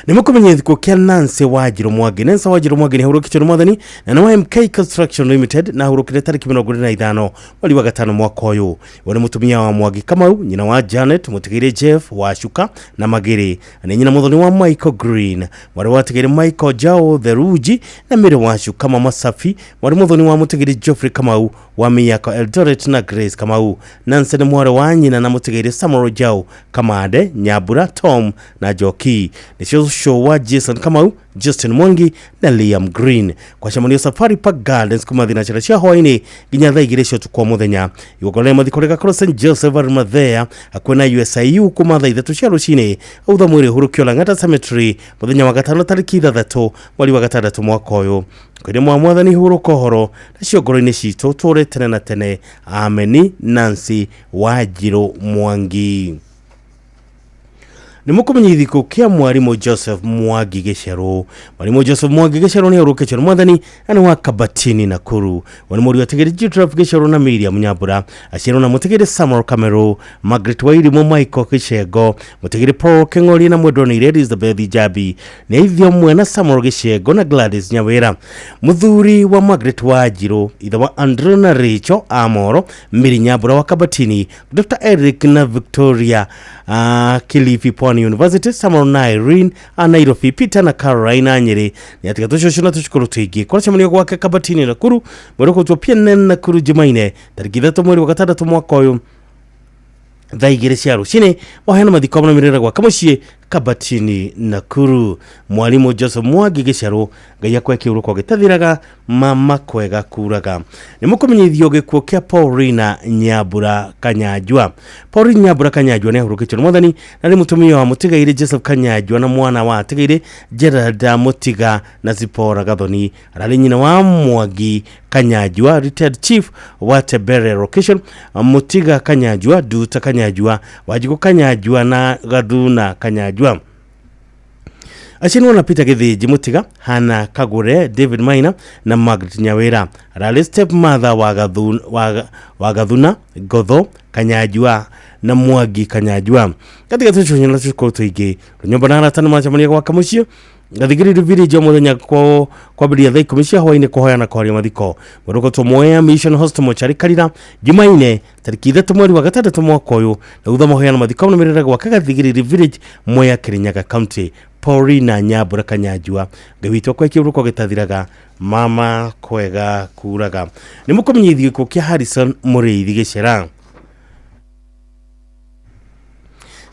Nĩ mũkũmenyithio kĩa Nancy Wanjiru Mwangi. Nancy Wanjiru Mwangi nĩ ahurũkĩtio nĩ Mwathani na nĩ MK Construction Limited na ahurũkire tarĩki 25 mweri wa gatano mwaka ũyũ. Wale mũtumia wa Mwangi Kamau, nyina wa Janet, mũtigĩri Jeff Wacuka na Magiri. Nĩ nyina mũthoni wa Michael Green, wale watigĩri Michael Jao Theruji na Mary Wacuka Mama Safi, wale mũthoni wa mũtigĩri Geoffrey Kamau wa Miyako Eldoret na Grace Kamau. Nancy nĩ mware wa nyina na mũtigĩri Samuel Jao Kamade, Nyabura Tom na Joki. nicio show wa Jason Kamau, Justin Mwangi na Liam Green kwa shamanio Safari Park Gardens kuma thina chira cia hwaini ginya thaa igiri cio tukwa muthenya igogole mathikoreka kro St Joseph Armathea akwena USIU kuma thaa 3 cia rucini autha mwiri hurukio Lang'ata Cemetery muthenya wa gatano tariki 3 mweri wa gatandatu mwaka uyu kwiri mwathani huruko horo na ciongoro-ini citu ture tene na tene. Ameni. Nancy Wanjiru Mwangi. Nimukumenyithi ko kia mwarimu Joseph Mwangi Gicero. Mwarimu Joseph Mwangi Gicero ni urukechero mwathani ana wa Kabatini Nakuru. Wani muri wategere Jitraf Gicero na Miriam Nyambura. Ashiro na mutegere Samuel Kamero, Margaret Wairimu Michael Gicego, mutegere Paul Keng'ori na Mwedoni Elizabeth Jabi. Na hivyo mwena Samuel Gicego na Gladys Nyawera. Muthuri wa Margaret Wanjiru, itha wa Andrew na Rachel Amoro, Miri Nyambura wa Kabatini, Dr. Eric na Victoria Kilifi Pwani University, Samuel na Irene Nairobi, Peter na Caroline Nyeri. Ni atika tushona tushukuru tuigi kwa chamani kwa Kabatini Nakuru mweroko pia Nakuru Jumaine tariki 3 mweri wa gatandatu mwaka uyu thaa igiri cia rucini wahena mathiko na mirira gwa kamucie Kabatini Nakuru. Mwalimu Joseph Mwangi Gicero ngai akwe kiuruko gitathiraga mama kwega kuraga. Nimukumenyithio gikuo kia Paulina Nyambura Kanyajwa. Paulina Nyambura Kanyajwa ne hurukitwo mwathani na ni mutumia wa Mutigaire Joseph Kanyajwa na mwana wa Tigaire Gerald Mutiga na Zipora Gathoni. Arali nyina wa Mwangi Kanyajwa, retired chief wa Tebere location. Mutiga Kanyajwa, Duta Kanyajwa, Wajiko Kanyajwa na Gaduna Kanyajwa. Ashini wana Peter Githiji Mutiga, Hana Kagure, David Maina na Margaret Nyawera. Rally step mother wa Gathuna Godho Kanyajwa na Mwangi Kanyajwa. Katika tuchonyela tuko tuige nyomba na ratana machamania kwa kamucio gathigiri village muthenya kwa bidia thai komisia hwaine kuhoya na kwaria mathiko muroko tumoya mission hostel mochari karira Jumaine tariki 3 mweri wa gatandatu mwaka uyu na utha mohoya na mathiko na mirira gwa gathigiri village Mwea Kirinyaga County. Paulina Nyambura Kanyajwa gawitwa kwa kiuruko gitathiraga mama kwega kuraga. Nimukumenyithio ko kia Harrison Muriithi Gicera.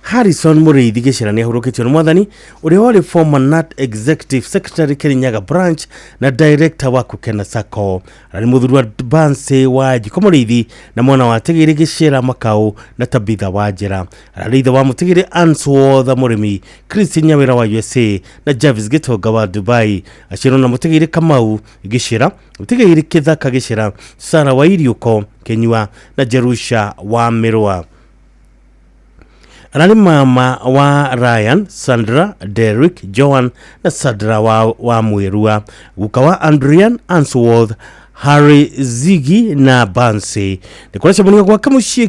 Harrison Muriithi Gicera ni hurukitwo mwathani uri wari former NAT executive secretary Kirinyaga branch na director wa Kukena Sacco. Ari muthuri wa Banse wa Jikomuriithi na mwana wa Tigiri Gicera Makau na Tabitha Wanjira. Ari ithe wa Mutigiri Answorth Murimi, Christine Nyawera wa USA na Jarvis Gitonga wa Dubai. Ashiro na Mutigiri Kamau Gicera, Mutigiri Kithaka Gicera, Sara wa Iriuko Kenywa na Jerusha wa Mirwa. Anani mama wa Ryan, Sandra, Derek, Joan na Sadra wa Mwirua. Gukawa Andrian Answorth, Harry Zigi na Banse. Nikora shamunika kwa kamushie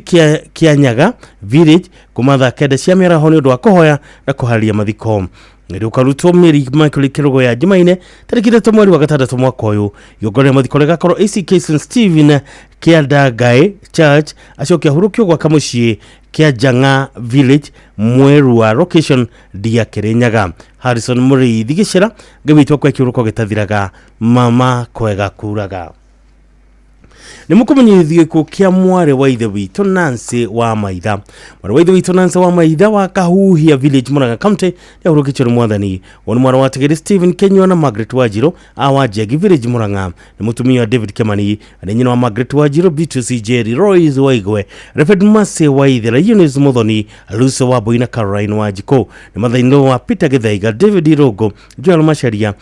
Kianyaga village kumatha keda cia mĩaraho nĩ ũndũ wa kũhoya na kũharia mathiko. Nĩrũkarutwo Mary Michael Kirogo ya Jumaine tariki 3 mweri wa gatandatu mwaka ũyũ. Yongore mathiko gakorwo ACK St Stephen Kiandagai Church acokia hurukio gwa kamushie kia Janga village Mwerua location dia Kirinyaga. Harrison Muriithi Gicera gawitwa kwa kiuruko gitathiraga mama kwega kuraga. Nimukumenyithio ko kia mware wa ithe witu Nancy wa Maitha. Mware wa ithe witu Nancy wa Maitha wa Kahuhia village Murang'a County ya hurukitwo mwathani woni mware wa Tigiri Stephen Kenywa na Margaret Wanjiru awa Jegi village Murang'a. Ni mutumia wa David Kimani na nyina wa Margaret Wanjiru Beatrice Jerry Royce Waigwe Reverend Mase wa ithe la Eunice Muthoni Lucy wa Boina Caroline Wanjiko ni mathaino wa Peter Githaiga David Irogo Joel Masharia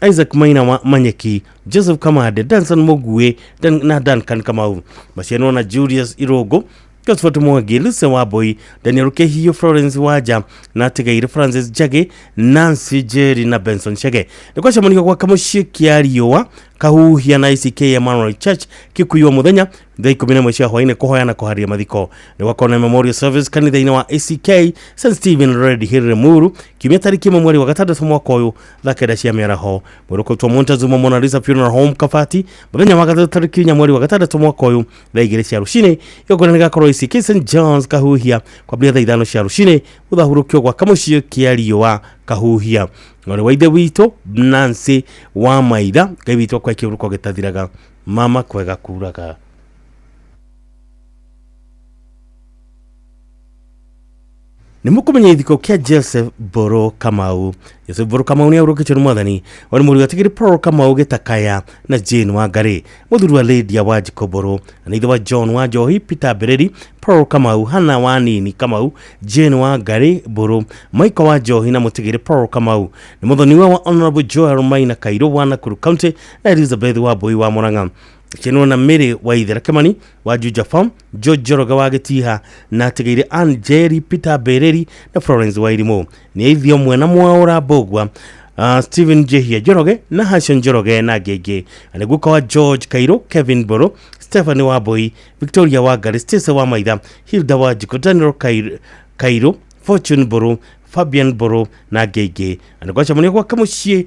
Isaac Maina wa Manyeki, Joseph Kamade, Danson Mogue, na Duncan Kamau. Masiano na Julius Irogo, Josephat Mwangi, Lucy Waboi, Daniel Kehio, Florence Waja, na Tigaire Francis Jage, Nancy Jerry na Benson Shage. Nikwa shamunika kwa kamushie Kiariowa, Kahuhia na ICK Emmanuel Church, Kikuyu wa muthenya, thaa 11 cia hwaine kuhoya na kuharia mathiko. Ni wakona memorial service kanitha-ini wa ACK St Stephen Red Hill Muru kiumia tariki 1 mweri wa gatandatu mwaka uyu thaa 9 cia mĩaraho. Murukotwo Montezuma Mona Lisa Funeral Home Kabati muthenya wa gatatu tariki 4 mweri wa gatandatu mwaka uyu thaa 2 cia rucini. Yogona ni gakorwo ACK St John's Kahuhia kwambia thaa 5 cia rucini uthahurukio gwa kamucio Kiariowa Kahuhia. Ngore wa ithe wito Nancy wa Maitha gawitwo kwa kiuruko gitathiraga mama kwega kuraga. Nĩ mũkũmenya ithiko kĩa Joseph Boro Kamau. Joseph Boro Kamau nĩ aurũkĩtio nĩ mwathani wa mũriũ atigĩrĩ Paul Kamau Gĩtakaya na Jane Wangari. Mũthuri wa Lydia Wanjikũ Boro na ithe wa John Wanjohi, Peter Bereri, Paul Kamau, Hannah Wanini Kamau, Jane Wangari Boro, Michael Wanjohi na mũtigĩrĩ Paul Kamau. Nĩ mũthoni wa Honorable Joel Maina Kairũ wa Nakuru County na Elizabeth Wambui wa Murang'a. Cheno na Mary wa Ithera Kimani wa Juja Farm, George Joroga wa Gĩtiha na tigĩrĩ Angeli Peter Bereri na Florence Wairimu. Nĩ ithio mwena mwaura Bogwa, Stephen Jehia Joroge na Hashon Joroge na Gege. Anĩguka wa George Kairũ, Kevin Boro, Stephanie Wambui, Victoria Wangari, Stacey wa Maitha, Hilda Wanjikũ, Daniel Kairũ, Fortune Boro, Fabian Boro na Gege. Anĩgwacha mũnio kwa kamucie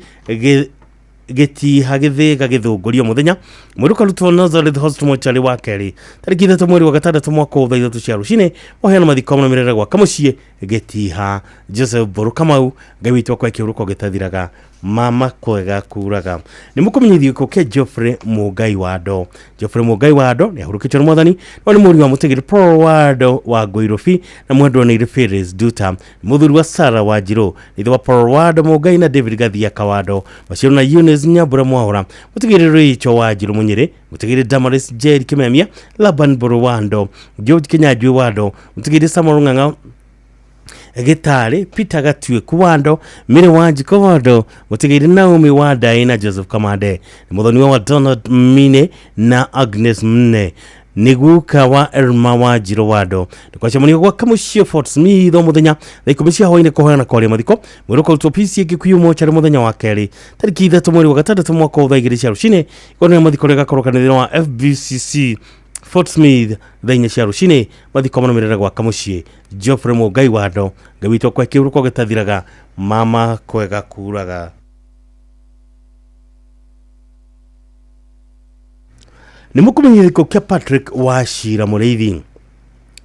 Gĩtiha Gĩthĩga Gĩthũngũrio mũthenya mwĩruka rutwo Nazareth Hospital Mochari wa Kerĩ tarĩki 3 mweri wa gatandatũ mwaka wa 3 cia rũcinĩ moheana mathiko na mirere gwa kamucie Gĩtiha. Joseph Boro Kamau ngawitwo kwa kiuruko gĩtathiraga mama kwega kuraga. Nĩ mũkũmenyithio kĩa Geoffrey Mũngai Wando. Geoffrey Mũngai Wando nĩ ahurũkĩtio nĩ mwathani no nĩ mũriũ wa mũtigĩrĩ Paul Wando wa Ngoirobi na mwendwa nĩ Felix Duta, mũthuri wa Sarah Wanjirũ, ithe wa Paul Wando Mũngai na David Gathia Kawando, maciaro na Eunice Nyambura Mwaura, mũtigĩrĩ Rachel Wanjirũ Munyere, mũtigĩrĩ Damaris Jerry Kimemia, Laban Boro Wando, George Kinyanjui Wando, mũtigĩrĩ Samuel Ng'ang'a Gĩtarĩ, Peter Gatuĩku Wando, Mary Wanjikũ Wando, mũtigĩrĩ Naomi Wandai na Joseph Kamande, mũthoni wa Donald Mine na Agnes Mne, nĩguka wa Elma Wanjirũ Wando. Ndũkacemania gwa kamucie Fort Smith o mũthenya thaa 10 cia hwaĩ-inĩ kũheana kwaria mathiko mwĩruka rutwo PC Gĩkuyu Mochari mũthenya wa Kerĩ tarĩki 3 mweri wa gatandatũ mwaka wa 2 cia rũcinĩ ikonania mathiko rĩgakorwo kanitha wa FBCC Fort Smith thaa 4 cia rũcinĩ mathiko manaumĩrĩra gwa kamucie Geoffrey Mũngai Wando ngawitwo kwa kiuruko gĩtathiraga mama kwega kuraga. Nĩ mũkũmenyithio gĩkuũ kĩa Patrick Wachira Mũrĩithi.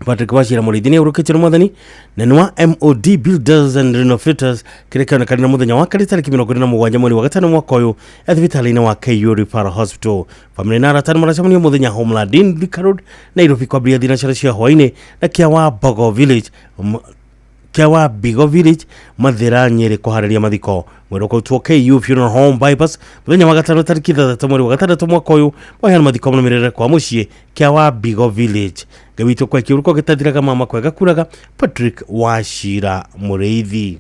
Patrick Wachira Mũrĩithi nĩ aurũkĩtio nĩ mwathani na nĩ wa MOD Builders and Renovators kĩrĩa kĩonekana mũthenya wa Kerĩ tarĩki 27 mweri wa gatano mwaka ũyũ thibitarĩ-inĩ wa KU Referral Hospital. Famĩlĩ na arata nĩmaracemania mũthenya Homeland Inn, Thika Road, Nairobi kwambĩrĩria thinacara cia hwaĩ-inĩ na Kĩa wa Bigo Village Mathĩra Nyĩrĩ kũharĩria mathiko mwĩruka rutwo KU Funeral Home Bypass mũthenya wa gatano tarĩki 3 mweri wa gatandatũ mwaka ũyũ moheana mathiko manaumĩrĩra kwa mũciĩ Kĩa wa Bigo Village ngawitwo kwa kiuruko gĩtathiraga mama kwega kuraga Patrick Wachira Mũrĩithi.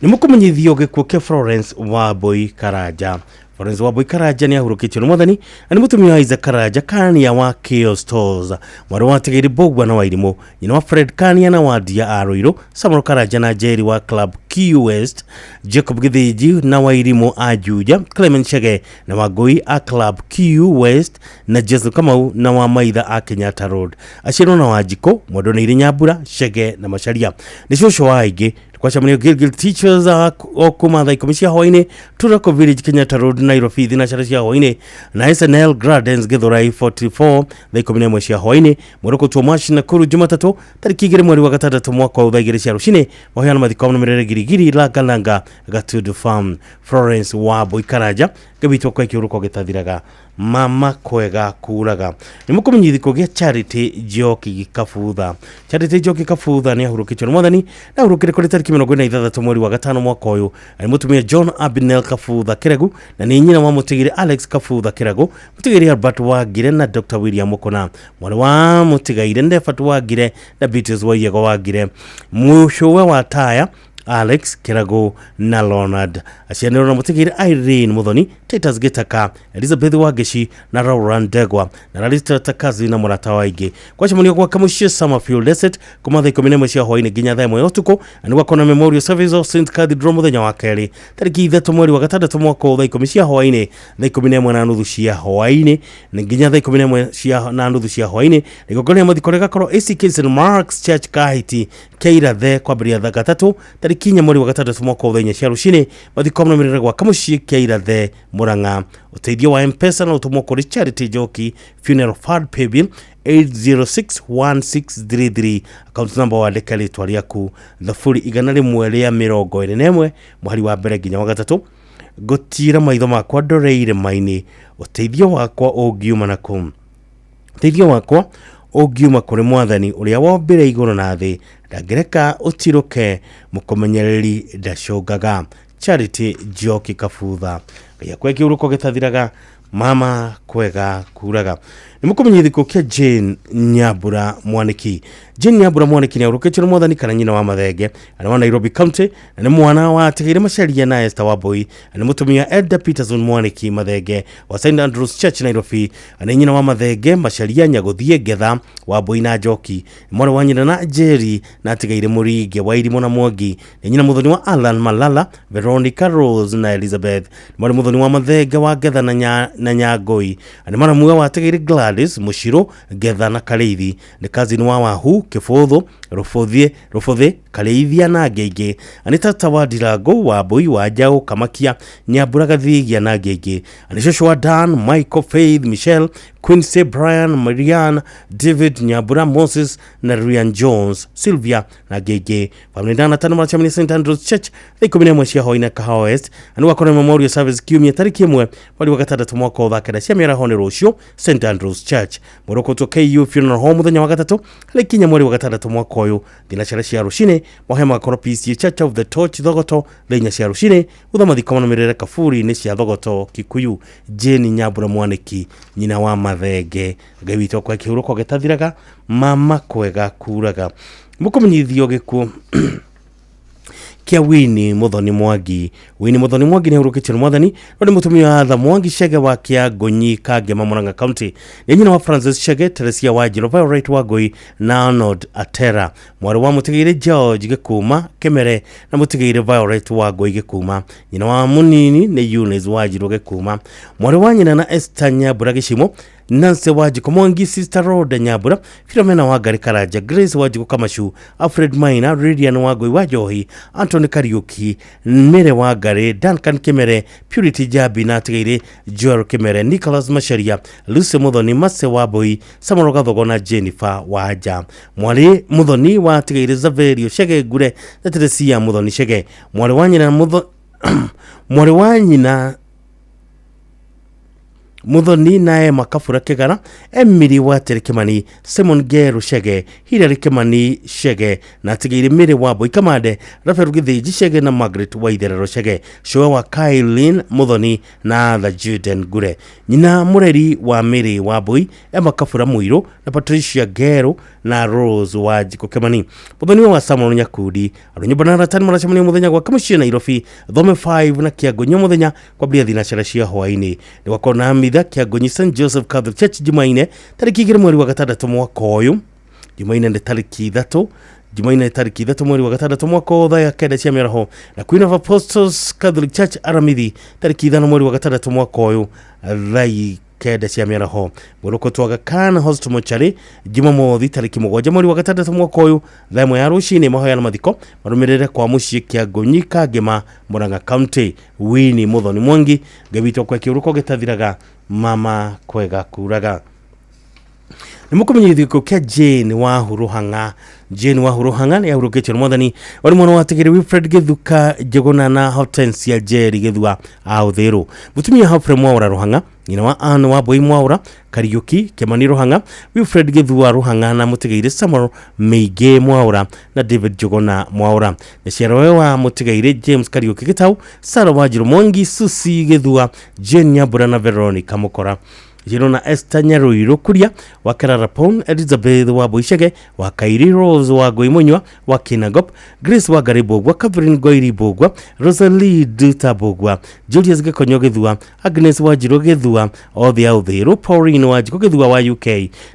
Nĩ mũkũmenyithio gĩkuũ kĩa Florence Wambui Karanja. Florence Wambui Karanja nĩ ahurũkĩtio nĩ mwathani na nĩ mũtumia wa Isaac Karanja Kania wa Kio Stores, mwarĩ wa Tigĩrĩ Bogwa na Wairimũ, nyina wa Fred Kania na Wandia Arũirũ, Samuel Karanja na Jerry wa Club Q West, Jacob Gĩthĩnji na Wairimũ a Juja, Clement Chege na Wangui a Club Q West na Jesu Kamau na wa Maitha a Kenyatta Road, Aciarwo na Wanjikũ, mwendwa nĩ Nyambura, Chege na Macharia. Nĩ cũcũ wa aingĩ kwacemania Gilgil Teachers o kuma thaa 10 cia hwaĩ-inĩ Turako Village Kenyatta Road Nairobi thinacara cia hwaĩ-inĩ na SNL Gardens Githurai 44 thaa 11 cia hwaĩ-inĩ mwĩruka rutwo Moshi Nakuru Jumatatũ tarĩki 2 mweri wa gatandatũ mwaka wa 2 cia rũcinĩ moheana mathiko manaumĩrĩra Girigiri Langalanga Gatudu Farm. Florence Wambui Karanja ngawitwo kwa kiuruko gĩtathiraga mama kwega kuraga. Nĩ mũkũmenyithio gĩkuũ gĩa Charity Njoki Kabutha. Charity Njoki Kabutha nĩ ahurũkĩtio nĩ mwathani na ahurũkĩre kũrĩ tarĩki 26 mweri wa gatano mwaka ũyũ. Nĩ mũtumia John Abinel Kabutha Kĩregu na nĩ nyina wa mũtigĩrĩ Alex Kabutha Kĩregu, mũtigĩrĩ Albert Wangire na Dr. William Mũkũna, mwarĩ wa mũtigaire Ndebert Wangire na Beatrice Waiyego Wangire, mũcũwe wa Taya Alex Kĩregu na Leonard, aciarĩirwo na mũtigĩrĩ Irene Muthoni, Titus Gĩtaka, Elizabeth Wangeci na Laura Ndegwa na Larissa Takazi na mũrata wa aingĩ. Kwacemania gwa kamucie Summerfield Estate kuma thaa 11 cia hwaĩ-inĩ nginya thaa 1 ũtukũ nĩ gwakona Memorial Service of St Cathedral mũthenya wa Kerĩ tarĩki 3 mweri wa gatandatũ mwaka wa 10 cia hwaĩ-inĩ thaa 11:30 cia hwaĩ-inĩ nginya thaa 11:30 cia hwaĩ-inĩ nĩgũkorwo mathiko rĩgakorwo ACK St Mark's Church Kahiti Kĩirathe kwambĩrĩria thaa 3 tarĩki 4 mweri wa gatandatũ mwaka wa 4 cia rũcinĩ mathiko manaumĩrĩra gwa kamucie Kĩirathe Murang'a. Ũteithio wa M-Pesa na ũtũmwo kũrĩ Charity Njoki Funeral Fund Paybill 8061633 account number wa ndeka rĩtwa rĩaku thafuri 121 mweri wa mbere nginya wa gatatũ gũtira maitho makwa ndoreire maini ũteithio wakwa ũngiuma na kũ ũteithio wakwa ũngiuma kũrĩ mwathani ũrĩa wombire igũrũ na thĩ ndangĩreka ũtirũke mũkũmenyereri ndacũngaga. Charity Njoki Kabutha gĩa kwe kĩurũko gĩtathiraga mama kwega kuraga. Nĩ mũkũmenyithia gĩkuũ kĩa Jane Nyambura Mwaniki. Jane Nyambura Mwaniki nĩ aurũkĩtio nĩ mwathani kana nyina wa Mathenge arĩ wa Nairobi County na nĩ mwana wa Tigĩrĩ Macharia na Esther Wambui na nĩ mũtumia Elder Peterson Mwaniki Mathenge wa St Andrews Church Nairobi na nyina wa Mathenge Macharia Nyagothie Getha Wambui na Njoki mwana wa nyina na Jerry na Tigĩrĩ Mũringe wa Irimũ na Mwangi na nyina mũthoni wa Alan Malala Veronica Rose na Elizabeth mwana mũthoni wa Mathenge wa Getha na Nyangoi na mwana muga wa Tigĩrĩ Gladys Mushiro Getha na Kareithi nĩ cousin wa Wahu Kĩbũthũ Rũbũthĩ Kareithia na Ngĩingĩ nĩ tata wa Ndirango Wambui wa Njaũ Kamakia Nyambura Gathigia na Ngĩingĩ nĩ cũcũ wa Dan Michael Faith Michelle Quincy Brian Marianne David Nyambura Moses na Ryan Jones Sylvia na Ngĩingĩ family ndana tano marachamini St Andrews Church thikũ mine mwe cia hoina Kahawa West ani wakona memorial service kiumia tariki 1 mweri wa gatatũ mwaka wa 2000 mĩaraho nĩ rũciũ St Andrews Church mũrokotwo KU funeral home mũthenya wa gatatũ lekinya mweri wa gatatũ mwaka ũyũ thinacara cia rũcine mohema koro PCA Church of the Torch Thogoto thenya cia rũcine ũthamathiko manũmĩrĩre Kaburi nĩ cia Thogoto Kikuyu. Jane Nyambura Mwaniki nyina wa Mathenge Ngai witũ kwa kĩhurũko gĩtathiraga mama kwega kuraga. Mũkũmenyithio gĩkuũ kia Winnie Muthoni Mwangi. Winnie Muthoni Mwangi nĩ aurũkĩtio nĩ mwathani no nĩ mũtumia wa Atha Mwangi Chege wa Kĩangũnyi Kangema Murang'a County nĩ nyina wa Francis Chege, Teresia Wanjiru, Violet Wangui na Arnold Atera mwarĩ wa mũtigĩrĩ George Gĩkuma Kemere na mũtigĩrĩ Violet Wangui Gĩkuma nyina wa mũnini nĩ Eunice Wanjiru Gĩkuma mwarĩ wa nyina na Esther Nyambura Gĩcimo Nancy Wanjiku Mwangi, Sister Rhoda Nyambura, Philomena Wangari Karanja, Grace Wanjiku Kamashu, Alfred Maina, Radian Wangui wa Njohi, Anthony Kariuki, Mere Wangari, Duncan Kimere, Purity Jabi na Tigĩrĩ Joel Kimere, Nicholas Macharia, Lucy Muthoni, Mase Wambui, Samoro Gathogo na Jennifer Wanja. Mwari Muthoni wa Tigĩrĩ Zaverio Chege Ngure na Teresia Muthoni Chege. Mwari wa nyina Muthoni nae Makabura Kĩgara, Emily Watere Kimani, Simon Geru Chege, Hilary Kimani Chege na Tigĩrĩ Mĩrĩ Wambui Kamande, Rafael Githĩnji Chege na Margaret Waitherero Chege, Shoa wa Kailin Muthoni na The Juden Ngure. Nyina mũreri wa Mĩrĩ Wambui Emma Kabura Mũirũ na Patricia Geru na Rose Wanjiku Kimani. Muthoni wa Samuel Nyakudi arũnyũmba na aratani maracemania mũthenya gwa Kamuci Nairobi Thome 5 na Kĩangũnyi mũthenya kwambia thinacara cia hwainĩ nĩ wakona mitha Kĩangũnyi St Joseph Catholic Church Jumaine tariki 2 mweri wa gatandatũ mwaka ũyũ. Jumaine nĩ tariki 3 mweri wa gatandatũ mwaka ũyũ thaa 9 cia mĩaraho na Queen of Apostles Catholic Church Aramithi tariki 5 mweri wa gatandatũ mwaka ũyũ thaa 9 cia mĩaraho. Mũrũkotwo Agakana Hospital Mochari Jumamothi tariki 7 mweri wa gatandatũ mwaka ũyũ thaa 1 ya rũcinĩ mahoya na mathiko marũmĩrĩre kwa mũciĩ Kĩangũnyi Kangema Murang'a County. Winnie Muthoni Mwangi Ngai witũ kwa kĩurũko gĩtathiraga mama kwega kuraga. Nĩ mũkũmenyithio gĩkuũ kĩa Jane Wahuru Hang'a. Jane Wahuru Hang'a nĩ aurũkĩtio nĩ mwathani warĩ mwana wa Tigĩrĩ Wilfred Gĩthuka Njũgũna na Hortensia Njeri Gĩthua Aũthĩrũ. Mũtumia Humphrey Mwaũra Rũhang'a nyina wa Anne Wambui Mwaũra Kariuki Kimani Rũhang'a, Wilfred Gĩthua Rũhang'a na mũtigĩrĩ Samuel Meigĩ Mwaũra na David Njũgũna Mwaũra. Nĩciarũwe wa mũtigĩrĩ James Kariuki Gĩtaũ, Sarah Wanjiru Mwangi, Susi Gĩthua, Jane Nyambura na Veronica Mũkora. Jino na Esther Nyaruiru Kuria wa Kararapon, Elizabeth Wambui Chege wa Kairi, Rose Wangui Munywa wa Kinangop, Grace Wangari Bogwa, Catherine Goiri Bogwa, Rosalie Duta Bogwa, Julius Gĩkonyo Gĩthua, Agnes Wanjiru Gĩthua othe Aũthĩrũ, Pauline Wanjiku Gĩthua wa UK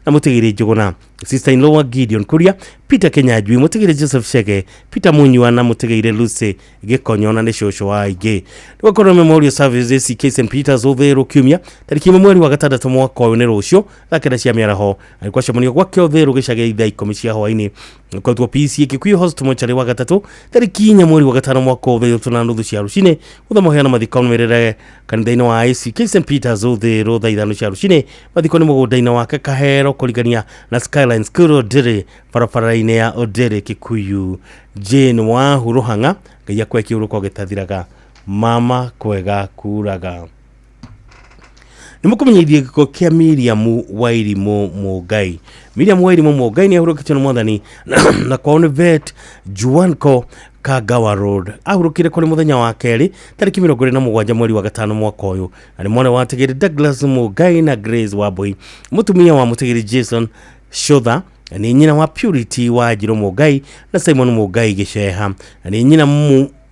na mũtigĩrĩ Njũgũna. Sister-in-law wa Gideon Kuria, Peter Kenyanjui, mũtigĩrĩ Joseph Chege, Peter Munywa na mũtigĩrĩ Lucy Gĩkonyo na nĩ cũcũ wa aingĩ. Nĩgwakorwo memorial service ACK St Peters Ũthĩrũ kiumia tariki 1 mweri wa gatandatũ mwaka ũyũ nĩ rũciũ thaa 9 cia mĩaraho. Gwacemanio gwake Ũthĩrũ gĩcagi thaa 10 cia hwainĩ. Kwatwo PCA Kikuyu Hospital Mochari wa gatatũ tariki 4 mweri wa gatano mwaka ũyũ 3:30 cia rũcinĩ ũthamohea na mathiko nũmĩrĩre kanitha-inĩ wa ACK St Peters Ũthĩrũ thaa 5 cia rũcinĩ. Mathiko nĩ mũgũnda-inĩ wake Kahero kũringania na Skyline School Odere barabara-inĩ ya Odere Kikuyu. Jane Wahuru Hang'a Ngai akwe kĩurũko gĩtathiraga mama kwega kuraga. nimukumenyithie giko kia Miriam Wairimu Mugai. Miriam Wairimu Mugai ni ahurukite na mwathani na kwa vet Juanco Kagawa Road. Ahurukire kuri muthenya wa keri tariki 27 mweri wa gatano mwaka uyu. Ani mwana wa Tegeri Douglas Mugai na Grace Wabui. Mutumia wa Mutegeri Jason Shodha ni nyina wa Purity wa Jiro Mugai na Simon Mugai Gisheha. Ni nyina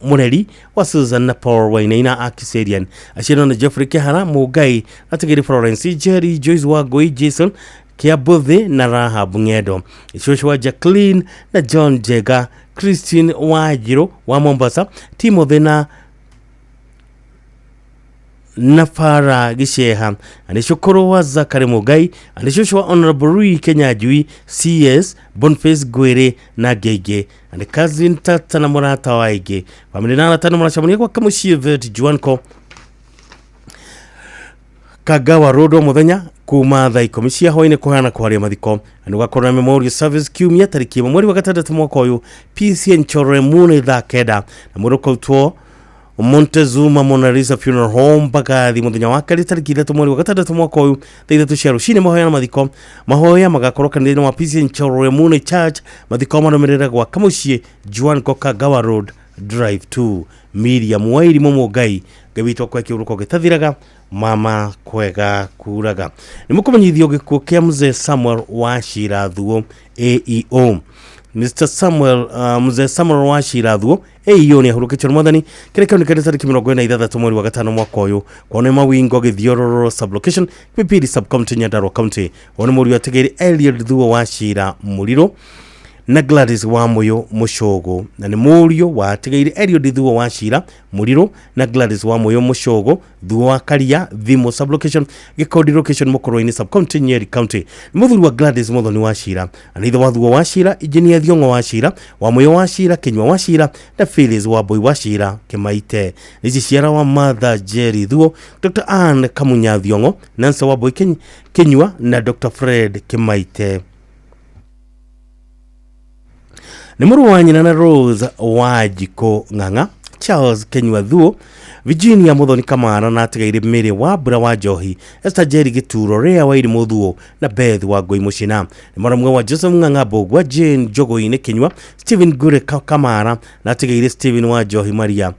Mureri wa Susan na Paul Wainaina Akiserian. Ashira na Jeffrey Kehara Mugai na Tegeri Florence Jerry Joyce Wagoi Jason Kiabuthe na Rahab Ngedo. Joshua Jacqueline na John Jega, Christine Wajiro wa Mombasa, Timothy na Nafara Gisheha, Anishokoro wa Zakari Mugai, Anishoshua Honorable Rui Kenya Jui, CS Boniface Gwere na Gege, and cousin Tata na Morata Waige. Family na tano mwanashamunia kwa Kamushi Vet Juanco Kagawa Road muthenya kuma thaa 10 cia hwaine kuhana kwaria mathiko ani gakora memorial service kiumia tariki mweri wa gatandatu mwaka uyu PCN Chore Mune thaa 9 na muruko tuo Montezuma Mona Lisa Funeral Home bagathi muthenya wa kari tariki 3 mweri wa gatandatu mwaka uyu thaa 3 cia rucini mahoya mathiko mahoya magakoro kanithina wa PCN Chore Mune Church mathiko maromerera gwa Kamushi Juanco Kagawa Road Drive 2 Miriam Wairimu Mugai gabitwa kwa kiuruko gitathiraga mama kwega kuraga nimukumenyithio gikuo kia mzee Samuel Wachira Thuo AEO. Mr. Samuel mzee Samuel Wachira Thuo AEO ni ahurukite mwathani kireka ni kadeta tariki 26 mweri wa gatano mwaka uyu kwa mawingo githiororo sublocation Kipipiri subcounty Nyandarua county wone muri wa Tegeri Eliud Thuo Wachira Muliro na Gladys wa Moyo Mushogo na ni murio wa Tegeri Eliud Thuo Wachira Muliro na Gladys wa Moyo Mushogo Thuo wa Karia Thimo sublocation Gikodi location Mokoro-ini subcounty Nyeri county. Muthuri wa Gladys Muthoni Wachira anitha wa Thuo Wachira Engineer Thiongo Wachira wa Moyo Wachira Kenywa Wachira na Phyllis wa Boy Wachira Kimaite. Nici ciara wa Mother Jerry Thuo Dr. Anne Kamunya Thiongo Nancy wa Boy Kenywa na Dr. Fred Kimaite. Ni muru wa nyina na Rose Wajiko Ng'ang'a Charles Kenywa Thuo Virginia Muthoni Kamara na Tegeire Mary wa Bura wa Johi Esther Jerry Gituro Rea wa Irimu Thuo na Beth wa Ngoi Mucina. Ni mwaramwe wa Joseph Ng'ang'a Bogwa Jane Jogoine Kenywa Stephen Gure Kamara na Tegeire Stephen wa Johi Maria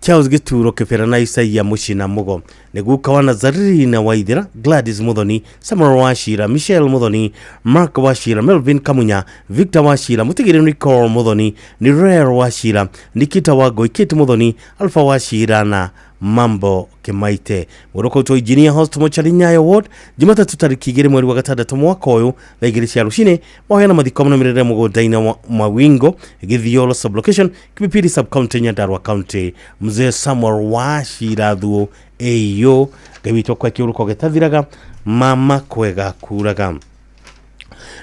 Charles Gituro Kefera na Isaia Mucina Mugo Neguka wa Nazarina Waithira Gladys Muthoni Samuel Wachira Michelle Muthoni Mark Wachira Melvin Kamunya Victor Wachira Mutegere Nicole Muthoni ni Rare Wachira Nikita Wagoi Kate Muthoni Alpha Wachira na Mambo Kimaite. Muruko to Engineer Host Mochari Nyayo Ward Jumatatu tariki 2 mweri wa gatandatu mwaka uyu thaa 2 cia rucini mahoya na mathiko maromerera mugundaina mawingo Githiolo sublocation Kipipiri subcounty Nyandarua county. Mzee Samuel Wachira Thuo AEO gabitwa kwa kiuruko gitathiraga mama kwega kuraga.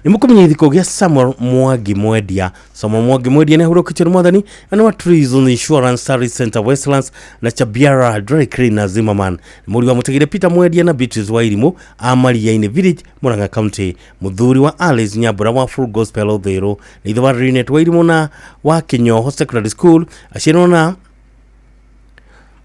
Nimukumenyithiko gia Samuel Mwangi Mwendia. Samuel Mwangi Mwendia ni ahurukite mwathani ana wa Treason Insurance Service Center Westlands na Chabiara Dry Cleaner Zimmerman. Muri wa Mutegere Peter Mwendia na Beatrice wa Irimu Amaria-ini Village Murang'a County. Muthuri wa Alice Nyambura wa Full Gospel Othero na ithe wa Rinet wa Irimu na wa Kinyoho Secondary School ashirona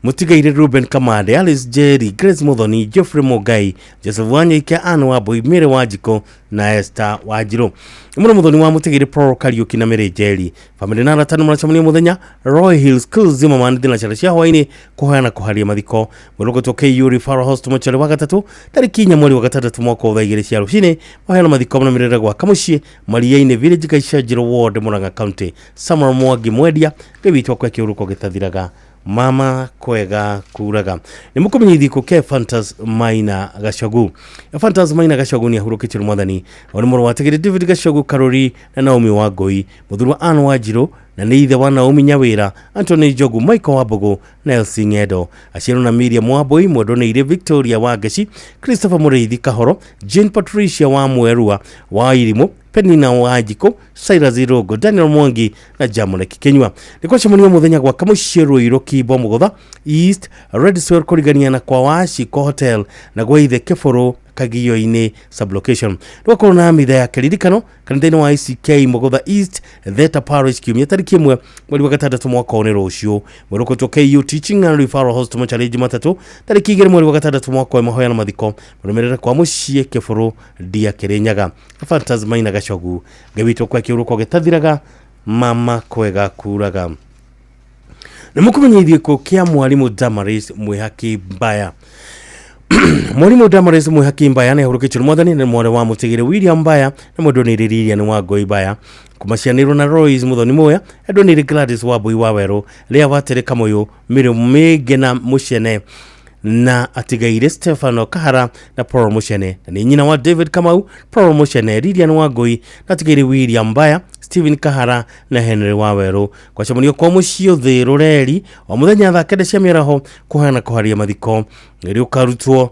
Mutigaire Ruben Kamade, Alice Jerry, Grace Muthoni, Geoffrey Mugai, Joseph Wanyika, Anne Wabui, Mary Wajiko na Esther Wajiro. Mwana Muthoni wa Mutigaire Pro Kariuki na Mary Jerry. Family na ratano mwanachamuni muthenya Roy Hill School Zimmerman thina charashia hwaini kuhana kuharia mathiko. Muruko to KU Referral Hospital Mochari wa gatatu tariki 4 mweri wa gatandatu mwaka wa 2 cia rucini mahana mathiko na mirera gwa Kamushi Maria-ini Village Kaishajiro Ward Murang'a County. Samuel Mwangi Mwendia gabitwa kwa kiuruko gitathiraga mama kwega kuraga. Nimukumenyithiko ke Fantas Maina Gashagu. Fantas Maina Gashagu ni ahurukite mwathani oni muru wa Tegere David Gashagu Karori na Naomi Wagoi muthuru wa Anne Wajiro na neithe wa Naomi Nyawira Anthony Jogu Michael Wabogo na Elsie Ngedo ashiro na Miriam Waboi Mwodoneire Victoria Wagashi Christopher Mureithi Kahoro Jane Patricia wa Mwerua wa Irimu Penina Wajiko Cyrus Irogo Daniel Mwangi na Jamule Kikenywa. Nikwa shamunio muthenya gwa Kamushiro Iroki Bomogotha East Red Swell kurigania na kwa Washi kwa hotel na gwa ithe Keforo Kagio-ini sublocation rwako na mitha ya keririkano kanitha-ini wa ICK Mogotha East Theta Parish kiumia tariki 1 mweri wa gatandatu mwaka wa rucio mweroko to KU Teaching and Referral Hospital challenge Jumatatu tariki 2 mweri wa gatandatu mwaka wa mahoya na mathiko murumirira kwa mucie Kiburu Dia Kirinyaga Fantasmaina Gacogu gabito kwa kiuruko gitathiraga mama kwega kuraga Nimukumenyithie ko kia mwalimu Damaris Mwihaki Mbaya Mwalimu Damaris Mwihaki Mbaya ne hurukichuru mwathani ne mwore wa mutigire William Mbaya na mudoniriria ni wa Ngoi Mbaya kumacianirwo na Royce Muthoni Moya edonire Gladys Wambui Waweru ria batereka moyo mire mege na mucene na atigaire Stefano Kahara na Paul Mucene ni nyina wa David Kamau Paul Mucene Lilian Wangui na atigaire William Mbaya Steven Kahara na Henry Waweru kwa chamunio kwa mucio the Roreri wa muthenya tha kende cia miraho kuhana kuharia mathiko iri ukarutwo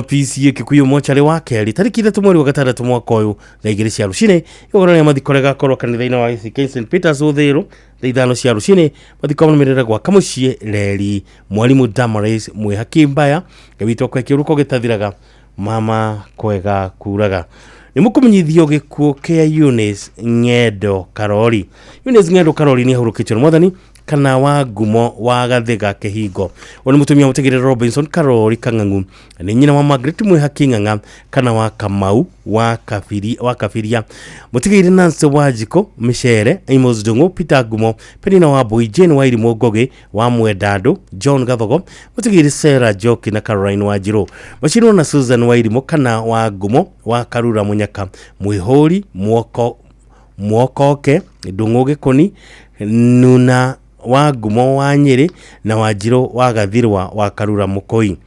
PCA Kikuyu mochari wa keri tariki 3 mweri wa gatandatu mwaka uyu tha 2 cia rucine igorania mathiko rega korwo kanitha-ini wa ICK St Peters Uthiro tha 5 cia rucine mathiko mamirira gwa kamucie reri mwalimu Damaris Mwihaki Mbaya gabitwo kwa kiuruko gitathiraga mama kwega kuraga nimukumenyithio gikuo kia Eunice Ng'endo Karori Eunice Ng'endo Karori ni hurukichuru mwathani kana wa gumo wa Gathiga Kihingo oni mutumia mutegere Robinson Karori Kang'ang'u ni nyina wa Margaret Mwihaki Ng'ang'a kana wa Kamau wa Kafiria mutegere Nancy Wajiko Michere Amos Dungu Peter Gumo Penina wa Boy Jane wa Irimo Goge wa Mwendado John Gathogo mutegere Sarah Joki na Caroline Wajiro mashino na Susan wa Irimo kana wa Gumo wa Karura Munyaka Mwihori Mwokoke Dungu Gikoni Nuna wa Gumo wa Nyeri na Wajiro wa Gathirwa wa Karura Mukoi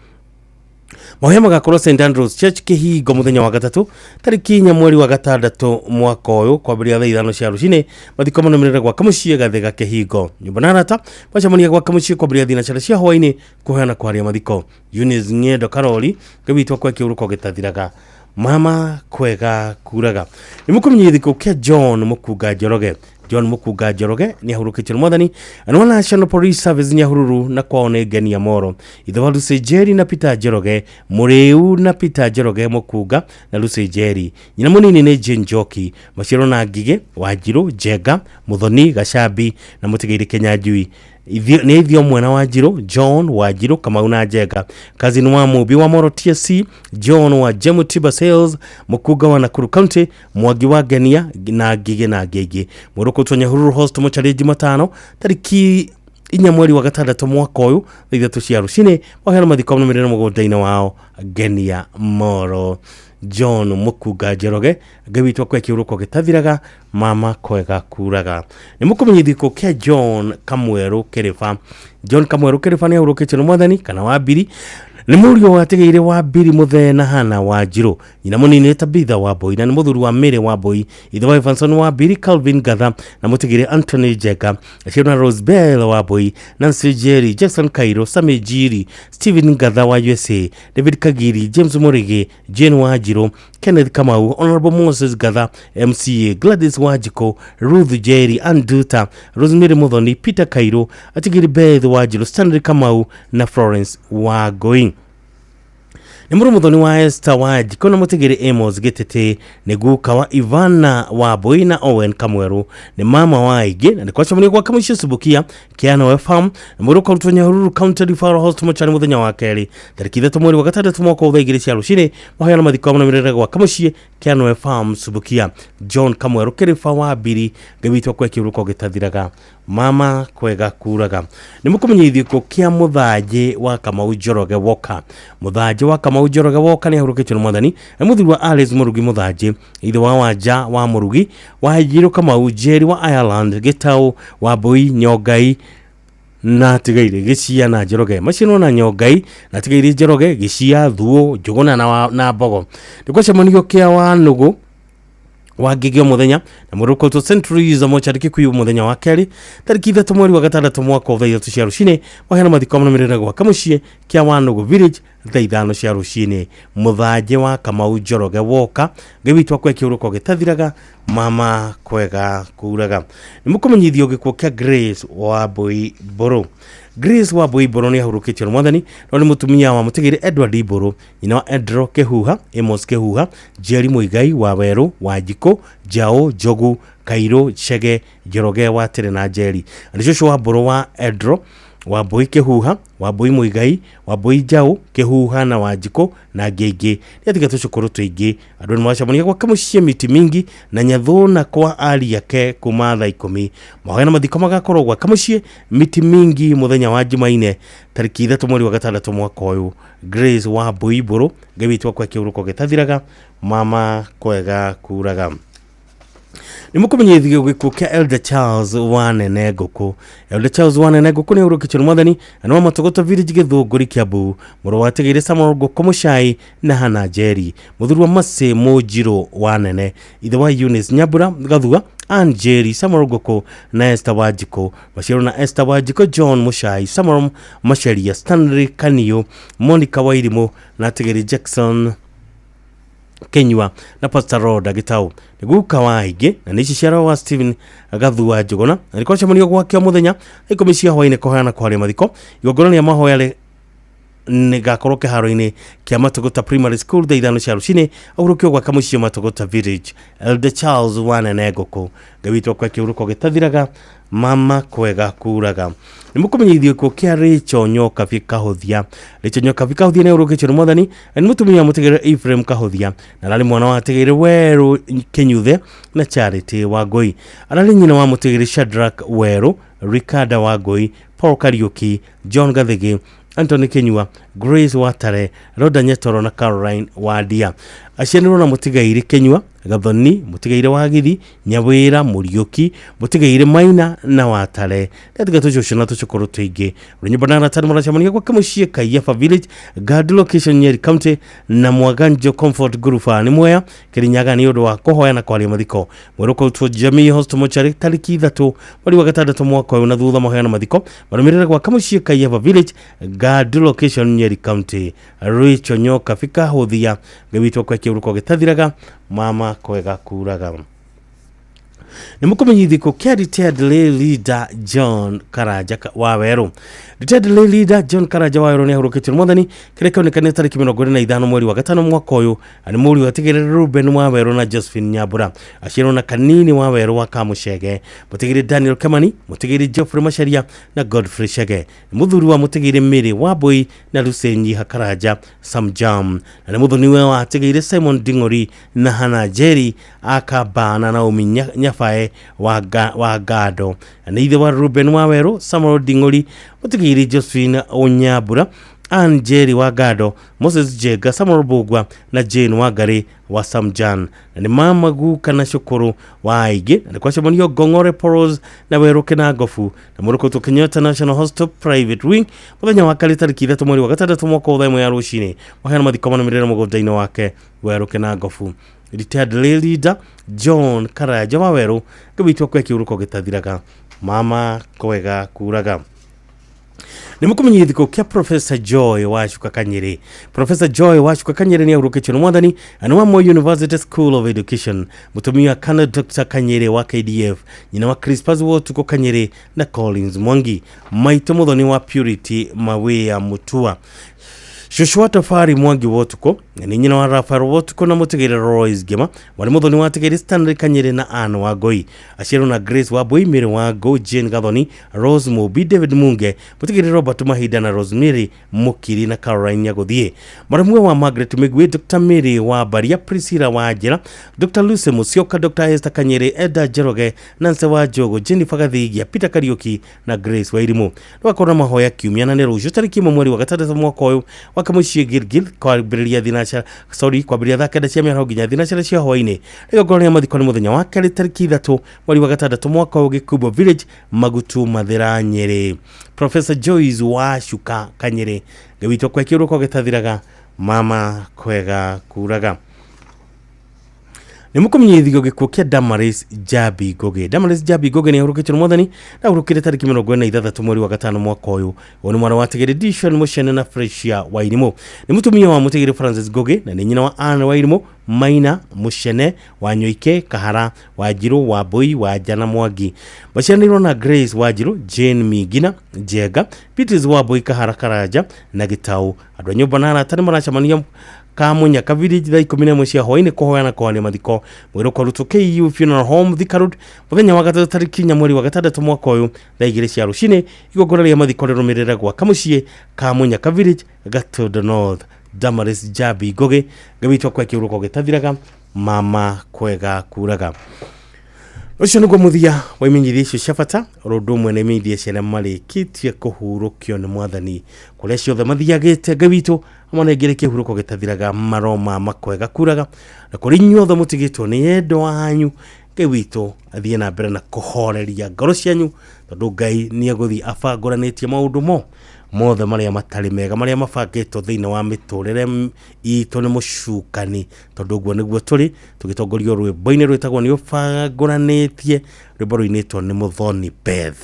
Mahoya magakorwo St Andrews Church Kihingo muthenya wa gatatu tariki 4 mweri wa gatandatu mwaka uyu kwambiria thaa 5 cia rucine mathiko manomirira gwa kamucie Gathiga Kihingo nyumba na arata bacamania gwa kamucie kwambiria thina cia hwaini kuheana kwaria mathiko Eunice Ng'endo Karori gabitwo kwa kiuruko gitathiraga mama kwega kuraga nimukumenyithiko kia John Mukunga Njoroge John Mukunga Njoroge ni ahurukichuru mwathani anwa National Police Service ni ahururu na kwaone ngeni ya moro itho wa Lucy Njeri na Peter Njoroge Muriu na Peter Njoroge Mukunga na Lucy Njeri nyina munini ni Jane Njoki Maciro na Ngige Wanjiru Njenga Muthoni Gacambi na Mutigiri Kenyanjui ni ithio mwena wa Njiro John Wanjiru Kamau na Njenga cousin wa Mubi wa Moro TSC John wa Jemutiba Sales Mukunga wa Nakuru County Mwangi wa Genia na Ngige na Ngege Muruko twa Nyahururu Hospital challenge Jumatano tariki 4 mweri wa gatandatu mwaka uyu tha 3 cia rucine wahera mathiko manomirira mugunda-ini wao Genia Moro John Mukunga Njoroge gabitwo kwa kiuruko gitathiraga mama kwega kuraga nimukumenyithiko kia John Kamweru Kirifa John Kamweru Kirifa ni ahurukichuru mwathani kana wa Biri ni murio wategeire wa Biri Muthena Hana wa Njiro nyina munini Tabitha wa Boy na muthuri wa Mary wa Boy itho wa Evanson wa Biri Calvin Gatha na mutegere Anthony Jeka Shona Rosebell wa Boy Nancy Jerry Jackson Kairo Sami Jiri Steven Gatha wa USA David Kagiri James Murige Jane wa Njiro Kenneth Kamau Honorable Moses Gatha MCA Gladys Wajiko Ruth Jerry Anduta Rosemary Muthoni Peter Kairo atigiri Beth wa Njiro Stanley Kamau na Florence wa Going ni Muthoni wa Esther Wajiko na mutegere Amos Gitete ni guka wa Ivana wa Boy na Owen Kamweru ni mama wa Ige na kwa chamuni kwa kamucie Subukia Kiana wa Farm na muruko rutwa Nyahururu County Referral Hospital chani muthenya wa keri tariki 3 mweri wa gatandatu mwaka wa 2 cia rucine mahoya na mathiko manomirira gwa kamucie Kiana wa Farm Subukia John Kamweru Kirifa wa Biri gabitwo kwa kiuruko gitathiraga mama kwega kuraga nimukumenyithiko kia muthaje wa Kamau Njoroge Woka muthaje wa Kamau Njoroge Woka ni ahurukichuru mwathani na muthuri wa Alice Murugi muthaje itho wa Wanja wa Murugi wa Njiro Kamau Njeri wa Ireland Gitau wa Boy Nyogai na tigaire Gicia na Njoroge macino na Nyogai na tigaire Njoroge Gicia Thuo Njuguna na Mbogo ndiko cemonio kia wa Nugu wa Ngige muthenya na muruko to Centuries mochari Kikuyu muthenya wa keri tariki 3 mweri wa gatandatu mwaka wa 3 cia rucine wahena mathiko manomirira gwa kamucie kia Wanugu Village tha 5 cia rucine muthaje wa Kamau Njoroge Woka gabitwa kwa kiuruko gitathiraga mama kwega kuraga nimukumenyithio gikuo kia Grace wa Boy Boro Grace Wambui Iboro ni ahurukitio na mwathani no ni mutumia wa mutigiri Edward Iboro nyina wa Edro Kehuha, Amos Kehuha, Jerry Muigai, Waweru, Wanjiko, Jao, Jogu, Kairo, Chege, Joroge wa Tere na Jerry. Anicho Wamburu wa Edro, Wambui Kehuha, Wambui Muigai, Wambui Jao, Kehuha na Wanjiko na Gege. Yatika tushukuru tuingi andu ni mwacamania kwa kamucie miti mingi na nyathuna kwa ali yake kuma thaa 10 mahena mathiko magakorwo gwa kamucie miti mingi muthenya wa Jumaine tariki 3 mweri wa 6 mwaka uyu. Grace Wambui Iboro gawitwa kwa kiuruko gitathiraga mama kwega kuraga. Nimukumenyithio gikuo kia Elder Charles Wanene Ngũkũ. Elder Charles Wanene Ngũkũ ni urukitio na mwathani ana wa Matogota Village Githunguri Kiambu muru wategeire Samuel Ngũkũ Muchai na Hana Njeri muthurwa Mase Mujiro Wanene ithe wa Eunice Nyambura Gathua Anjeri Samuel Ngũkũ na Esther Wanjiko Maciaro na Esther Wanjiko John Muchai Samuel Macharia Stanley Kanio Monica Wairimu na Tegeri Jackson Kenywa na Pastor Roda Gitau niguka waige na nici ciara wa Steven Gathua Njuguna alikuwa chamunio gwakio muthenya ikomisia hwaine kohana kwa mathiko igongona ya mahoyale nigakorwo kiharo-ini kia Matogota Primary School thaa 5 cia rucini aurukio gwa kamucio Matogota Village. Elder Charles Wanene Ngũkũ gawitwo kwa kiuruko gitathiraga mama kwega kuraga. Nimukumenyithio ko kia Rachel Nyoka Kahothia. Rachel Nyoka Kahothia ne urukitio na mwathani ni mutumia mutigire Ephraim Kahothia na nari mwana wa atigire Weru Kenyuthe na Charity Wangui. Arari nyina wa mutigire Shadrack Weru, Ricarda Wangui, Paul Kariuki, John Gathigi, Anthony Kenywa, Grace Watare, Roda Nyetoro na Caroline Wadia. Aciarirwo na mutigaire Kenywa, Gathoni, mutigaire Wagithi, Nyawira, Muriuki, mutigaire Maina na Watare. Ndatiga tucocyo na tucukuru twingi. Runyumba na ratani maracamania kwa kamucie Kaiafa Village, Gadu location Nyeri County na Mwaganjo Comfort Group ni Mwea, Kirinyaga ni undu wa kuhoya na kwaria mathiko. Mweruko utwo Jamii Host Mochari tariki 3 mweri wa 6 mwaka uyu na thutha mahoya na mathiko. Marumirira kwa kamucie Kaiafa Village, Gadu location Nyeri County. Rachel Nyoka Kahothia gawitwo kwa kiuruko gitathiraga mama kwega kuraga. Nimukumenyithiko kia retired lay leader John Karaja Waweru. Retired lay leader John Karaja Waweru ni ahurukitio mwathani kireka onekane tariki 25 mweri wa 5 mwaka uyu ani muri watigire Ruben Waweru na Josephine Nyambura aciarwo na Kanini Waweru wa Kamuchege mutigire Daniel Kamani mutigire Geoffrey Macharia na Godfrey Chege muthuri wa mutigire Mary Wambui na Lucenyi Hakaraja Samjam na muthuni wa atigire Simon Dingori na Hana Njeri akabana na Uminya Nyafae wa Gado na ithe wa Ruben Waweru Samuel Dingori mutigire Josephine Onyabura Anjeri wa Gado, Moses Jega, Samuel Bugwa na Jane Wagari wa Samjan. Na ni mama guka na shukuru wa aige. Na kwa shamonio Gongore Poros na Weruke na Gofu. Na muruko to Kenyatta National Hospital Private Wing. Muthenya wa kali tariki 3 mweri wa 6 mwaka wa ya rucini. Mahana mathiko na mirira mugondaino wake Weruke na Gofu. Retired leader John Karaja Waweru gabitwa kwa kiuruko gitathiraga mama kwega kuraga. Nimukumenyithiko kia Professor Joy Wachuka Kanyere. Professor Joy Wachuka Kanyere ni ahurukitio na mwathani ana wa Moi University School of Education. Mutumia kana Dr. Kanyere wa KDF, nyina wa Crispus Wotuko Kanyere na Collins Mwangi. Maito muthoni wa Purity Mawea Mutua. Joshua Tafari Mwangi Wotuko ni nyina wa Rafael Wotuko na mutigire Royce Gema wali muthoni wa tigire Stanley Kanyere na Anne Wangui aciarwo na Grace Wambui, Mary Wangui, Jane Gathoni, Rose Mobi, David Munge, mutigire Robert Mahinda na Rosemary Mukiri na Caroline Nyaguthie. Maramwe wa Margaret Migwi, Dr. Mary wa Baria, Priscilla Wajira, Dr. Lucy Musyoka, Dr. Esther Kanyere, Eda Jeroge, Nancy Wajogo, Jennifer Gathigia, Peter Kariuki na Grace Wairimu. Wakora mahoya kiumia na nerujo tariki mweri wa 3 mwaka uyu wakamucie Gilgil kwa biria thinacha kwa biria thake cia miaro nginya thinacha cia hwaine igongona ya mathiko ni muthenya wa kali tariki 3 mweri wa 6 mwaka uyu Gikubo Village Magutu Mathira Nyeri. Professor Joyce Wachuka Kanyere gawitwo kwa kiuruko gitathiraga mama kwega kuraga. nä må kå menyithio gä kuo kä a Damaris Jabi Ngugi. Damaris Jabi Ngugi nä ahå rå kä te mwathani na ahå rå kä re tarä 26 mweri wa gatano mwaka å yå. Å nä mwana wa Tegere Dishon Muchene na Freshia Wairimu. Nä må tumia wa Mutegere Francis Ngugi na nä nyina wa Anne Wairimu, Maina Muchene wa Nyoike Kahara wa Jiru wa Boi wa Jana Mwangi. Maciaranĩirwo na Grace Wanjiru, Jane Migina Njenga, Beatrice wa Boi Kahara Karaja na Gitau. Andũ a nyũmba na arata nĩ maracemania Kamunyaka village thaa 11 cia hwainĩ kũhoyana kwania mathiko mwĩro kwarutwo KU Funeral Home Thika Road mũthenya wa gatatũ tarĩki 4 mweri wa gatandatũ mwaka ũyũ thaa 2 cia rũcinĩ. Igongona rĩa mathiko rĩrũmĩrĩra gwaka mũciĩ Kamunyaka village Gatũndũ North. Damaris Jabi Ngugi gawitwo kwa kiuruko gĩtathiraga mama kwega kuraga. Ũcio nĩguo mũthia wa imenyithia icio cia bata ũndũ ũmwe na imenyithia ciana marĩkĩtie kũhurũkio nĩ mwathani kũrĩa ciothe mathiagĩte gawitũ amwe ngere kĩhurũko gĩtathiraga maroma makwega kuraga na kũrĩ inyuothe mũtigĩtwo nĩ endo wanyu gawitũ athiĩ na mbere na kũhoreria ngoro cianyu tondũ Ngai nĩ egũthiĩ abangũranĩtie maũndũ mothe marĩa matarĩ mega marĩa mabangĩtwo thĩinĩ wa mĩtũrĩre itũ nĩ mũcukani tondũ ũguo nĩguo tũrĩ tũgĩtongorio rwĩmbo-inĩ rwĩtagwo nĩ ũbangũranĩtie rwĩmbo rũinĩtwo nĩ Muthoni Beth.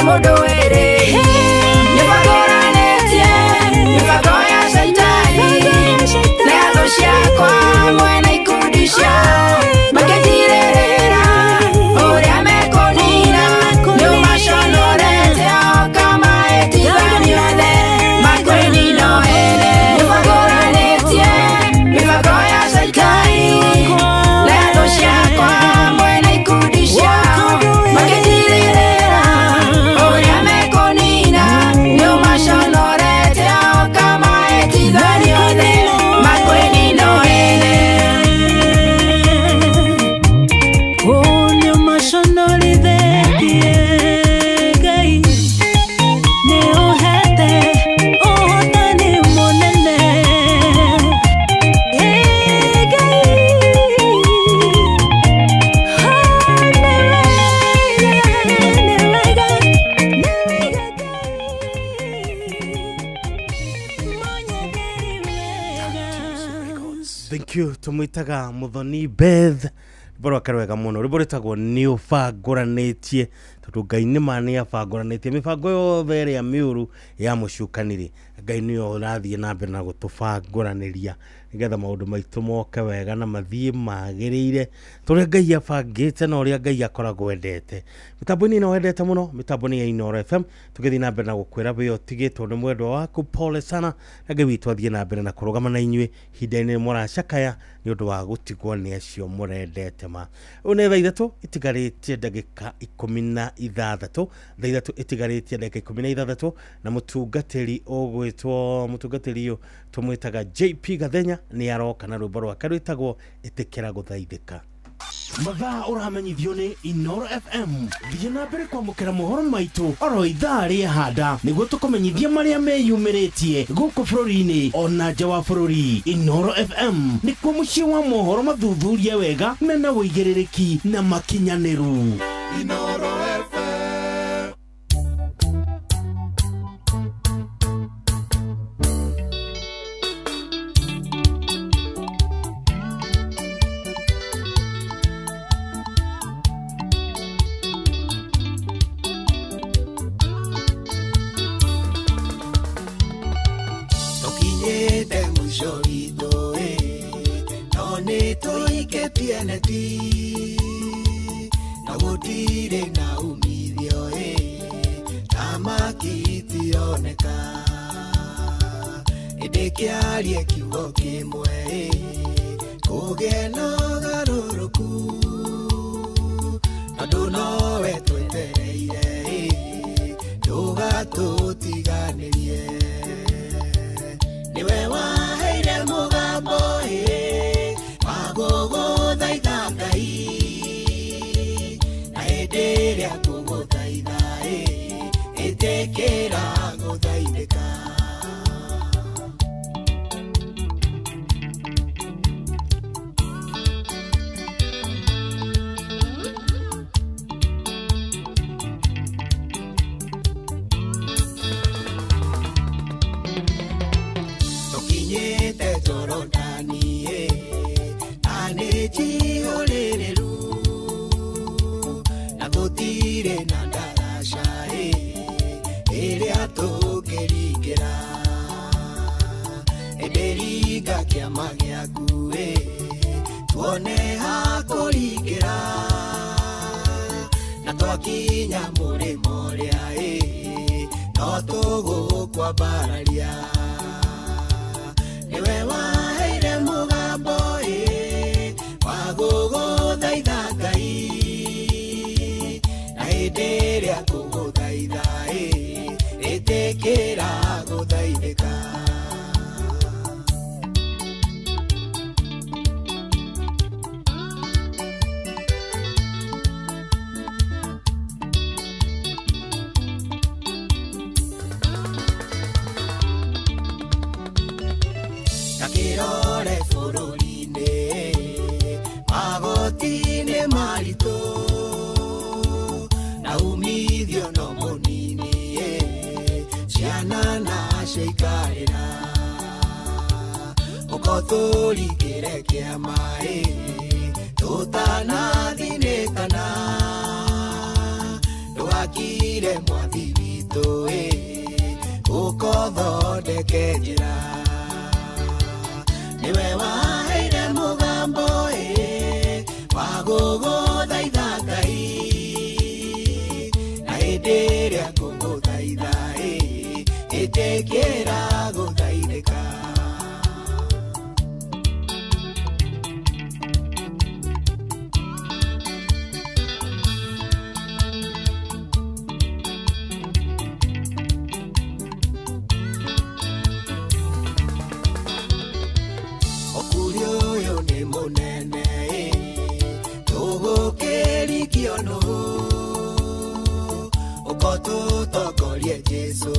Mundu ere, nibagora netie, nibagoya Thank you. Tumwitaga Muthoni Beth. Riboro karwega muno. Riboro tagwo ni ubangoranetie. Tondu Ngai ni mani abangoranetie mibango yothe ya miuru ya mucukaniri. Ngai ni urathie na mbere na gutubangoraniria nigetha maundu maitu moke wega na mathie magirire. Turia Ngai abangite na uria Ngai akoragwo endete. Mitambo-ini no wendete muno, mitambo-ini ya Inooro FM. Tugithi na mbere na gukwira we otigitwo ni mwendwa waku pole sana. Na Ngai witu athie na mbere na kurugama na inyue hinda-ini muracakaya ni undu wa gutigwo ni acio murendete ma. Une thaa ithatu itigaritie ndagika 16. Thaa ithatu itigaritie ndagika 16 na mutungatiri mutungatiri yo tumwitaga JP Gathenya ni aroka na rwimbo rwake rwitagwo itikira guthaithika. Mathaa uramenyithio ni Inooro FM. Thie na mbere kwamukira mohoro maitu oro ithaa ria handa niguo tukumenyithia maria meyumiritie guku bururi-ini ona nja wa bururi. Inooro FM nikuo mucii wa mohoro mathuthurie wega mena uigiririki na makinyaniru. Inooro FM. Na gutire na umithio tamaki tioneka idikiarie kiugo kimwe kugena garuruku tondu nowe twetereire tugatutiganirie niwe waheire mugambo waguguthaitha Ngai na hĩndĩ ĩrĩa ngũgũthaitha ĩtĩkĩra gũthaithĩka. Tũkinyĩte Jorodani anĩjihũrĩrĩru na gũtirĩ na ndaraca ĩrĩa tũngĩringĩra ĩndĩringa kĩama gĩaku tuone ha kũringĩra na twakinya mũrĩmo ũrĩa no tũgũkwambararia niwe waheire mũgambo wagũgũthaitha Ngai na hĩndĩ ĩrĩa ngũgũthaitha ĩtĩkĩra gũthaithĩka. Takirore bũrũri-inĩ magoti-inĩ maritũ na umithio no mũnini ciana nacio ikarĩra ũkotũringĩre kĩama tũtanathinĩkana ndũgakire mwathi witũ ũkothondeke njĩra niwe waheire mũgambo wagũgũthaitha Ngai na hĩndĩ ĩrĩa ngũgũthaitha ĩtĩkĩra gũthaithĩka. Munene tũgũkĩrikio nũ ũkotũtongorie Jesũ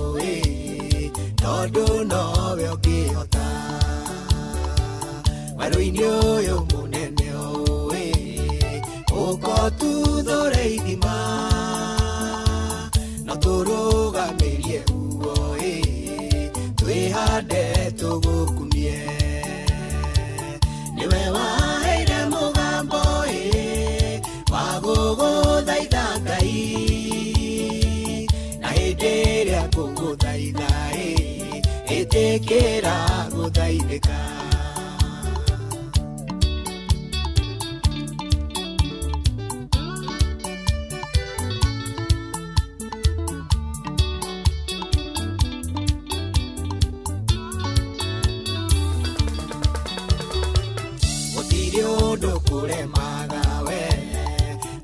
tondũ nowe ũngĩhota werũ-inĩ ũyũ mũnene ũkotuthũre ithima no tũrũgamĩrie uo twĩhande tũgũkumie etekera guthaithika Otirio kure magawe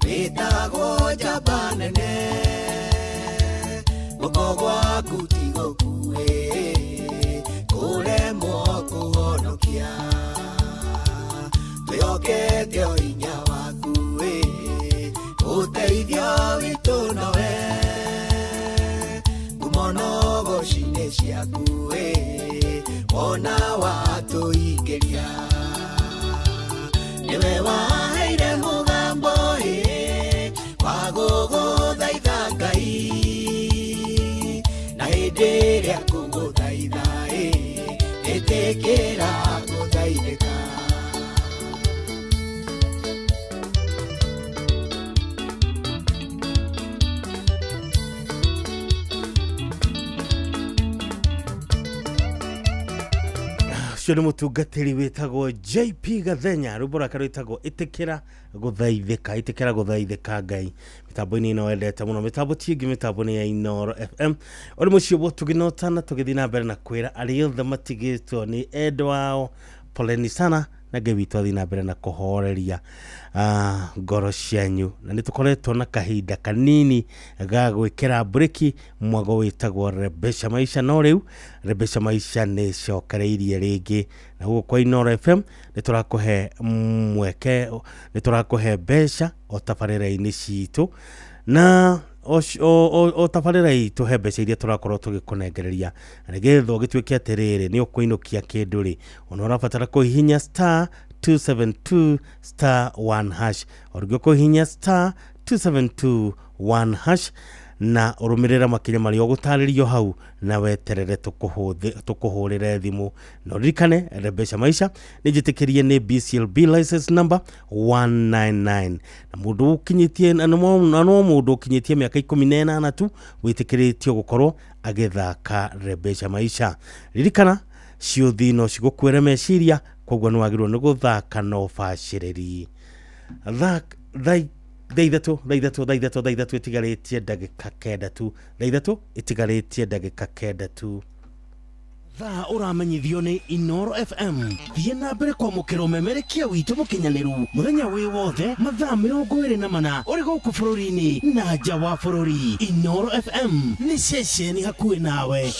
witagwo jabanene gukogwa kutigo kuwe kure moko honokia tuyokete oinya wakuwe uteithio witu nawe kumonogo shine ciakuwe wona watuingeria niwe waheire mugambo waguguthaitha Ngai na hĩndĩ ĩrĩa ngũgũthaitha ĩtĩkĩra gũthaithĩka ucio nĩ mũtungatĩri wĩtagwo JP Gathenya rwĩmbo rwake rwĩtagwo ĩtĩkĩra gũthaithĩka Ngai mitambo-inĩ ĩno wendete mũno mitambo tiĩngĩ mitambo-inĩ ya Inooro FM ũrĩ mũciĩ wo tũgĩnotana tũgĩthiĩ na mbere na kwĩra arĩa othe matigĩtwo nĩ endwa wao poleni sana na Ngai witũ athiĩ na mbere na kũhoreria ngoro cianyu na nĩ tũkoretwo na kahinda kanini ga gwĩkĩra breki mwago wĩtagwo Rebesha Maisha no rĩu Rebesha Maisha nĩ cokereirie rĩngĩ na huo kwa Inooro FM nĩ tũrakũhe mweke nĩ tũrakũhe mbeca o tabarĩra-inĩ citũ na o tabarĩra itũ he mbeca iria tũrakorwo tũgĩkũnengereria na nĩgetha ũgĩtuĩke atĩrĩrĩ nĩ ũkũinũkia kĩndũ rĩ ona ũrabatara kũhihinya *272 *1# orĩgĩo kũhihinya *272 na ũrũmĩrĩra makinya marĩa ũgũtarĩrio hau na weterere tũkũhũrĩre thimũ na ũririkane Rebesha Maisha nĩ njĩtĩkĩrie nĩ BCLB license number 199 na mũndũ ũkinyĩtie na no mũndũ ũkinyĩtie mĩaka 18 tu wĩtĩkĩrĩtio gũkorwo agĩthaka Rebesha Maisha ririkana ciũthi no cigũkwĩre meciria koguo nĩ wagĩrĩirwo nĩ gũthaka na ũbacĩrĩri Thaithatũ itigarĩtie ndagĩka kenda tu Thaithatũ itigarĩtie ndagĩka kenda tu Thaa ũramenyithio nĩ Inooro FM thiĩ na mbere kwamũkĩra ũmemerekia witũ mũkinyanĩru mũthenya wĩ wothe mathaa 24 ũrĩ gũkũ bũrũri-inĩ na nja wa bũrũri Inooro FM nĩ ceceni hakuhĩ nawe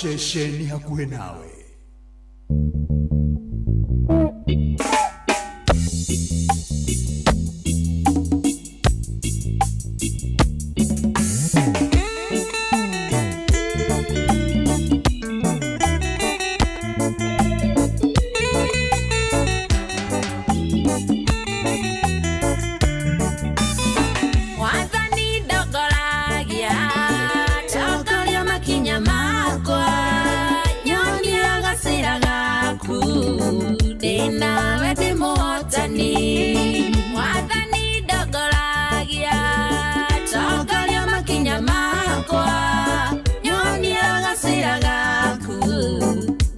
Wathani ndogoragia tongoria makinya makwa nyonia gacĩra gaku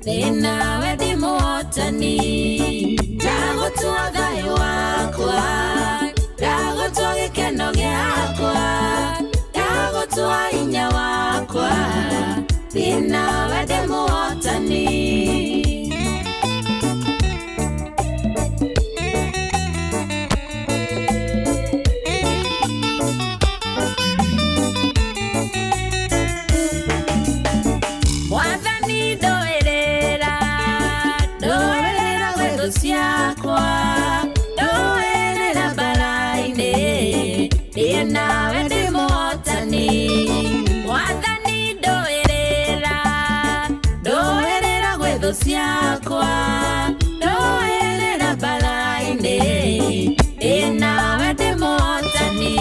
thĩna we ndĩ mũhotani ndagũtua thayũ wakwa ndagũtua gĩkeno gĩakwa ndagũtua hinya wakwa thĩna we ndĩ mũhotani nawe ndĩ mũhotani wathani ndũĩrĩra gwĩ thũ ciakwa ndũĩrĩra mbara-inĩ nawe ndĩ mũhotani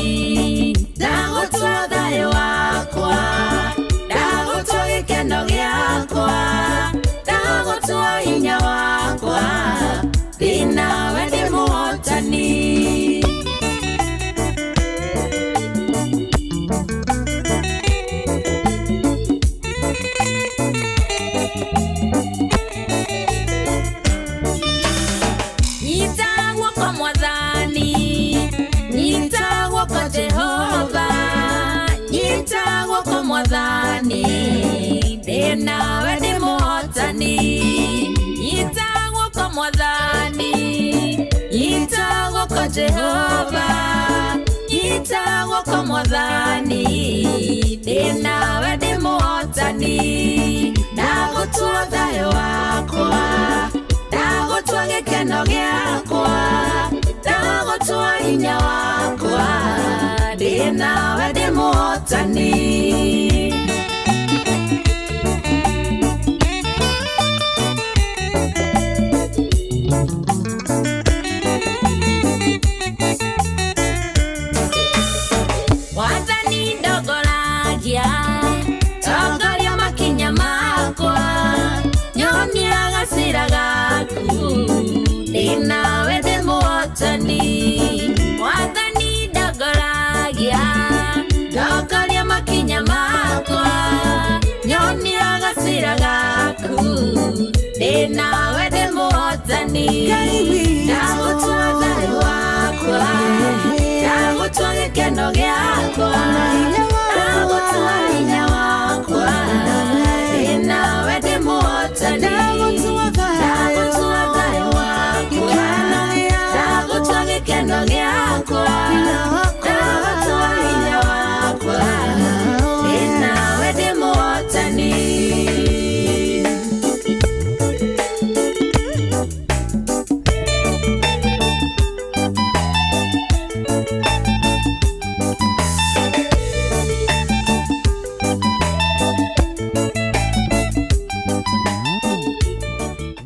ndagũtua thayũ wakwa ndagũtua gĩkeno gĩakwa ndagũtua hinya wakwa nawe ndĩ mũhotani mwathani ndina we ndi muhotani nyitagwo kwa mwathani nyitagwo kwa Jehova nyitagwo kwa mwathani ndina we ndi muhotani ndagũtua thayũ wakwa ndagũtua gĩkeno gĩakwa ndagũtua hinya wakwa ndina we ndi muhotani wathani ndogoragia tongoria makinya makwa nyonia gacĩra gaku ndina we ndi muhotani wathani ndogoragia tongoria makinya makwa nyonia gacĩra gaku ndina we ndi muhotani ndagũtua thayũ wakwa ndagũtua gĩkeno gĩakwa ndagũtua hinya wakwa ndina we ndi muhotani ndagũtua thayũ wakwa ndagũtua gĩkeno gĩakwa ndagũtua hinya wakwa ndina we ndi muhotani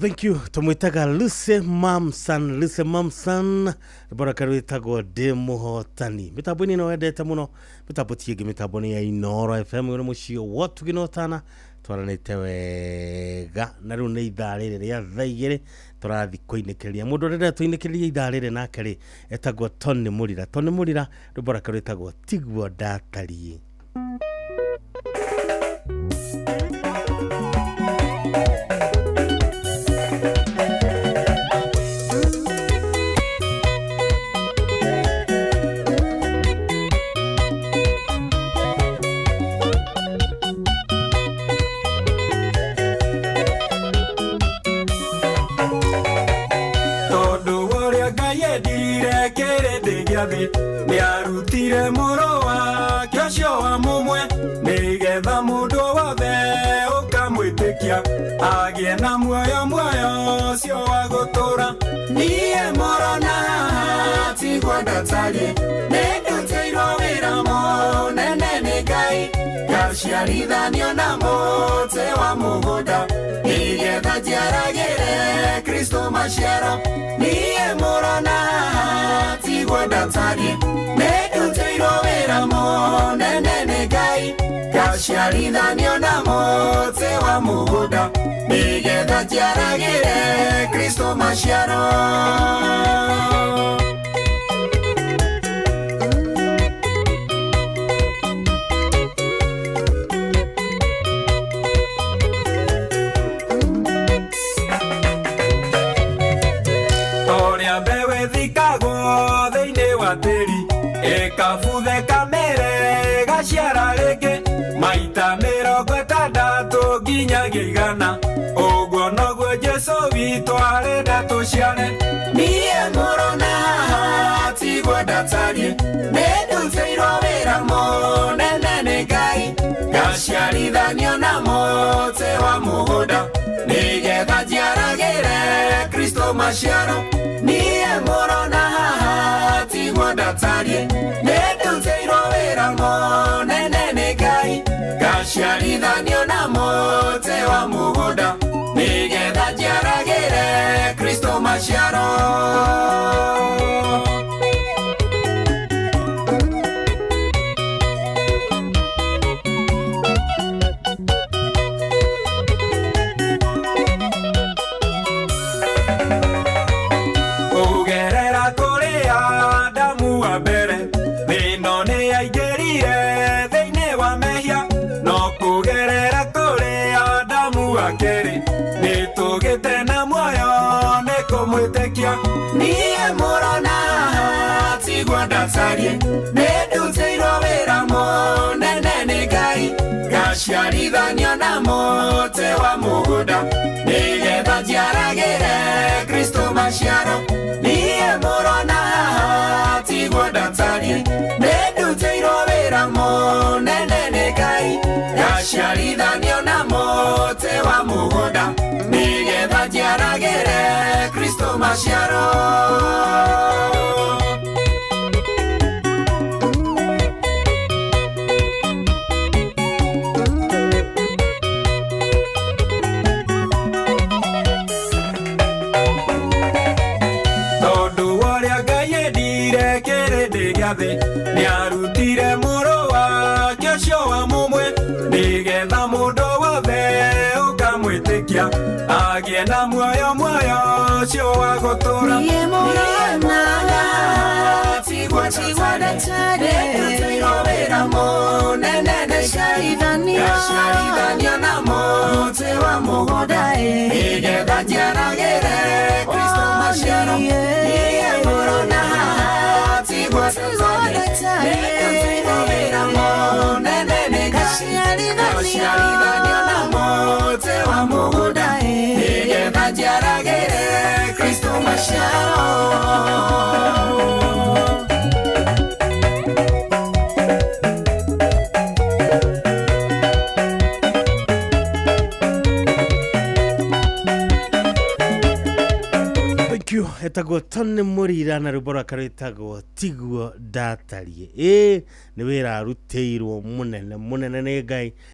Thank you. Tumwitaga Lucy Mamson. Bora karwitagwo ndi muhotani. Mitaboni no endete muno. Mitabo tiege mitaboni ya Inoro FM uri mucio watu ginotana. Twaranite wega na riu ni ithaa riri ria thaigire turathi kuinekeria mundu renda tuinekeria ithaa riri nake ri etagwo Tony Murira rubora karwitagwo Tigwo Ndatari. Ni arutire muro wa kĩocio wa mumwe nigetha mundu wothe ukamwitikia agie na muoyo cio wa gutura niĩ morona tigwo ndatari nĩndutĩirwo wĩra mũnene nĩ Ngai ngaciarithanio na mũtĩ wa mũgũnda nigetha njiaragĩre Kristo maciaro niĩ morona tigwo ndatari nĩndutĩirwo wĩra mũnene nĩ Ngai ngaciarithanio na mũtĩ wa mũgũnda nigetha njiaragĩre Kristo maciaro. Ekafuthe kamere gaciara rĩngĩ maita 60 nginyagia 100 ũguo noguo Jesũ witũ arenda tũciare niĩ mũrona tigwo ndatari nĩndutĩirwo wĩra mũnene nĩ Ngai ngaciarithanio na mũtĩ wa mũgũnda nigetha njiaragĩre Kristo maciaro niĩ mũrona tigwo ndatari nĩndutĩirwo wĩra mũnene nĩ Ngai ngaciarithanio na mũtĩ wa mũgũnda nigetha njiaragĩre Kristo maciaro. Nĩtũgĩte na muoyo nĩkũmwĩtĩkia niĩ mũrona tigwo ndatari nĩndutĩirwo wĩra mũnene nĩ Ngai gaciarithanio na mũtĩ wa mũgũnda nĩgetha njiaragĩre Kristo maciaro niĩ mũrona haha tiguo ndatarie nĩndutĩirwo wĩra mũnene nĩ Ngai gaciarithanio na mũtĩ wa mũgũnda nĩgetha njiaragĩre Kristo maciaro. Nĩ arutire mũrũ wake ũcio wa mũmwe nĩgetha mũndũ wothe ũkamwĩtĩkia agĩe na muoyo ũcio wa gũtũũra. Niĩ mũronaga tigwa ndatarĩ nĩndutĩirwo wĩra mũnene gaciarithanio na mũtĩ wa mũgũnda nĩgetha njiaragĩre Kristo maciaro. Niĩ mũronaga tigwa ndatarĩ nĩndutĩirwo wĩra mũnene gaciarithanio na mũtĩ wa mũgũnda nĩgetha njiaragĩre Kristo maciaro. etagwo Tony Murira na rwĩmbo rwake rwĩtagwo tiguo ndatarie. Nĩ wĩra arutĩirwo mũnene nĩ Ngai